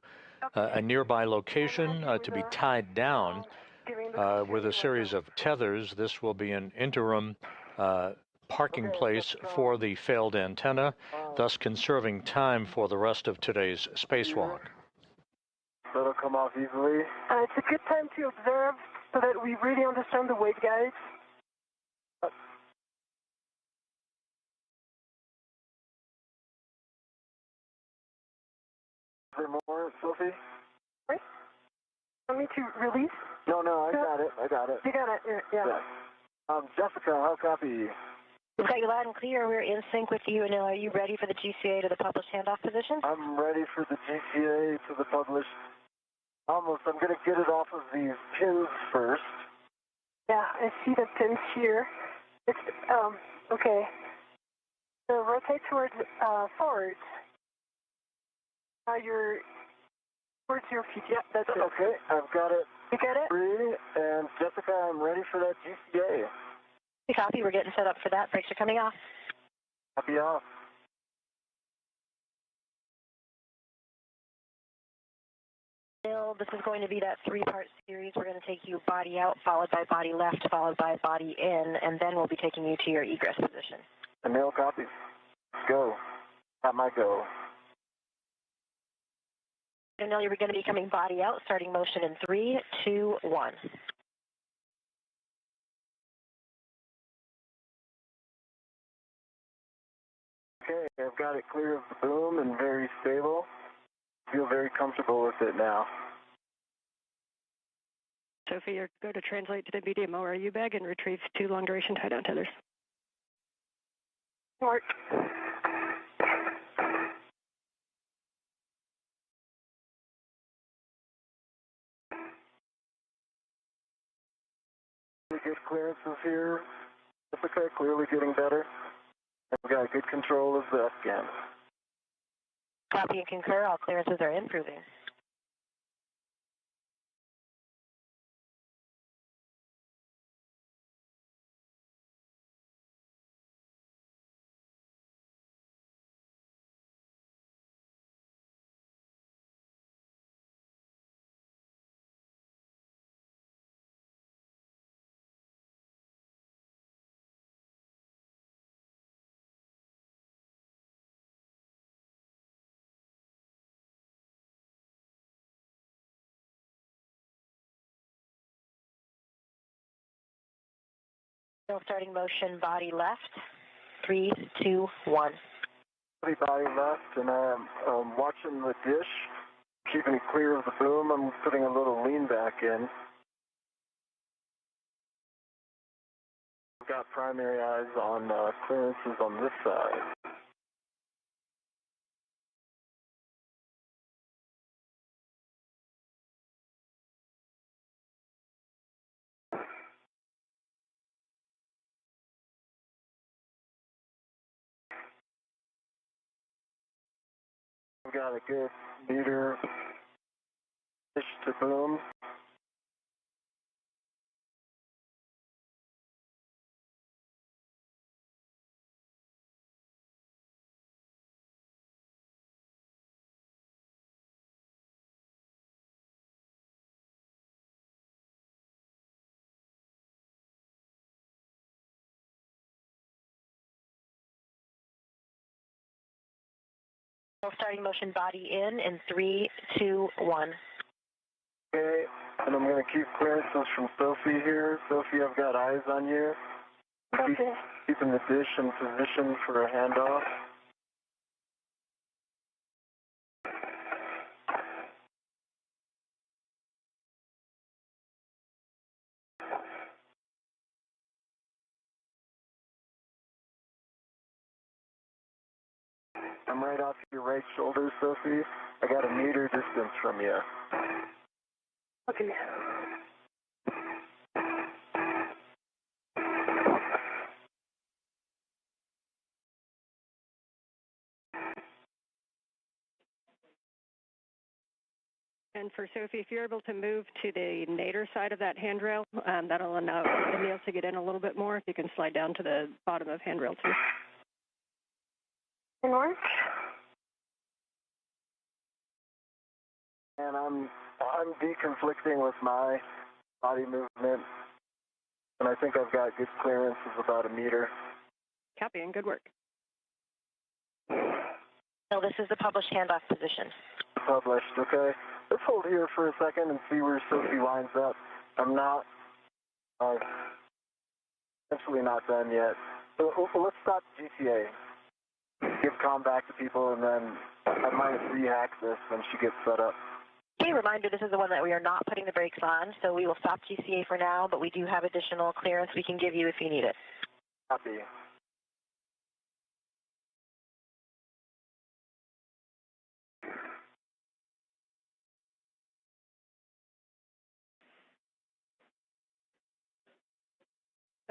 a nearby location to be tied down with a series of tethers. This will be an interim parking place for the failed antenna, thus conserving time for the rest of today's spacewalk. That'll come off easily. It's a good time to observe so that we really understand the waveguides. Is there more, Sophie? Right? Want me to release? No, I got it. You got it, yeah. Jessica, how copy? We've got you loud and clear. We're in sync with you. And are you ready for the GCA to the published handoff position? I'm ready for the GCA to the published. Almost. I'm going to get it off of these pins first. Yeah, I see the pins here. It's, okay. So rotate towards, forward. You're towards your feet. Yeah, that's it. Okay, I've got it. You got it? Free, and Jessica, I'm ready for that GCA. Copy. We're getting set up for that. Brakes are coming off. Copy off. This is going to be that 3-part series. We're going to take you body out, followed by body left, followed by body in, and then we'll be taking you to your egress position. Anil, copy. Let's go. At my go. Anil, you're going to be coming body out, starting motion in 3, 2, 1. Okay, I've got it clear of the boom and very stable. Feel very comfortable with it now. Sophie, you're going to translate to the medium ORU bag and retrieve 2 long-duration tie-down tethers. Mark. Good clearances here. Jessica, clearly getting better. I've got good control of the SCAN. Copy and concur. All clearances are improving. Still starting motion, body left. 3, 2, 1. Body left, and I'm watching the dish, keeping it clear of the boom. I'm putting a little lean back in. I've got primary eyes on clearances on this side. We've got a good meter dish to boom. Starting motion body in 3, 2, 1. Okay, and I'm going to keep clearances from Sophie here. Sophie, I've got eyes on you. Okay. Keeping the dish in position for a handoff. I'm right off your right shoulder, Sophie. I got a meter distance from you. Okay. And for Sophie, if you're able to move to the nadir side of that handrail, that'll allow Anil to get in a little bit more. If you can slide down to the bottom of handrail 2. North. And I'm deconflicting with my body movement, and I think I've got good clearance of about a meter. Copy, and good work. So this is the published handoff position. Published, okay. Let's hold here for a second and see where Sophie lines up. I'm not, essentially not done yet. So let's stop GCA. Give comm back to people, and then I might rehack this when she gets set up. Okay, reminder, this is the one that we are not putting the brakes on, so we will stop GCA for now, but we do have additional clearance we can give you if you need it. Copy.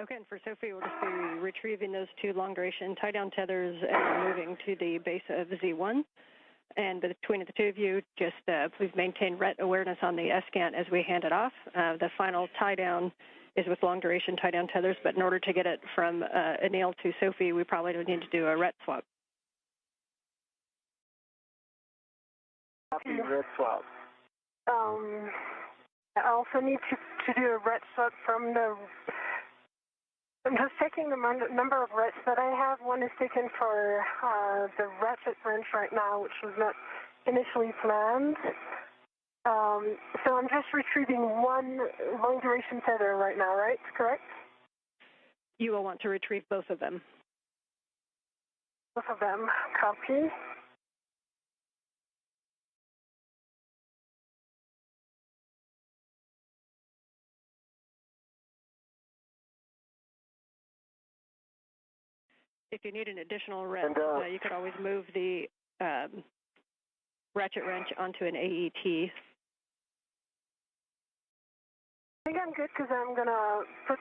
Okay, and for Sophie, we'll just be retrieving those 2 long-duration tie-down tethers and moving to the base of Z1. And between the 2 of you, just please maintain RET awareness on the S-scan as we hand it off. The final tie-down is with long-duration tie-down tethers, but in order to get it from Anil to Sophie, we probably would need to do a RET swap. Copy, RET swap. I also need to do a RET swap from the... I'm just checking the number of RETs that I have. One is taken for the ratchet wrench right now, which was not initially planned. So I'm just retrieving 1 long-duration tether right now, right? Correct? You will want to retrieve both of them. Both of them. Copy. If you need an additional wrench, you could always move the ratchet wrench onto an AET. I think I'm good because I'm going to put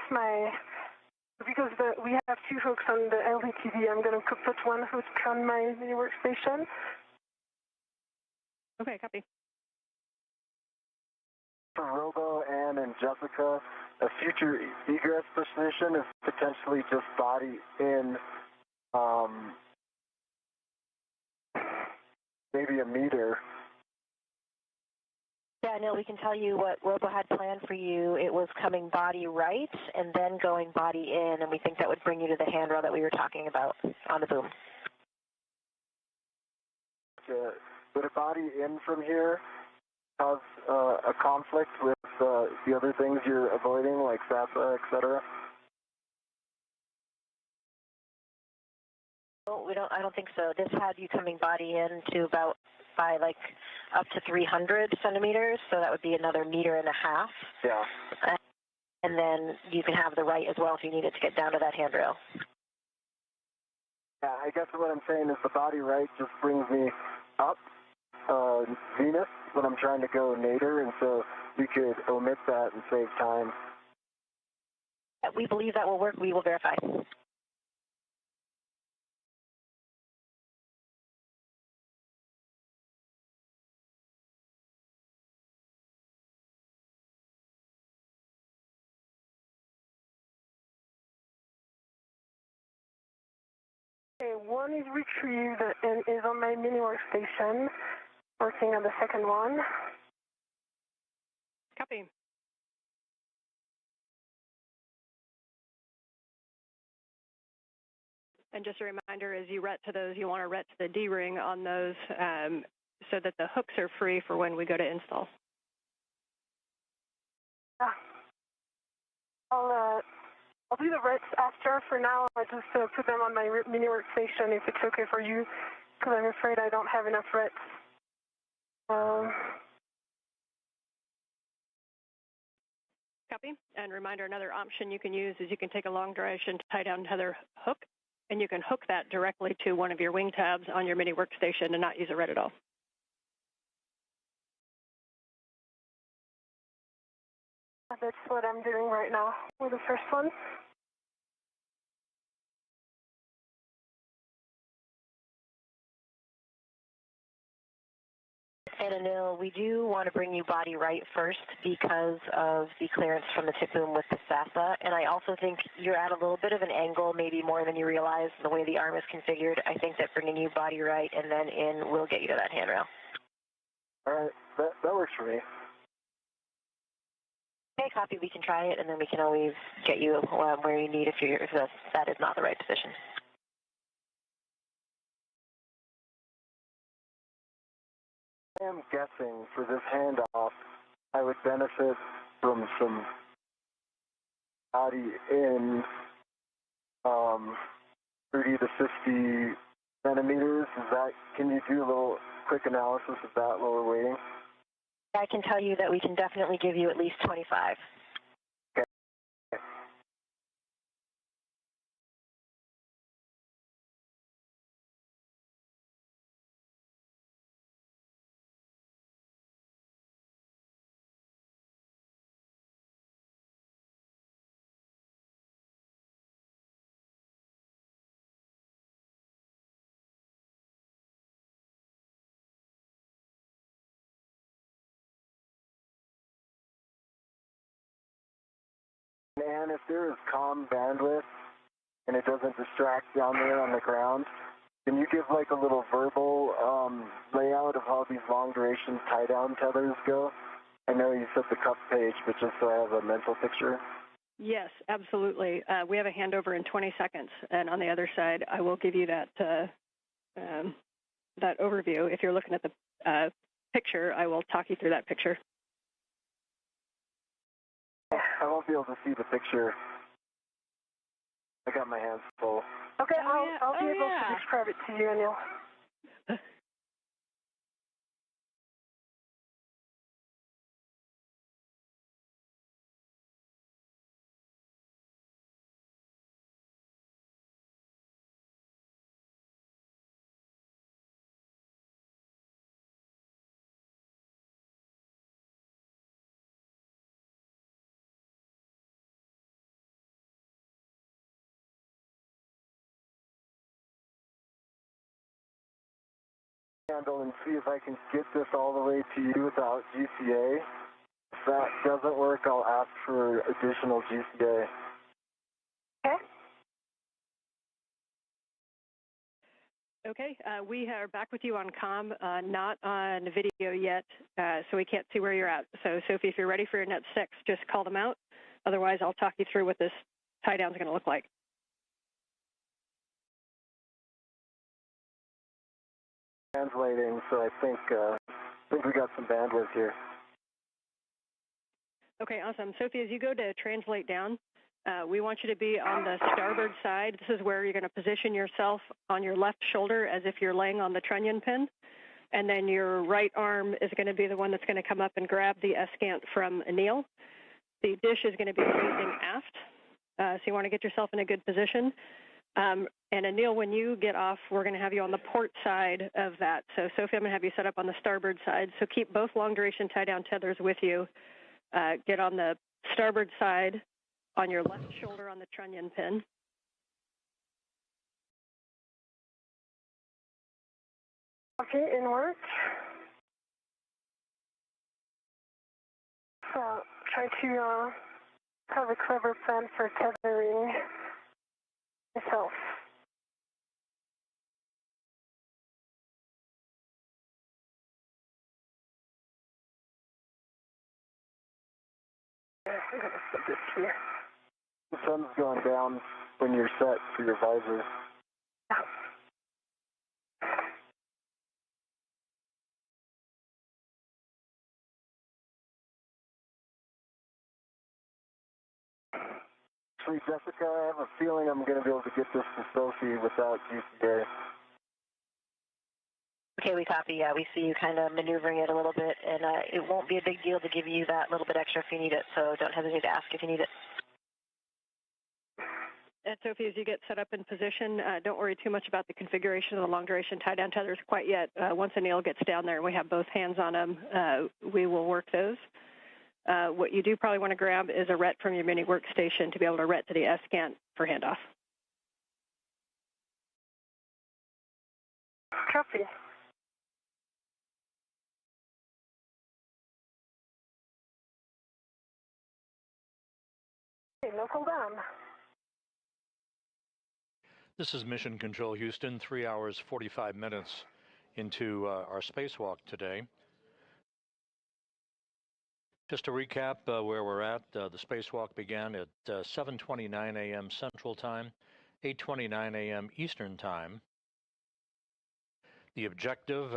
because we have 2 hooks on the LDTV, I'm going to put 1 hook on my mini workstation. Okay, copy. For Robo, Ann, and Jessica, a future egress position is potentially just body in, maybe a meter. Yeah, Neil, we can tell you what Robo had planned for you. It was coming body right and then going body in, and we think that would bring you to the handrail that we were talking about on the boom. Would a body in from here cause a conflict with the other things you're avoiding, like SASA, etc.? No, I don't think so. This had you coming body in to about by like up to 300 centimeters, so that would be another 1.5 meters. Yeah. And then you can have the right as well if you need it to get down to that handrail. Yeah, I guess what I'm saying is the body right just brings me up zenith when I'm trying to go nadir, and so we could omit that and save time. We believe that will work. We will verify. Okay, 1 is retrieved and is on my mini workstation, working on the second one. Copy. And just a reminder, as you ret to those, you want to ret to the D-ring on those so that the hooks are free for when we go to install. I'll do the rets after. For now, I just put them on my mini workstation if it's okay for you, because I'm afraid I don't have enough rets. Copy. And reminder, another option you can use is you can take a long duration tie-down tether hook, and you can hook that directly to one of your wing tabs on your mini workstation and not use a ret at all. That's what I'm doing right now with the first one. And Anil, we do want to bring you body right first because of the clearance from the tip boom with the SASA. And I also think you're at a little bit of an angle, maybe more than you realize, the way the arm is configured. I think that bringing you body right and then in will get you to that handrail. All right, that works for me. Okay, copy. We can try it, and then we can always get you where you need if that is not the right position. I am guessing for this handoff, I would benefit from some body in 30 to 50 centimeters. Can you do a little quick analysis of that while we're waiting? I can tell you that we can definitely give you at least 25. Okay. And if there is calm bandwidth and it doesn't distract down there on the ground, can you give like a little verbal layout of how these long duration tie down tethers go? I know you said the cup page, but just so I have a mental picture. Yes, absolutely. We have a handover in 20 seconds, and on the other side, I will give you that that overview. If you're looking at the picture, I will talk you through that picture. I won't be able to see the picture. I got my hands full. Okay, I'll be able to describe it to you, Anil. Handle and see if I can get this all the way to you without GCA. If that doesn't work, I'll ask for additional GCA. Okay. Okay, we are back with you on comm, not on video yet, so we can't see where you're at. So, Sophie, if you're ready for your Net 6, just call them out. Otherwise, I'll talk you through what this tie-down is going to look like. Translating, so I think we got some bandwidth here. Okay, awesome. Sophie, as you go to translate down, we want you to be on the starboard side. This is where you're going to position yourself on your left shoulder as if you're laying on the trunnion pin. And then your right arm is going to be the one that's going to come up and grab the S-cant from Anil. The dish is going to be facing aft, so you want to get yourself in a good position. And Anil, when you get off, we're going to have you on the port side of that. So Sophie, I'm going to have you set up on the starboard side. So keep both long-duration tie-down tethers with you. Get on the starboard side on your left shoulder on the trunnion pin. Okay, in work. So try to have a clever plan for tethering myself. I'm going to put this here. The sun's going down when you're set for your visor. Actually, Jessica, I have a feeling I'm going to be able to get this to Sophie without GCA. Okay, we copy. Yeah, we see you kind of maneuvering it a little bit, and it won't be a big deal to give you that little bit extra if you need it, so don't hesitate to ask if you need it. And Sophie, as you get set up in position, don't worry too much about the configuration of the long-duration tie-down tethers quite yet. Once Anil gets down there and we have both hands on him, we will work those. What you do probably want to grab is a RET from your mini workstation to be able to RET to the S-scan for handoff. Copy. Okay, local down. This is Mission Control Houston, 3 hours, 45 minutes into our spacewalk today. Just to recap where we're at, the spacewalk began at 7:29 a.m. Central Time, 8:29 a.m. Eastern Time. The objective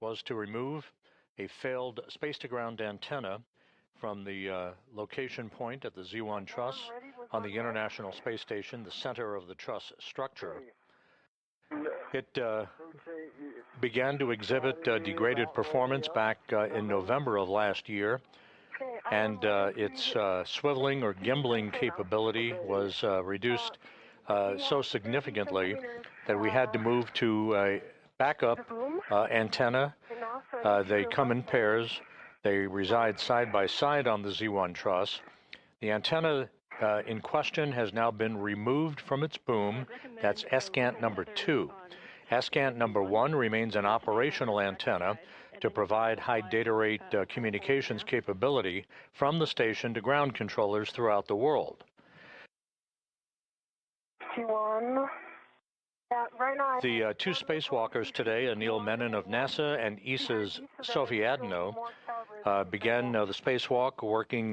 was to remove a failed space-to-ground antenna from the location point at the Z1 truss on the International Space Station, the center of the truss structure. It began to exhibit degraded performance back in November of last year, and its swiveling or gimbling capability was reduced so significantly that we had to move to a backup antenna. They come in pairs. They reside side by side on the Z1 truss. The antenna in question has now been removed from its boom. That's S-Scant number 2. S-Scant number 1 remains an operational antenna to provide high data rate communications capability from the station to ground controllers throughout the world. The two spacewalkers today, Anil Menon of NASA and ESA's Sophie Adenot, began the spacewalk working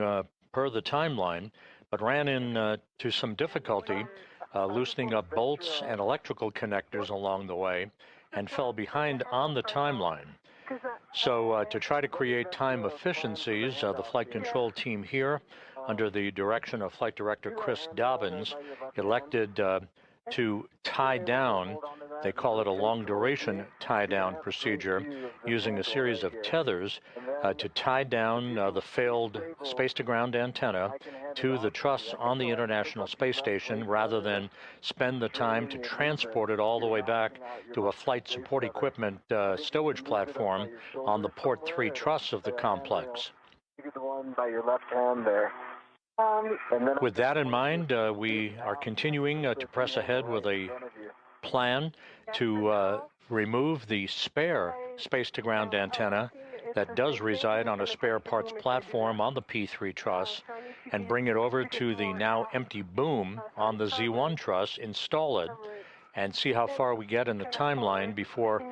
per the timeline, but ran into some difficulty loosening up bolts and electrical connectors along the way and fell behind on the timeline. So to try to create time efficiencies, the flight control team here, under the direction of Flight Director Chris Dobbins, elected to tie down, they call it a long-duration tie-down procedure, using a series of tethers to tie down the failed space-to-ground antenna to the truss on the International Space Station rather than spend the time to transport it all the way back to a flight support equipment stowage platform on the Port 3 truss of the complex. The one by your left hand there. With that in mind, we are continuing to press ahead with a plan to remove the spare space-to-ground antenna that does reside on a spare parts platform on the P3 truss and bring it over to the now empty boom on the Z1 truss, install it, and see how far we get in the timeline before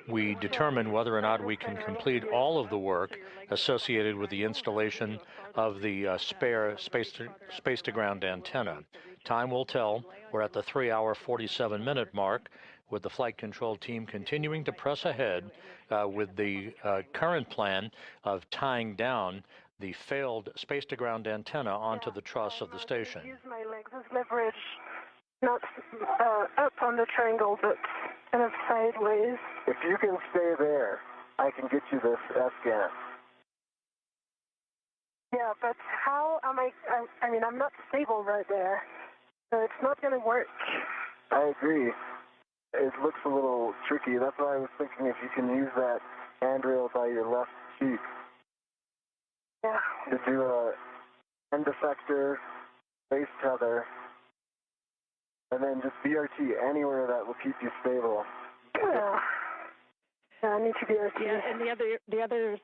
we determine whether or not we can complete all of the work associated with the installation of the spare space-to-ground antenna. Time will tell. We're at the 3-hour, 47-minute mark, with the flight control team continuing to press ahead with the current plan of tying down the failed space-to-ground antenna onto the truss of the station. Use my legs as leverage, not up on the triangle, but kind of sideways. If you can stay there, I can get you this S-Scan. Yeah, but how am I mean, I'm not stable right there, so it's not going to work. I agree. It looks a little tricky. That's why I was thinking if you can use that handrail by your left cheek. Yeah. To do a end effector, base tether, and then just BRT anywhere that will keep you stable. Yeah. I need to BRT. Yeah, and the other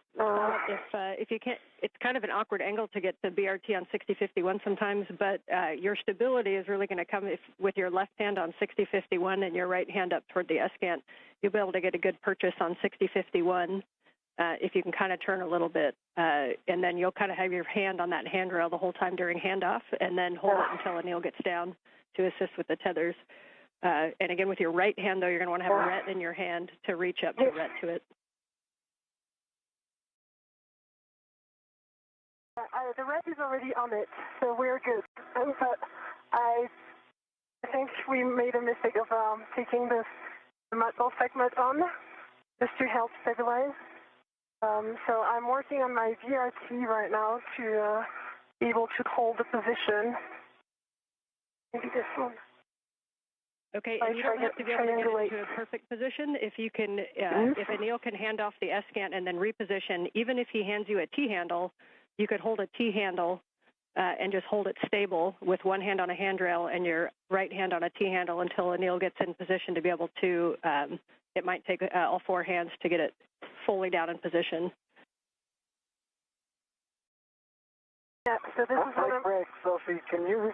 if you can't, it's kind of an awkward angle to get the BRT on 6051 sometimes, but your stability is really going to come with your left hand on 6051 and your right hand up toward the S-Scan. You'll be able to get a good purchase on 6051 if you can kind of turn a little bit, and then you'll kind of have your hand on that handrail the whole time during handoff, and then hold it until Anil gets down to assist with the tethers. And again, with your right hand, though, you're going to want to have a RET in your hand to reach up to RET to it. The RET is already on it, so we're good. But I think we made a mistake of taking the metal segment on just to help stabilize. So I'm working on my VRT right now to be able to hold the position. Maybe this one. Okay, and you don't have to be able to get into a perfect position. If you can, if Anil can hand off the S-scan and then reposition, even if he hands you a T-handle, you could hold a T-handle and just hold it stable with one hand on a handrail and your right hand on a T-handle until Anil gets in position to be able to, it might take all four hands to get it fully down in position. Yeah, so this is what I'm... Break, Sophie, can you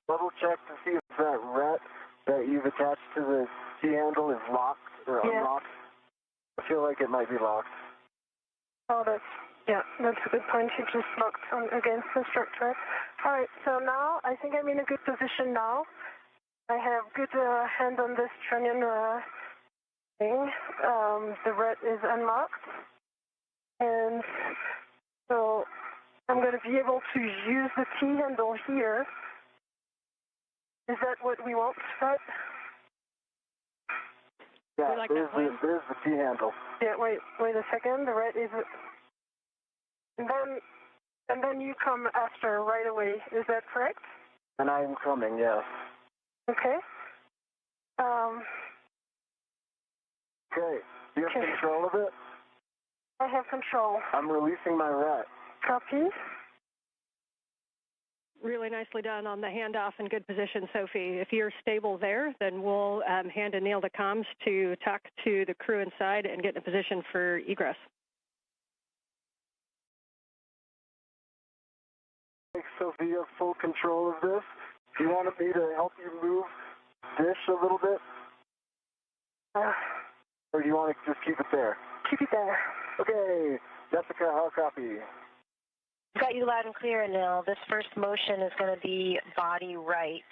double check to see if that ret that you've attached to the T-handle is locked or unlocked? I feel like it might be locked. Oh, that's a good point. You just locked on against the structure. All right, so now I think I'm in a good position now. I have good hand on this trunnion thing. The ret is unlocked. And so I'm going to be able to use the T-handle here. Is that what we want, Scott? Yeah, like there's the T-handle. Yeah, wait a second. The ret is... And then you come after right away. Is that correct? And I'm coming, yes. Okay. Okay. Do you have control of it? I have control. I'm releasing my ret. Copy. Really nicely done on the handoff in good position, Sophie. If you're stable there, then we'll hand Anil the comms to talk to the crew inside and get in a position for egress. Sophie, you have full control of this. Do you want me to help you move this a little bit? Or do you want to just keep it there? Keep it there. Okay. Jessica, how copy? Got you loud and clear, Anil. This first motion is going to be body right.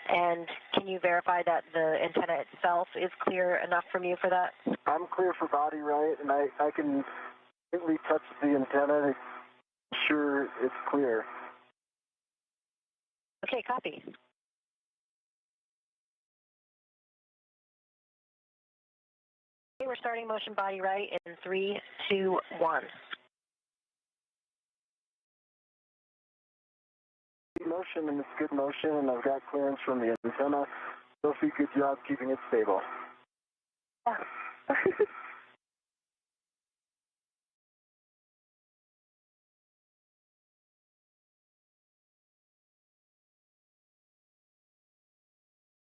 And can you verify that the antenna itself is clear enough from you for that? I'm clear for body right, and I can gently touch the antenna to ensure it's clear. Okay, copy. Okay, we're starting motion body right in 3, 2, 1. Motion, and it's good motion, and I've got clearance from the antenna. Sophie, good job keeping it stable. Yeah.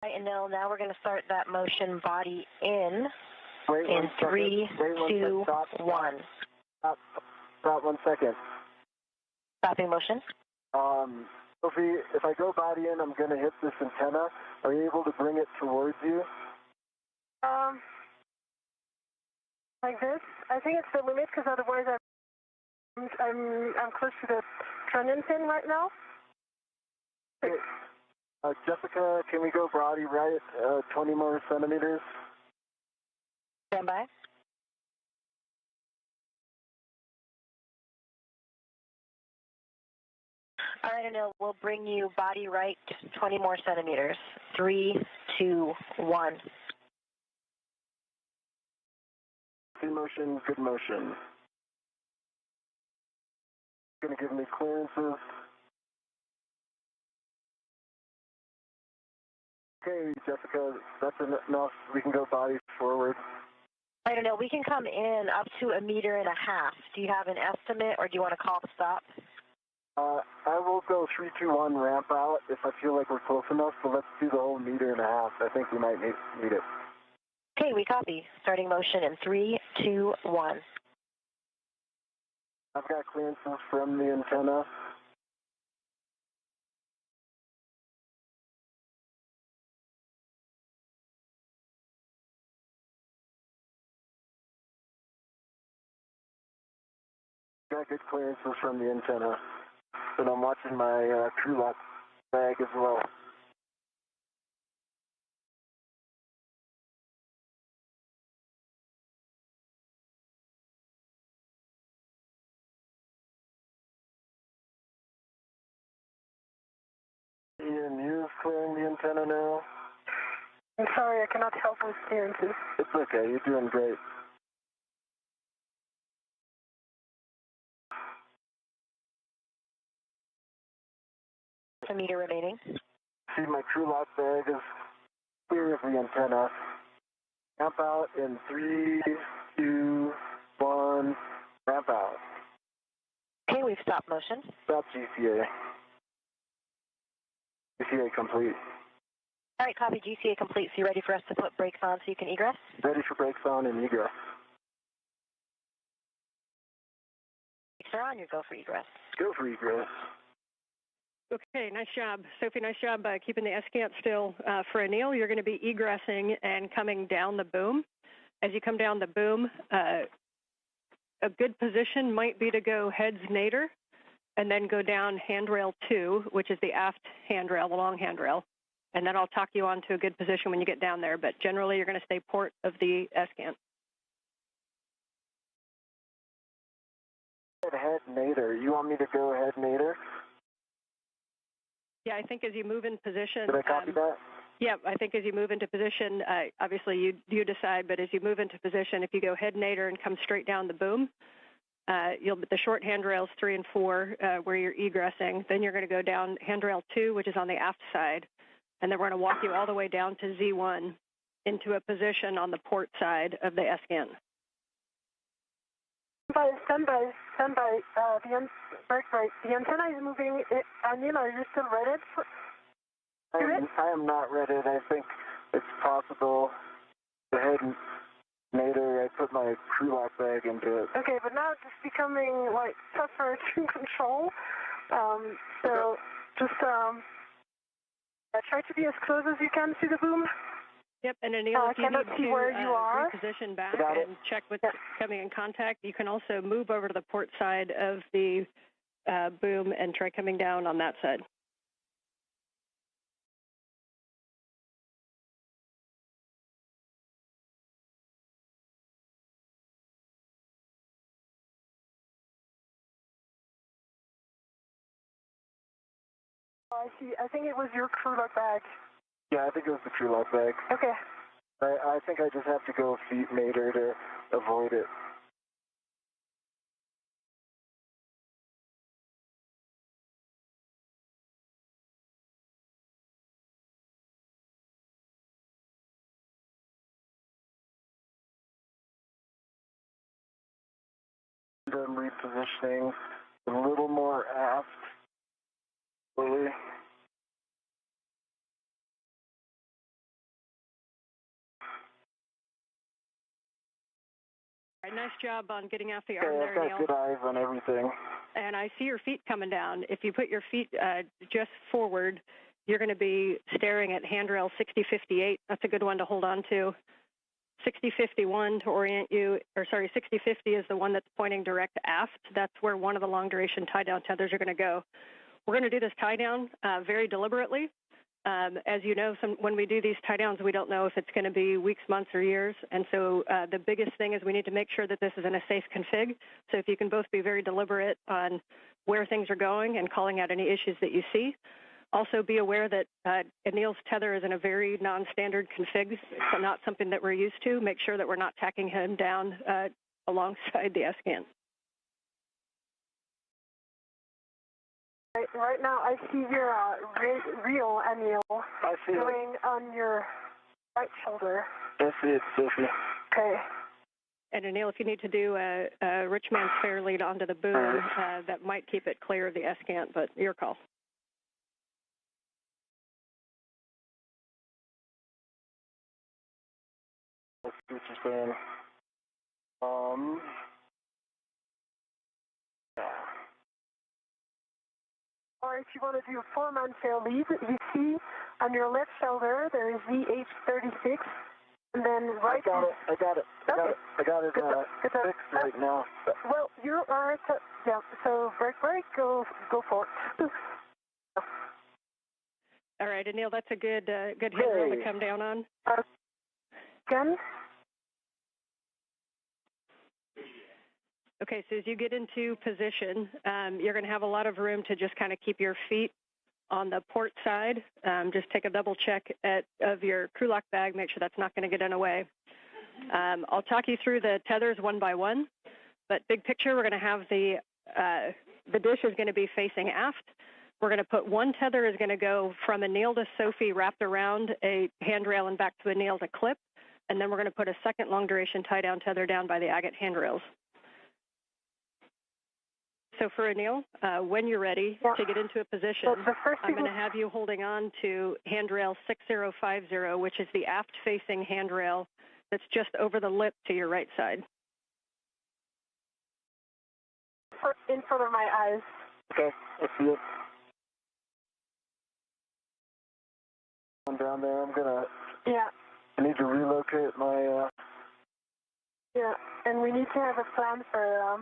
Right, and now we're going to start that motion body in. Wait in 3, 2, 1. Stop 1 second. Stopping motion. Sophie, if I go body in, I'm going to hit this antenna. Are you able to bring it towards you? Like this? I think it's the limit because otherwise I'm close to the trunnion pin right now. Okay. Jessica, can we go body right 20 more centimeters? Stand by. All right, Anil, we'll bring you body right 20 more centimeters. 3, 2, 1. Good motion, good motion. Going to give me clearances. Okay, Jessica, that's enough. We can go body forward. I don't know. We can come in up to 1.5 meters. Do you have an estimate, or do you want to call the stop? I will go 3, 2, 1 ramp out if I feel like we're close enough, but let's do the whole 1.5 meters. I think we might need it. Okay, we copy. Starting motion in 3, 2, 1. I've got clearances from the antenna. Got good clearances from the antenna. And I'm watching my crew lock bag as well. Ian, use antenna now. I'm sorry, I cannot help with clearances. It's okay, you're doing great. A meter remaining. See, my crew lock bag is clear of the antenna. Ramp out in 3, 2, 1, ramp out. Okay, we've stopped motion. Stop GCA. GCA complete. All right, copy, GCA complete. So you ready for us to put brakes on so you can egress? Ready for brakes on and egress. Brakes are on, you go for egress. Go for egress. Okay, nice job. Sophie, nice job keeping the SCANT still. For Anil, you're going to be egressing and coming down the boom. As you come down the boom, a good position might be to go heads nadir and then go down handrail 2, which is the aft handrail, the long handrail. And then I'll talk you on to a good position when you get down there. But generally, you're going to stay port of the SCANT. Head nadir. You want me to go head nadir? Yeah, I think as you move in position. Did I copy that? Yeah, I think as you move into position, obviously you decide, but as you move into position, if you go head nadir and come straight down the boom, the short handrails 3 and 4 where you're egressing, then you're going to go down handrail 2, which is on the aft side, and then we're going to walk you all the way down to Z1 into a position on the port side of the SCANT. Stand by. The antenna is moving. Anil, are you still ready? I am not ready. I think it's possible to head nadir. I put my crew lock bag into it. Okay, but now it's becoming like tougher to control. So just try to be as close as you can to the boom. Yep, and Anil, if you need to reposition back and check what's coming in contact, you can also move over to the port side of the boom and try coming down on that side. I see. I think it was your crew lock bag. Yeah, I think it was the crew lock bag. Okay. I think I just have to go feet nadir to avoid it. I'm repositioning a little more aft. Slowly. All right, nice job on getting off the arm there, I've Neil. got good eyes on everything. And I see your feet coming down. If you put your feet just forward, you're going to be staring at handrail 6058. That's a good one to hold on to. 6051 to orient you, or sorry, 6050 is the one that's pointing direct aft. That's where one of the long-duration tie-down tethers are going to go. We're going to do this tie-down very deliberately. As you know, when we do these tie-downs, we don't know if it's going to be weeks, months, or years. And so the biggest thing is we need to make sure that this is in a safe config. So if you can both be very deliberate on where things are going and calling out any issues that you see. Also be aware that Anil's tether is in a very non-standard config, so not something that we're used to. Make sure that we're not tacking him down alongside the SCANT. Right now, I see your real Anil going on your right shoulder. I see it, Sophie. Okay. And Anil, if you need to do a rich man's fair lead onto the boom, that might keep it clear of the SCANT, but your call. Let's see what you're saying. Or if you want to do a 4-man fair lead, you see on your left shoulder there is VH36, and then right. I got it. I got it fixed right now. Well, you are yeah. So break, go for it. All right, Anil, that's a good handrail to come down on. Again. Okay, so as you get into position, you're going to have a lot of room to just kind of keep your feet on the port side. Just take a double check of your crew lock bag, make sure that's not going to get in the way. I'll talk you through the tethers one by one, but big picture, we're going to have the dish is going to be facing aft. We're going to put one tether is going to go from Anil to Sophie wrapped around a handrail and back to Anil to clip, and then we're going to put a second long-duration tie-down tether down by the agate handrails. So for Anil, when you're ready to get into a position, I'm going to have you holding on to handrail 6050, which is the aft-facing handrail that's just over the lip to your right side. In front of my eyes. Okay, I see it. I'm down there. I'm gonna. Yeah. I need to relocate my. Yeah, and we need to have a plan for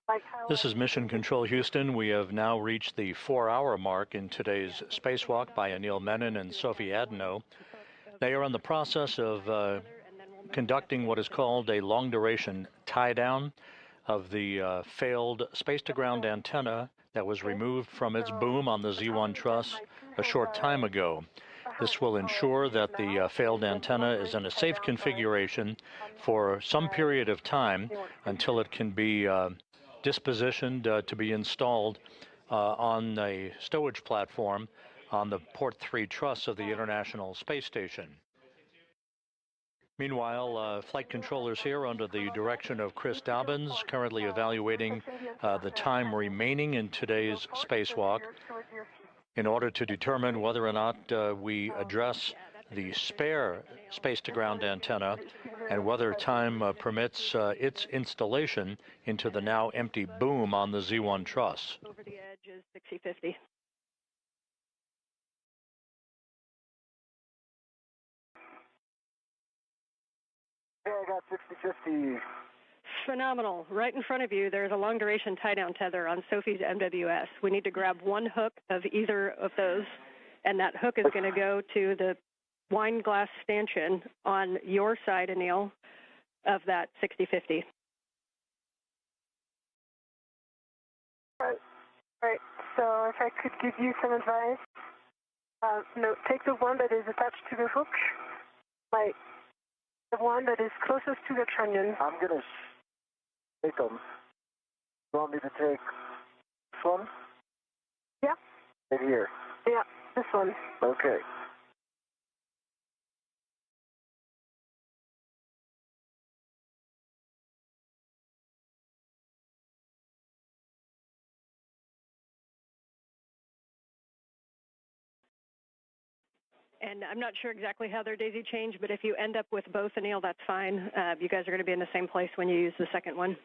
like how. This is Mission Control Houston. We have now reached the 4-hour mark in today's spacewalk by Anil Menon and Sophie Adenot. They are in the process of conducting what is called a long-duration tie-down of the failed space-to-ground antenna that was removed from its boom on the Z1 truss a short time ago. This will ensure that the failed antenna is in a safe configuration for some period of time until it can be dispositioned to be installed on a stowage platform on the Port 3 truss of the International Space Station. Meanwhile, flight controllers here under the direction of Chris Dobbins, currently evaluating the time remaining in today's spacewalk in order to determine whether or not we address the spare space-to-ground antenna and whether time permits its installation into the now empty boom on the Z1 truss. Over the edge is 6050. Yeah, I got 6050. Phenomenal. Right in front of you, there's a long-duration tie-down tether on Sophie's MWS. We need to grab one hook of either of those, and that hook is going to go to the wine glass stanchion on your side, Anil, of that 6050. Right. So if I could give you some advice, no, take the one that is attached to the hook, like the one that is closest to the trunnion. I'm gonna take them. You want me to take this one? Yeah. Right here. Yeah, this one. Okay. And I'm not sure exactly how their daisy changed, but if you end up with both, Anil, that's fine. You guys are going to be in the same place when you use the second one.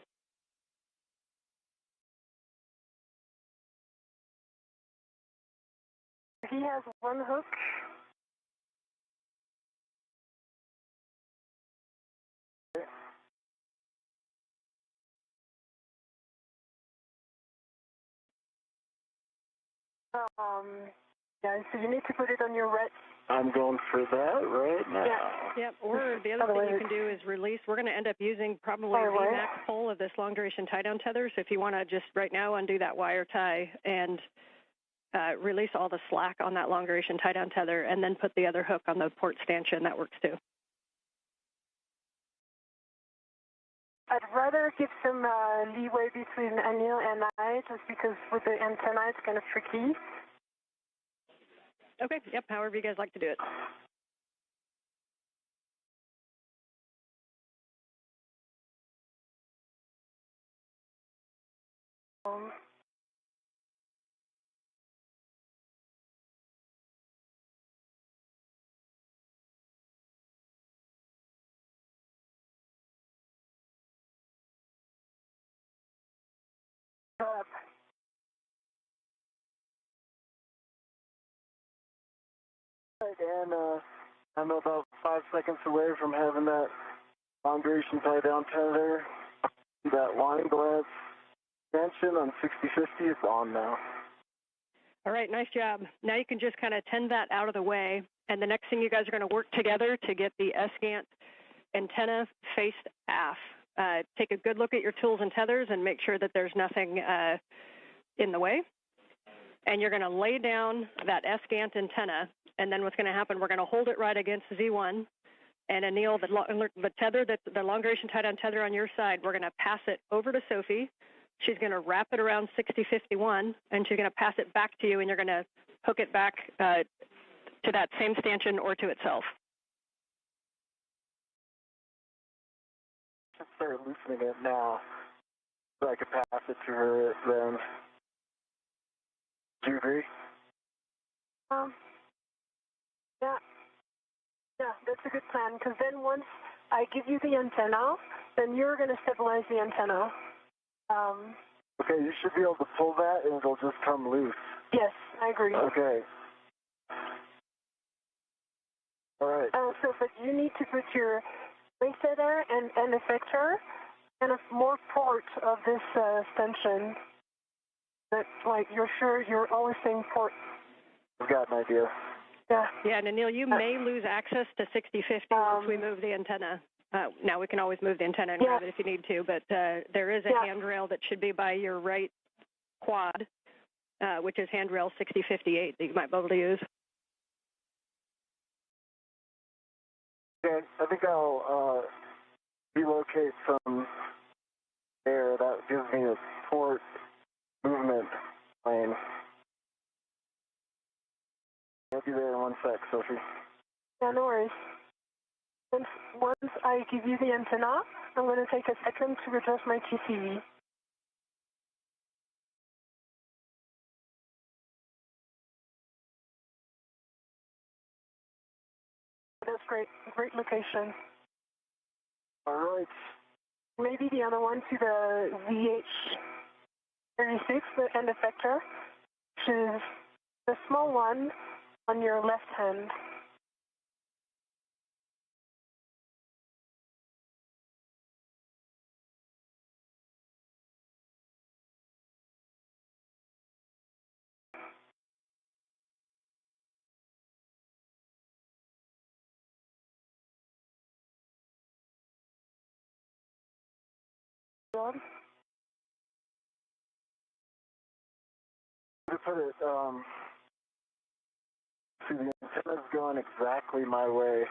He has one hook. Yeah, so you need to put it on your right. I'm going for that right now. Yeah. Yep, or the other thing you can do is release. We're going to end up using probably the max pull of this long-duration tie-down tether, so if you want to just right now undo that wire tie and release all the slack on that long-duration tie-down tether and then put the other hook on the port stanchion, that works too. I'd rather give some leeway between Anil and I, just because with the antenna it's kind of tricky. Okay, yep, however you guys like to do it. And I'm about 5 seconds away from having that long duration tie down tether. That wine glass extension on 6050 is on now. All right, nice job. Now you can just kind of tend that out of the way, and the next thing you guys are going to work together to get the SGANT antenna faced aft. Take a good look at your tools and tethers and make sure that there's nothing in the way. and you're going to lay down that S-GANT antenna, and then what's going to happen, we're going to hold it right against Z1, and Anil, the tether, the long-duration tie-down tether on your side, we're going to pass it over to Sophie. She's going to wrap it around 6051, and she's going to pass it back to you, and you're going to hook it back to that same stanchion or to itself. Let's start loosening it now, so I could pass it to her then. Do you agree? Yeah, that's a good plan, because then once I give you the antenna, then you're going to stabilize the antenna. Okay, you should be able to pull that and it'll just come loose. Yes, I agree. Okay. All right. But you need to put your wave tether and effector and more port of this stanchion. That, like, you're sure you're always saying port. I've got an idea. Yeah. Yeah, and Anil, you may lose access to 6050 once we move the antenna. Now, we can always move the antenna and grab it if you need to, but there is a handrail that should be by your right quad, which is handrail 6058 that you might be able to use. Okay, I think I'll relocate some air. That gives me a port movement plane. I'll be there in 1 sec, Sophie. Yeah, no worries. Once I give you the antenna, I'm going to take a second to adjust my TCV. That's great. Great location. All right. Maybe the other one to the VH36, the end effector, which is the small one on your left hand. To put it, see, the antenna's going exactly my way,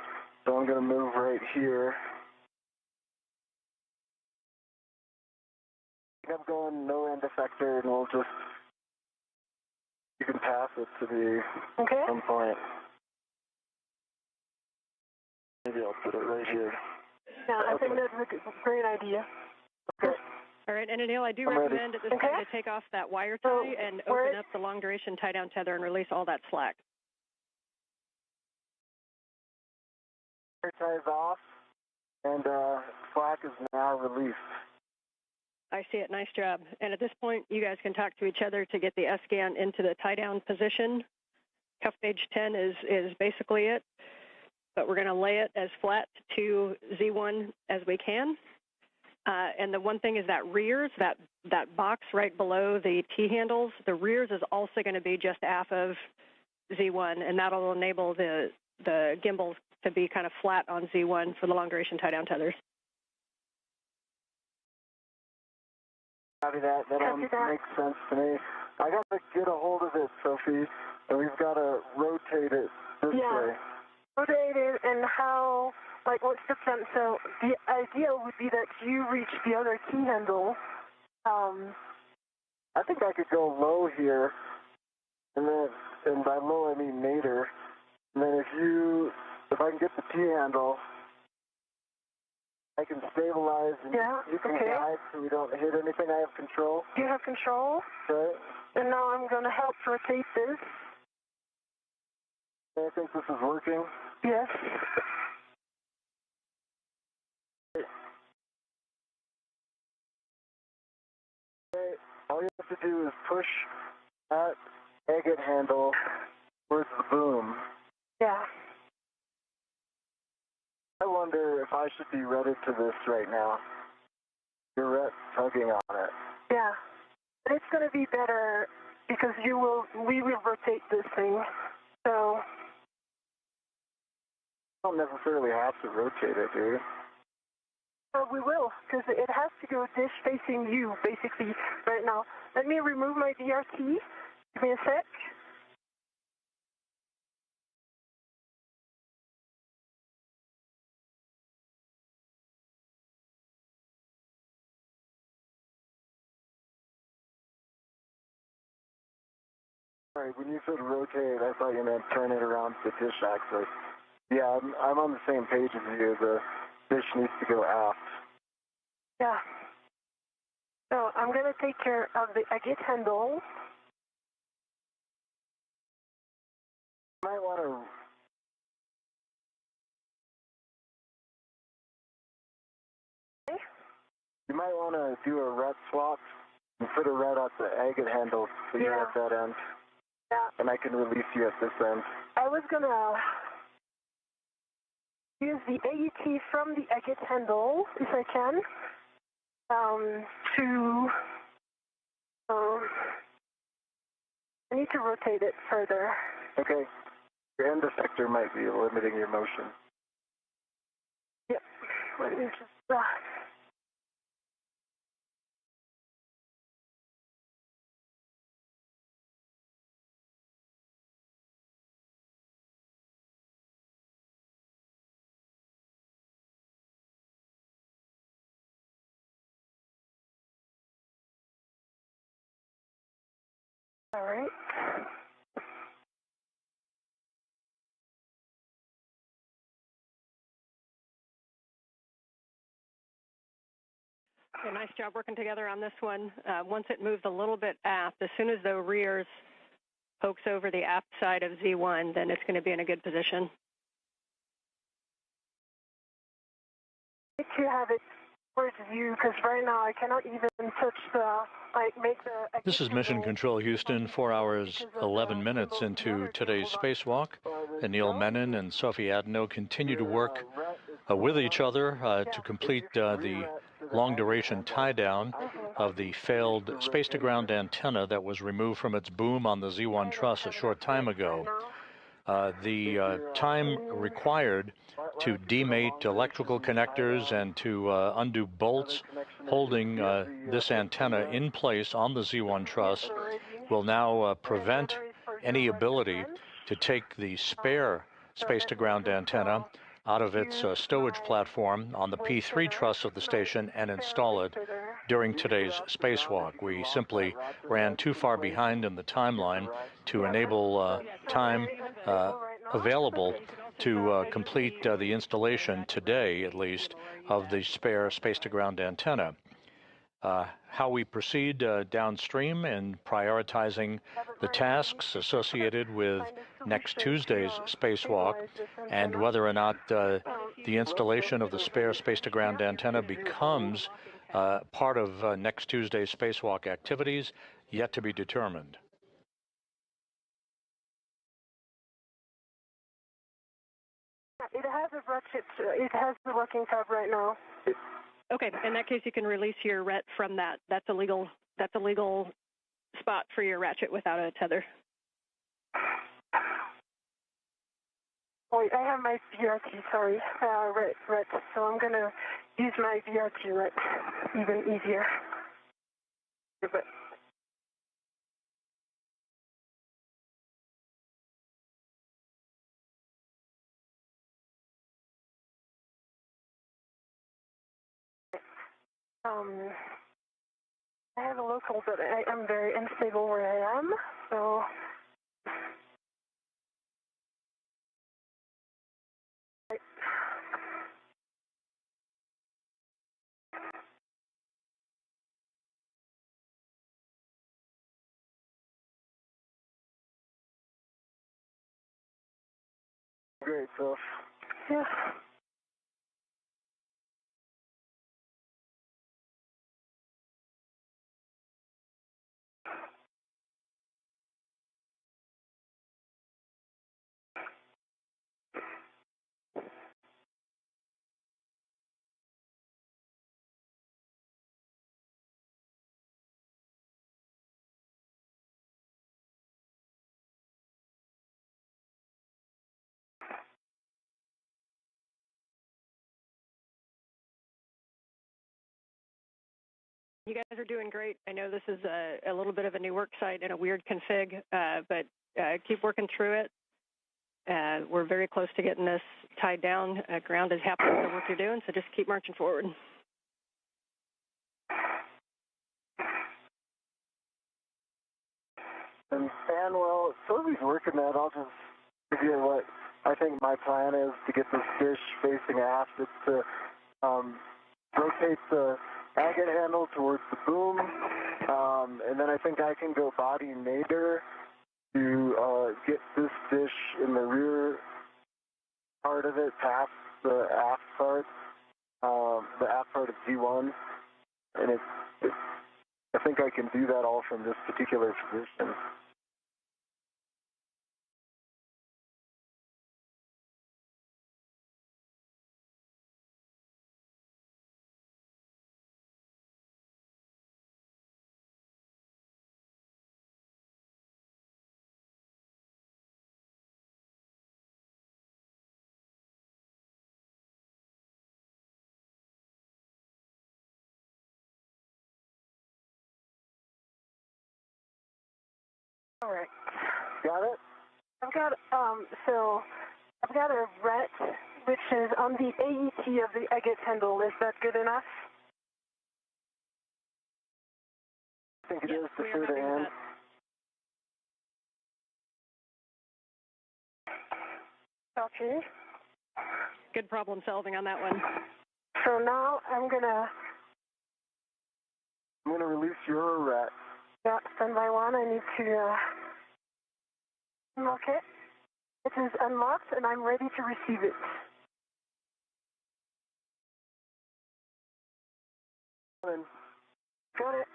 so I'm going to move right here. I'm going no end effector, and we'll just, you can pass it to the some point. Maybe I'll put it right here. Yeah, I think that's a great idea. Okay. All right, and Anil, I do recommend at this time to take off that wire tie and open up the long-duration tie-down tether and release all that slack. Wire tie is off, and slack is now released. I see it. Nice job. And at this point, you guys can talk to each other to get the S-GAN into the tie-down position. Cuff page 10 is basically it, but we're going to lay it as flat to Z1 as we can. And the one thing is that rears, that box right below the T-handles, the rears is also going to be just aft of Z1, and that'll enable the gimbals to be kind of flat on Z1 for the long-duration tie-down tethers. Copy that. That all makes sense to me. I got to get a hold of it, Sophie, and we've got to rotate it this way. Rotate it, and how, like, what's the plan? So the idea would be that you reach the other key handle. I think I could go low here, and by low I mean nadir. And then if I can get the T handle, I can stabilize and you can guide so we don't hit anything. I have control. You have control. Okay. And now I'm going to help rotate this. I think this is working. Yes. Okay. All you have to do is push that agate handle towards the boom. Yeah. I wonder if I should be wedded to this right now. You're tugging on it. Yeah. But it's going to be better because we will rotate this thing. So. You don't necessarily have to rotate it, do you? We will, because it has to go dish facing you, basically, right now. Let me remove my DRT, Give me a sec. Sorry, when you said rotate, I thought you meant turn it around to dish axis. Yeah, I'm on the same page as you. The dish needs to go aft. Yeah. So I'm going to take care of the agate handle. You might want to. You might want to do a ret swap and put a ret at the agate handle so you're at that end. Yeah. And I can release you at this end. I was going to use the AET from the agate handle, if I can, I need to rotate it further. Okay. Your end effector might be limiting your motion. Yep. Let me just... All right. Okay, nice job working together on this one. Once it moves a little bit aft, as soon as the rears pokes over the aft side of Z1, then it's going to be in a good position. I need to have it towards you because right now I cannot even touch make the... This is Mission Control Houston, 4 hours, 11 minutes into today's spacewalk. Anil Menon and Sophie Adenot continue to work with each other to complete the long-duration tie-down of the failed space-to-ground antenna that was removed from its boom on the Z1 truss a short time ago. The time required to demate electrical connectors and to undo bolts holding this antenna in place on the Z1 truss will now prevent any ability to take the spare space-to-ground antenna out of its stowage platform on the P3 truss of the station and install it during today's spacewalk. We simply ran too far behind in the timeline to enable time available to complete the installation today, at least, of the spare space-to-ground antenna. How we proceed downstream in prioritizing the tasks associated with next Tuesday's spacewalk and whether or not the installation of the spare space-to-ground antenna becomes part of next Tuesday's spacewalk activities, yet to be determined. It has a ratchet. It has the working tab right now. Okay, in that case, you can release your RET from that. That's a legal spot for your ratchet without a tether. Oh, I have my VRT, sorry, RET. So I'm going to use my VRT RET, even easier. But I have a local, but I'm very unstable where I am, so... Great, so. Yeah. You guys are doing great. I know this is a little bit of a new work site and a weird config, but keep working through it. We're very close to getting this tied down. Ground is happy with the work you're doing, so just keep marching forward. And well, Sophie's working that. I'll just give you what I think my plan is to get this dish facing aft. It's to rotate the agate handle towards the boom, and then I think I can go body nadir to get this dish in the rear part of it past the aft part of G1, and I think I can do that all from this particular position. All right. Got it? I've got a ret which is on the AET of the agate handle. Is that good enough? I think it is to sure the end. Okay. Good problem solving on that one. So now I'm gonna release your ret. Yeah, standby one. I need to unlock it. It is unlocked, and I'm ready to receive it. Got it.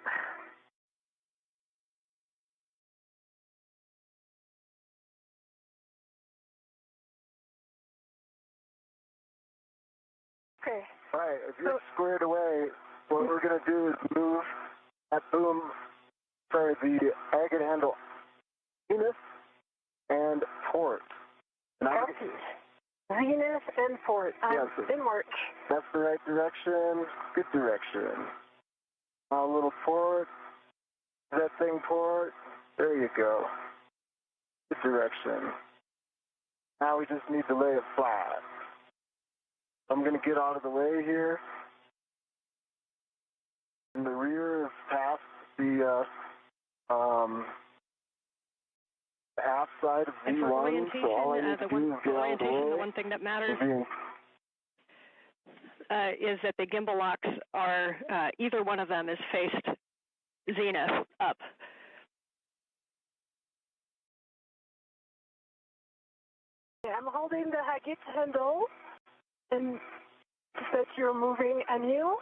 Okay. All right, if you're squared away, what we're going to do is move that boom, the agate handle Venus and port. And Venus and port. Yes, in work. That's the right direction. Good direction. A little port. That thing port. There you go. Good direction. Now we just need to lay it flat. I'm going to get out of the way here. And the rear is past the aft side of and for V1, orientation, so all I need to do is get out of the way. The one thing that matters is that the gimbal locks are, either one of them is faced zenith up. I'm holding the agate handle, and that you're moving Anil.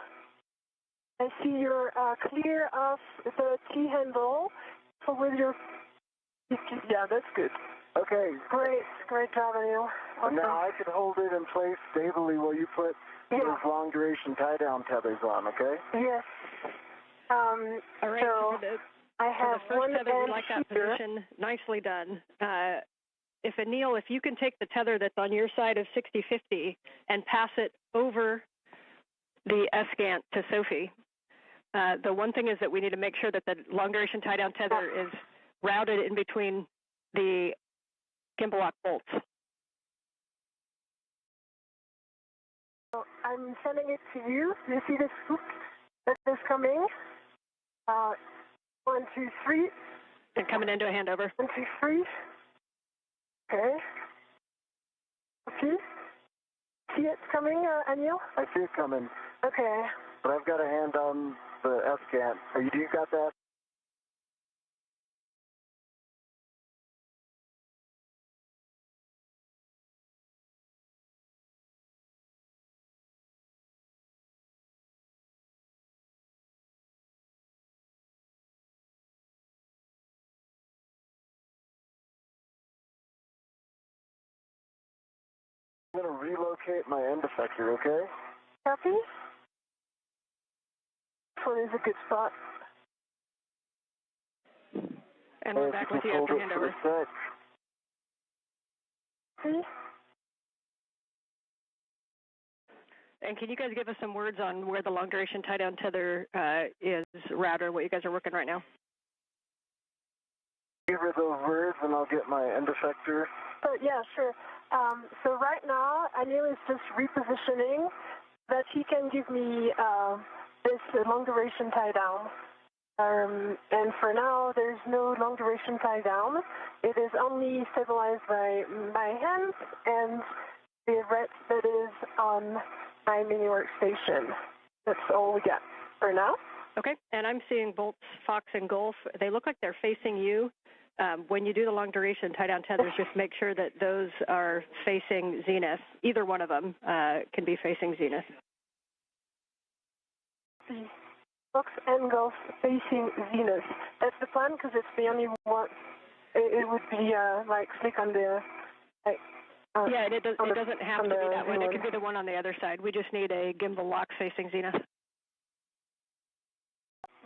I see you're clear of the T handle. So with your, yeah, that's good. Okay. Great job, Anil. Awesome. Now I can hold it in place stably while you put those long duration tie down tethers on, okay? Yes. All right. So I have for the one first tether, end we like that here. position. Nicely done. Anil, if you can take the tether that's on your side of 6050 and pass it over the S-Gant to Sophie. The one thing is that we need to make sure that the long-duration tie-down tether is routed in between the gimbal lock bolts. So I'm sending it to you. You see this hook that is coming? 1, 2, 3. And coming into a handover. 1, 2, 3. Okay. Okay. See it coming, Anil? I see it coming. Okay. But I've got a hand on the S-Gant. You got that? I'm going to relocate my end effector, okay? Copy. This one is a good spot. And we're back with you after handover. See? And can you guys give us some words on where the long-duration tie-down tether is router, what you guys are working right now? Give her those words and I'll get my end effector. Yeah, sure. So right now, Anil is just repositioning that he can give me this long-duration tie-down. And for now, there's no long-duration tie-down. It is only stabilized by my hands and the red that is on my mini workstation. That's all we got for now. Okay, and I'm seeing bolts, Fox, and Gulf. They look like they're facing you. When you do the long-duration tie-down tethers, just make sure that those are facing zenith. Either one of them can be facing zenith. The Fox and Gulf facing zenith. That's the plan because it's the only one. It would be like click on the. Yeah, it doesn't have to be that one. It could be the one on the other side. We just need a gimbal lock facing zenith.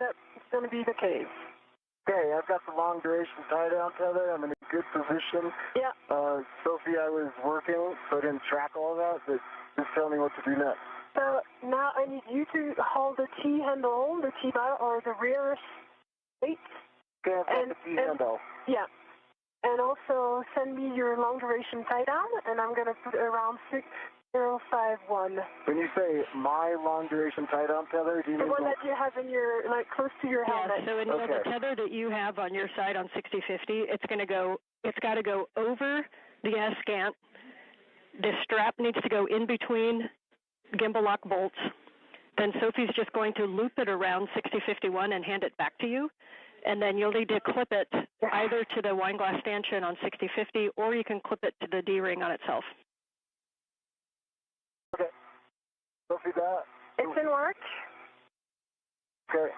That's going to be the case. Okay, I've got the long duration tie down tether. I'm in a good position. Yeah. Sophie, I was working, so I didn't track all that, but just tell me what to do next. So now I need you to hold the T handle, the T bar, or the rear plate. Okay, I've got the T handle. Yeah. And also send me your long duration tie down, and I'm going to put around 6051. When you say my long duration tie down tether, do you mean the one that you have in your, like, close to your helmet? Yeah, so the tether that you have on your side on 6050, it's got to go over the S-scant. The strap needs to go in between gimbal lock bolts. Then Sophie's just going to loop it around 6051 and hand it back to you. And then you'll need to clip it either to the wine glass stanchion on 6050, or you can clip it to the D-ring on itself. Okay. Sophie, that? It's in work. Okay.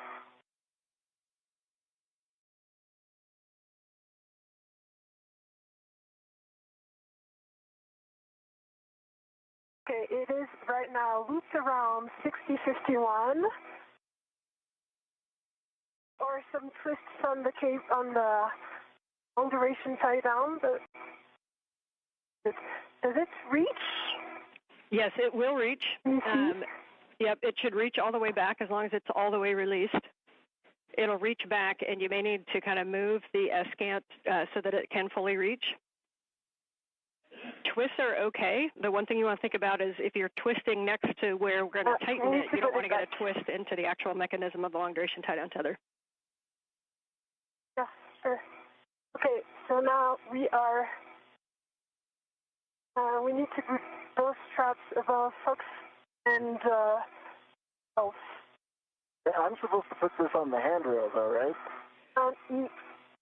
Okay, it is right now looped around 6051. Or some twists on the cape on the long duration tie down. But does it reach? Yes, it will reach. Yep, it should reach all the way back as long as it's all the way released. It'll reach back, and you may need to kind of move the S-scant so that it can fully reach. Twists are okay. The one thing you want to think about is if you're twisting next to where we're going to tighten it, you don't want to get a twist into the actual mechanism of the long duration tie down tether. Yeah, sure. Okay, so now we need to put those straps above Fox and Elf. Yeah, I'm supposed to put this on the handrail, though, right?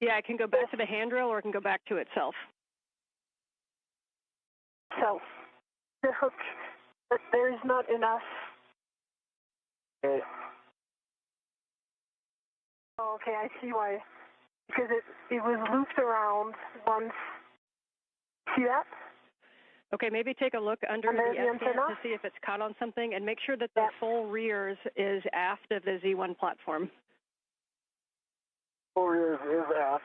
Yeah, it can go back to the handrail or it can go back to itself. So, the hook, but there's not enough. Okay. Oh, okay, I see why. Because it was looped around once. See that? Okay, maybe take a look under the S-scant to see if it's caught on something, and make sure that the full rears is aft of the Z1 platform. Full rears is aft.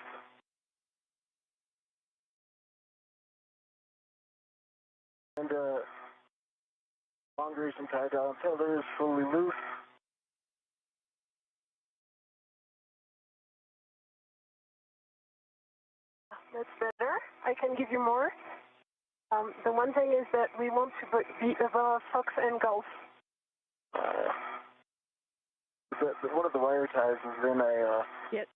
And long duration tie down tether is fully loose. That's better. I can give you more. The one thing is that we want to be above Fox and Gulf. One of the wire ties is in a... Yep.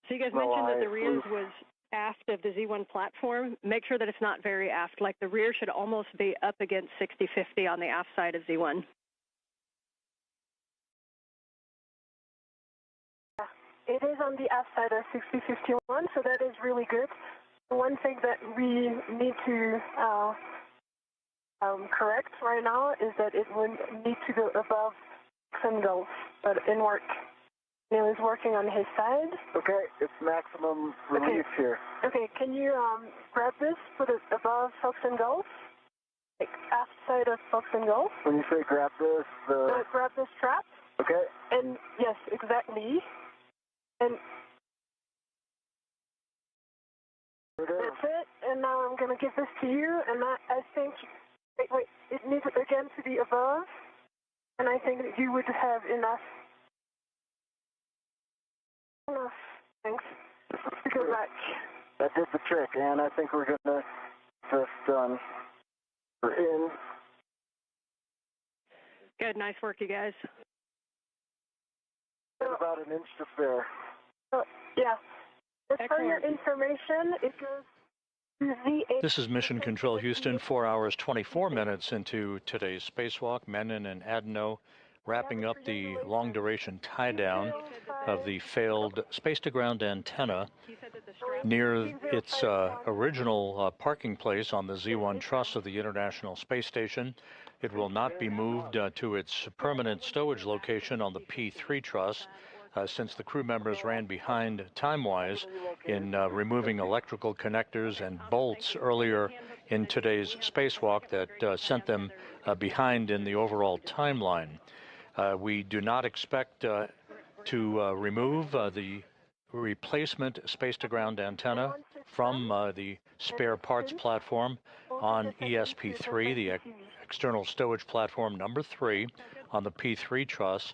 So you guys mentioned that the rears was aft of the Z1 platform. Make sure that it's not very aft. Like the rear should almost be up against 6050 on the aft side of Z1. Yeah, it is on the aft side of 6051, so that is really good. The one thing that we need to correct right now is that it would need to go above Fox and Gulf, but in work. Neil is working on his side. Okay, it's maximum release here. Okay, can you grab this, put it above Fox and Gulf? Like aft side of Fox and Gulf? When you say grab this, grab the strap. Okay. And yes, exactly. And that's it. And now I'm going to give this to you, and I think, wait, it needs again to be above And I think that you would have enough. Thanks. To go back. That did the trick, and I think we're gonna just we're in. Good, nice work, you guys. About an inch to spare. Yeah. As for your information, it goes to Z8. This is Mission Control Houston, 4 hours, 24 minutes into today's spacewalk. Menon and Adenot wrapping up the long-duration tie-down of the failed space-to-ground antenna near its original parking place on the Z1 truss of the International Space Station. It will not be moved to its permanent stowage location on the P3 truss since the crew members ran behind time-wise in removing electrical connectors and bolts earlier in today's spacewalk that sent them behind in the overall timeline. We do not expect to remove the replacement space-to-ground antenna from the spare parts platform on ESP3, the external stowage platform number 3 on the P3 truss.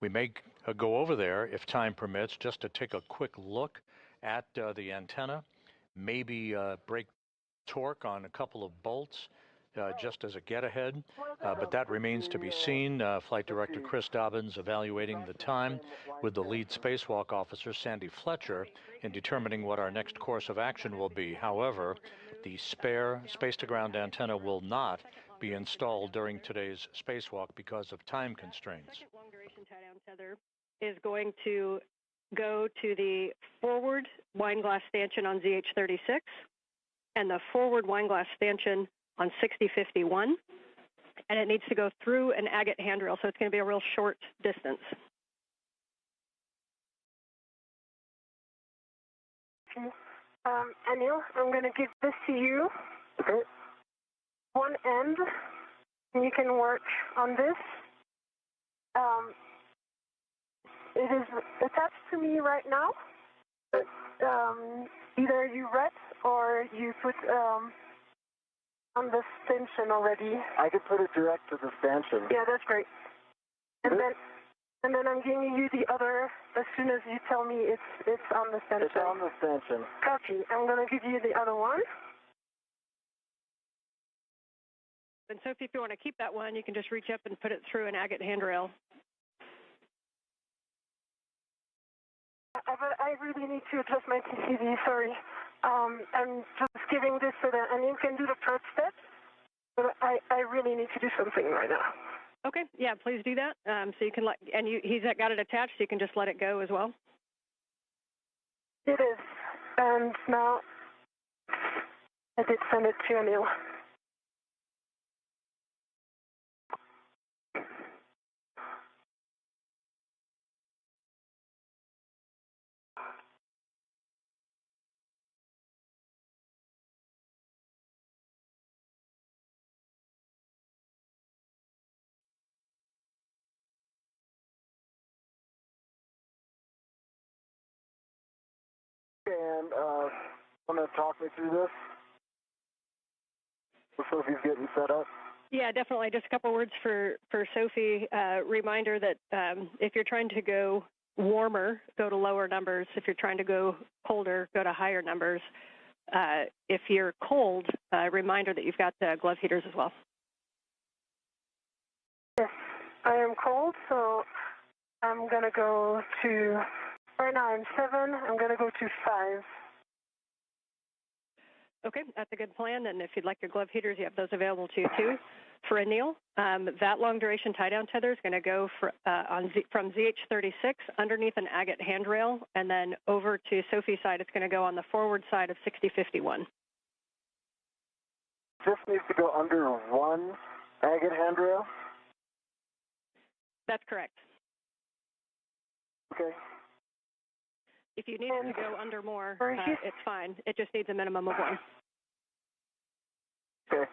We may go over there if time permits just to take a quick look at the antenna, maybe break torque on a couple of bolts just as a get-ahead, but that remains to be seen. Flight Director Chris Dobbins evaluating the time with the lead spacewalk officer, Sandy Fletcher, in determining what our next course of action will be. However, the spare space-to-ground antenna will not be installed during today's spacewalk because of time constraints. Second long-duration tie-down tether is going to go to the forward wine glass stanchion on ZH-36 and the forward wine glass stanchion on 6051, and it needs to go through an agate handrail, so it's going to be a real short distance. Anil, I'm going to give this to you. Okay. One end, and you can work on this. It is attached to me right now. But, either you ret or you put on the stanchion already. I could put it direct to the stanchion. Yeah, that's great. And then I'm giving you the other as soon as you tell me it's on the stanchion. It's on the stanchion. Copy. I'm going to give you the other one. And Sophie, if you want to keep that one, you can just reach up and put it through an agate handrail. But I really need to adjust my TCD, sorry. I'm just giving this so that Anil can do the first step, but I really need to do something right now. Okay, yeah, please do that. So you can let, and he's got it attached, so you can just let it go as well. It is, and now I did send it to Anil. And want to talk me through this? So Sophie's getting set up. Yeah, definitely. Just a couple words for Sophie. Reminder that if you're trying to go warmer, go to lower numbers. If you're trying to go colder, go to higher numbers. If you're cold, reminder that you've got glove heaters as well. Yes, I am cold, so I'm going to go to, right now I'm 7, I'm going to go to 5. Okay, that's a good plan. And if you'd like your glove heaters, you have those available to you too. For Anil, that long duration tie down tether is going to go from ZH-36 underneath an agate handrail, and then over to Sophie's side. It's going to go on the forward side of 6051. This needs to go under one agate handrail? That's correct. Okay. If you need it to go under more, it's fine. It just needs a minimum of one. Okay.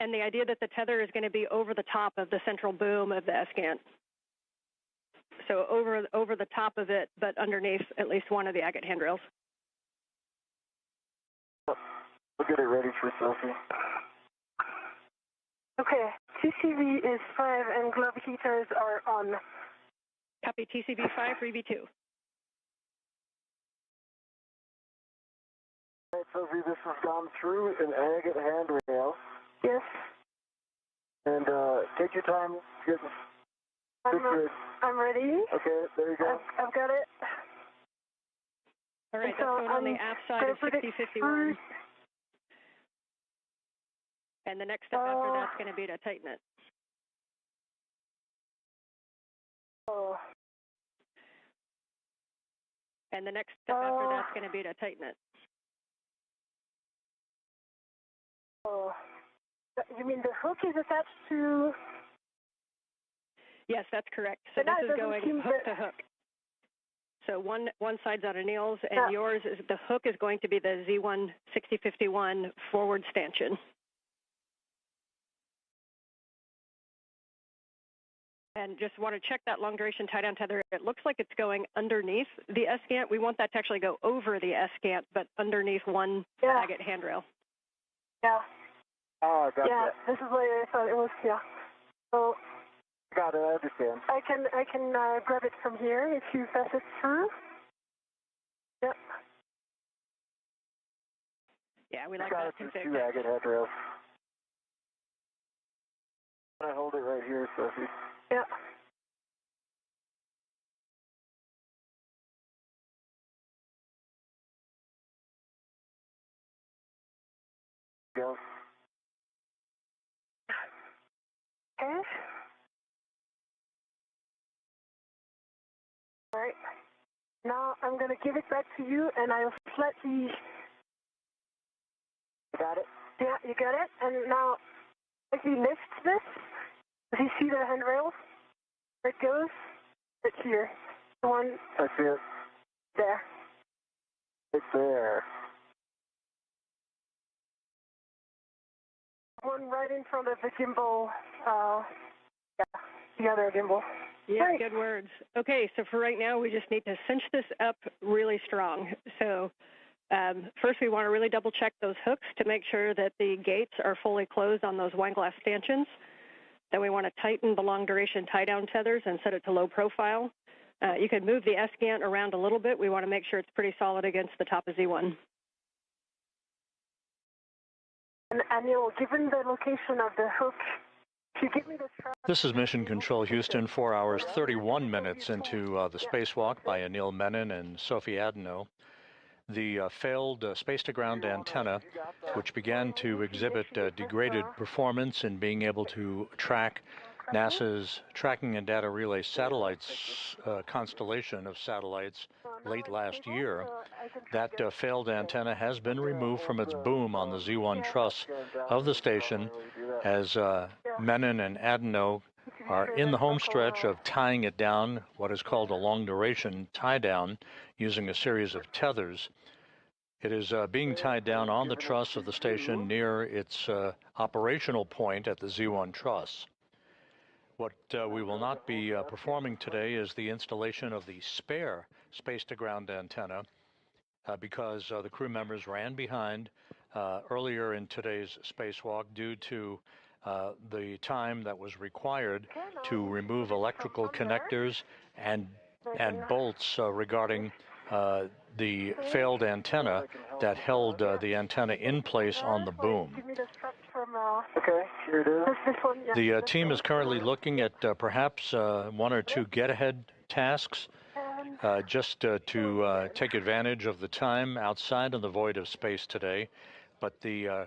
And the idea that the tether is going to be over the top of the central boom of the ESCANT. So over the top of it, but underneath at least one of the agate handrails. We'll get it ready for Sophie. Okay, TCV is 5 and globe heaters are on. Copy TCV 5 for EV2. All right, Sophie, this has gone through an agate handrail. Yes. And take your time getting situated. I'm ready. Okay, there you go. I've got it. All right, So that's going on the aft side of 6051. And the next step after that's going to be to tighten it. And the next step after that's going to be to tighten it. You mean the hook is attached to? Yes, that's correct. So But this is going hook to hook. So one side's on Anil's, and yours is the hook is going to be the Z1 6051 forward stanchion. And just want to check that long duration tie down tether. It looks like it's going underneath the S-gant. We want that to actually go over the S-gant, but underneath one agate handrail. Yeah. Oh, I got yeah, that. this is what I thought it was. Yeah. So. Got it. I understand. I can grab it from here if you pass it through. Yep. Yeah, we like got that it config. through 2 agate handrails. I hold it right here, Sophie. Yeah. Go. Okay. All right. Now I'm going to give it back to you, and I'll flatly. Got it? Yeah, you got it. And now, if you lift this, do you see the handrails? Where it goes? It's here. The one. I see it. There. It's there. One right in front of the gimbal. Yeah, the other gimbal. Yeah, right. Good words. Okay, so for right now, we just need to cinch this up really strong. So first, we want to really double check those hooks to make sure that the gates are fully closed on those wine glass stanchions. Then we want to tighten the long duration tie down tethers and set it to low profile. You can move the S-gant around a little bit. We want to make sure it's pretty solid against the top of Z1. And Anil, given the location of the hook, can you give me the strap? This is Mission Control Houston, 4 hours, 31 minutes into the spacewalk by Anil Menon and Sophie Adenot. The failed space-to-ground antenna, which began to exhibit degraded performance in being able to track NASA's Tracking and Data Relay satellites, constellation of satellites late last year. That failed antenna has been removed from its boom on the Z1 truss of the station as Menon and Adenot are in the home stretch of tying it down, what is called a long-duration tie-down, using a series of tethers. It is being tied down on the truss of the station near its operational point at the Z1 truss. What we will not be performing today is the installation of the spare space-to-ground antenna because the crew members ran behind earlier in today's spacewalk due to the time that was required to remove electrical connectors and bolts regarding the failed antenna that held the antenna in place on the boom. Okay, here it is. The team is currently looking at perhaps 1 or 2 get-ahead tasks just to take advantage of the time outside of the void of space today. But the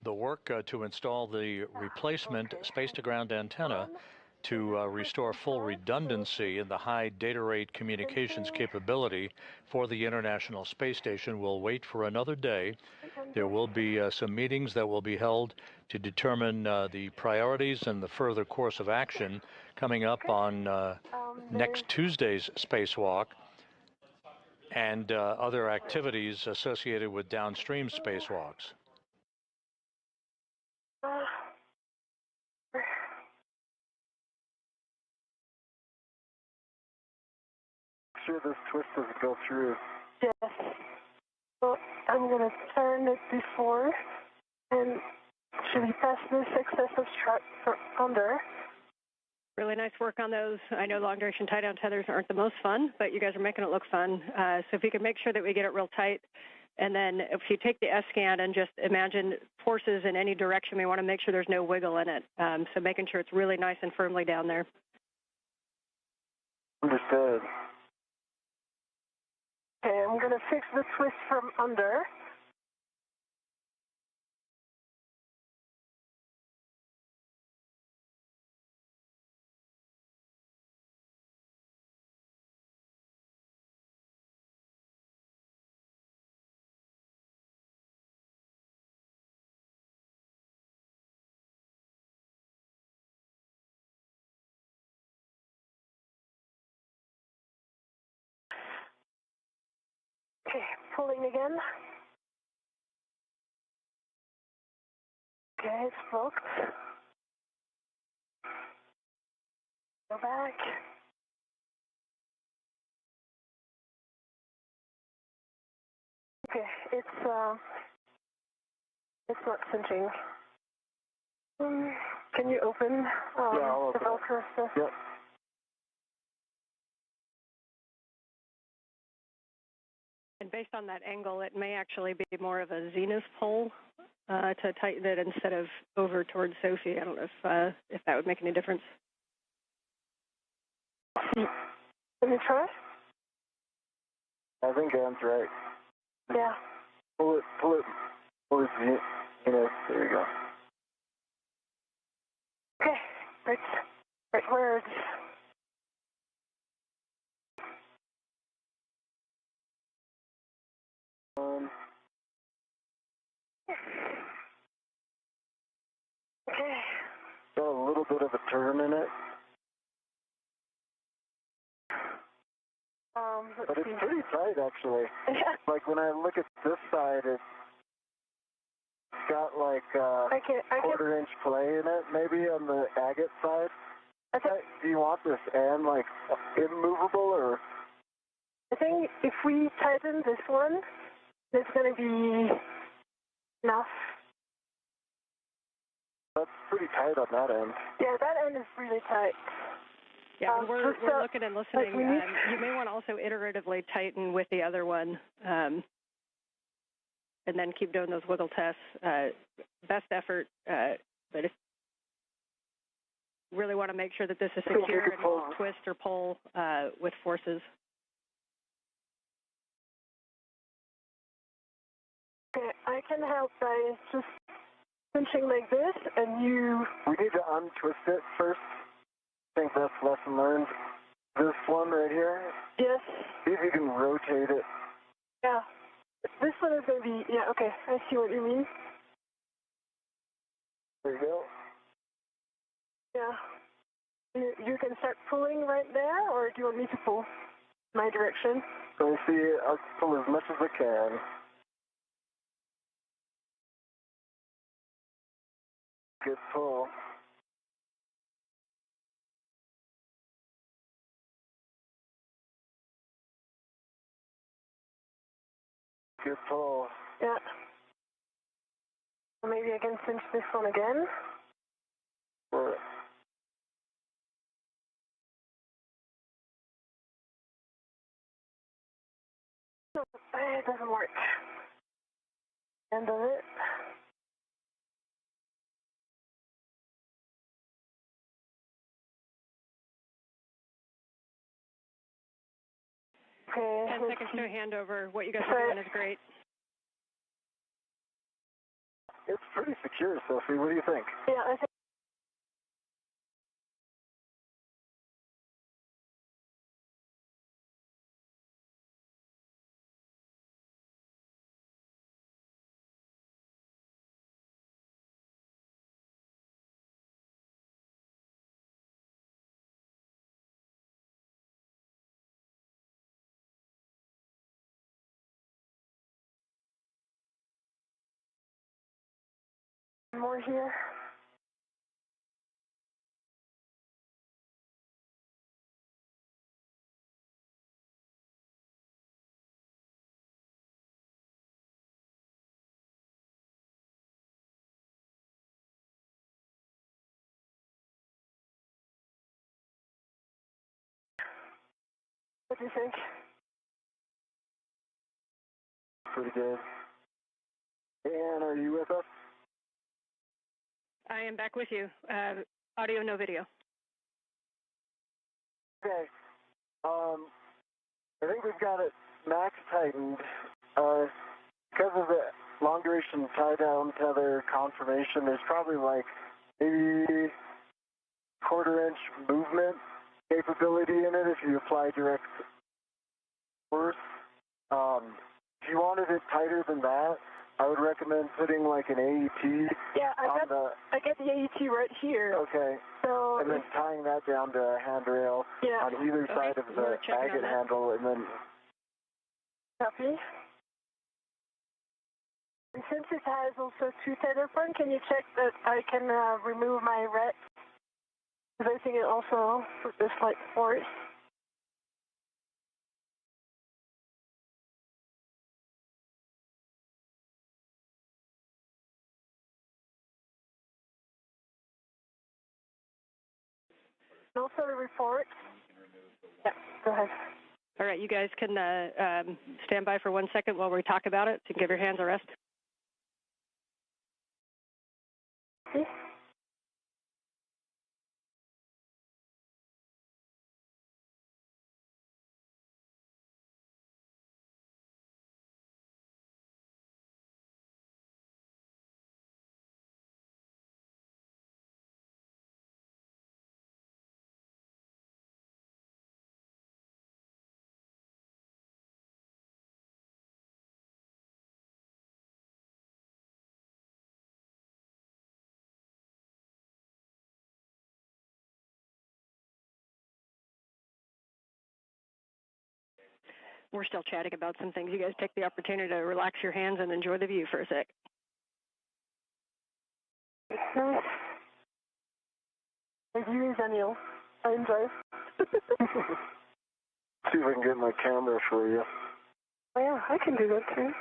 work to install the replacement space-to-ground antenna to restore full redundancy in the high data rate communications capability for the International Space Station will wait for another day. There will be some meetings that will be held to determine the priorities and the further course of action coming up on next Tuesday's spacewalk and other activities associated with downstream spacewalks. Sure this twist doesn't go through. Yes. So I'm going to turn it before and actually pass this excess of strut from under. Really nice work on those. I know long duration tie down tethers aren't the most fun, but you guys are making it look fun. So if you can make sure that we get it real tight, and then if you take the S-scan and just imagine forces in any direction, we want to make sure there's no wiggle in it. So making sure it's really nice and firmly down there. Understood. Okay, I'm going to fix the twist from under. Okay, pulling again. Okay, it's blocked. Go back. Okay, it's not cinching. Can you open I'll the open Velcro stuff? Yep. And based on that angle, it may actually be more of a zenith pull to tighten it instead of over towards Sophie. I don't know if that would make any difference. Let me try. I think Anne's right. Yeah. Pull it. There you go. Okay, right where it's... Okay. Got a little bit of a turn in it, but it's pretty tight actually. Yeah. Like when I look at this side, it's got like quarter-inch play in it, maybe on the agate side. Do you want this Anne like immovable or? I think if we tighten this one, it's going to be enough. That's pretty tight on that end. Yeah, that end is really tight. Yeah, we're looking and listening. You may want to also iteratively tighten with the other one, and then keep doing those wiggle tests. Best effort, but if you really want to make sure that this is secure and won't twist or pull with forces. Okay, I can help by just pinching like this, and you... We need to untwist it first. I think that's lesson learned. This one right here. Yes. See if you can rotate it. Yeah. This one is going to be... Yeah, okay. I see what you mean. There you go. Yeah. You can start pulling right there, or do you want me to pull my direction? Let me see. I'll pull as much as I can. Good pull. Good pull. Yeah. Maybe I can cinch this one again. Or no, it doesn't work. End of it. Okay. 10 seconds to a handover. What you guys are doing is great. it's pretty secure, Sophie. What do you think? Yeah, I think. More here. What do you think? Pretty good. And are you with us? I am back with you. Audio, no video. Okay. I think we've got it max tightened. Because of the long duration tie down tether confirmation, there's probably like maybe quarter-inch movement capability in it if you apply direct force. If you wanted it tighter than that, I would recommend putting like an AET. Yeah, I get the AET right here. Okay. So and then tying that down to a handrail on either side of the agate handle, and then. Copy. And since it has also two tether front, can you check that I can remove my ret? Because I think it also put this like force. And also the report. Yeah, go ahead. All right, you guys can stand by for 1 second while we talk about it, so you can give your hands a rest. Okay. We're still chatting about some things. You guys take the opportunity to relax your hands and enjoy the view for a sec. The view is Anil. I enjoy. See if I can get my camera for you. Oh yeah, I can do that too.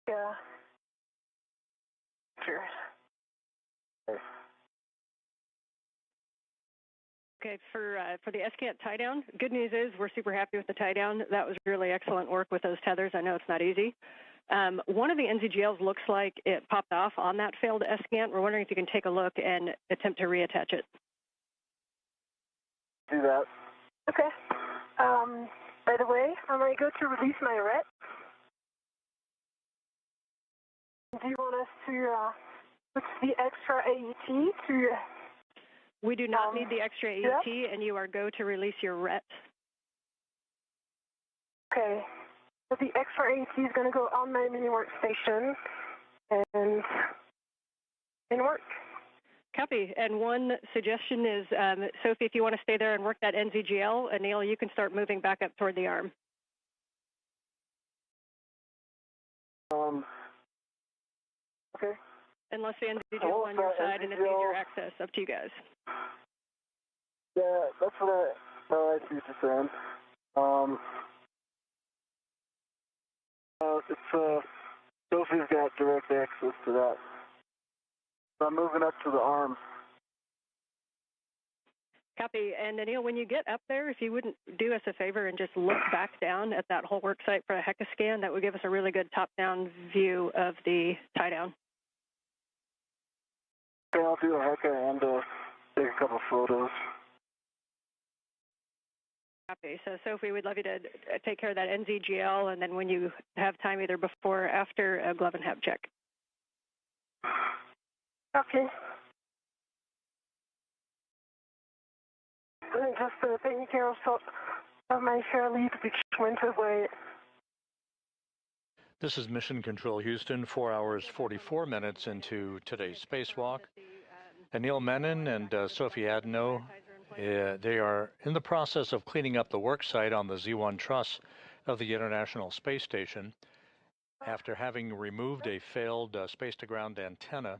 Yeah. Sure. Okay, for the SCANT tie down, good news is we're super happy with the tie down. That was really excellent work with those tethers. I know it's not easy. One of the NZGLs looks like it popped off on that failed SCANT. We're wondering if you can take a look and attempt to reattach it. Do that. Okay. By the way, when I go to release my ret, do you want us to put the extra AET to... We do not need the extra AET, and you are go to release your ret. Okay. So the extra AET is going to go on my mini workstation and work. Copy. And one suggestion is, Sophie, if you want to stay there and work that NZGL, Anil, you can start moving back up toward the arm. Okay. Unless the NZGL on your side and it's easier access, up to you guys. Yeah, that's what I see what you're saying. It's, Sophie's got direct access to that. So I'm moving up to the arm. Copy. And Anil, when you get up there, if you wouldn't do us a favor and just look back down at that whole work site for a HECA scan, that would give us a really good top-down view of the tie-down. Okay, I'll do a HECA and take a couple photos. Copy. So, Sophie, we'd love you to take care of that NZGL, and then when you have time, either before or after, a glove and hab check. Okay. Just taking care of my share lead, which went away. This is Mission Control Houston, 4 hours, 44 minutes into today's spacewalk. Anil Menon and Sophie Adenot, they are in the process of cleaning up the work site on the Z1 truss of the International Space Station after having removed a failed space-to-ground antenna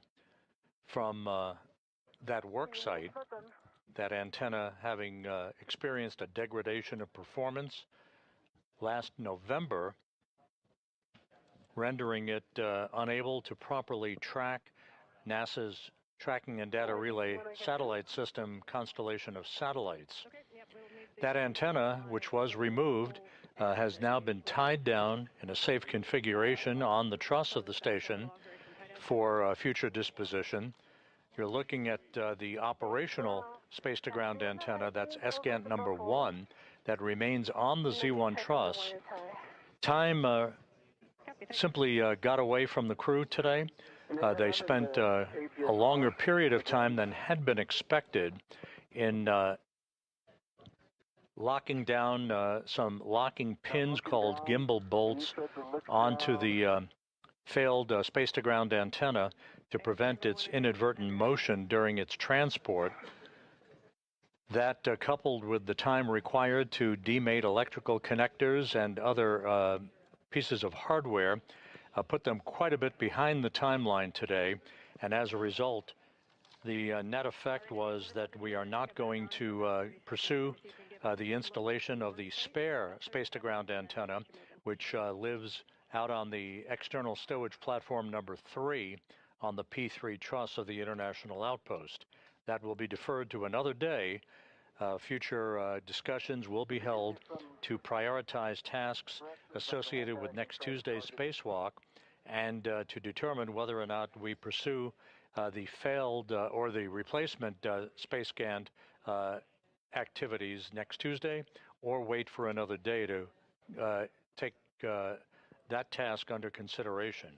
from that work site. That antenna having experienced a degradation of performance last November, rendering it unable to properly track NASA's Tracking and Data Relay satellite system constellation of satellites. That antenna, which was removed, has now been tied down in a safe configuration on the truss of the station for future disposition. You're looking at the operational space-to-ground antenna, that's SGANT number 1, that remains on the Z1 truss. Time simply got away from the crew today. They spent a longer period of time than had been expected in locking down some locking pins called gimbal bolts onto the failed space-to-ground antenna to prevent its inadvertent motion during its transport. That, coupled with the time required to demate electrical connectors and other pieces of hardware, put them quite a bit behind the timeline today. And as a result, the net effect was that we are not going to pursue the installation of the spare space-to-ground antenna, which lives out on the external stowage platform number 3 on the P3 truss of the International Outpost. That will be deferred to another day. Future discussions will be held to prioritize tasks associated with next Tuesday's spacewalk and to determine whether or not we pursue the failed or the replacement space scan activities next Tuesday, or wait for another day to take that task under consideration.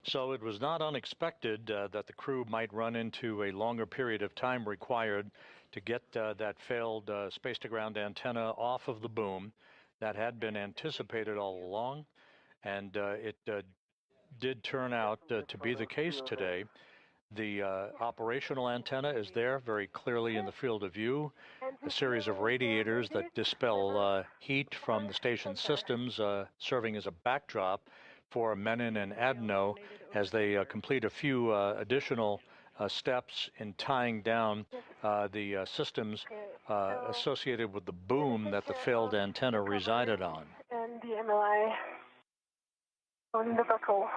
So it was not unexpected that the crew might run into a longer period of time required to get that failed space-to-ground antenna off of the boom. That had been anticipated all along, and it did turn out to be the case today. The operational antenna is there very clearly in the field of view. A series of radiators that dispel heat from the station systems serving as a backdrop for Menon and Adenot as they complete a few additional steps in tying down the systems associated with the boom that the failed antenna resided on. And the MLI on the buckle.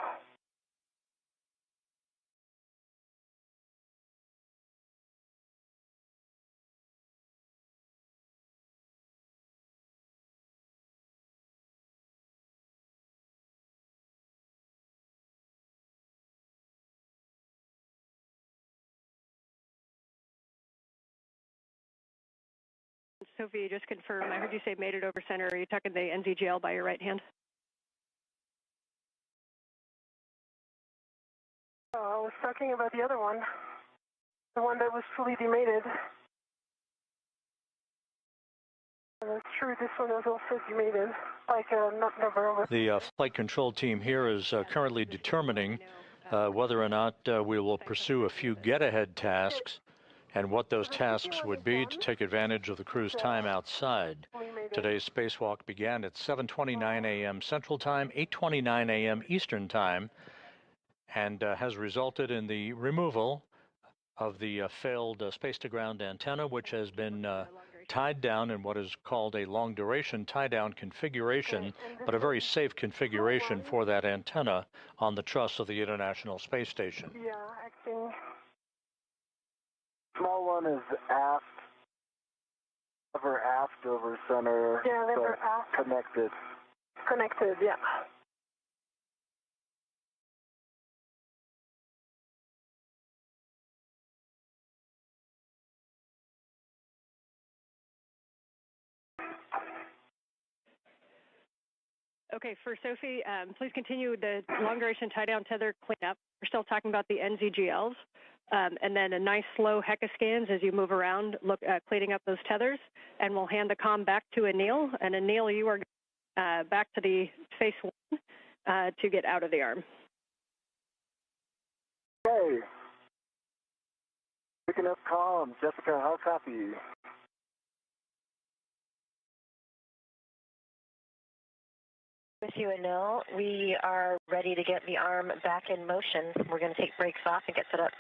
Sophie, just confirm. I heard you say made it over center. Are you tucking the NZGL by your right hand? Oh, I was talking about the other one. The one that was fully demated. That's true, this one was also demated, like not number. The flight control team here is currently determining whether or not we will pursue a few get-ahead tasks and what those tasks would be to take advantage of the crew's time outside. Today's spacewalk began at 7:29 a.m. Central Time, 8:29 a.m. Eastern Time, and has resulted in the removal of the failed space-to-ground antenna, which has been tied down in what is called a long-duration tie-down configuration, but a very safe configuration for that antenna on the truss of the International Space Station. Yeah, acting. Small one is aft, over center. Yeah, they were aft. Connected. Connected, yeah. Okay, for Sophie, please continue the long-duration tie-down tether cleanup. We're still talking about the NZGLs, and then a nice slow HECA scans as you move around, cleaning up those tethers, and we'll hand the comm back to Anil. And Anil, you are back to the Phase 1 to get out of the arm. Okay. Picking up comm. Jessica, how copy? With you, Anil. We are ready to get the arm back in motion. We're going to take brakes off and get set up.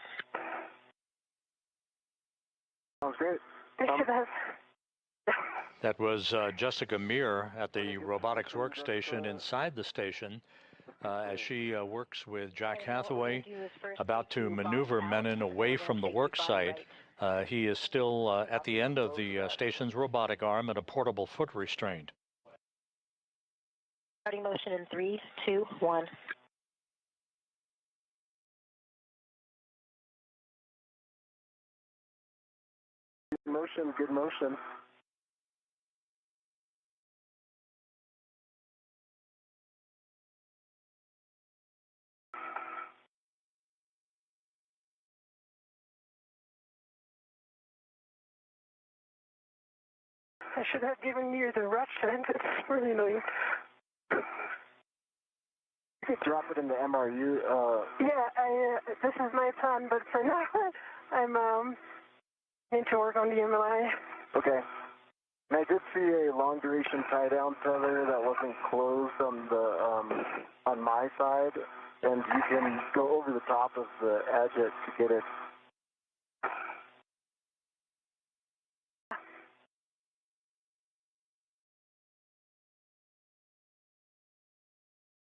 Sounds great. That was Jessica Meir at the robotics workstation inside the station as she works with Jack Hathaway, about to maneuver Menon away from the work site. He is still at the end of the station's robotic arm and a portable foot restraint. Starting motion in 3, 2, 1. Good motion, good motion. I should have given you the rush and it's really annoying. You could drop it in the MRU. Yeah, this is my plan, but for now, I'm need to work on the MLI. Okay. And I did see a long duration tie down tether that wasn't closed on the on my side, and you can go over the top of the edge to get it.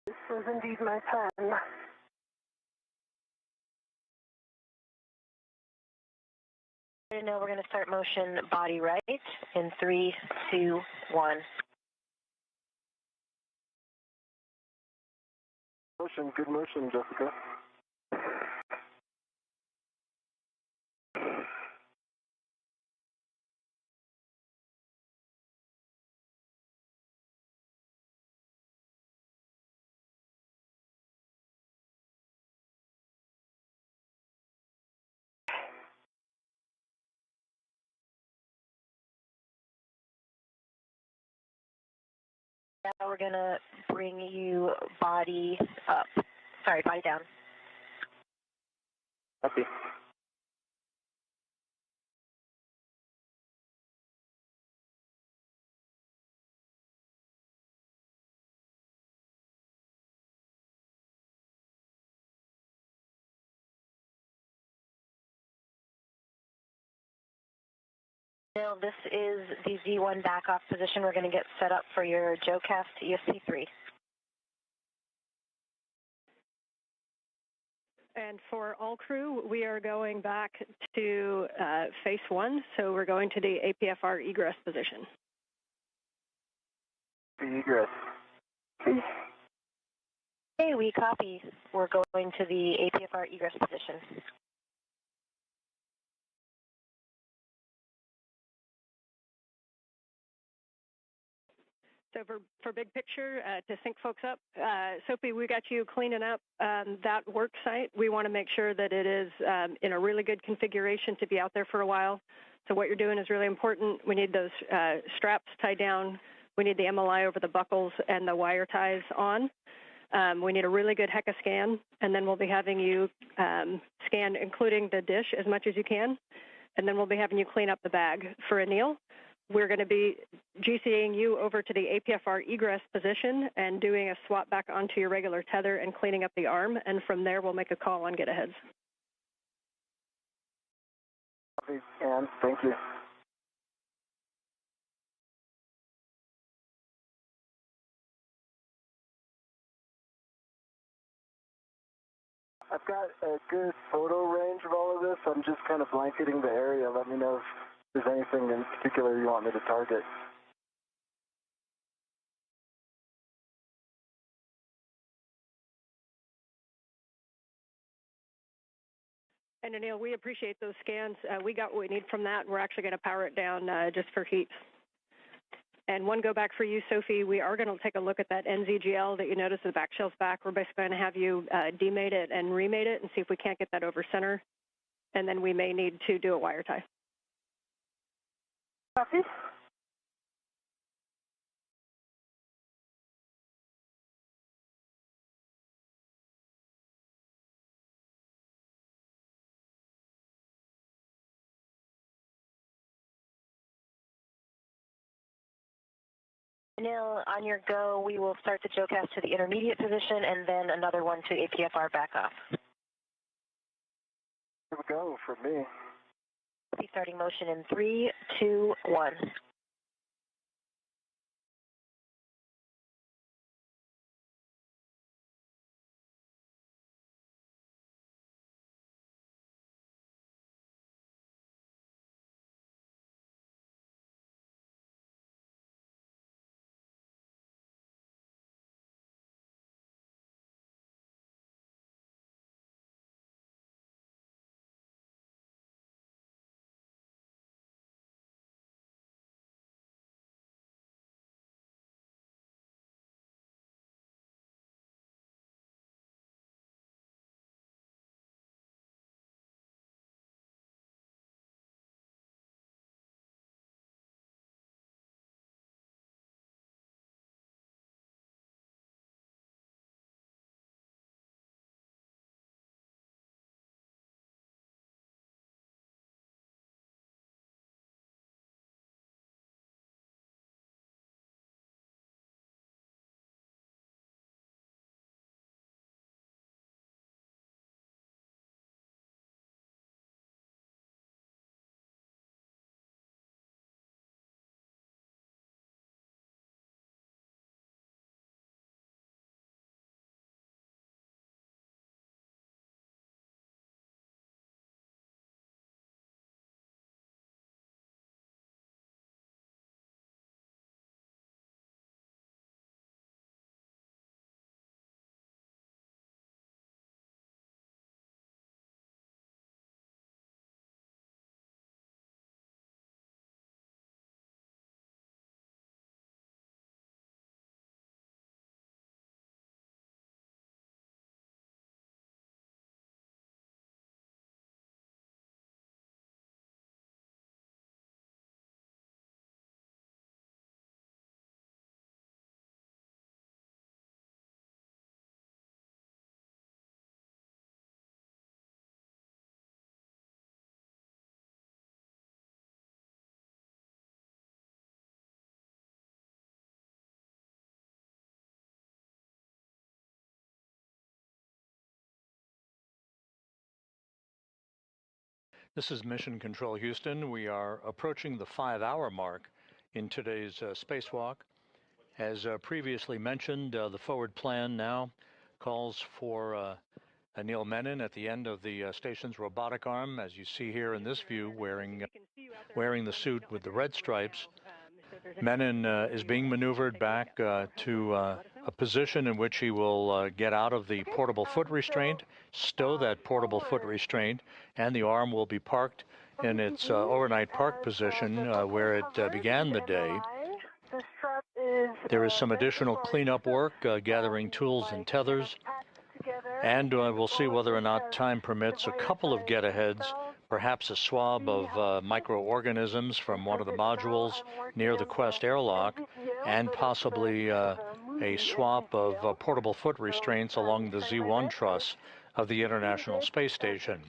This was indeed my plan. Now we're going to start motion body right in 3, 2, 1. Motion, good motion, Jessica. Now we're going to bring you body up. Sorry, body down. Copy. Now this is the Z1 back off position. We're going to get set up for your JoeCast ESP3. And for all crew, we are going back to Phase 1, so we're going to the APFR egress position. The egress. Okay, we copy. We're going to the APFR egress position. So for big picture, to sync folks up, Sophie, we got you cleaning up that work site. We want to make sure that it is in a really good configuration to be out there for a while. So what you're doing is really important. We need those straps tied down. We need the MLI over the buckles and the wire ties on. We need a really good HECA scan, and then we'll be having you scan, including the dish, as much as you can. And then we'll be having you clean up the bag. For Anil, we're going to be GCing you over to the APFR egress position and doing a swap back onto your regular tether and cleaning up the arm. And from there, we'll make a call on get-aheads. And thank you. I've got a good photo range of all of this. I'm just kind of blanketing the area. Let me know if there's anything in particular you want me to target. And Anil, we appreciate those scans. We got what we need from that. We're actually going to power it down just for heat. And one go back for you, Sophie. We are going to take a look at that NZGL that you noticed the back shell's back. We're basically going to have you demate it and remate it and see if we can't get that over center. And then we may need to do a wire tie. Copy. Anil, on your go, we will start the JOCAS to the intermediate position and then another one to APFR back off. Here we go for me. We'll be starting motion in 3, 2, 1. This is Mission Control Houston. We are approaching the 5-hour mark in today's spacewalk. As previously mentioned, the forward plan now calls for Anil Menon at the end of the station's robotic arm, as you see here in this view, wearing the suit with the red stripes. Menon is being maneuvered back to a position in which he will get out of the portable foot restraint, stow that portable foot restraint, and the arm will be parked in its overnight park position where it began the day. There is some additional cleanup work, gathering tools and tethers, and we'll see whether or not time permits a couple of get-aheads, perhaps a swab of microorganisms from one of the modules near the Quest airlock, and possibly a swap of portable foot restraints along the Z1 truss of the International Space Station.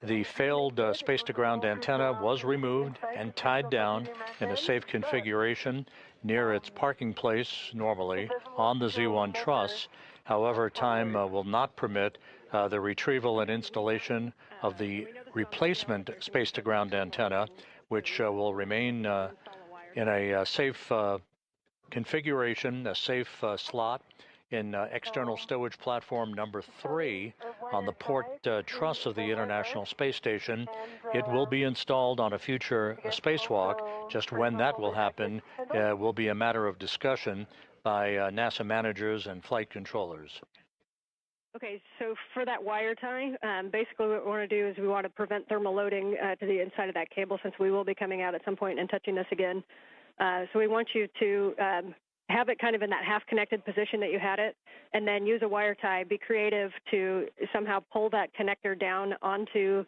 The failed space-to-ground antenna was removed and tied down in a safe configuration near its parking place, normally, on the Z1 truss. However, time will not permit the retrieval and installation of the replacement space-to-ground antenna, which will remain in a safe configuration, a safe slot in external stowage platform number 3 on the port truss of the International Space Station. It will be installed on a future spacewalk. Just when that will happen will be a matter of discussion by NASA managers and flight controllers. Okay, so for that wire tie, basically what we want to do is we want to prevent thermal loading to the inside of that cable, since we will be coming out at some point and touching this again. So we want you to have it kind of in that half-connected position that you had it, and then use a wire tie. Be creative to somehow pull that connector down onto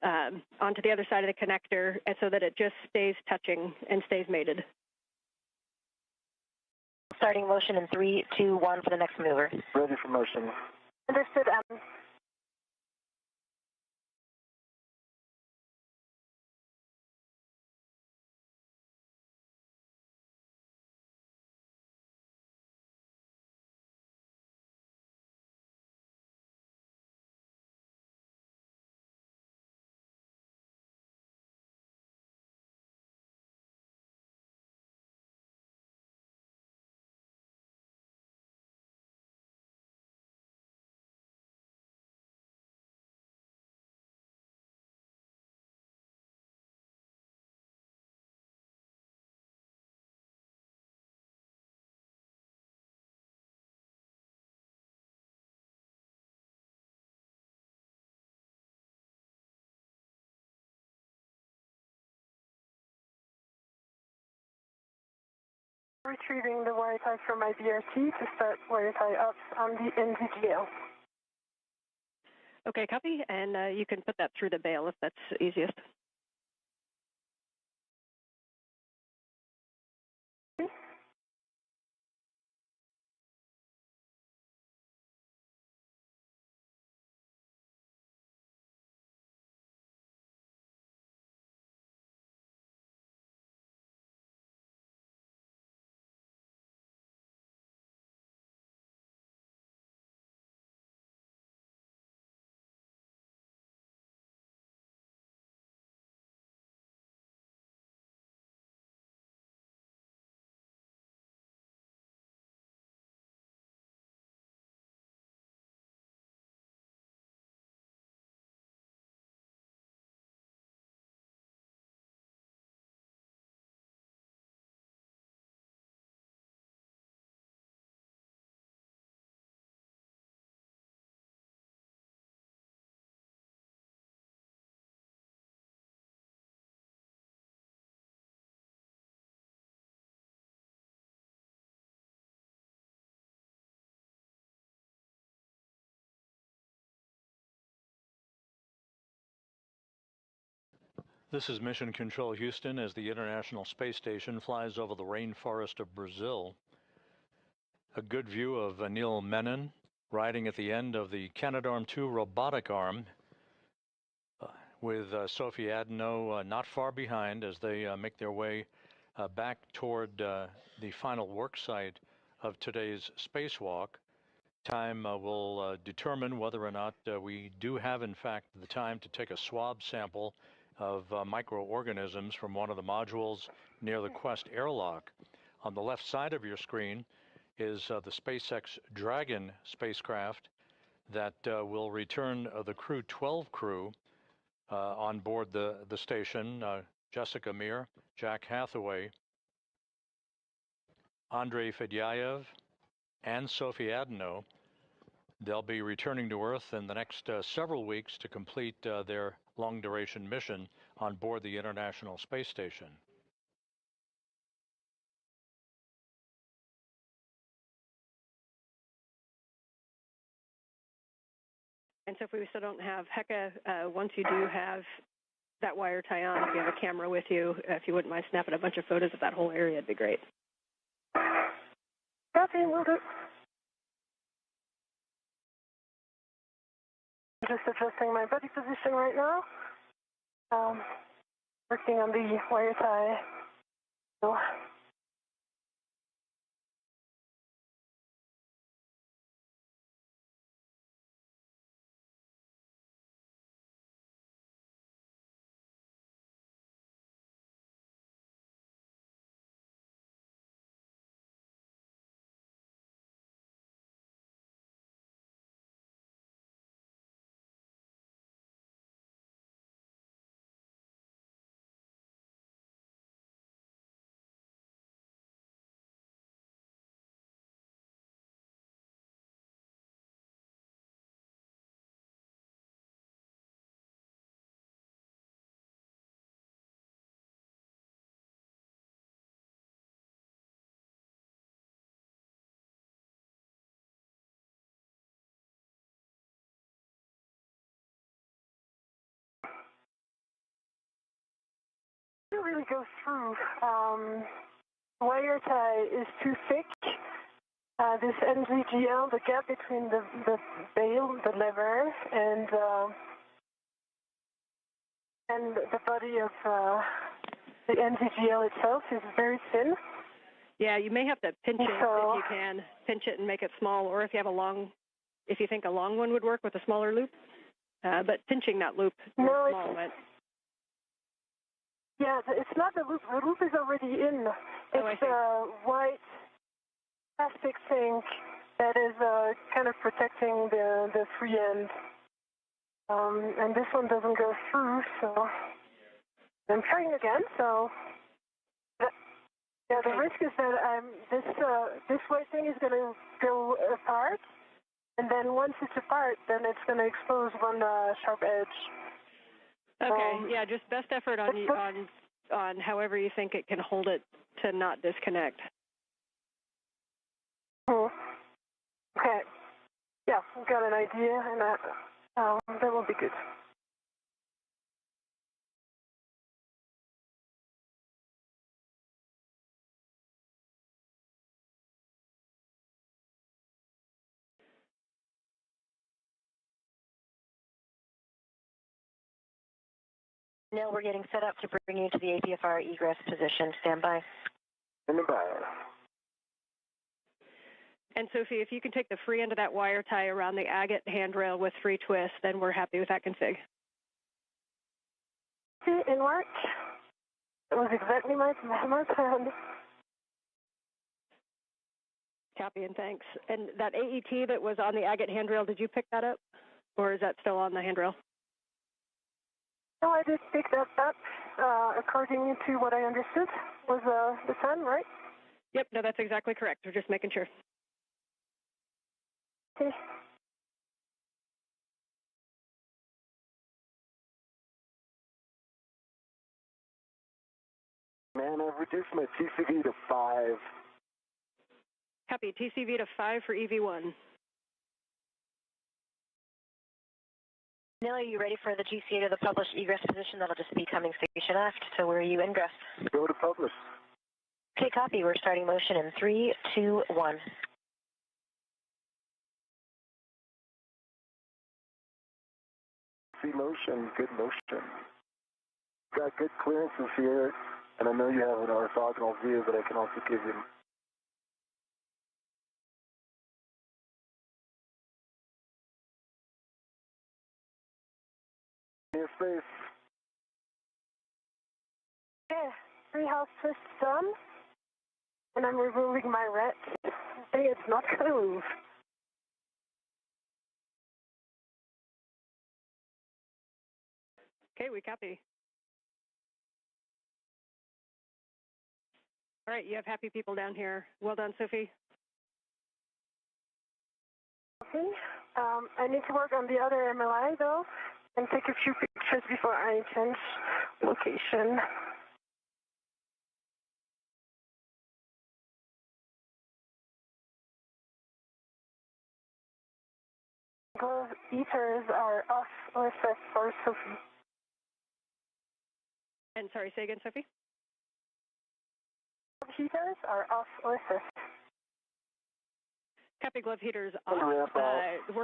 the other side of the connector, and so that it just stays touching and stays mated. Starting motion in 3, 2, 1 for the next maneuver. Ready for motion. Understood. Retrieving the wire tie from my BRT to start wire tie ups on the NVGL. Okay, copy, and you can put that through the bail if that's easiest. This is Mission Control Houston as the International Space Station flies over the rainforest of Brazil. A good view of Anil Menon riding at the end of the Canadarm2 robotic arm with Sophie Adenot not far behind as they make their way back toward the final work site of today's spacewalk. Time will determine whether or not we do have, in fact, the time to take a swab sample of microorganisms from one of the modules near the Quest airlock. On the left side of your screen is the SpaceX Dragon spacecraft that will return the Crew 12 crew on board the station, Jessica Meir, Jack Hathaway, Andrei Fedyaev, and Sophie Adenot. They'll be returning to Earth in the next several weeks to complete their long-duration mission on board the International Space Station. And so if we still don't have Heka, once you do have that wire tie on, if you have a camera with you, if you wouldn't mind snapping a bunch of photos of that whole area, it'd be great. Copy, will do. just adjusting my body position right now. Working on the wire tie. So, it really goes through. Wire tie is too thick. This NZGL, the gap between the bail, the lever, and the body of the NZGL itself is very thin. Yeah, you may have to pinch it So, if you can. Pinch it and make it small, or if you have if you think a long one would work with a smaller loop. But pinching that loop no, small one. Yeah, it's not the loop. The loop is already in. It's a white plastic thing that is kind of protecting the free end. And this one doesn't go through, so I'm trying again. So, yeah, the risk is that this white thing is going to go apart, and then once it's apart, then it's going to expose one sharp edge. Okay, yeah, just best effort on however you think it can hold it to not disconnect. Okay. Yeah, we've got an idea, and that will be good. Now we're getting set up to bring you to the APFR egress position. Stand by. Stand by. And Sophie, if you can take the free end of that wire tie around the agate handrail with free twist, then we're happy with that config. In work. That was exactly my plan. Copy and thanks. And that AET that was on the agate handrail, did you pick that up? Or is that still on the handrail? No, I did pick that up, according to what I understood, was the sun, right? Yep, no, that's exactly correct. We're just making sure. Okay. Man, I've reduced my TCV to 5. Copy, TCV to 5 for EV1. Neil, are you ready for the GCA to the published egress position? That'll just be coming station aft. So where are you ingress? Go to publish. Okay, copy. We're starting motion in 3, 2, 1. See motion, good motion. Got good clearances here, and I know you have an orthogonal view that I can also give you. Near space. Yeah, free house twist done. And I'm removing my ret. Hey, it's not going to move. Okay, we copy. All right, you have happy people down here. Well done, Sophie. Okay. I need to work on the other MLI, though, and take a few pictures before I change location. Glove heaters are off or set for Sophie. And sorry, say again, Sophie? Glove heaters are off or set. Copy, glove heaters On the off. ramp out.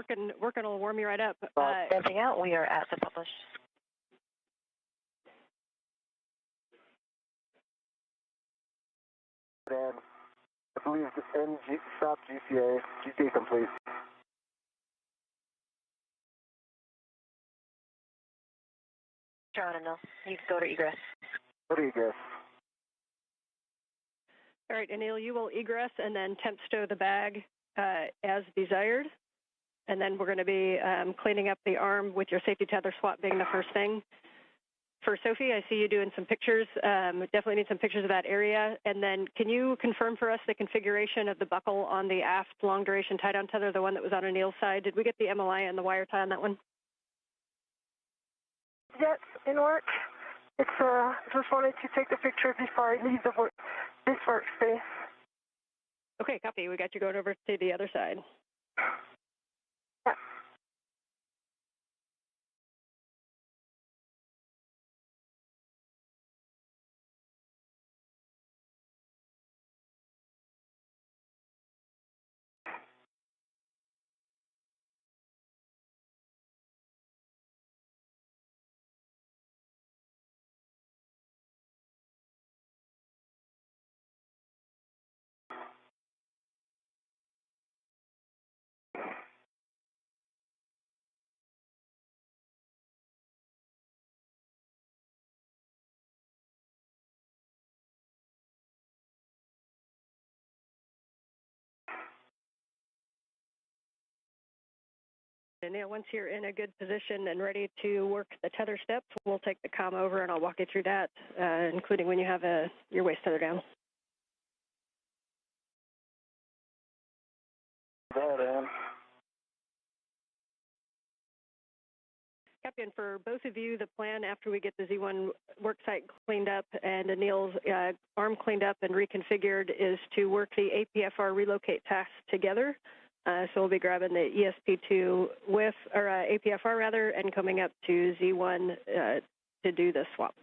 Working will warm you right up. Ramping out, we are at the published. And I believe the NG stop GTA complete. John, no, you can go to egress. What do you guess? All right, Anil, you will egress and then temp stow the bag as desired. And then we're going to be cleaning up the arm with your safety tether swap being the first thing. For Sophie, I see you doing some pictures. Definitely need some pictures of that area. And then can you confirm for us the configuration of the buckle on the aft long-duration tie-down tether, the one that was on Anil's side? Did we get the MLI and the wire tie on that one? Yes, in work. It's just wanted to take the picture before I leave this workspace. Okay, copy. We got you going over to the other side. Yeah. Anil, once you're in a good position and ready to work the tether steps, we'll take the comm over and I'll walk you through that, including when you have your waist tether down. Captain, for both of you, the plan after we get the Z1 worksite cleaned up and Anil's arm cleaned up and reconfigured is to work the APFR relocate task together. So we'll be grabbing the ESP2 with, or APFR rather, and coming up to Z1 to do the swap.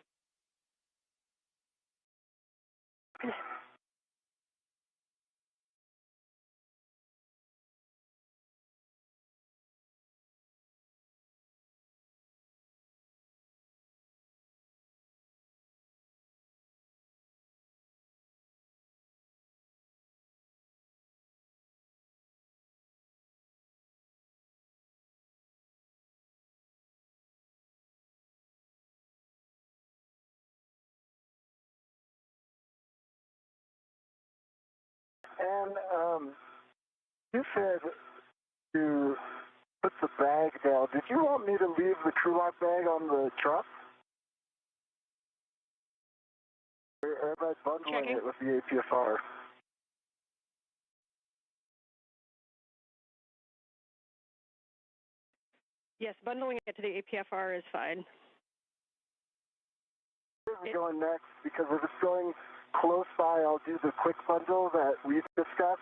And you said to put the bag down. Did you want me to leave the crew lock bag on the truck? Or am I bundling it with the APFR? Yes, bundling it to the APFR is fine. Where's it going next? Because if it's going close by, I'll do the quick bundle that we've discussed.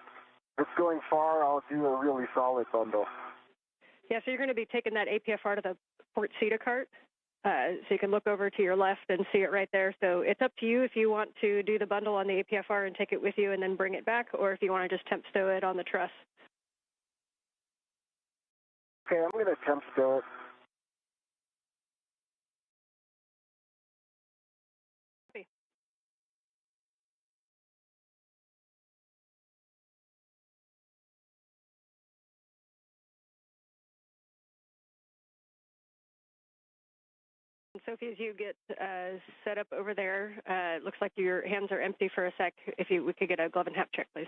If it's going far, I'll do a really solid bundle. Yeah, so you're going to be taking that APFR to the port CETA cart. So you can look over to your left and see it right there. So it's up to you if you want to do the bundle on the APFR and take it with you and then bring it back, or if you want to just temp stow it on the truss. Okay, I'm going to temp stow it. Sophie, as you get set up over there, it looks like your hands are empty for a sec. If we could get a glove and hat check, please.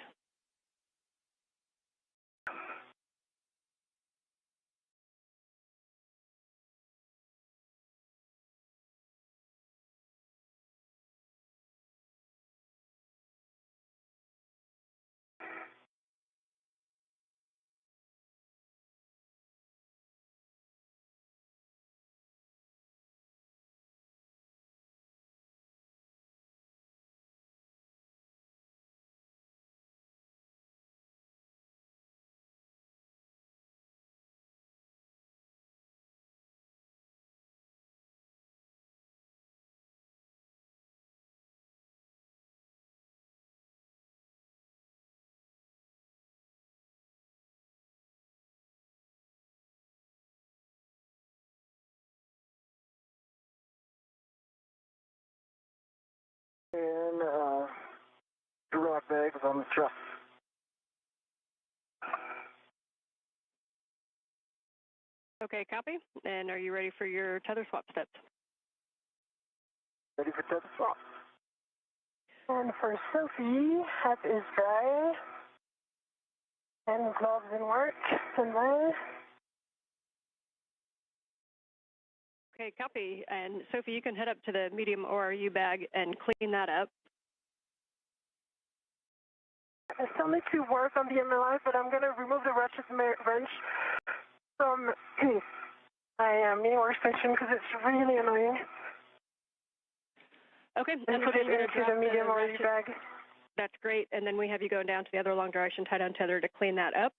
bag is on the truss. Okay, copy. And are you ready for your tether swap steps? Ready for tether swap. And for Sophie, hat is dry. And gloves in work. Stand by. Okay, copy. And Sophie, you can head up to the medium ORU bag and clean that up. I still need to work on the MLI, but I'm going to remove the ratchet wrench from my mini workstation because it's really annoying. Okay, and put it into the medium ORU bag. That's great. And then we have you going down to the other long duration tie-down tether to clean that up.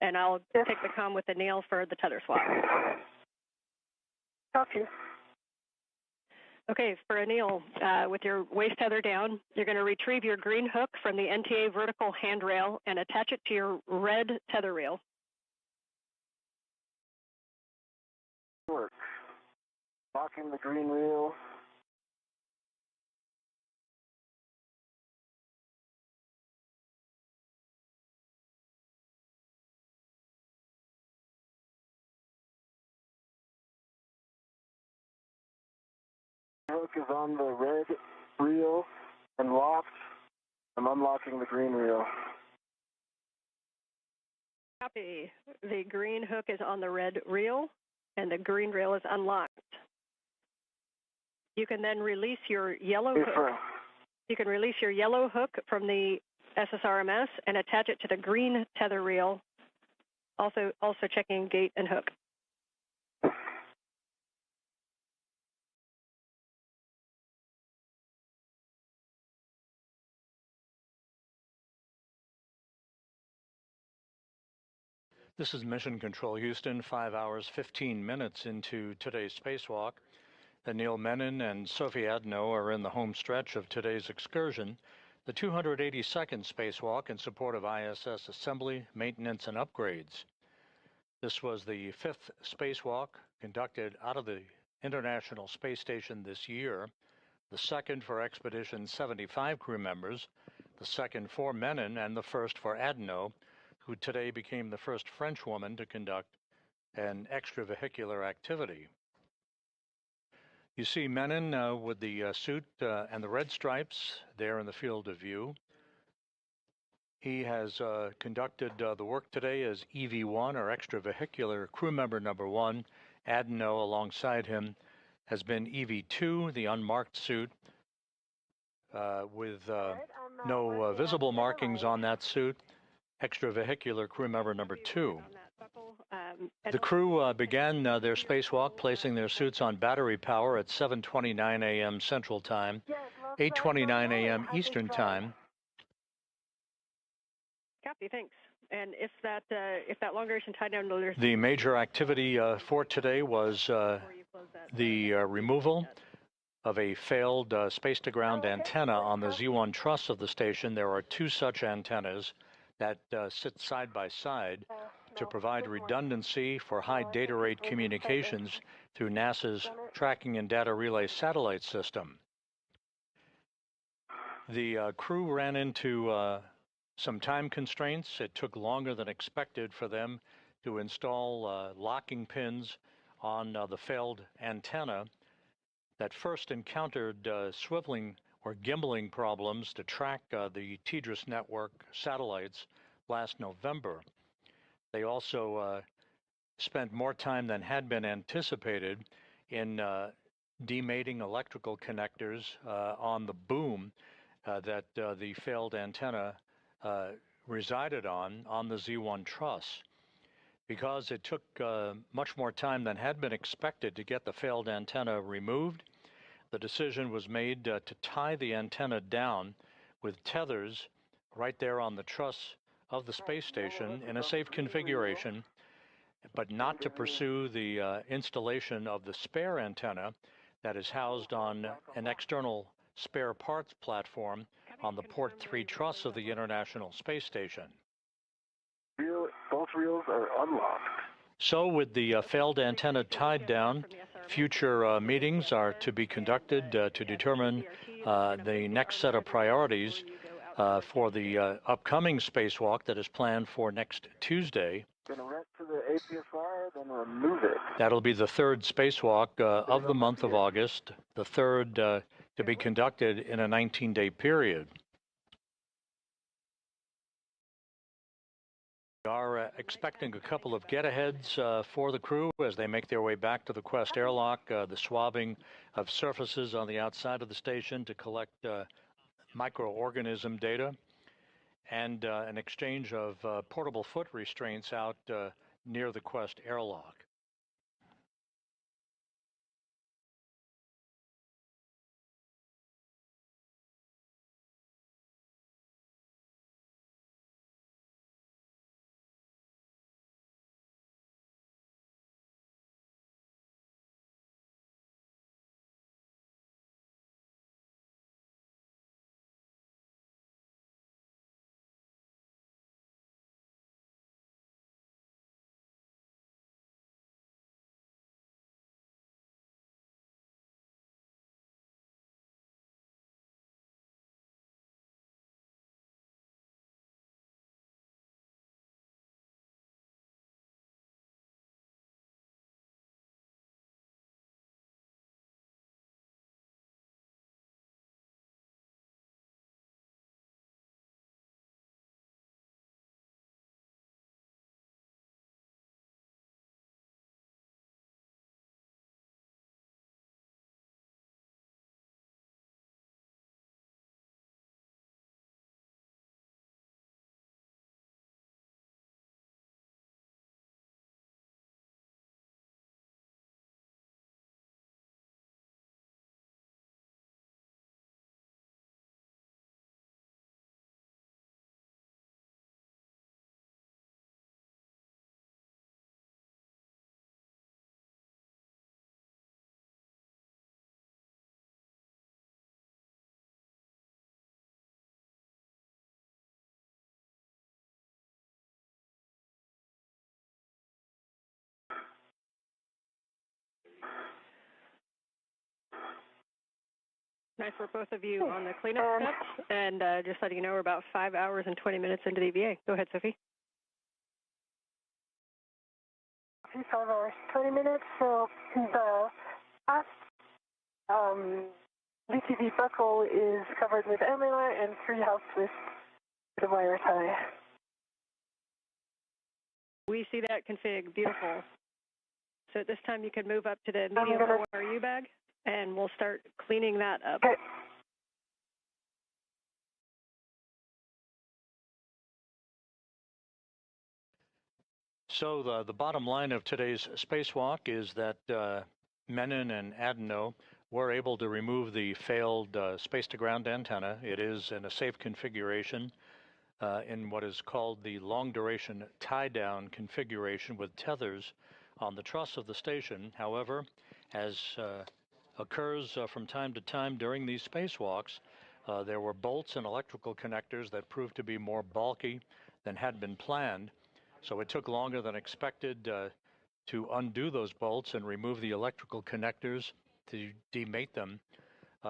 And I'll take the comm with Anil for the tether swap. Copy. Okay, for Anil, with your waist tether down, you're going to retrieve your green hook from the NTA vertical handrail and attach it to your red tether reel. Work. Locking the green reel. Hook is on the red reel and locked. I'm unlocking the green reel. Copy. The green hook is on the red reel, and the green reel is unlocked. You can then release your yellow hook. You can release your yellow hook from the SSRMS and attach it to the green tether reel, also checking gate and hook. This is Mission Control Houston, 5 hours, 15 minutes into today's spacewalk. Anil Menon and Sophie Adenot are in the home stretch of today's excursion, the 282nd spacewalk in support of ISS assembly, maintenance, and upgrades. This was the 5th spacewalk conducted out of the International Space Station this year, the 2nd for Expedition 75 crew members, the 2nd for Menon, and the 1st for Adenot, who today became the first French woman to conduct an extravehicular activity. You see Menon with the suit and the red stripes there in the field of view. He has conducted the work today as EV1, or extravehicular crew member number 1. Adenot, alongside him, has been EV2, the unmarked suit, with no visible markings on that suit. Extravehicular crew member number 2. The crew began their spacewalk placing their suits on battery power at 7:29 a.m. Central Time, 8:29 a.m. Eastern Time. Copy, thanks. And if that long duration tie down, the major activity for today was the removal of a failed space-to-ground antenna on the Z1 truss of the station. There are 2 such antennas that sit side by side to provide redundancy for high data rate communications through NASA's Tracking and Data Relay Satellite System. The crew ran into some time constraints. It took longer than expected for them to install locking pins on the failed antenna that first encountered swiveling or gimbaling problems to track the TDRS network satellites last November. They also spent more time than had been anticipated in demating electrical connectors on the boom that the failed antenna resided on the Z1 truss. Because it took much more time than had been expected to get the failed antenna removed, the decision was made to tie the antenna down with tethers right there on the truss of the space station in a safe configuration, but not to pursue the installation of the spare antenna that is housed on an external spare parts platform on the Port 3 truss of the International Space Station. Both reels are unlocked. So with the failed antenna tied down, future meetings are to be conducted to determine the next set of priorities for the upcoming spacewalk that is planned for next Tuesday. Going to rent to the APSR, then remove it. That'll be the third spacewalk of the month of August, the third to be conducted in a 19-day period. We are expecting a couple of get-aheads for the crew as they make their way back to the Quest airlock, the swabbing of surfaces on the outside of the station to collect microorganism data, and an exchange of portable foot restraints out near the Quest airlock. Nice for both of you on the cleanup steps, and just letting you know we're about 5 hours and 20 minutes into the EVA. Go ahead, Sophie. 5 hours, 20 minutes. So the last VTV buckle is covered with MLI and 3 house with the wire tie. We see that config. Beautiful. So at this time, you can move up to the medium ORU bag, and we'll start cleaning that up. Okay. So the bottom line of today's spacewalk is that Menon and Adenot were able to remove the failed space-to-ground antenna. It is in a safe configuration in what is called the long-duration tie-down configuration with tethers on the truss of the station. However, as occurs from time to time during these spacewalks, there were bolts and electrical connectors that proved to be more bulky than had been planned. So it took longer than expected to undo those bolts and remove the electrical connectors to demate them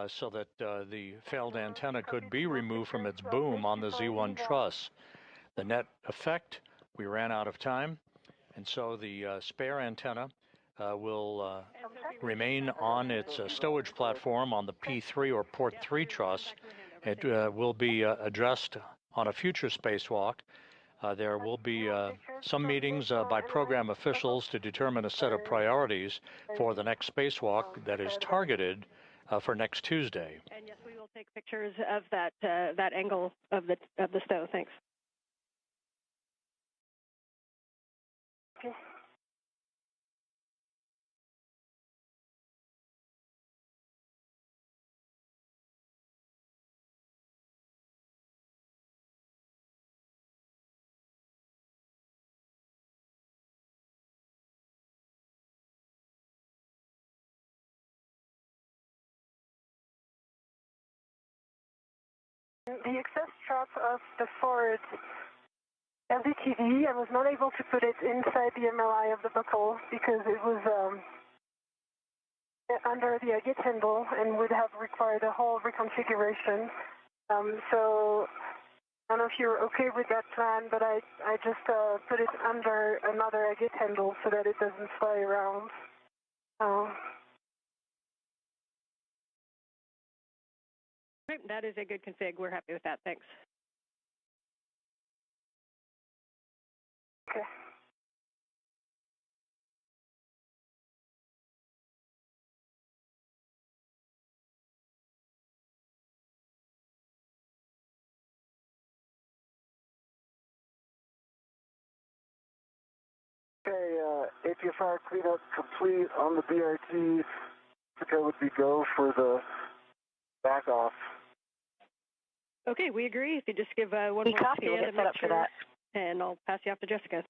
so that the failed antenna could be removed from its boom on the Z1 truss. The net effect, we ran out of time, and so the spare antenna will remain on its stowage platform on the P3 or port 3 truss. It will be addressed on a future spacewalk. There will be some meetings by program officials to determine a set of priorities for the next spacewalk that is targeted for next Tuesday. And yes, we will take pictures of that angle of the stow. Thanks. Okay. The excess strap of the forward LDTV, I was not able to put it inside the MLI of the buckle because it was under the agate handle and would have required a whole reconfiguration. So I don't know if you're okay with that plan, but I just put it under another exit handle so that it doesn't fly around. That is a good config. We're happy with that. Thanks. Okay. Okay, APFR cleanup complete on the BRT. I think I would be go for the back off. Okay, we agree. If you just give one We more copy. scan We'll get to set make up for sure, that. and I'll pass you off to Jessica.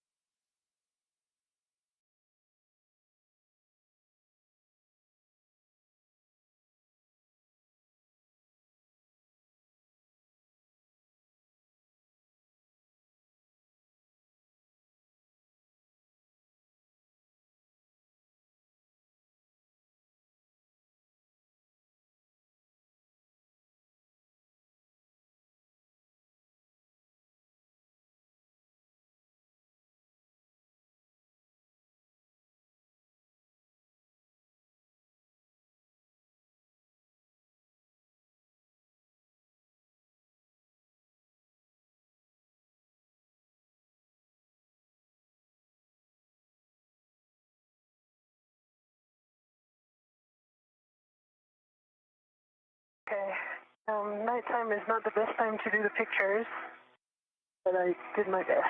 Okay. Nighttime is not the best time to do the pictures, but I did my best.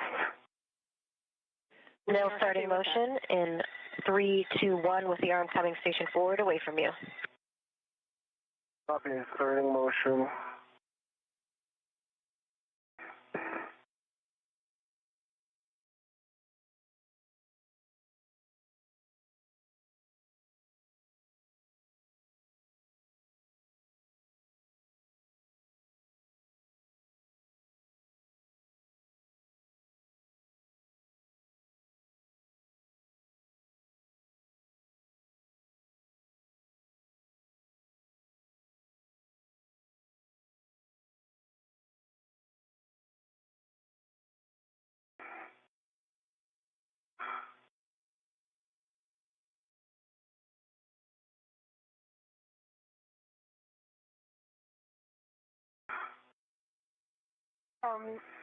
Now starting motion in 3, 2, 1 with the arm coming station forward away from you. Copy, starting motion.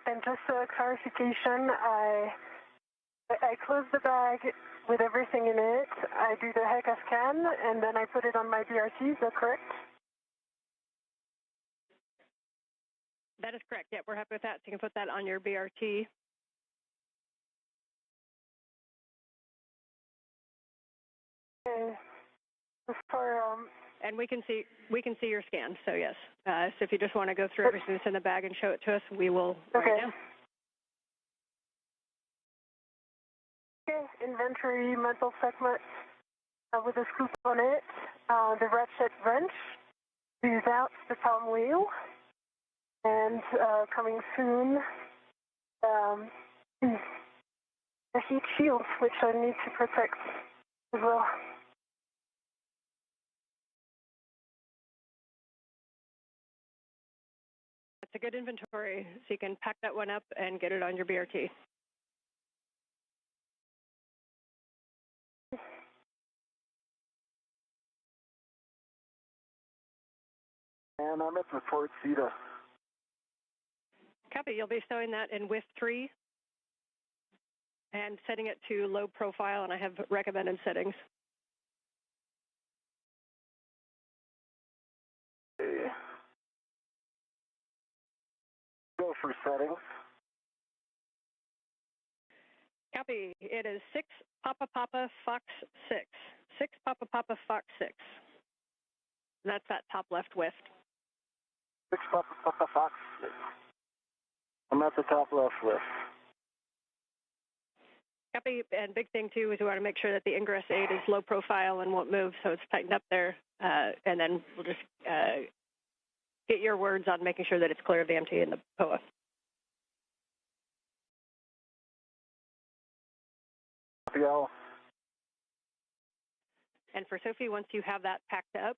And just a clarification, I close the bag with everything in it. I do the HECA scan, and then I put it on my BRT. Is that correct? That is correct. Yeah, we're happy with that. So you can put that on your BRT. Okay. For And we can see your scan. So yes. So if you just want to go through everything that's in the bag and show it to us, we will right now. Okay. Inventory metal segment with a scoop on it. The ratchet wrench. Use out the palm wheel. And coming soon, the heat shield, which I need to protect as well. That's a good inventory, so you can pack that one up and get it on your BRT. And I'm at the Fort Cedar. Copy. You'll be showing that in WIF 3 and setting it to low profile, and I have recommended settings. Okay. Go for settings. Copy. It is 6 Papa Papa Fox 6. 6 Papa Papa Fox 6. That's that top left WIF. 6 Papa Papa Fox 6. I'm at the top left list. Copy. And big thing too is we want to make sure that the ingress aid is low profile and won't move, so it's tightened up there. And then we'll just get your words on making sure that it's clear of the MT and the POA. Go. And for Sophie, once you have that packed up,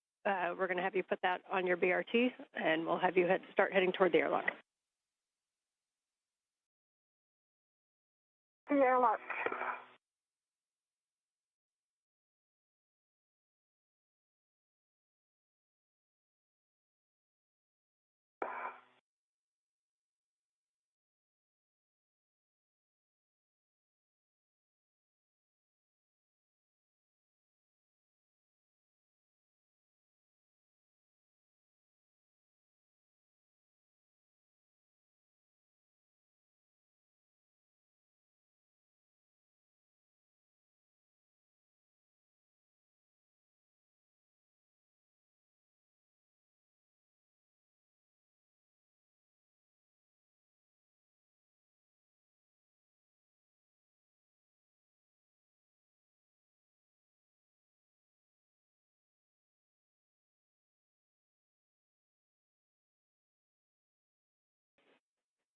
we're going to have you put that on your BRT, and we'll have you start heading toward the airlock. the airlock.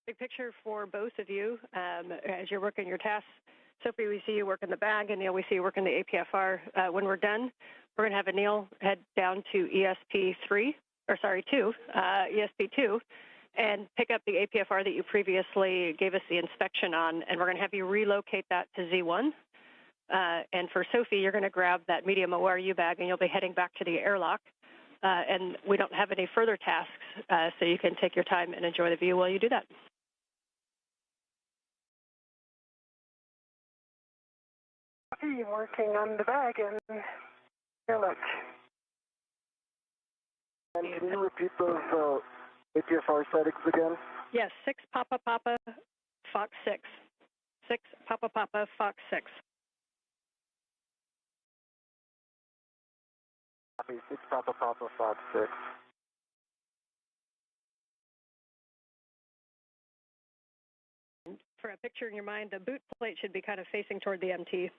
Big picture for both of you as you're working your tasks. Sophie, we see you work in the bag, and Neil, we see you work in the APFR. When we're done, we're going to have Anil head down to ESP2, and pick up the APFR that you previously gave us the inspection on, and we're going to have you relocate that to Z1. And for Sophie, you're going to grab that medium ORU bag, and you'll be heading back to the airlock. And we don't have any further tasks, so you can take your time and enjoy the view while you do that. Working on the bag and airlock. And can you repeat those APFR settings again? Yes, 6 Papa Papa Fox 6. 6 Papa Papa Fox 6. Copy, 6 Papa Papa Fox 6. For a picture in your mind, the boot plate should be kind of facing toward the MT.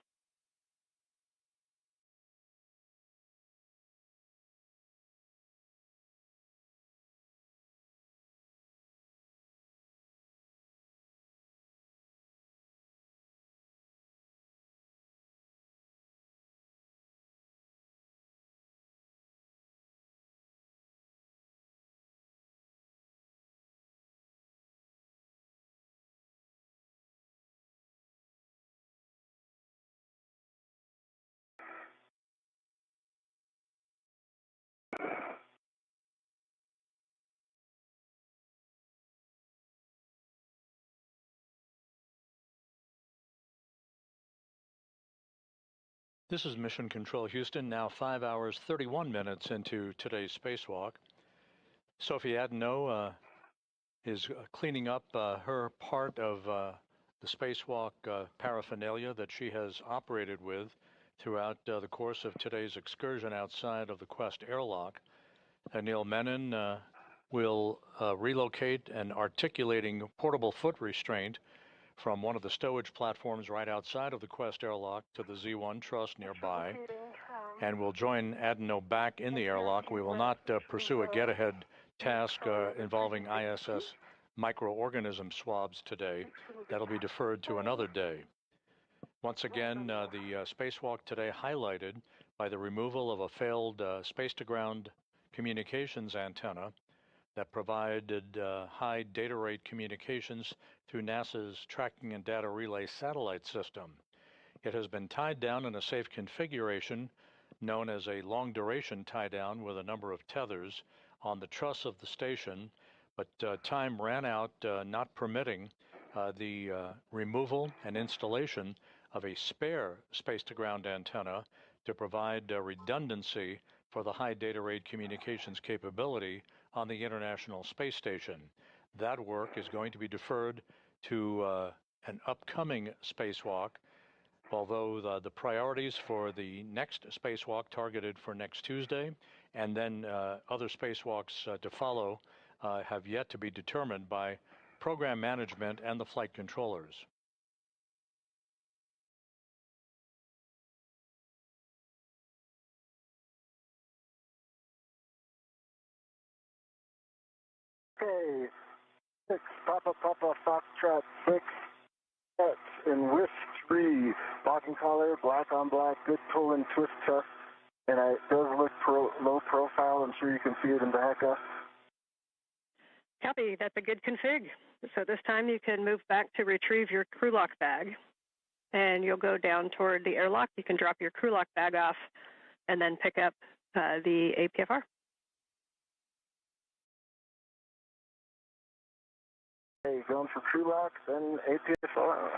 This is Mission Control Houston, now 5 hours, 31 minutes into today's spacewalk. Sophie Adenot is cleaning up her part of the spacewalk paraphernalia that she has operated with throughout the course of today's excursion outside of the Quest airlock. Anil Menon will relocate an articulating portable foot restraint from one of the stowage platforms right outside of the Quest airlock to the Z1 truss nearby, and we'll join Adenot back in the airlock. We will not pursue a get-ahead task involving ISS microorganism swabs today. That'll be deferred to another day. Once again, the spacewalk today highlighted by the removal of a failed space-to-ground communications antenna that provided high data rate communications through NASA's Tracking and Data Relay satellite system. It has been tied down in a safe configuration known as a long-duration tie-down with a number of tethers on the truss of the station, but time ran out, not permitting the removal and installation of a spare space-to-ground antenna to provide redundancy for the high data rate communications capability on the International Space Station. That work is going to be deferred to an upcoming spacewalk, although the priorities for the next spacewalk targeted for next Tuesday and then other spacewalks to follow have yet to be determined by program management and the flight controllers. Okay, 6 Papa Papa Foxtrot 6, set in Wish 3, locking collar, black on black, good pull and twist test, and it does look low profile. I'm sure you can see it in the HECA. Copy, that's a good config. So this time you can move back to retrieve your crew lock bag. and you'll go down toward the airlock. You can drop your crew lock bag off and then pick up the APFR. Okay, going for crew lock, then APFR.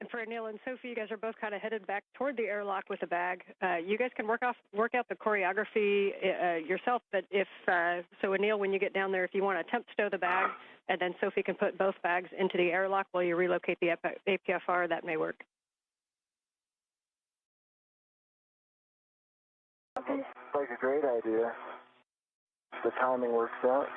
And for Anil and Sophie, you guys are both kind of headed back toward the airlock with a bag. You guys can work out the choreography yourself, but so Anil, when you get down there, if you want to attempt to stow the bag, and then Sophie can put both bags into the airlock while you relocate the APFR, that may work. Sounds like a great idea. The timing works out.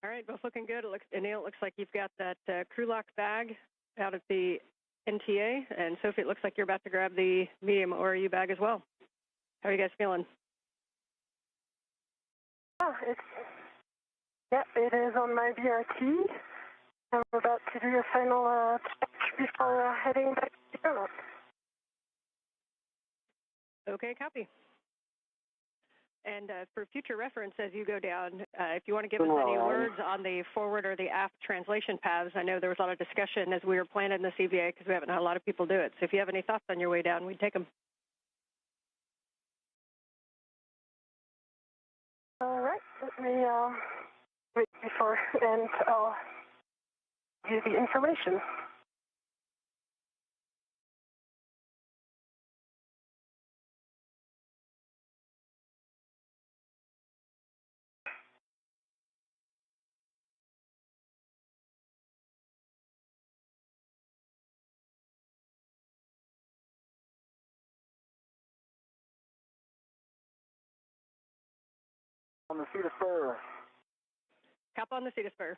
All right, both looking good. Anil, it looks like you've got that crew lock bag out of the NTA, and Sophie, it looks like you're about to grab the medium ORU bag as well. How are you guys feeling? Oh, it is on my VRT. I'm about to do a final check before heading back to the airlock. Okay, copy. And for future reference, as you go down, if you want to give us any words on the forward or the aft translation paths, I know there was a lot of discussion as we were planning the CVA because we haven't had a lot of people do it. So if you have any thoughts on your way down, we'd take them. right, let me wait before, and I'll give you the information. On the seat of spur. Cap on the seat of spur.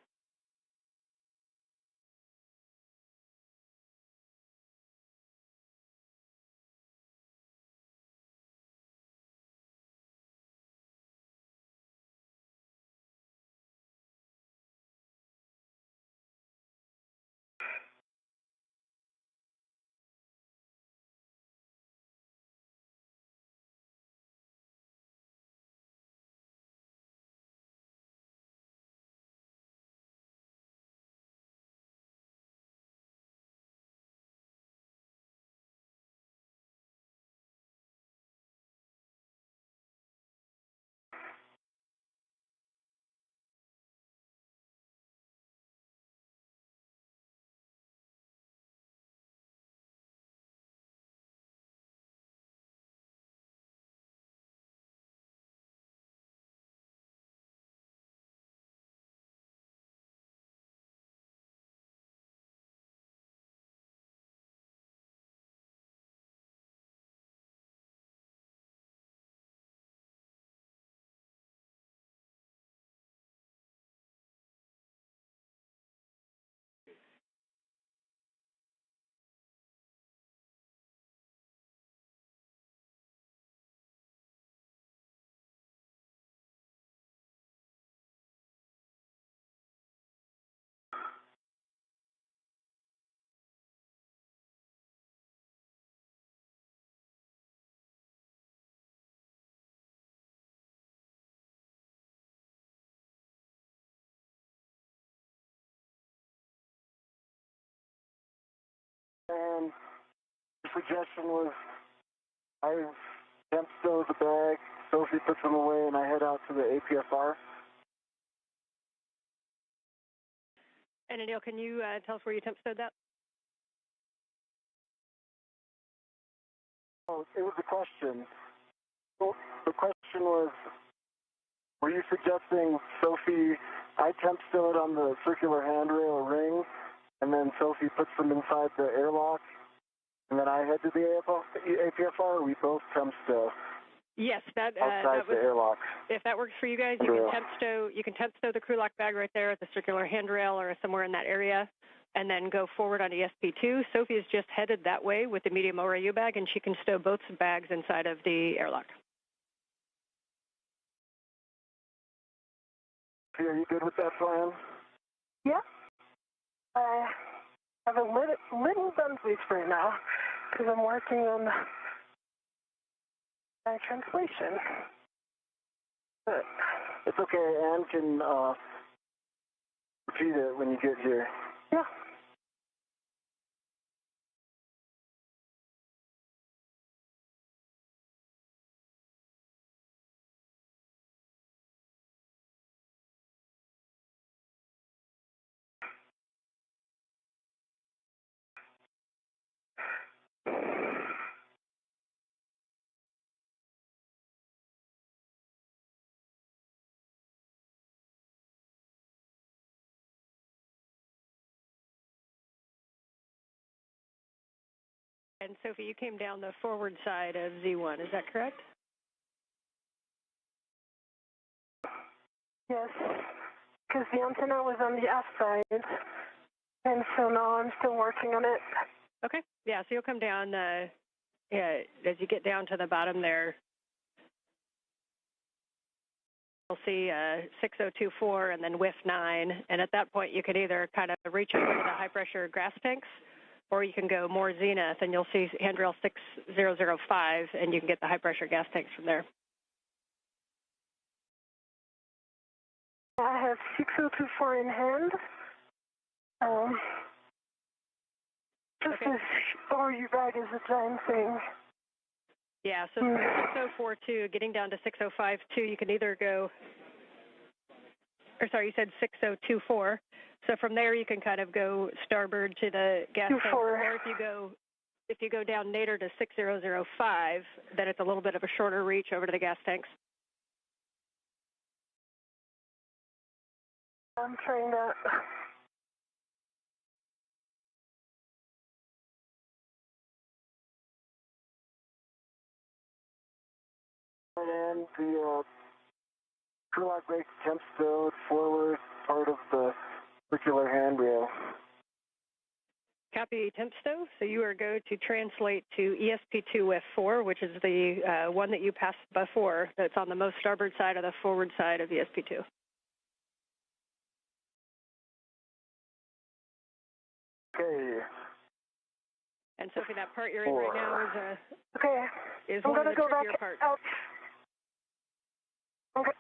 And the suggestion was I temp stow the bag, Sophie puts them away, and I head out to the APFR. And Anil, can you tell us where you temp stowed that? Oh, it was a question. Well, the question was, were you suggesting Sophie, I temp stow it on the circular handrail or ring, and then Sophie puts them inside the airlock, and then I head to the APFR, or we both temp stow? Yes, that outside was, the airlock. If that works for you guys, you can temp stow. You can temp stow the crew lock bag right there at the circular handrail or somewhere in that area, and then go forward on ESP2. Sophie has just headed that way with the medium ORU bag, and she can stow both bags inside of the airlock. Are you good with that plan? Yeah. I have a little done sleep right now because I'm working on my translation. But it's okay. Anne can repeat it when you get here. Yeah. And Sophie, you came down the forward side of Z1, is that correct? Yes, because the antenna was on the aft side, and so now I'm still working on it. Okay, yeah, so you'll come down, as you get down to the bottom there, you'll see 6024 and then WIF 9, and at that point you could either kind of reach over to the high-pressure gas tanks, or you can go more zenith, and you'll see handrail 6005, and you can get the high-pressure gas tanks from there. I have 6024 in hand. Just Okay. this ORU bag is a giant thing. Yeah, so 6042, getting down to 6052, you can either go or sorry, you said 6024. So from there you can kind of go starboard to the gas tank, or if you go down nadir to 6005, then it's a little bit of a shorter reach over to the gas tanks. I'm trying to. And the crew lock brake temp stowed forward part of the circular handrail. Copy temp stow. So you are going to translate to ESP2F4, which is the one that you passed before. That's on the most starboard side of the forward side of ESP2. Okay. And Sophie, that part you're in right now is okay. Is I'm one gonna of the go trickier back parts. out. Okay.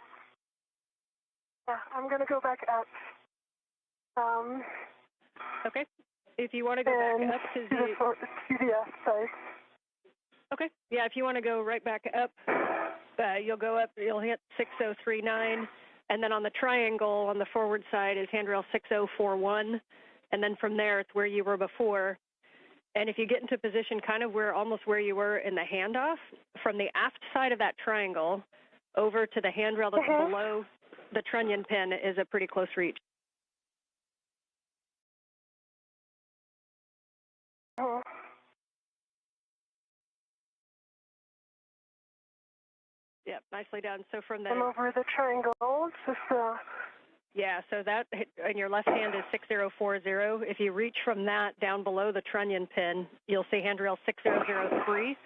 Yeah, I'm gonna go back out. Okay. If you want to go back up to the aft side. Okay. Yeah, if you want to go right back up, you'll go up. You'll hit 6039, and then on the triangle on the forward side is handrail 6041, and then from there it's where you were before. And if you get into position kind of almost where you were in the handoff, from the aft side of that triangle over to the handrail that's below the trunnion pin is a pretty close reach. Yep, nicely done. So from the... I'm over the triangle. It's just, Yeah, so that, in your left hand is 6040. If you reach from that down below the trunnion pin, you'll see handrail 6003,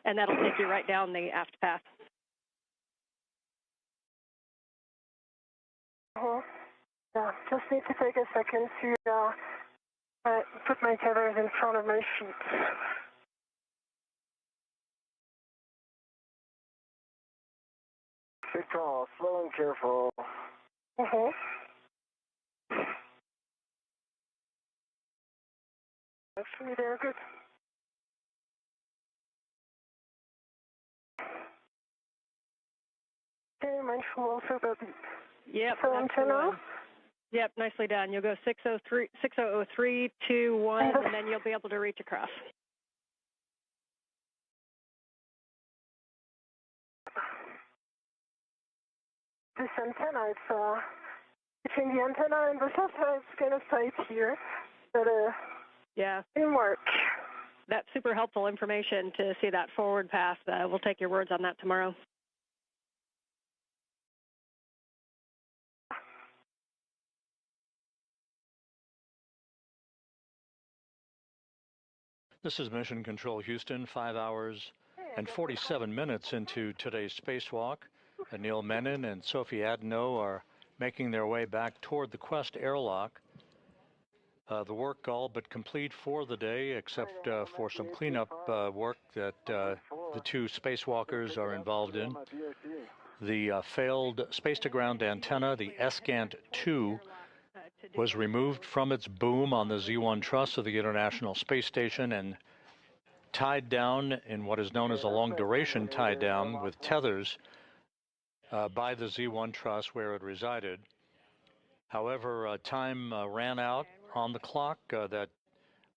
and that'll take you right down the aft path. Yeah, just need to take a second to put my tethers in front of my feet. Good call, slow and careful. Actually, they're good. Okay, mindful also about the antenna. Yep, nicely done. You'll go 603, 6003, 2, 1, and then you'll be able to reach across. This antenna, it's between the antenna and the satellite, it's kind of tight here, but yeah, it didn't work. That's super helpful information to see that forward path. We'll take your words on that tomorrow. This is Mission Control Houston, 5 hours and 47 minutes into today's spacewalk. Anil Menon and Sophie Adenot are making their way back toward the Quest airlock. The work all but complete for the day, except for some cleanup work that the two spacewalkers are involved in. The failed space-to-ground antenna, the SCANT-2, was removed from its boom on the Z1 truss of the International Space Station and tied down in what is known as a long-duration tie-down with tethers by the Z1 truss where it resided. However, time ran out on the clock that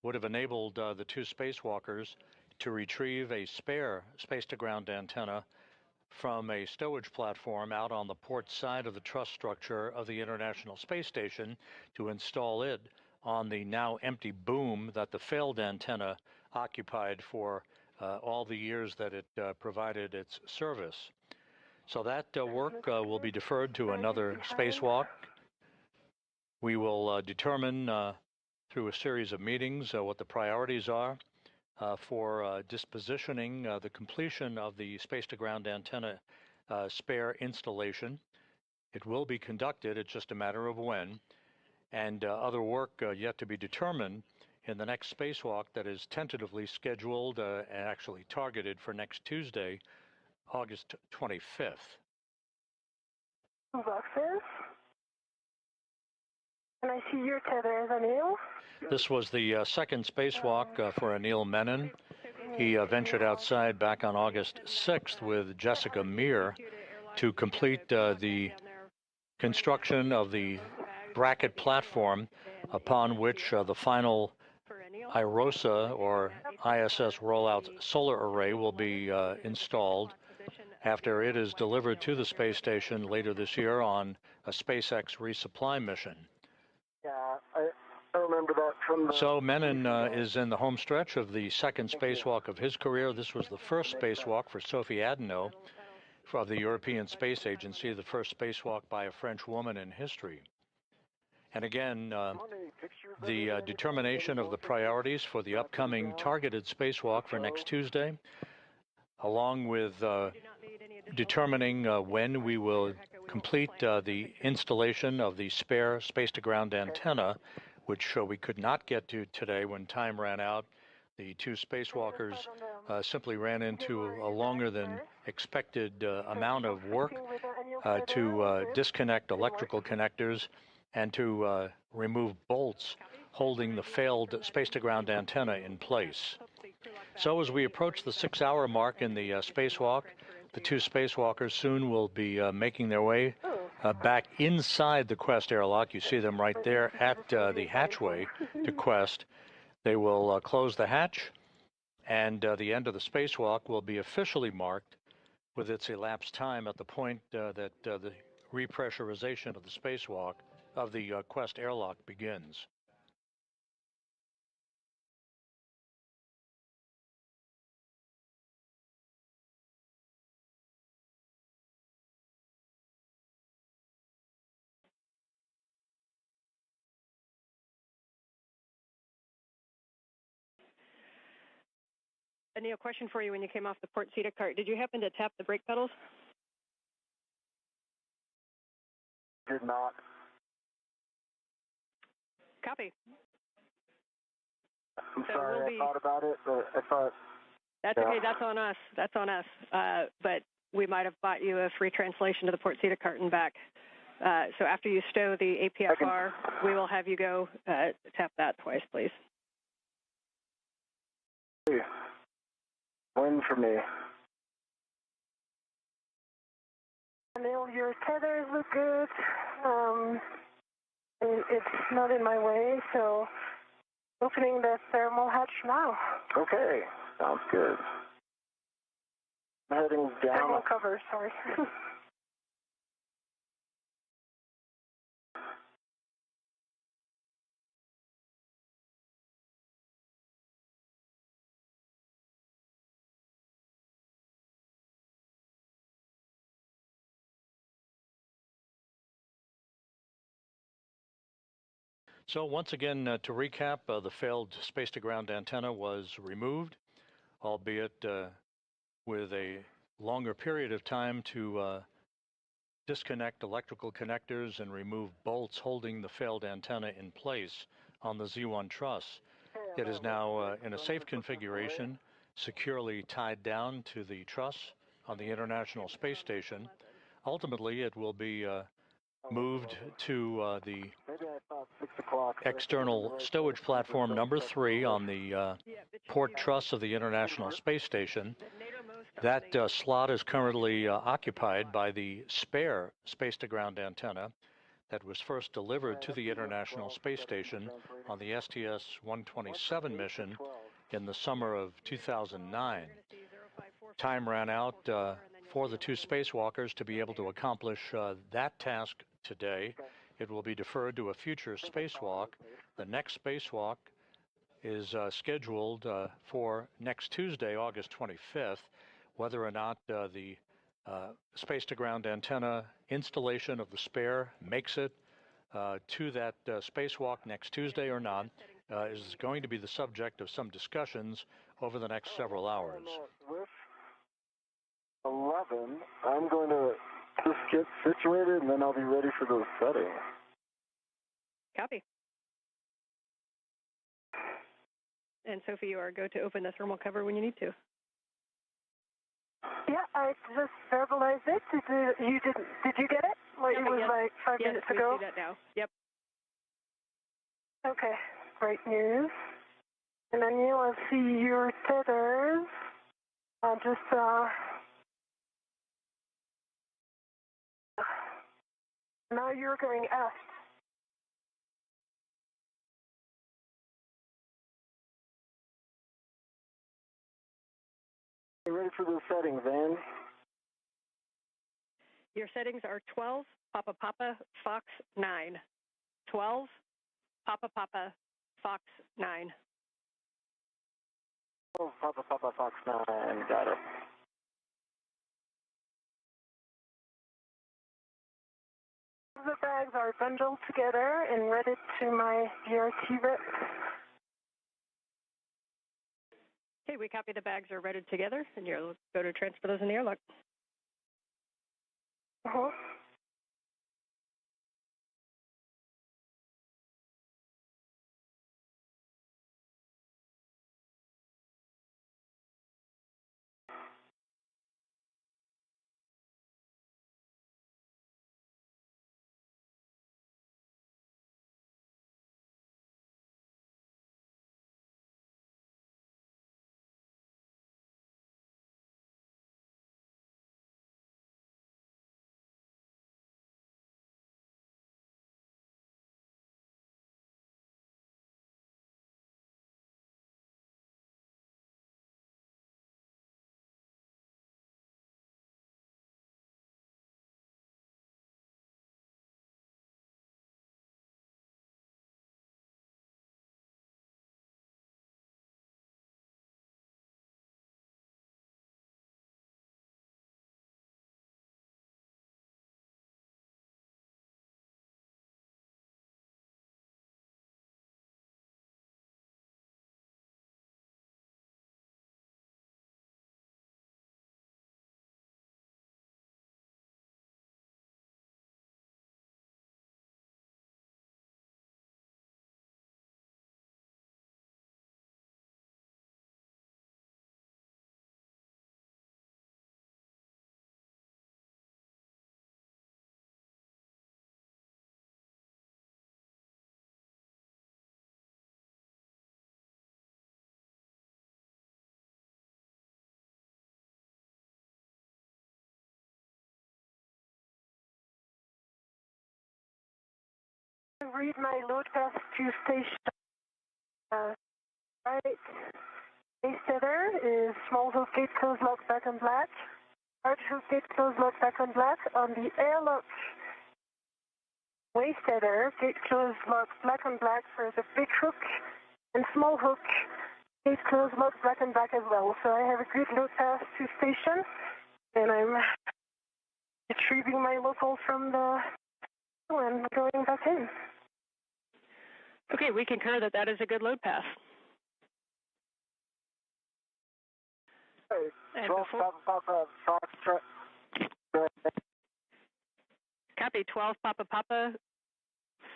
would have enabled the two spacewalkers to retrieve a spare space-to-ground antenna from a stowage platform out on the port side of the truss structure of the International Space Station to install it on the now empty boom that the failed antenna occupied for all the years that it provided its service. So that work will be deferred to another spacewalk. We will determine through a series of meetings what the priorities are for dispositioning the completion of the space-to-ground antenna spare installation. It will be conducted, it's just a matter of when, and other work yet to be determined in the next spacewalk that is tentatively scheduled and actually targeted for next Tuesday, August 25th. Boxes. And I see your tethers, Anil. This was the second spacewalk for Anil Menon. He ventured outside back on August 6th with Jessica Meir to complete the construction of the bracket platform upon which the final IROSA or ISS rollout solar array will be installed after it is delivered to the space station later this year on a SpaceX resupply mission. Yeah, I remember that from the... So Menon is in the home stretch of the second spacewalk of his career. This was the first spacewalk for Sophie Adenot of the European Space Agency, the first spacewalk by a French woman in history. And again, the determination of the priorities for the upcoming targeted spacewalk for next Tuesday, along with determining when we will complete the installation of the spare space-to-ground antenna, which we could not get to today when time ran out. The two spacewalkers simply ran into a longer than expected amount of work to disconnect electrical connectors and to remove bolts holding the failed space-to-ground antenna in place. So as we approach the 6-hour mark in the spacewalk, the two spacewalkers soon will be making their way back inside the Quest airlock. You see them right there at the hatchway to Quest. They will close the hatch, and the end of the spacewalk will be officially marked with its elapsed time at the point that the repressurization of the spacewalk of the Quest airlock begins. Anil, question for you when you came off the port seat cart. Did you happen to tap the brake pedals? Did not. Copy. I'm sorry, I thought about it, but I thought... That's okay, that's on us. That's on us. But we might have bought you a free translation to the port seat cart and back. So after you stow the APFR, we will have you go tap that twice, please. Win for me. Anil, your tethers look good. It's not in my way, so opening the thermal hatch now. Okay, sounds good. I'm heading down. Thermal cover, sorry. So once again, to recap, the failed space-to-ground antenna was removed, albeit with a longer period of time to disconnect electrical connectors and remove bolts holding the failed antenna in place on the Z1 truss. It is now in a safe configuration, securely tied down to the truss on the International Space Station. Ultimately, it will be moved to the external stowage platform number 3 on the port truss of the International Space Station. That slot is currently occupied by the spare space-to-ground antenna that was first delivered to the International Space Station on the STS-127 mission in the summer of 2009. Time ran out for the two spacewalkers to be able to accomplish that task today. It will be deferred to a future spacewalk. The next spacewalk is scheduled for next Tuesday, August 25th. Whether or not the space-to-ground antenna installation of the spare makes it to that spacewalk next Tuesday or not is going to be the subject of some discussions over the next several hours. With 11, I'm going to just get situated and then I'll be ready for those settings. Copy. And Sophie, you are go to open the thermal cover when you need to. Yeah, I just verbalized it. Did you get it? Like, it was like 5 minutes ago? Yes, we see that now. Yep. Okay, great news. And then you will see your tethers. Just Now you're going aft. You ready for the settings, Van? Your settings are 12, Papa Papa, Fox 9. 12, Papa Papa, Fox 9. Oh, Papa Papa Fox 9, got it. The bags are bundled together and ready to my BRT rep. Okay, we copy the bags are ready together, and you'll go to transfer those in the airlock. Uh-huh. Read my load path to station. Right. Base tether is small hook gate close lock back on black. Large hook gate close lock back on black. On the airlock waist tether, gate close lock black on black for the big hook, and small hook gate close lock black on black as well. So I have a good load path to station, and I'm retrieving my local from the and going back in. Okay, we concur that that is a good load path. And 12 Papa Fox. Copy, 12 Papa Papa,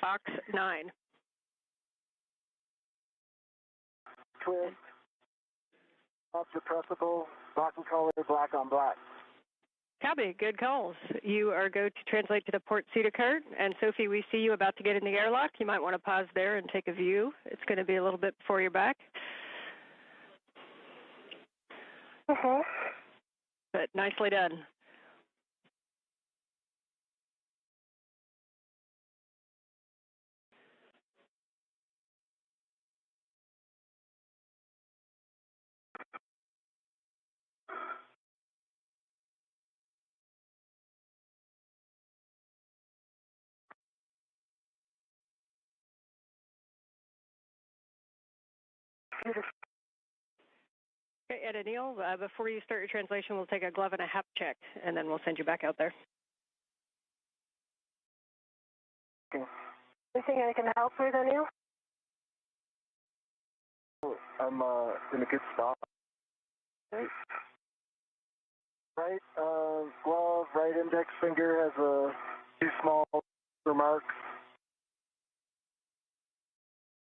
Fox 9. Twist. Off the pressable, black and color, black on black. Copy, good calls. You are go to translate to the port seat occurred, and Sophie, we see you about to get in the airlock. You might want to pause there and take a view. It's going to be a little bit before you're back. But nicely done. Okay, Ed and Neil, before you start your translation, we'll take a glove and a hap check, and then we'll send you back out there. Okay. Anything I can help with, Anil? I'm in a good spot. Right glove, right index finger has two small remarks.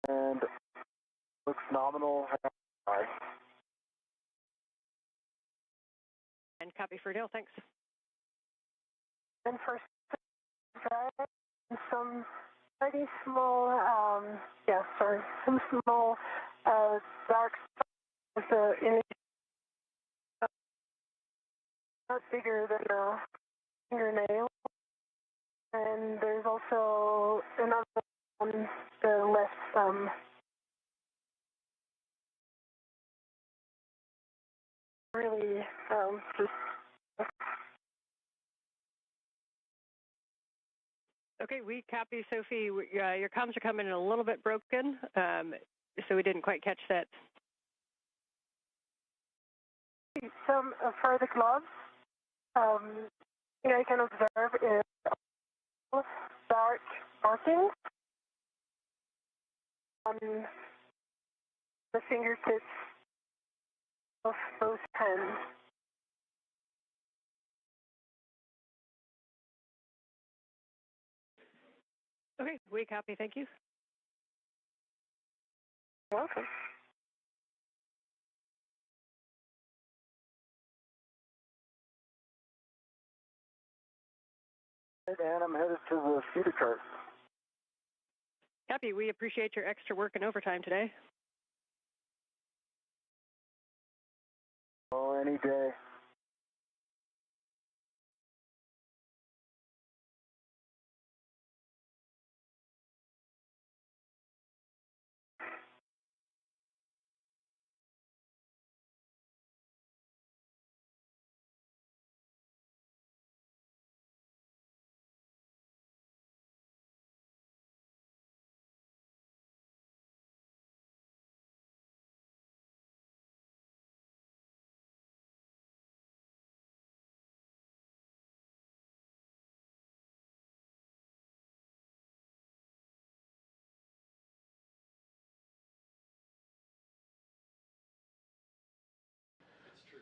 And looks nominal. And copy for Neil, thanks. And for some pretty small, some small dark spots in not bigger than a fingernail. And there's Okay, we copy, Sophie. Your comms are coming in a little bit broken, so we didn't quite catch that. Some for the gloves, I can observe is dark markings on the fingertips of both hands. Okay, we copy. Thank you. Welcome. And I'm headed to the feeder cart. Copy. We appreciate your extra work and overtime today. Oh, any day.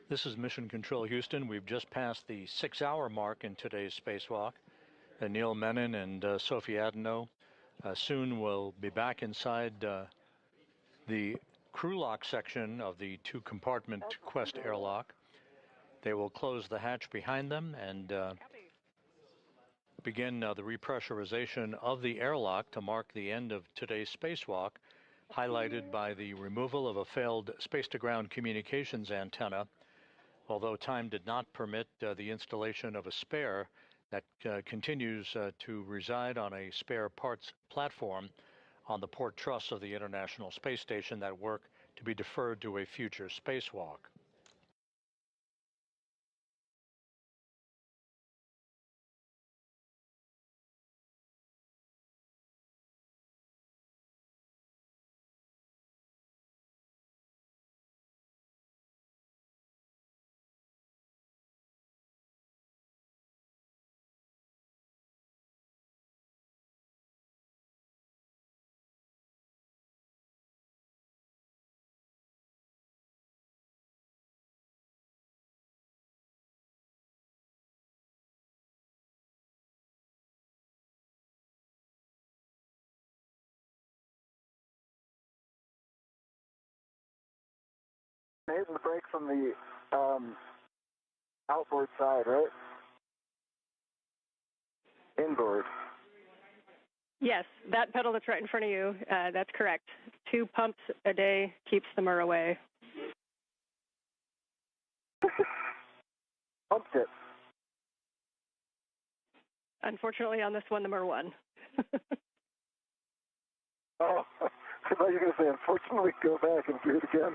This is Mission Control Houston. We've just passed the 6-hour mark in today's spacewalk. Anil Menon and Sophie Adenot soon will be back inside the crew lock section of the 2-compartment Quest airlock. They will close the hatch behind them and begin the repressurization of the airlock to mark the end of today's spacewalk, highlighted by the removal of a failed space-to-ground communications antenna. Although time did not permit the installation of a spare that continues to reside on a spare parts platform on the port truss of the International Space Station, that work to be deferred to a future spacewalk. Able to break from the outboard side, right? Inboard. Yes, that pedal that's right in front of you, that's correct. 2 pumps a day keeps the myrrh away. Pumped it. Unfortunately, on this one, the myrrh won. Oh, I thought you were going to say, unfortunately, go back and do it again.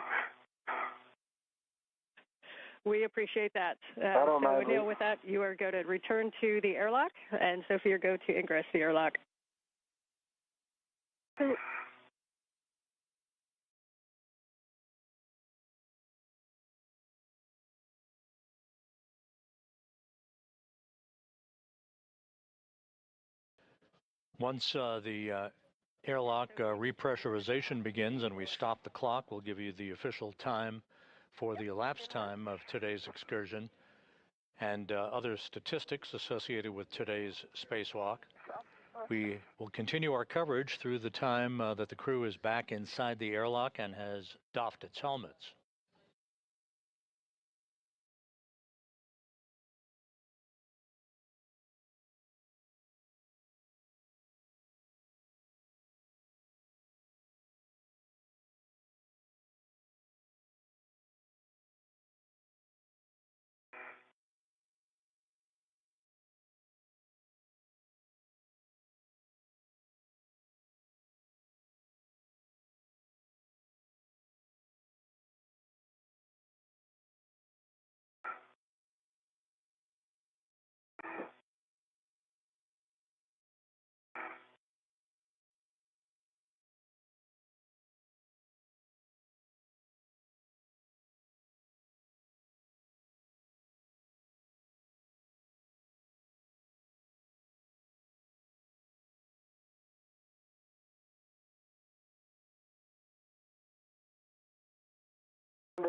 We appreciate that. I don't so, mind. Neil, with that, you are going to return to the airlock, and Sophie, you're going to ingress the airlock. Once the airlock repressurization begins and we stop the clock, we'll give you the official time for the elapsed time of today's excursion and other statistics associated with today's spacewalk. We will continue our coverage through the time that the crew is back inside the airlock and has doffed its helmets.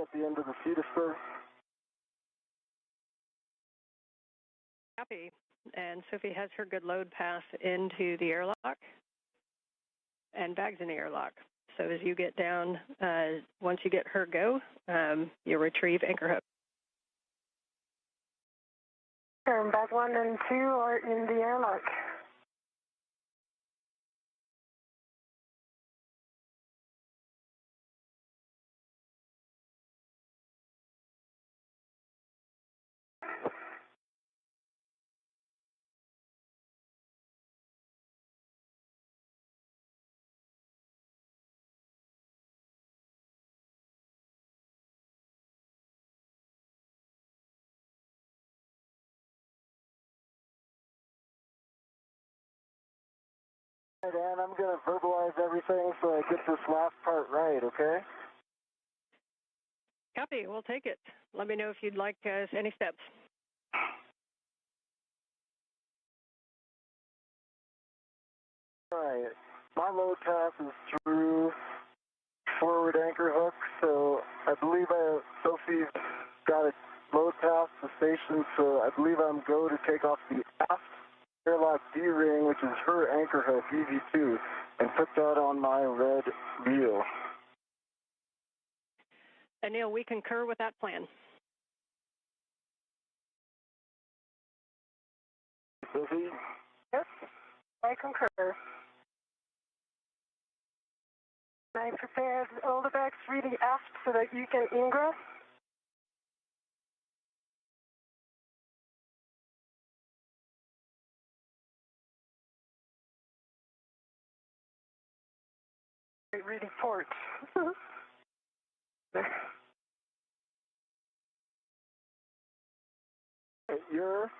at the end of the feeder spur. Copy. And Sophie has her good load pass into the airlock and bags in the airlock. So as you get down, once you get her go, you retrieve anchor hook. Bag 1 and 2 are in the airlock. All right, Ann, I'm going to verbalize everything so I get this last part right, okay? Copy. We'll take it. Let me know if you'd like any steps. All right. My load pass is through forward anchor hook, so I believe Sophie got a load pass to station, so I believe I'm go to take off the aft airlock D-ring, which is her anchor hook, EV2, and put that on my red reel. Anil, we concur with that plan. Sophie? Yes, I concur. I prepared all the bags really aft so that you can ingress. Really port. Your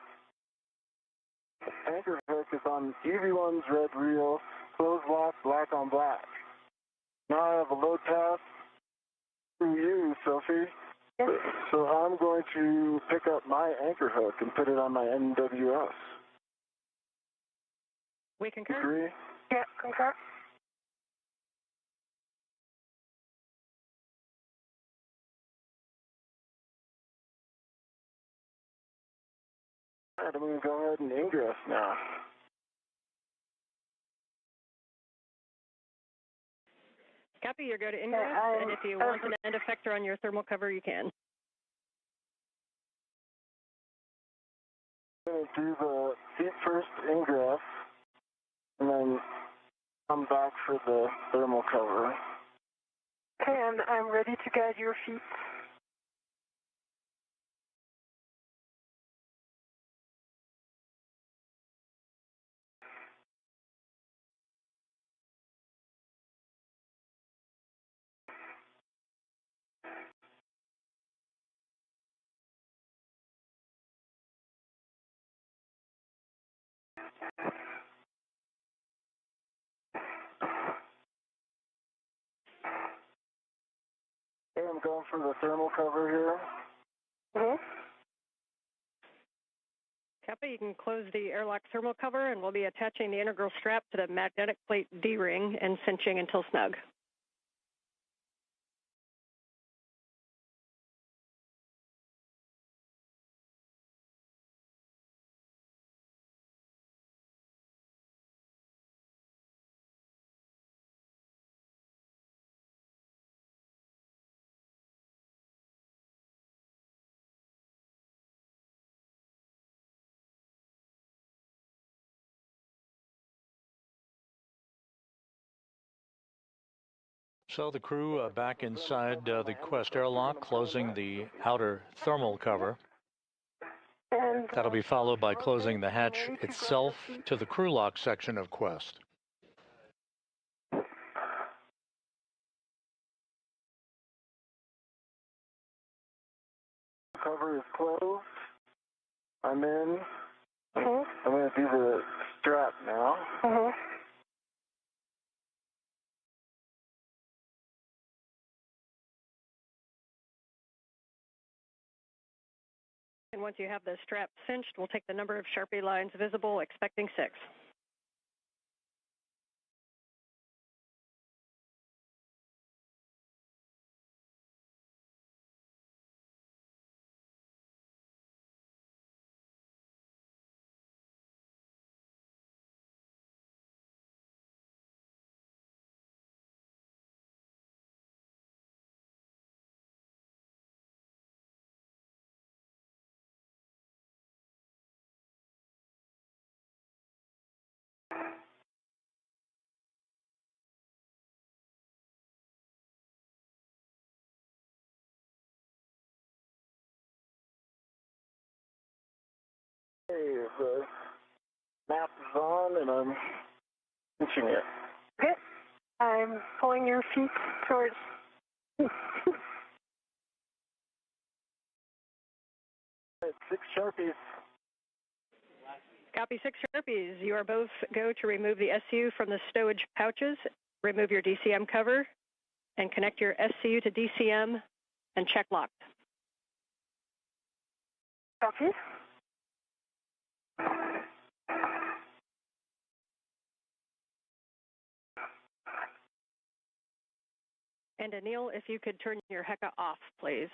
anchor hook is on EV1's red reel, closed lock, black on black. Now I have a load pass through you, Sophie. Yes. So I'm going to pick up my anchor hook and put it on my NWS. We concur. Agree? Yeah, concur. All right, I'm going to go ahead and ingress now. Copy. You go to ingress, and if you want an end effector on your thermal cover, you can. I'm going to do the feet first ingress, and then come back for the thermal cover. Okay, and I'm ready to guide your feet. Okay, I'm going for the thermal cover here. Mm-hmm. Copy. You can close the airlock thermal cover, and we'll be attaching the integral strap to the magnetic plate D-ring and cinching until snug. So the crew back inside the Quest airlock, closing the outer thermal cover. And That'll be followed by closing the hatch itself to the crew lock section of Quest. Cover is closed. I'm in. Mm-hmm. I'm going to do the strap now. Mm-hmm. And once you have the strap cinched, we'll take the number of Sharpie lines visible, expecting 6. Hey, the map is on, and I'm pinching it. Okay. I'm pulling your feet towards... 6 Sharpies. Copy 6 Sharpies. You are both go to remove the SCU from the stowage pouches, remove your DCM cover, and connect your SCU to DCM and check locked. Copy. And Anil, if you could turn your HECA off, please.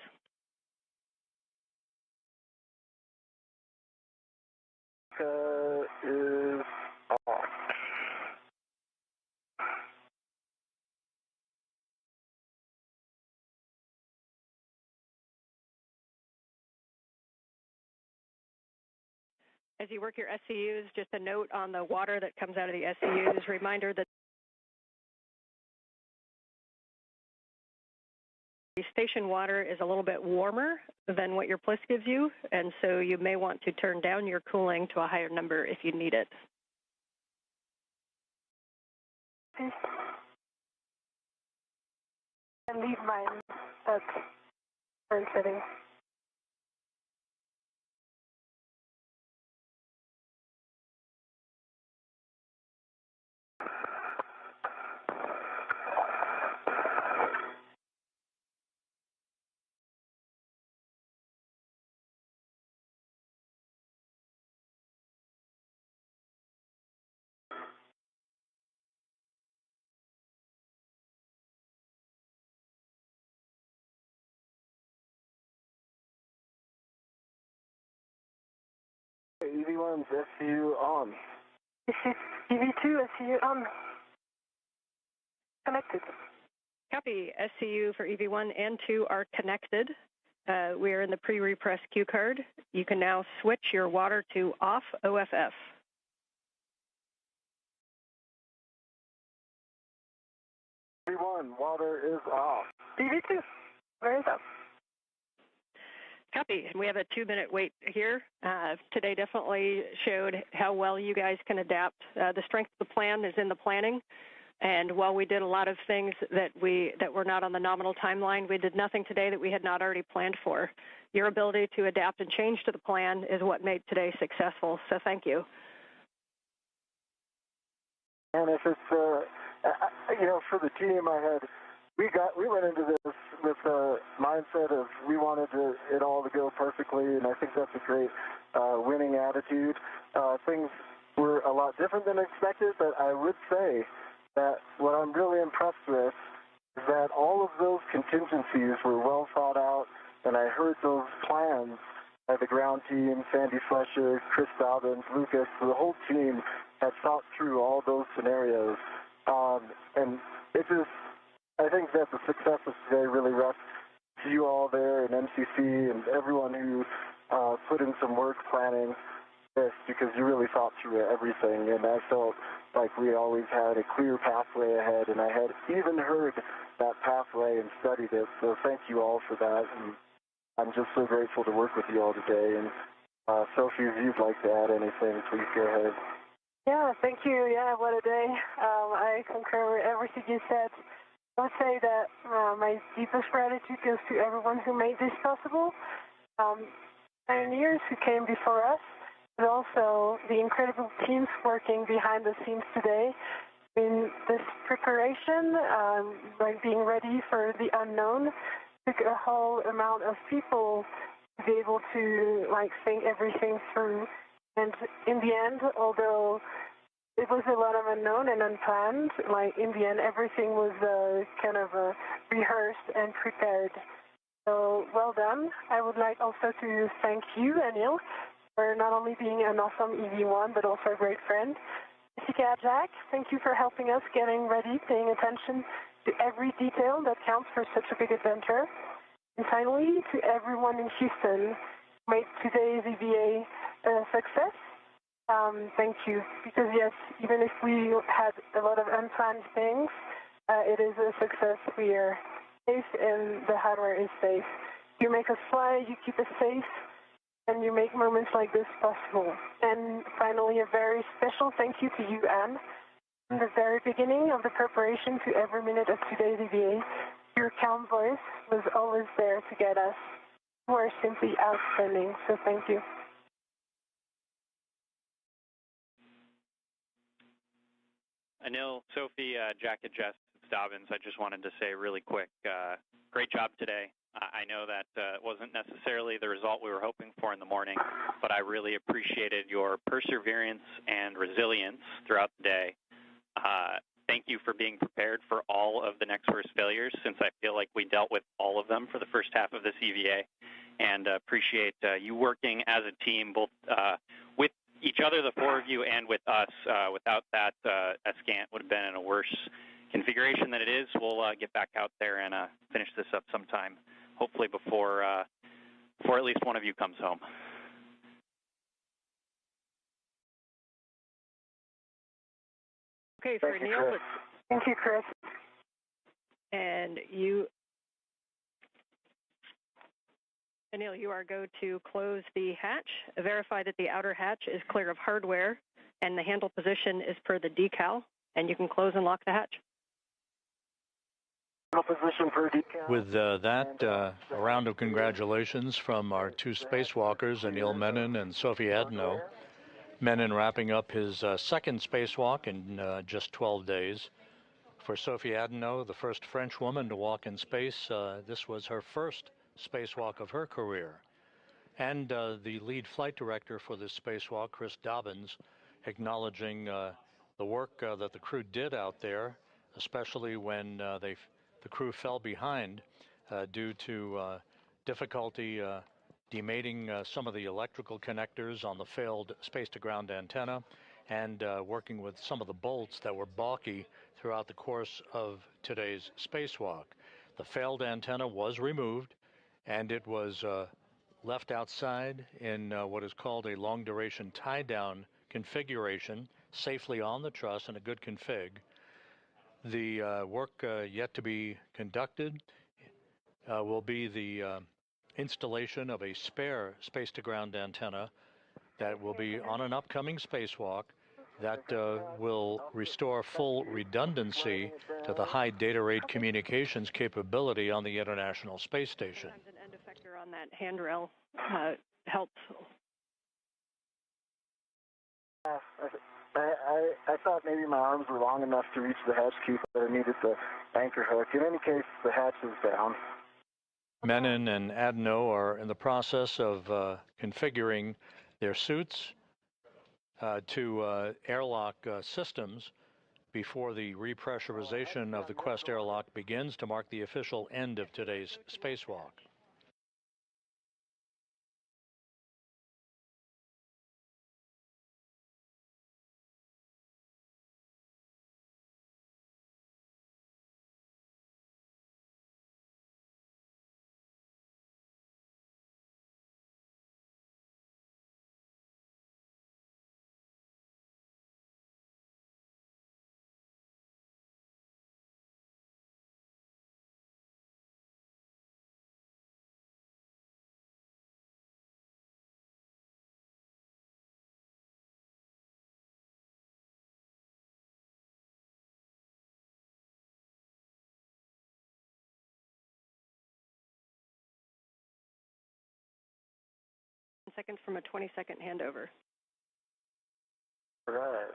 Is off. As you work your SCUs, just a note on the water that comes out of the SCUs, reminder that the station water is a little bit warmer than what your plus gives you, and so you may want to turn down your cooling to a higher number if you need it. And leave mine at current setting. EV1's SCU on. EV2 SCU on. Connected. Copy. SCU for EV1 and 2 are connected. We are in the pre-repress cue card. You can now switch your water to off OFF. EV1, water is off. EV2, where is that? Copy. And we have a 2-minute wait here. Today definitely showed how well you guys can adapt. The strength of the plan is in the planning. And while we did a lot of things that were not on the nominal timeline, we did nothing today that we had not already planned for. Your ability to adapt and change to the plan is what made today successful. So thank you. And if it's, for the team, we went into this with a mindset of we wanted it all to go perfectly, and I think that's a great winning attitude. Things were a lot different than expected, but I would say that what I'm really impressed with is that all of those contingencies were well thought out, and I heard those plans by the ground team, Sandy Fletcher, Chris Dobbins, Lucas, the whole team had thought through all those scenarios. And it just, I think that the success of today really rests to you all there and MCC and everyone who put in some work planning this, because you really thought through everything, and I felt like we always had a clear pathway ahead, and I had even heard that pathway and studied it, so thank you all for that, and I'm just so grateful to work with you all today. And Sophie, if you'd like to add anything, please go ahead. Yeah, thank you. Yeah, what a day. I concur with everything you said. I would say that my deepest gratitude goes to everyone who made this possible, pioneers who came before us, but also the incredible teams working behind the scenes today. In this preparation, like being ready for the unknown, took a whole amount of people to be able to think everything through. And in the end, although it was a lot of unknown and unplanned, in the end, everything was rehearsed and prepared. So well done. I would like also to thank you, Anil, for not only being an awesome EV1, but also a great friend. Jessica, Jack, thank you for helping us getting ready, paying attention to every detail that counts for such a big adventure. And finally, to everyone in Houston who made today's EVA a success, thank you. Because yes, even if we had a lot of unplanned things, it is a success. We are safe and the hardware is safe. You make us fly, you keep us safe. and you make moments like this possible. And finally, a very special thank you to you, Anne. From the very beginning of the preparation to every minute of today's EVA, your calm voice was always there to guide us. You are simply outstanding, so thank you. Anil, Sophie, Jack, and Jess, it's Dobbins. I just wanted to say really quick, great job today. I know that it wasn't necessarily the result we were hoping for in the morning, but I really appreciated your perseverance and resilience throughout the day. Thank you for being prepared for all of the next first failures, since I feel like we dealt with all of them for the first half of this EVA, and appreciate you working as a team, both with each other, the four of you, and with us. Without that, Escant would have been in a worse configuration than it is. We'll get back out there and finish this up sometime, hopefully before at least one of you comes home. Okay, for Anil, thank you, Chris. And you, Anil, you are go to close the hatch, verify that the outer hatch is clear of hardware, and the handle position is per the decal, and you can close and lock the hatch. Position per decal. With that, a round of congratulations from our two spacewalkers, Anil Menon and Sophie Adenot. Menon wrapping up his second spacewalk in just 12 days. For Sophie Adenot, the first French woman to walk in space, this was her first spacewalk of her career. And the lead flight director for this spacewalk, Chris Dobbins, acknowledging the work that the crew did out there, especially when the crew fell behind due to difficulty demating some of the electrical connectors on the failed space-to-ground antenna, and working with some of the bolts that were balky throughout the course of today's spacewalk. The failed antenna was removed, and it was left outside in what is called a long-duration tie-down configuration, safely on the truss in a good config. The work yet to be conducted will be the installation of a spare space-to-ground antenna that will be on an upcoming spacewalk that will restore full redundancy to the high data rate communications capability on the International Space Station. Sometimes an end effector on that handrail helps. I thought maybe my arms were long enough to reach the hatch key, but I needed the anchor hook. In any case, the hatch is down. Menon and Adenot are in the process of configuring their suits to airlock systems before the repressurization of the Quest airlock begins to mark the official end of today's spacewalk. Seconds from a 20-second handover. Right.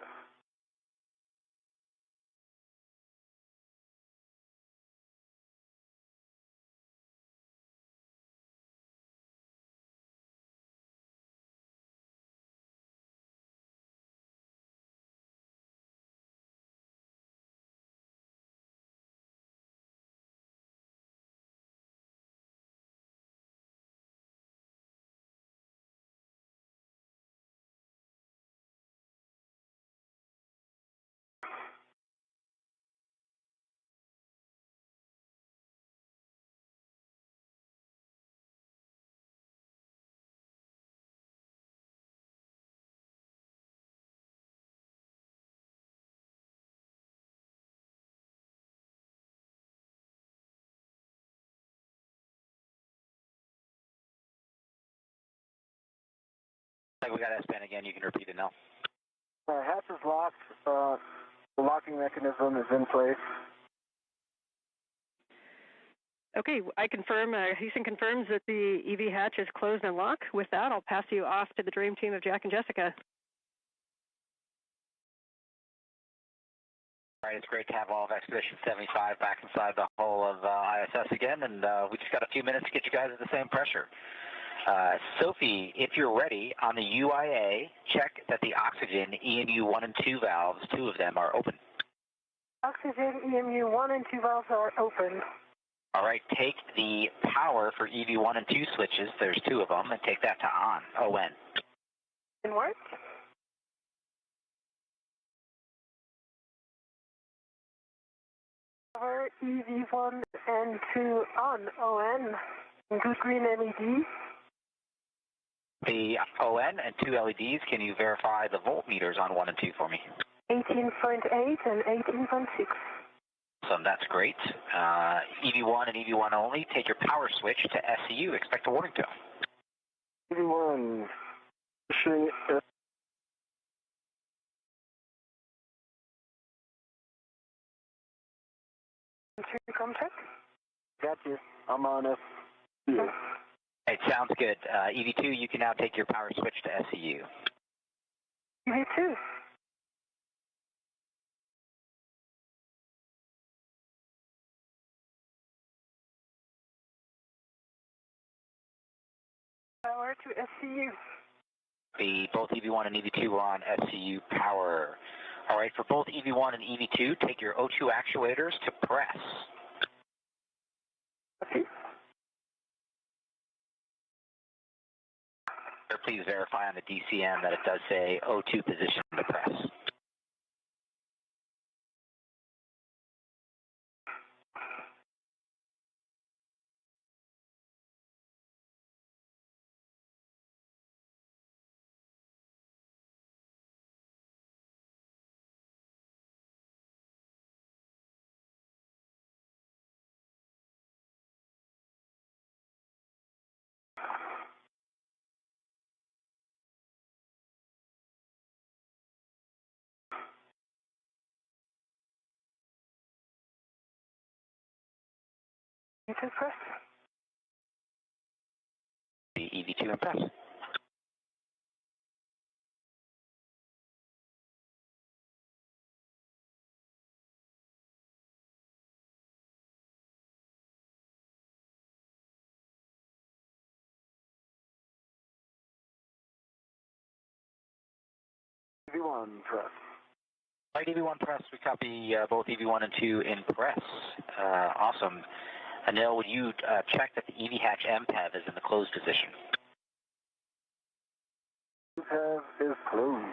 We got S-band again. You can repeat it now. Hatch is locked. The locking mechanism is in place. Okay, I confirm, Houston confirms that the EV hatch is closed and locked. With that, I'll pass you off to the dream team of Jack and Jessica. All right, it's great to have all of Expedition 75 back inside the hull of ISS again, and we just got a few minutes to get you guys at the same pressure. Sophie, if you're ready, on the UIA, check that the oxygen EMU 1 and 2 valves, 2 of them, are open. Oxygen EMU 1 and 2 valves are open. All right, take the power for EV1 and 2 switches, there's 2 of them, and take that to on, ON. In work? Power EV1 and 2 on, ON. Good green LED. The ON and 2 LEDs, can you verify the voltmeters on 1 and 2 for me? 18.8 and 18.6. Awesome, that's great. EV1 and EV1 only, take your power switch to SCU, expect a warning tone. EV1, pushing Contact? Got you. I'm on SCU. It sounds good. EV2, you can now take your power switch to SCU. EV2. Power to SCU. Both EV1 and EV2 are on SCU power. All right, for both EV1 and EV2, take your O2 actuators to press. Okay. Please verify on the DCM that it does say O2 position to press. EV2 press. The EV2 and press. EV1 press. All right, EV1 press, we copy both EV1 and 2 in press. Awesome. Anil, would you check that the EV hatch MPEV is in the closed position? MPEV is closed.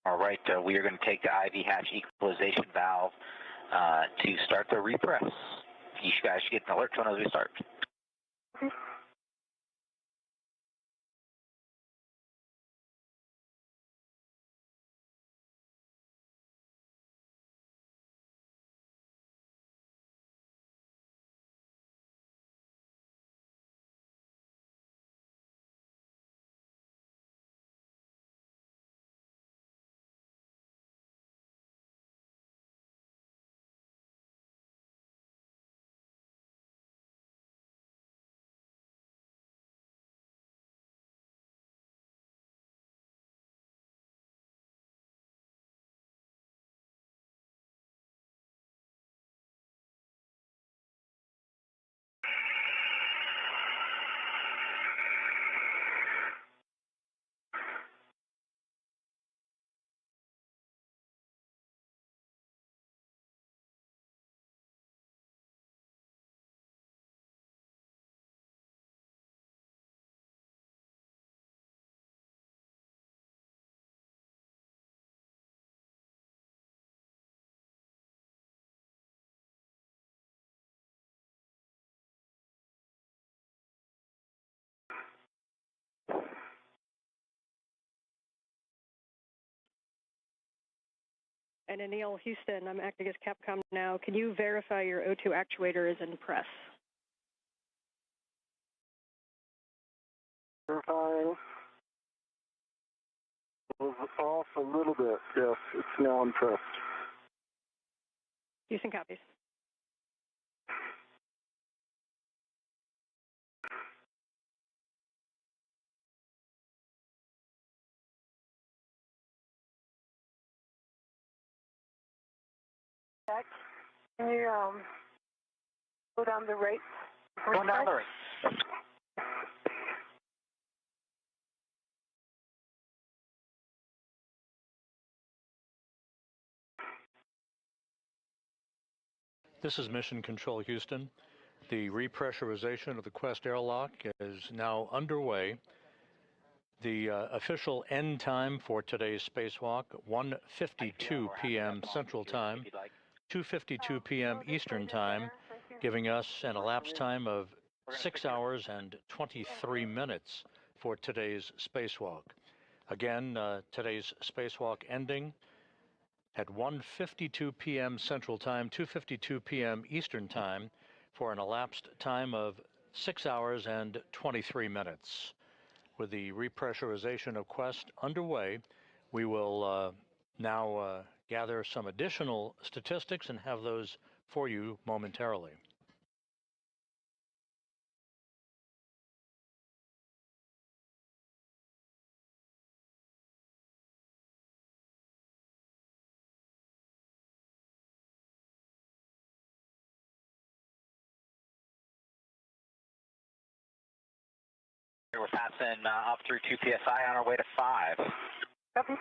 All right, we are going to take the IV hatch equalization valve to start the repress. You guys should get an alert tone as we start. Okay. And Anil, Houston, I'm acting as Capcom now. Can you verify your O2 actuator is in press? Verifying. was off a little bit. Yes, it's now on press. Houston copies. Jack, can you go down the rate? Going down the rate. This is Mission Control Houston. The repressurization of the Quest airlock is now underway. The official end time for today's spacewalk, 1:52 p.m. Central Time, 2:52 p.m. Eastern Time, giving us an elapsed time of 6 hours and 23 minutes for today's spacewalk. Again, today's spacewalk ending at 1:52 p.m. Central Time, 2:52 p.m. Eastern Time, for an elapsed time of 6 hours and 23 minutes. With the repressurization of Quest underway, we will now gather some additional statistics and have those for you momentarily. We're passing up through 2 PSI on our way to 5. Copy.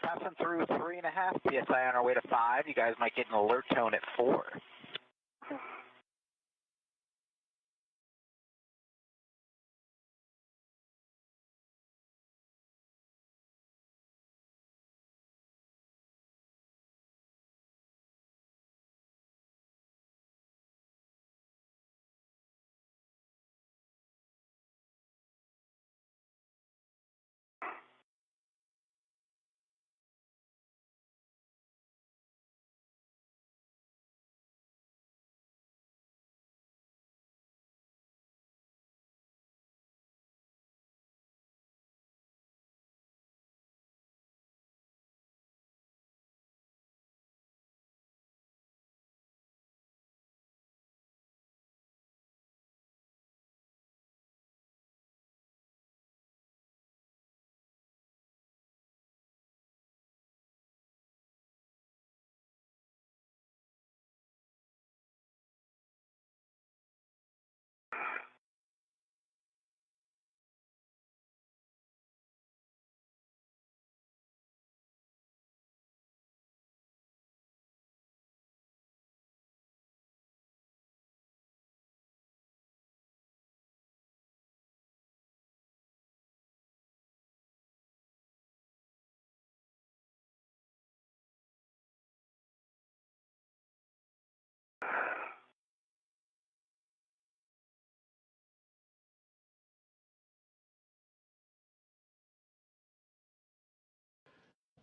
passing through 3.5 PSI on our way to 5. You guys might get an alert tone at 4.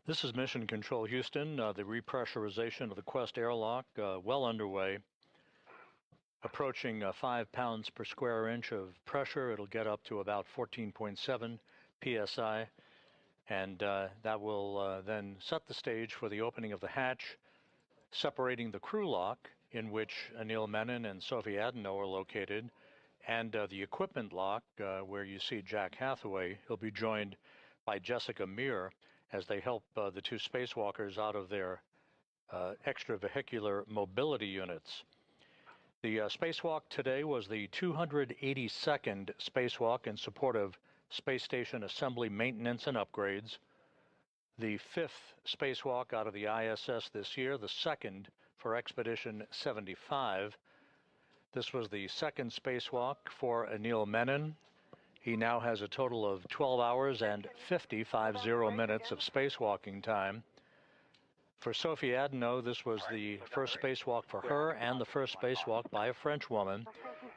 This is Mission Control Houston. The repressurization of the Quest airlock well underway. Approaching 5 pounds per square inch of pressure. It'll get up to about 14.7 psi, and that will then set the stage for the opening of the hatch, separating the crew lock, in which Anil Menon and Sophie Adenot are located, and the equipment lock, where you see Jack Hathaway. He'll be joined by Jessica Meir as they help the two spacewalkers out of their extravehicular mobility units. The spacewalk today was the 282nd spacewalk in support of space station assembly maintenance and upgrades, the 5th spacewalk out of the ISS this year, the 2nd for Expedition 75. This was the 2nd spacewalk for Anil Menon. He now has a total of 12 hours and 50 minutes of spacewalking time. For Sophie Adenot, this was the first spacewalk for her and the first spacewalk by a French woman,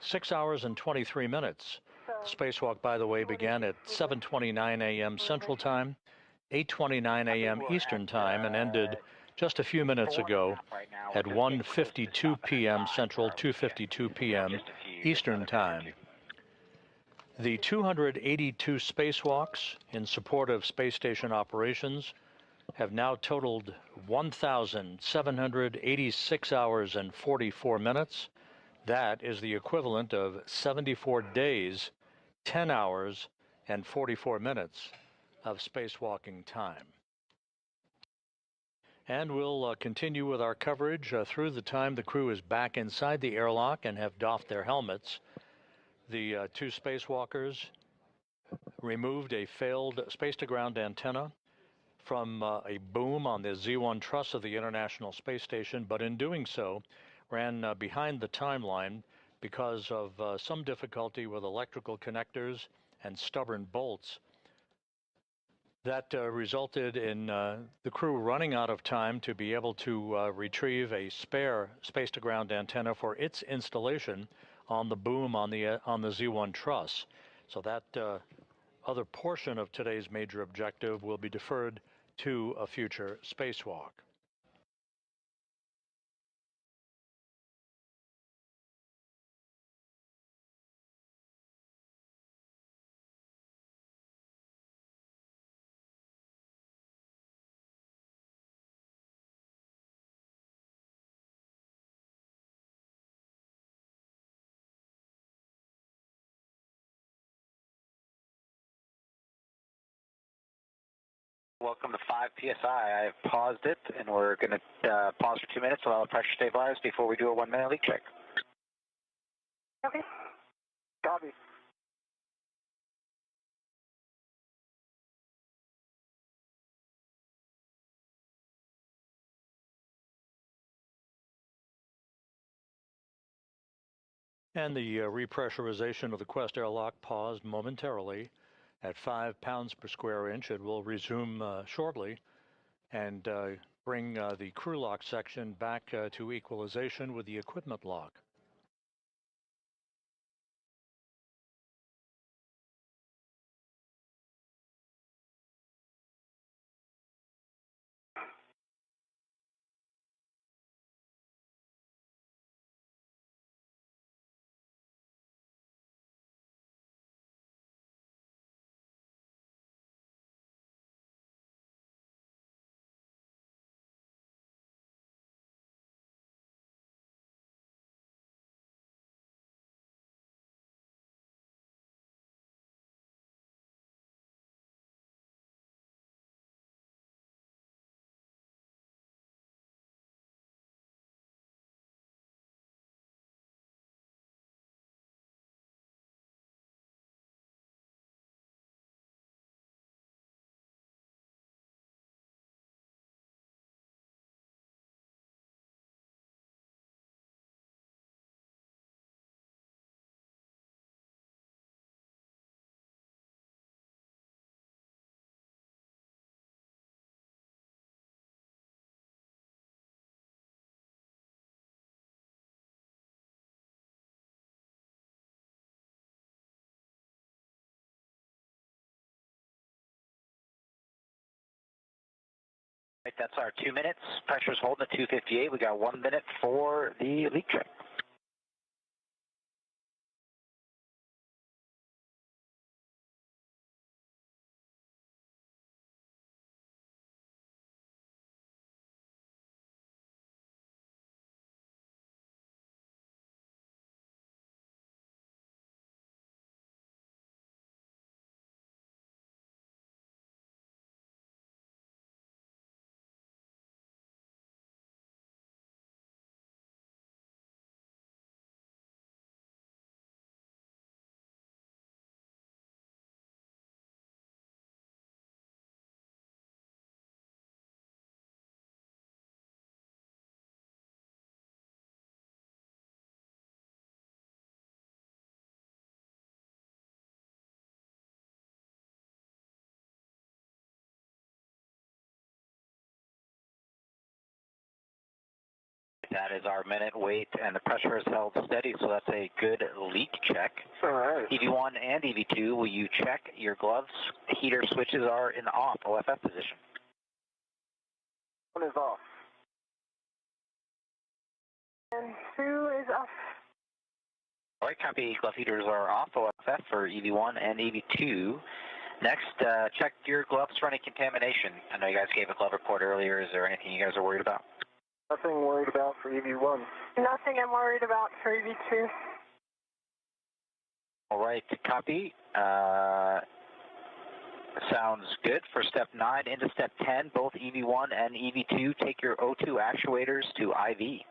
6 hours and 23 minutes. The spacewalk, by the way, began at 7:29 a.m. Central Time, 8:29 a.m. Eastern Time, and ended just a few minutes ago at 1:52 p.m. Central, 2:52 p.m. Eastern Time. The 282 spacewalks in support of space station operations have now totaled 1,786 hours and 44 minutes. That is the equivalent of 74 days, 10 hours, and 44 minutes of spacewalking time. And we'll continue with our coverage through the time the crew is back inside the airlock and have doffed their helmets. The two spacewalkers removed a failed space-to-ground antenna from a boom on the Z1 truss of the International Space Station, but in doing so ran behind the timeline because of some difficulty with electrical connectors and stubborn bolts. That resulted in the crew running out of time to be able to retrieve a spare space-to-ground antenna for its installation on the boom on the Z1 truss. So that other portion of today's major objective will be deferred to a future spacewalk. Welcome to 5 PSI. I've paused it, and we're going to pause for 2 minutes, allow the pressure stabilize before we do a 1 minute leak check. Copy. Copy. And the repressurization of the Quest airlock paused momentarily at 5 pounds per square inch. It will resume shortly and bring the crew lock section back to equalization with the equipment lock. Right, that's our 2 minutes. Pressure's holding at 258. We got 1 minute for the leak check. That is our minute wait, and the pressure is held steady, so that's a good leak check. All right. EV1 and EV2, will you check your gloves? Heater switches are in off, OFF position. One is off. And 2 is off. All right, copy. Glove heaters are off, OFF for EV1 and EV2. Next, check your gloves for any contamination. I know you guys gave a glove report earlier. Is there anything you guys are worried about? Nothing worried about for EV1. Nothing I'm worried about for EV2. All right, copy. Sounds good. For step 9 into step 10, both EV1 and EV2, take your O2 actuators to IV.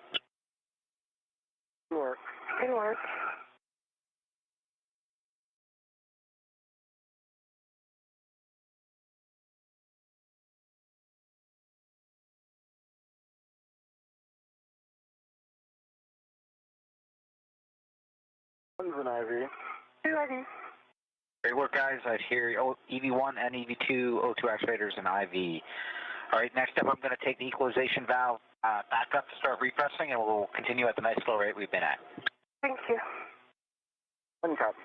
Good work. Good work. One's an IV. 2 IV. Great work, guys. I hear EV1 and EV2 O2 actuators and IV. All right, next up, I'm going to take the equalization valve back up to start repressing, and we'll continue at the nice slow rate we've been at. Thank you. One copy.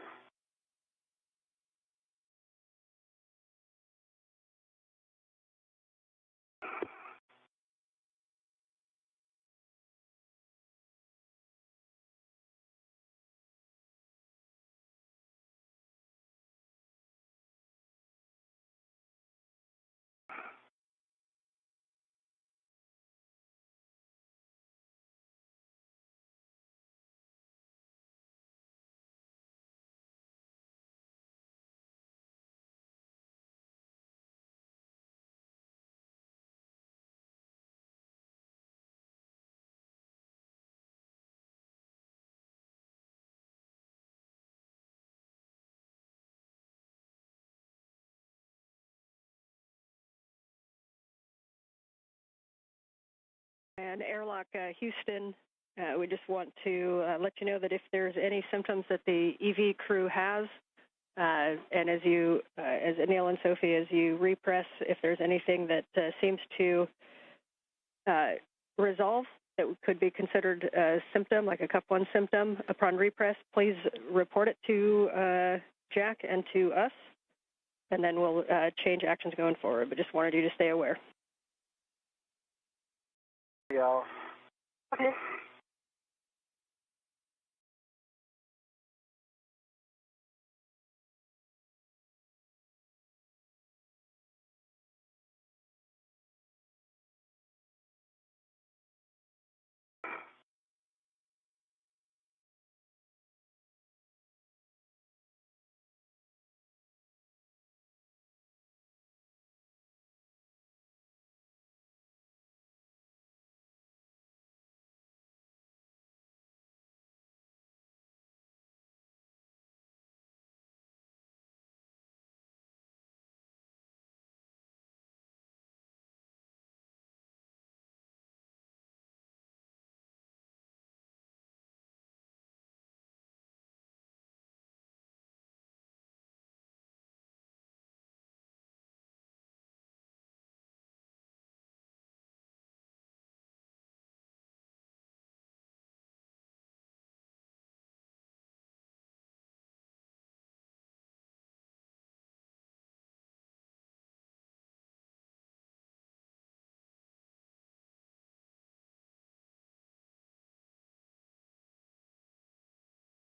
And airlock Houston We just want to let you know that if there's any symptoms that the EV crew has, and as Anil and Sophie, as you repress, if there's anything that seems to resolve that could be considered a symptom, like a cup 1 symptom, upon repress, please report it to Jack and to us, and then we'll change actions going forward. But just wanted you to stay aware. Yeah. Okay.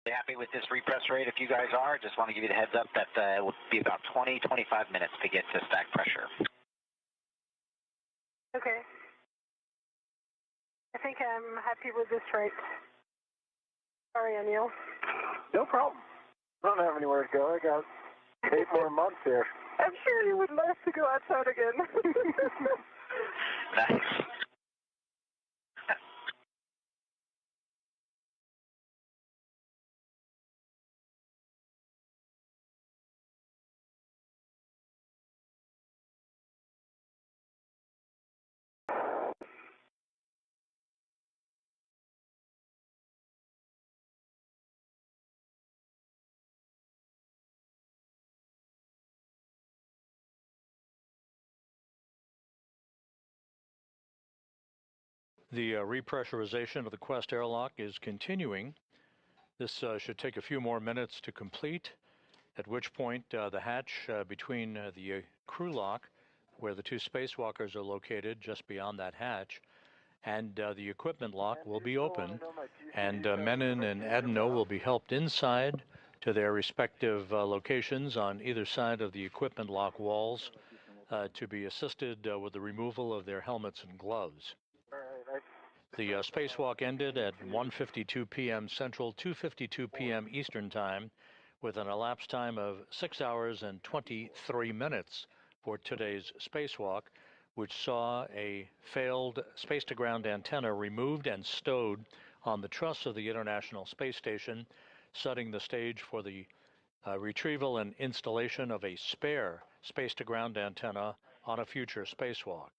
Happy with this repress rate? If you guys are, just want to give you the heads up that it will be about 20-25 minutes to get to stack pressure. Okay. I think I'm happy with this rate. Sorry, Anil. No problem. I don't have anywhere to go. I got 8 more months here. I'm sure you would love to go outside again. Nice. The repressurization of the Quest airlock is continuing. This should take a few more minutes to complete, at which point the hatch between the crew lock, where the 2 spacewalkers are located just beyond that hatch, and the equipment lock will be open, and Menon and Adenot will be helped inside to their respective locations on either side of the equipment lock walls to be assisted with the removal of their helmets and gloves. The spacewalk ended at 1:52 p.m. Central, 2:52 p.m. Eastern Time, with an elapsed time of 6 hours and 23 minutes for today's spacewalk, which saw a failed space-to-ground antenna removed and stowed on the truss of the International Space Station, setting the stage for the retrieval and installation of a spare space-to-ground antenna on a future spacewalk.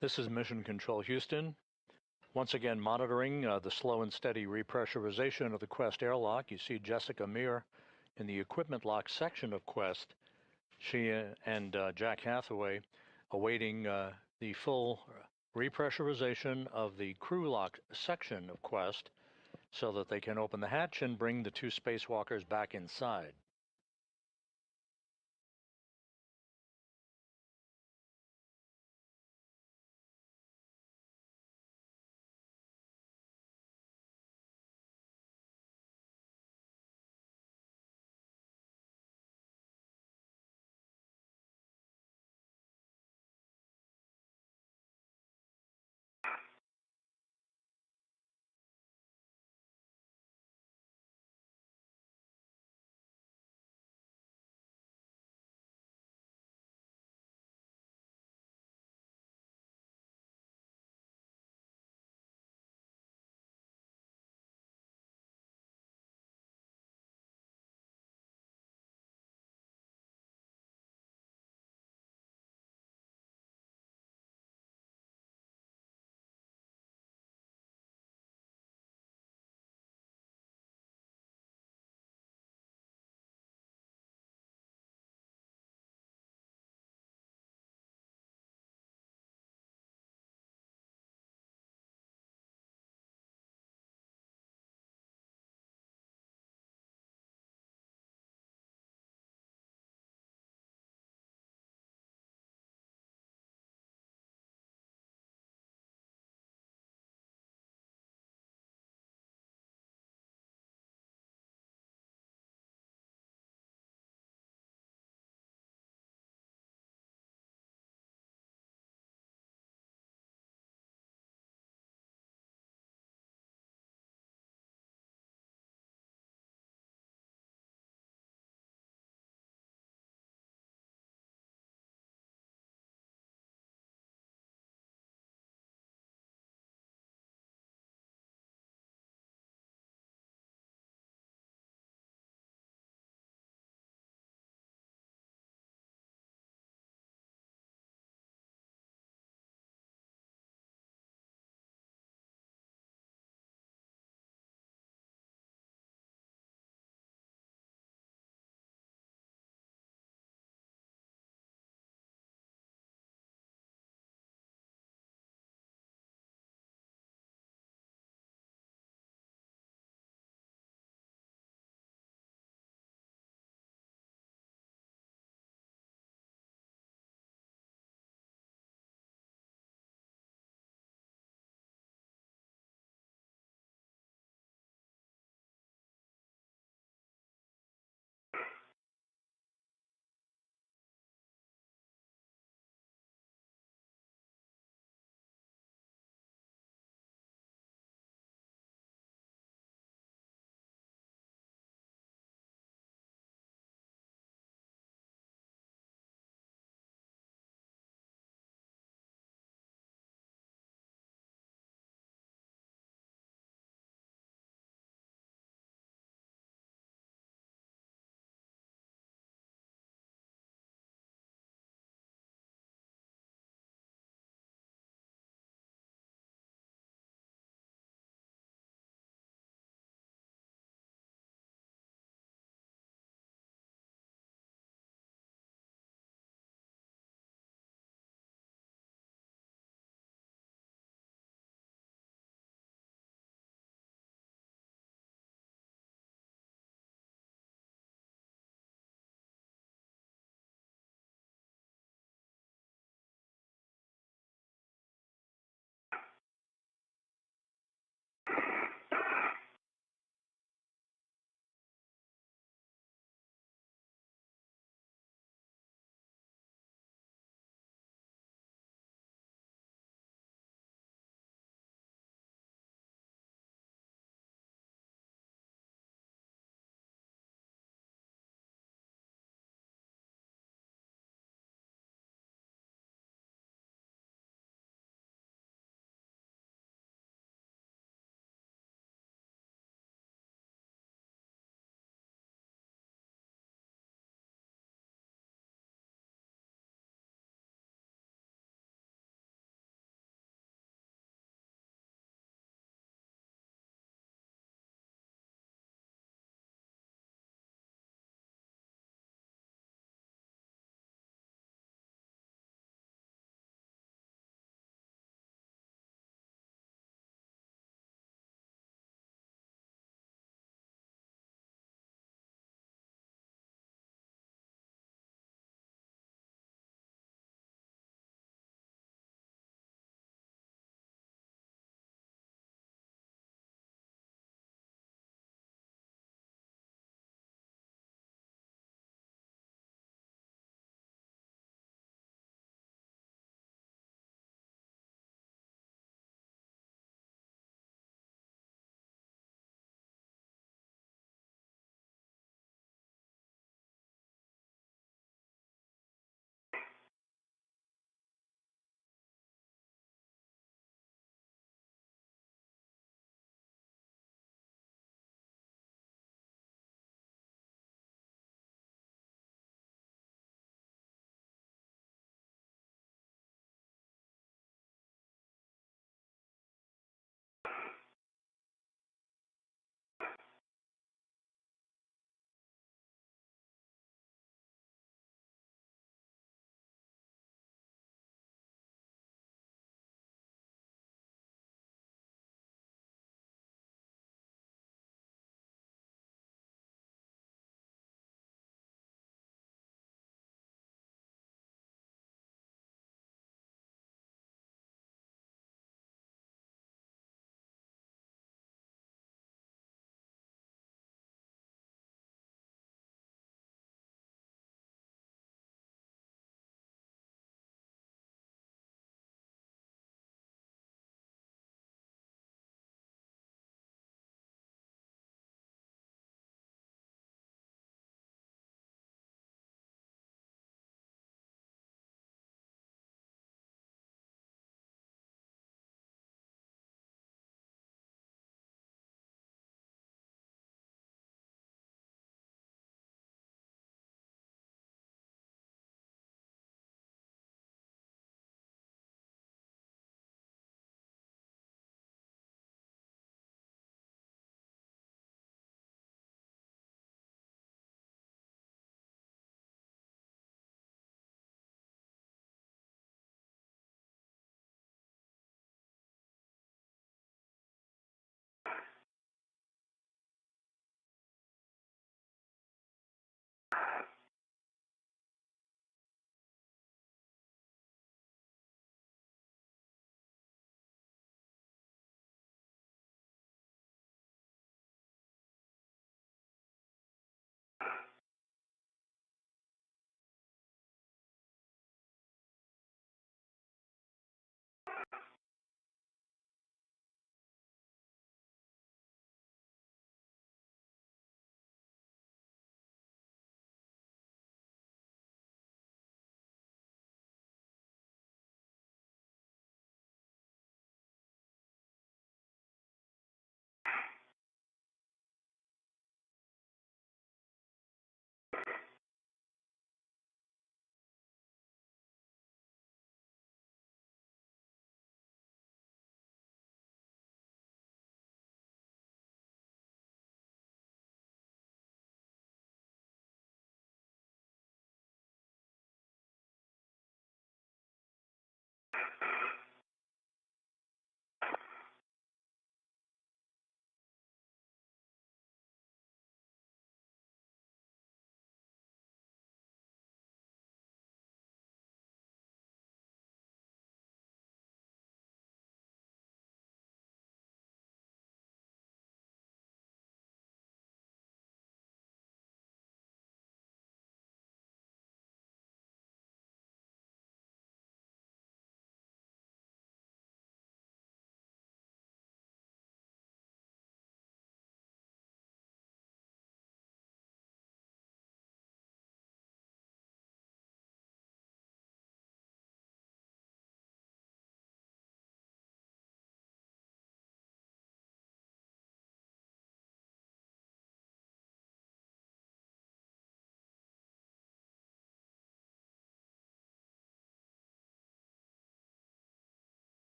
This is Mission Control Houston. Once again, monitoring the slow and steady repressurization of the Quest airlock. You see Jessica Meir in the equipment lock section of Quest. She and Jack Hathaway awaiting the full repressurization of the crew lock section of Quest so that they can open the hatch and bring the two spacewalkers back inside.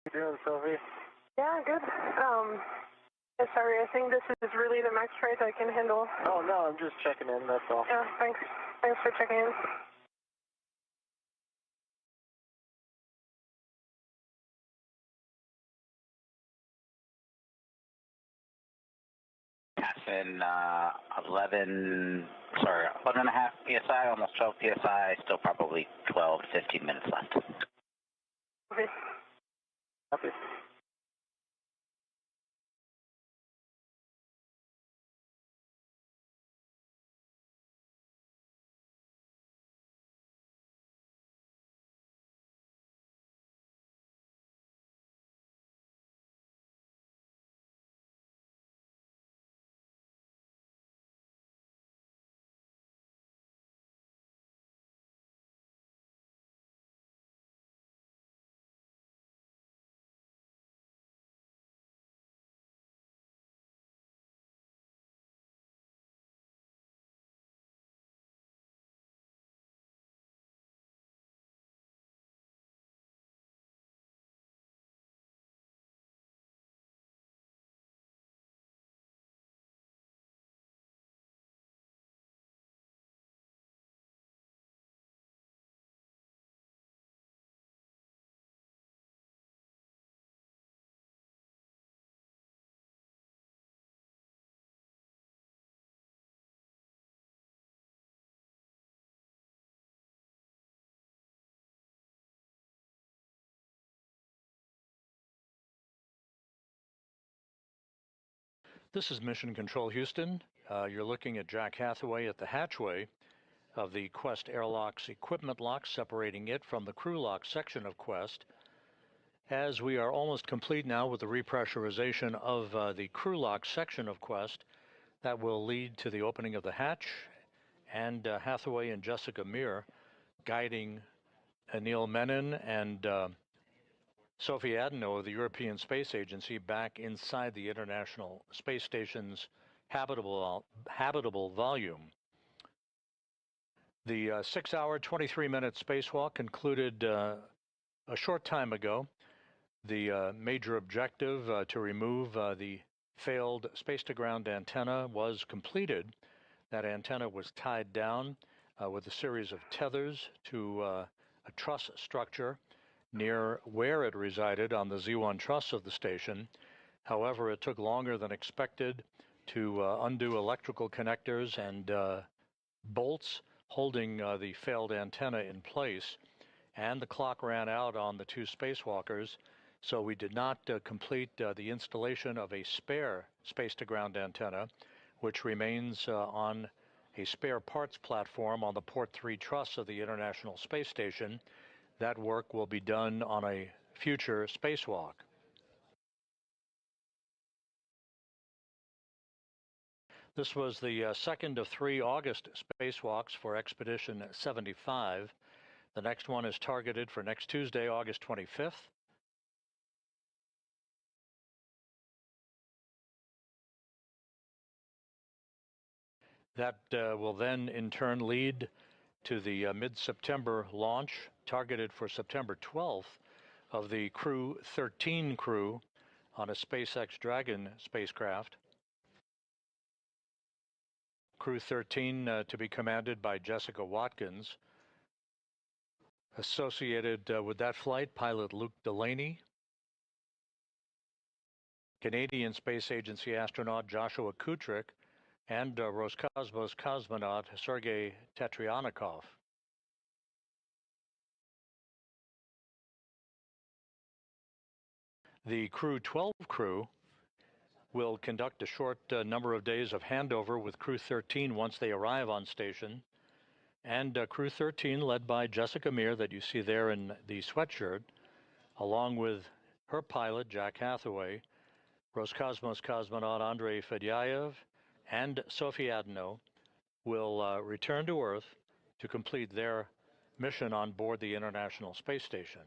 How you doing, Sophie? Yeah, good. Sorry, I think this is really the max rate I can handle. Oh, no, I'm just checking in, that's all. Yeah, thanks. Thanks for checking in. Passing 11 and a half PSI, almost 12 PSI, still probably 12 to 15 minutes left. Okay. Copy. This is Mission Control Houston. You're looking at Jack Hathaway at the hatchway of the Quest Airlock's equipment lock, separating it from the crew lock section of Quest. As we are almost complete now with the repressurization of the crew lock section of Quest, that will lead to the opening of the hatch and Hathaway and Jessica Meir guiding Anil Menon and Sophie Adenot of the European Space Agency back inside the International Space Station's habitable volume. The 6-hour, 23-minute spacewalk concluded a short time ago. The major objective to remove the failed space-to-ground antenna was completed. That antenna was tied down with a series of tethers to a truss structure near where it resided on the Z1 truss of the station. However, it took longer than expected to undo electrical connectors and bolts holding the failed antenna in place, and the clock ran out on the two spacewalkers, so we did not complete the installation of a spare space-to-ground antenna, which remains on a spare parts platform on the Port 3 truss of the International Space Station. That work will be done on a future spacewalk. This was the second of 3 August spacewalks for Expedition 75. The next one is targeted for next Tuesday, August 25th. That will then in turn lead to the mid-September launch, targeted for September 12th, of the Crew 13 crew on a SpaceX Dragon spacecraft. Crew 13 to be commanded by Jessica Watkins. Associated with that flight, pilot Luke Delaney, Canadian Space Agency astronaut Joshua Kutrick, and Roscosmos cosmonaut Sergei Tetryanikov. The Crew 12 crew will conduct a short number of days of handover with Crew 13 once they arrive on station. And Crew 13, led by Jessica Meir, that you see there in the sweatshirt, along with her pilot, Jack Hathaway, Roscosmos cosmonaut Andrei Fedyaev, and Sophie Adenot, will return to Earth to complete their mission on board the International Space Station.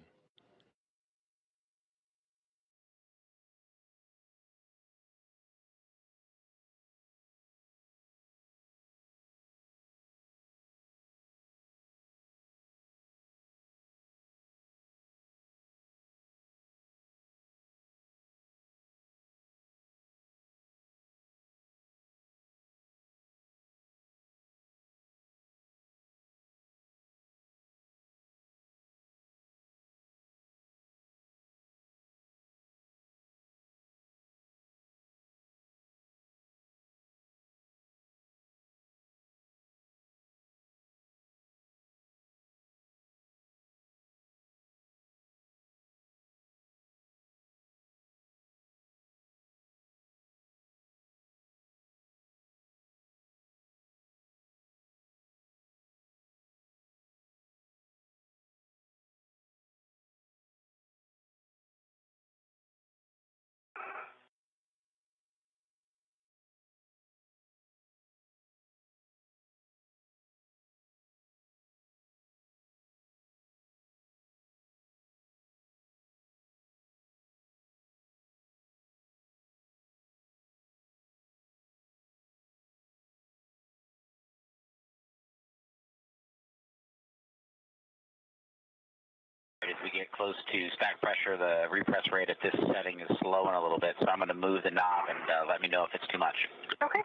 get close to stack pressure, the repress rate at this setting is slowing a little bit, so I'm going to move the knob and let me know if it's too much. Okay.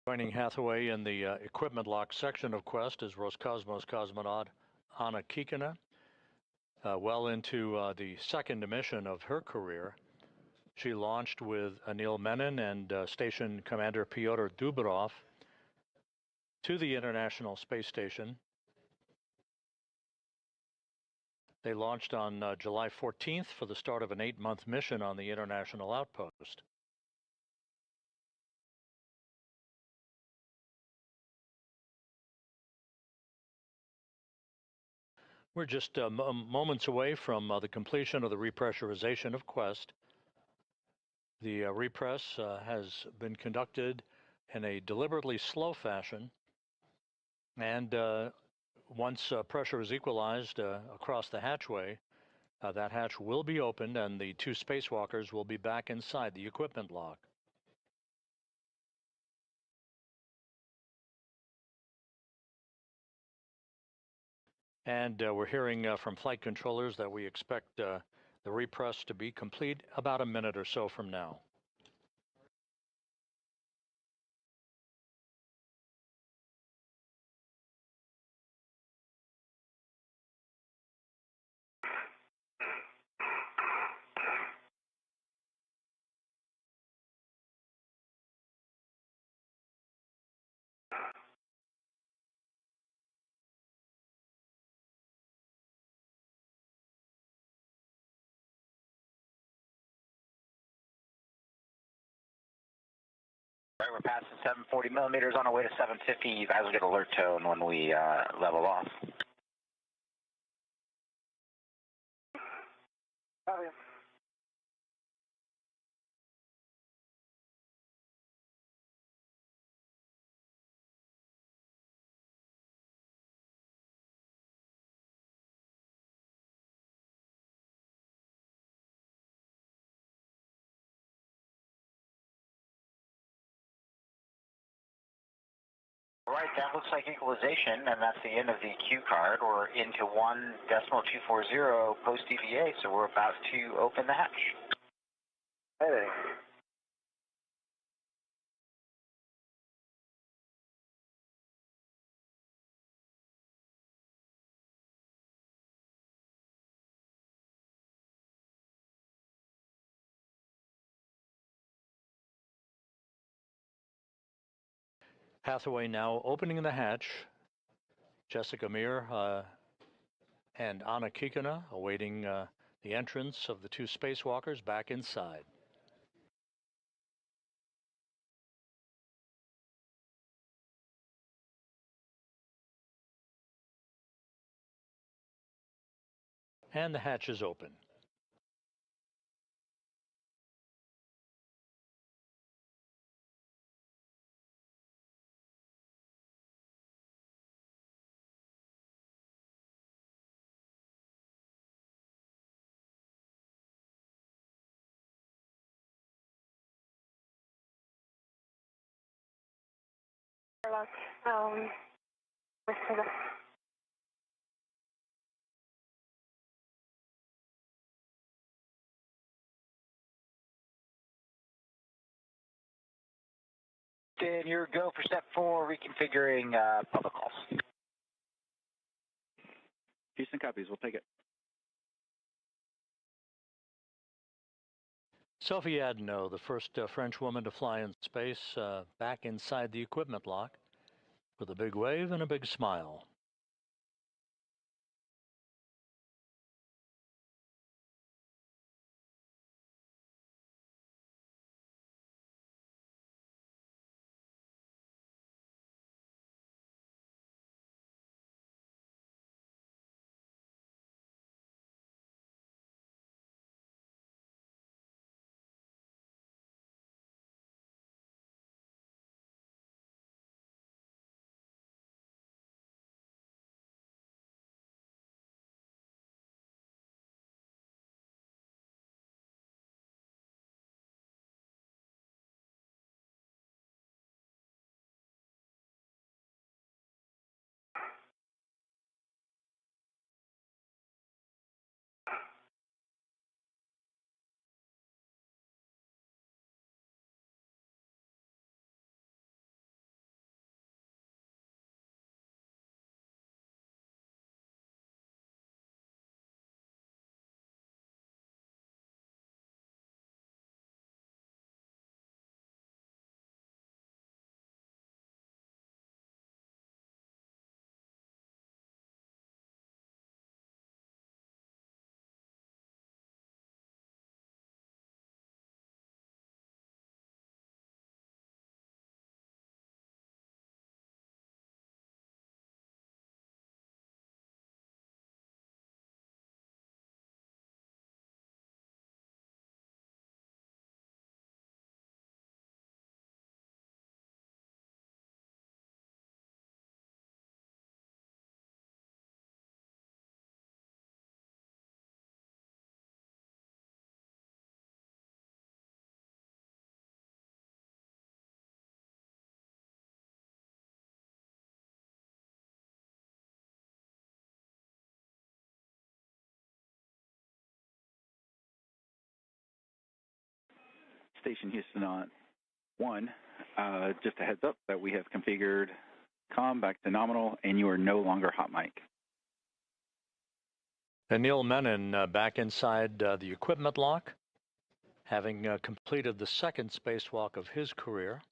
Joining Hathaway in the equipment lock section of Quest is Roscosmos cosmonaut Anna Kikina, well into the second mission of her career. She launched with Anil Menon and Station Commander Pyotr Dubrov to the International Space Station. They launched on July 14th for the start of an 8-month mission on the International Outpost. We're just moments away from the completion of the repressurization of Quest. The repress has been conducted in a deliberately slow fashion, and once pressure is equalized across the hatchway, that hatch will be opened and the 2 spacewalkers will be back inside the equipment lock. And we're hearing from flight controllers that we expect the repress to be complete about a minute or so from now. Right, we're passing 740 millimeters on our way to 750. You guys will get alert tone when we level off. Copy. Right, that looks like equalization, and that's the end of the Q card. We're into 1.240 post-EVA, so we're about to open the hatch. Hey. Hathaway now opening the hatch. Jessica Meir and Anna Kikina awaiting the entrance of the two spacewalkers back inside. And the hatch is open. Then your go for step 4, reconfiguring public calls. Houston copies. We'll take it. Sophie Adenot, the first French woman to fly in space, back inside the equipment lock with a big wave and a big smile. Station Houston on 1. Just a heads up that we have configured comm back to nominal, and you are no longer hot mic. Anil Menon back inside the equipment lock, having completed the second spacewalk of his career.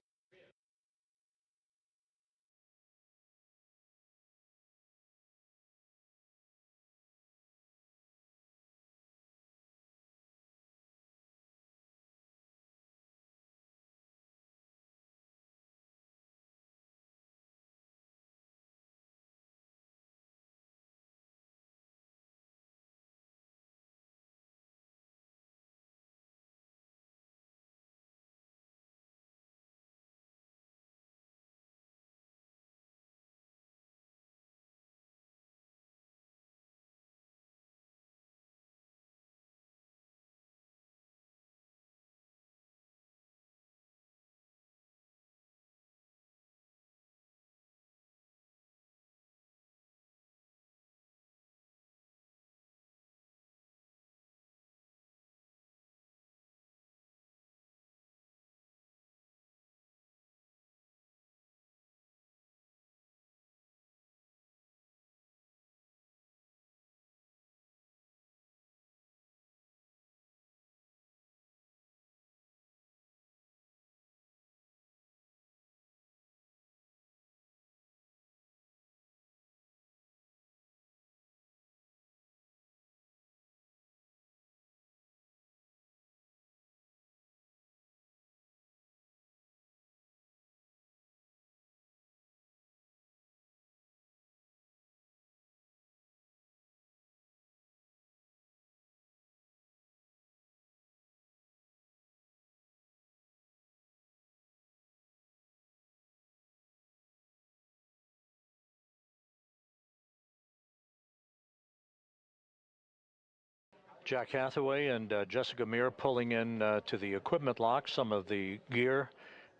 Jack Hathaway and Jessica Meir pulling in to the equipment lock some of the gear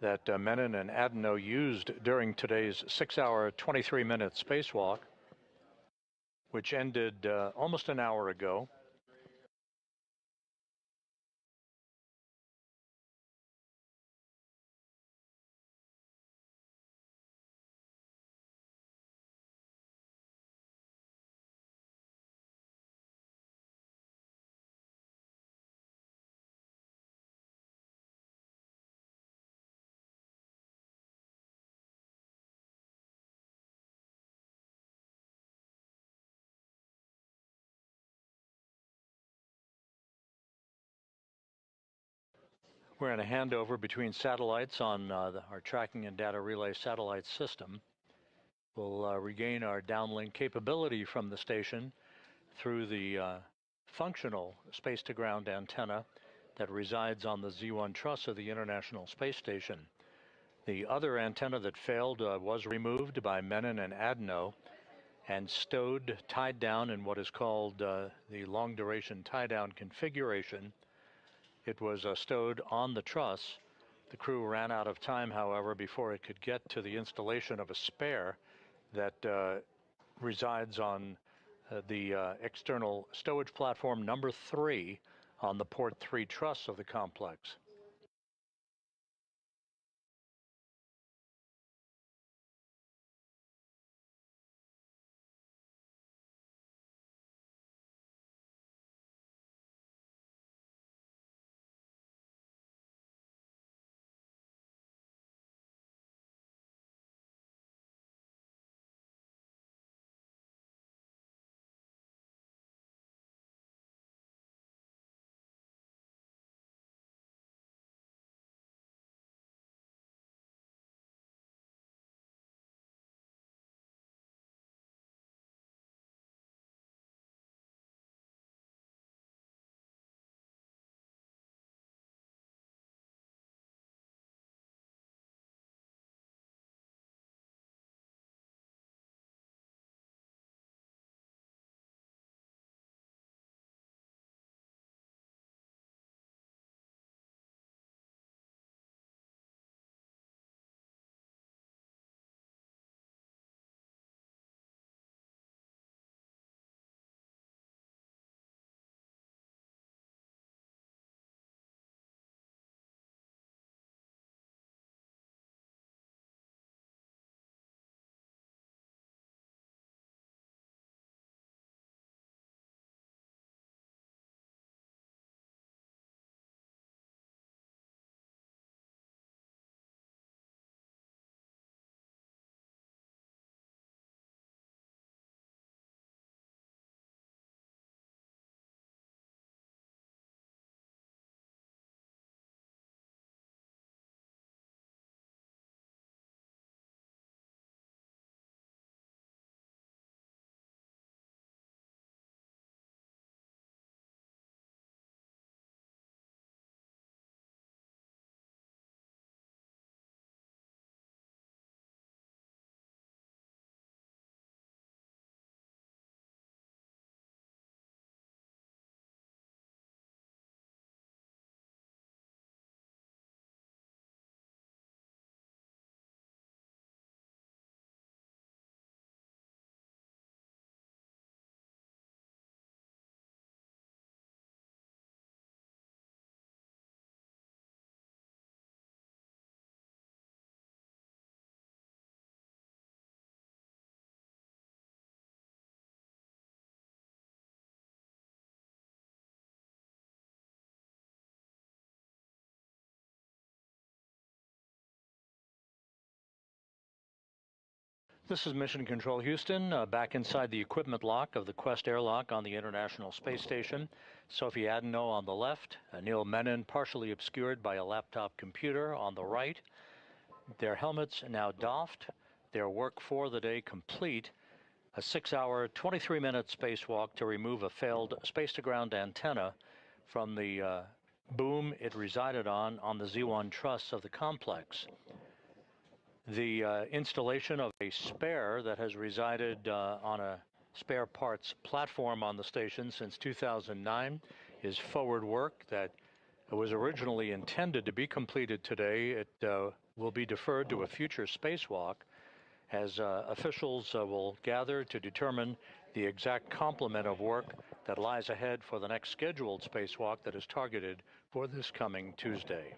that Menon and Adenot used during today's 6-hour, 23-minute spacewalk, which ended almost an hour ago. We're in a handover between satellites on our tracking and data relay satellite system. We'll regain our downlink capability from the station through the functional space-to-ground antenna that resides on the Z1 truss of the International Space Station. The other antenna that failed was removed by Menon and Adenot and stowed, tied down in what is called the long-duration tie-down configuration. It was stowed on the truss. The crew ran out of time, however, before it could get to the installation of a spare that resides on the external stowage platform number 3 on the port 3 truss of the complex. This is Mission Control Houston, back inside the equipment lock of the Quest airlock on the International Space Station. Sophie Adenot on the left, Anil Menon partially obscured by a laptop computer on the right. Their helmets now doffed, their work for the day complete. A 6-hour, 23-minute spacewalk to remove a failed space-to-ground antenna from the boom it resided on the Z1 truss of the complex. The installation of a spare that has resided on a spare parts platform on the station since 2009 is forward work that was originally intended to be completed today. It will be deferred to a future spacewalk as officials will gather to determine the exact complement of work that lies ahead for the next scheduled spacewalk that is targeted for this coming Tuesday.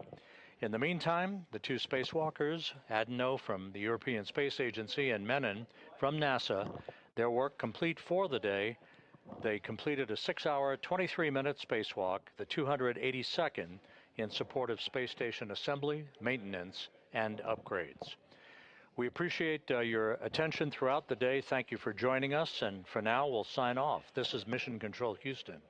In the meantime, the two spacewalkers, Adenot from the European Space Agency and Menon from NASA, their work complete for the day. They completed a 6-hour, 23-minute spacewalk, the 282nd in support of space station assembly, maintenance, and upgrades. We appreciate your attention throughout the day. Thank you for joining us, and for now, we'll sign off. This is Mission Control Houston.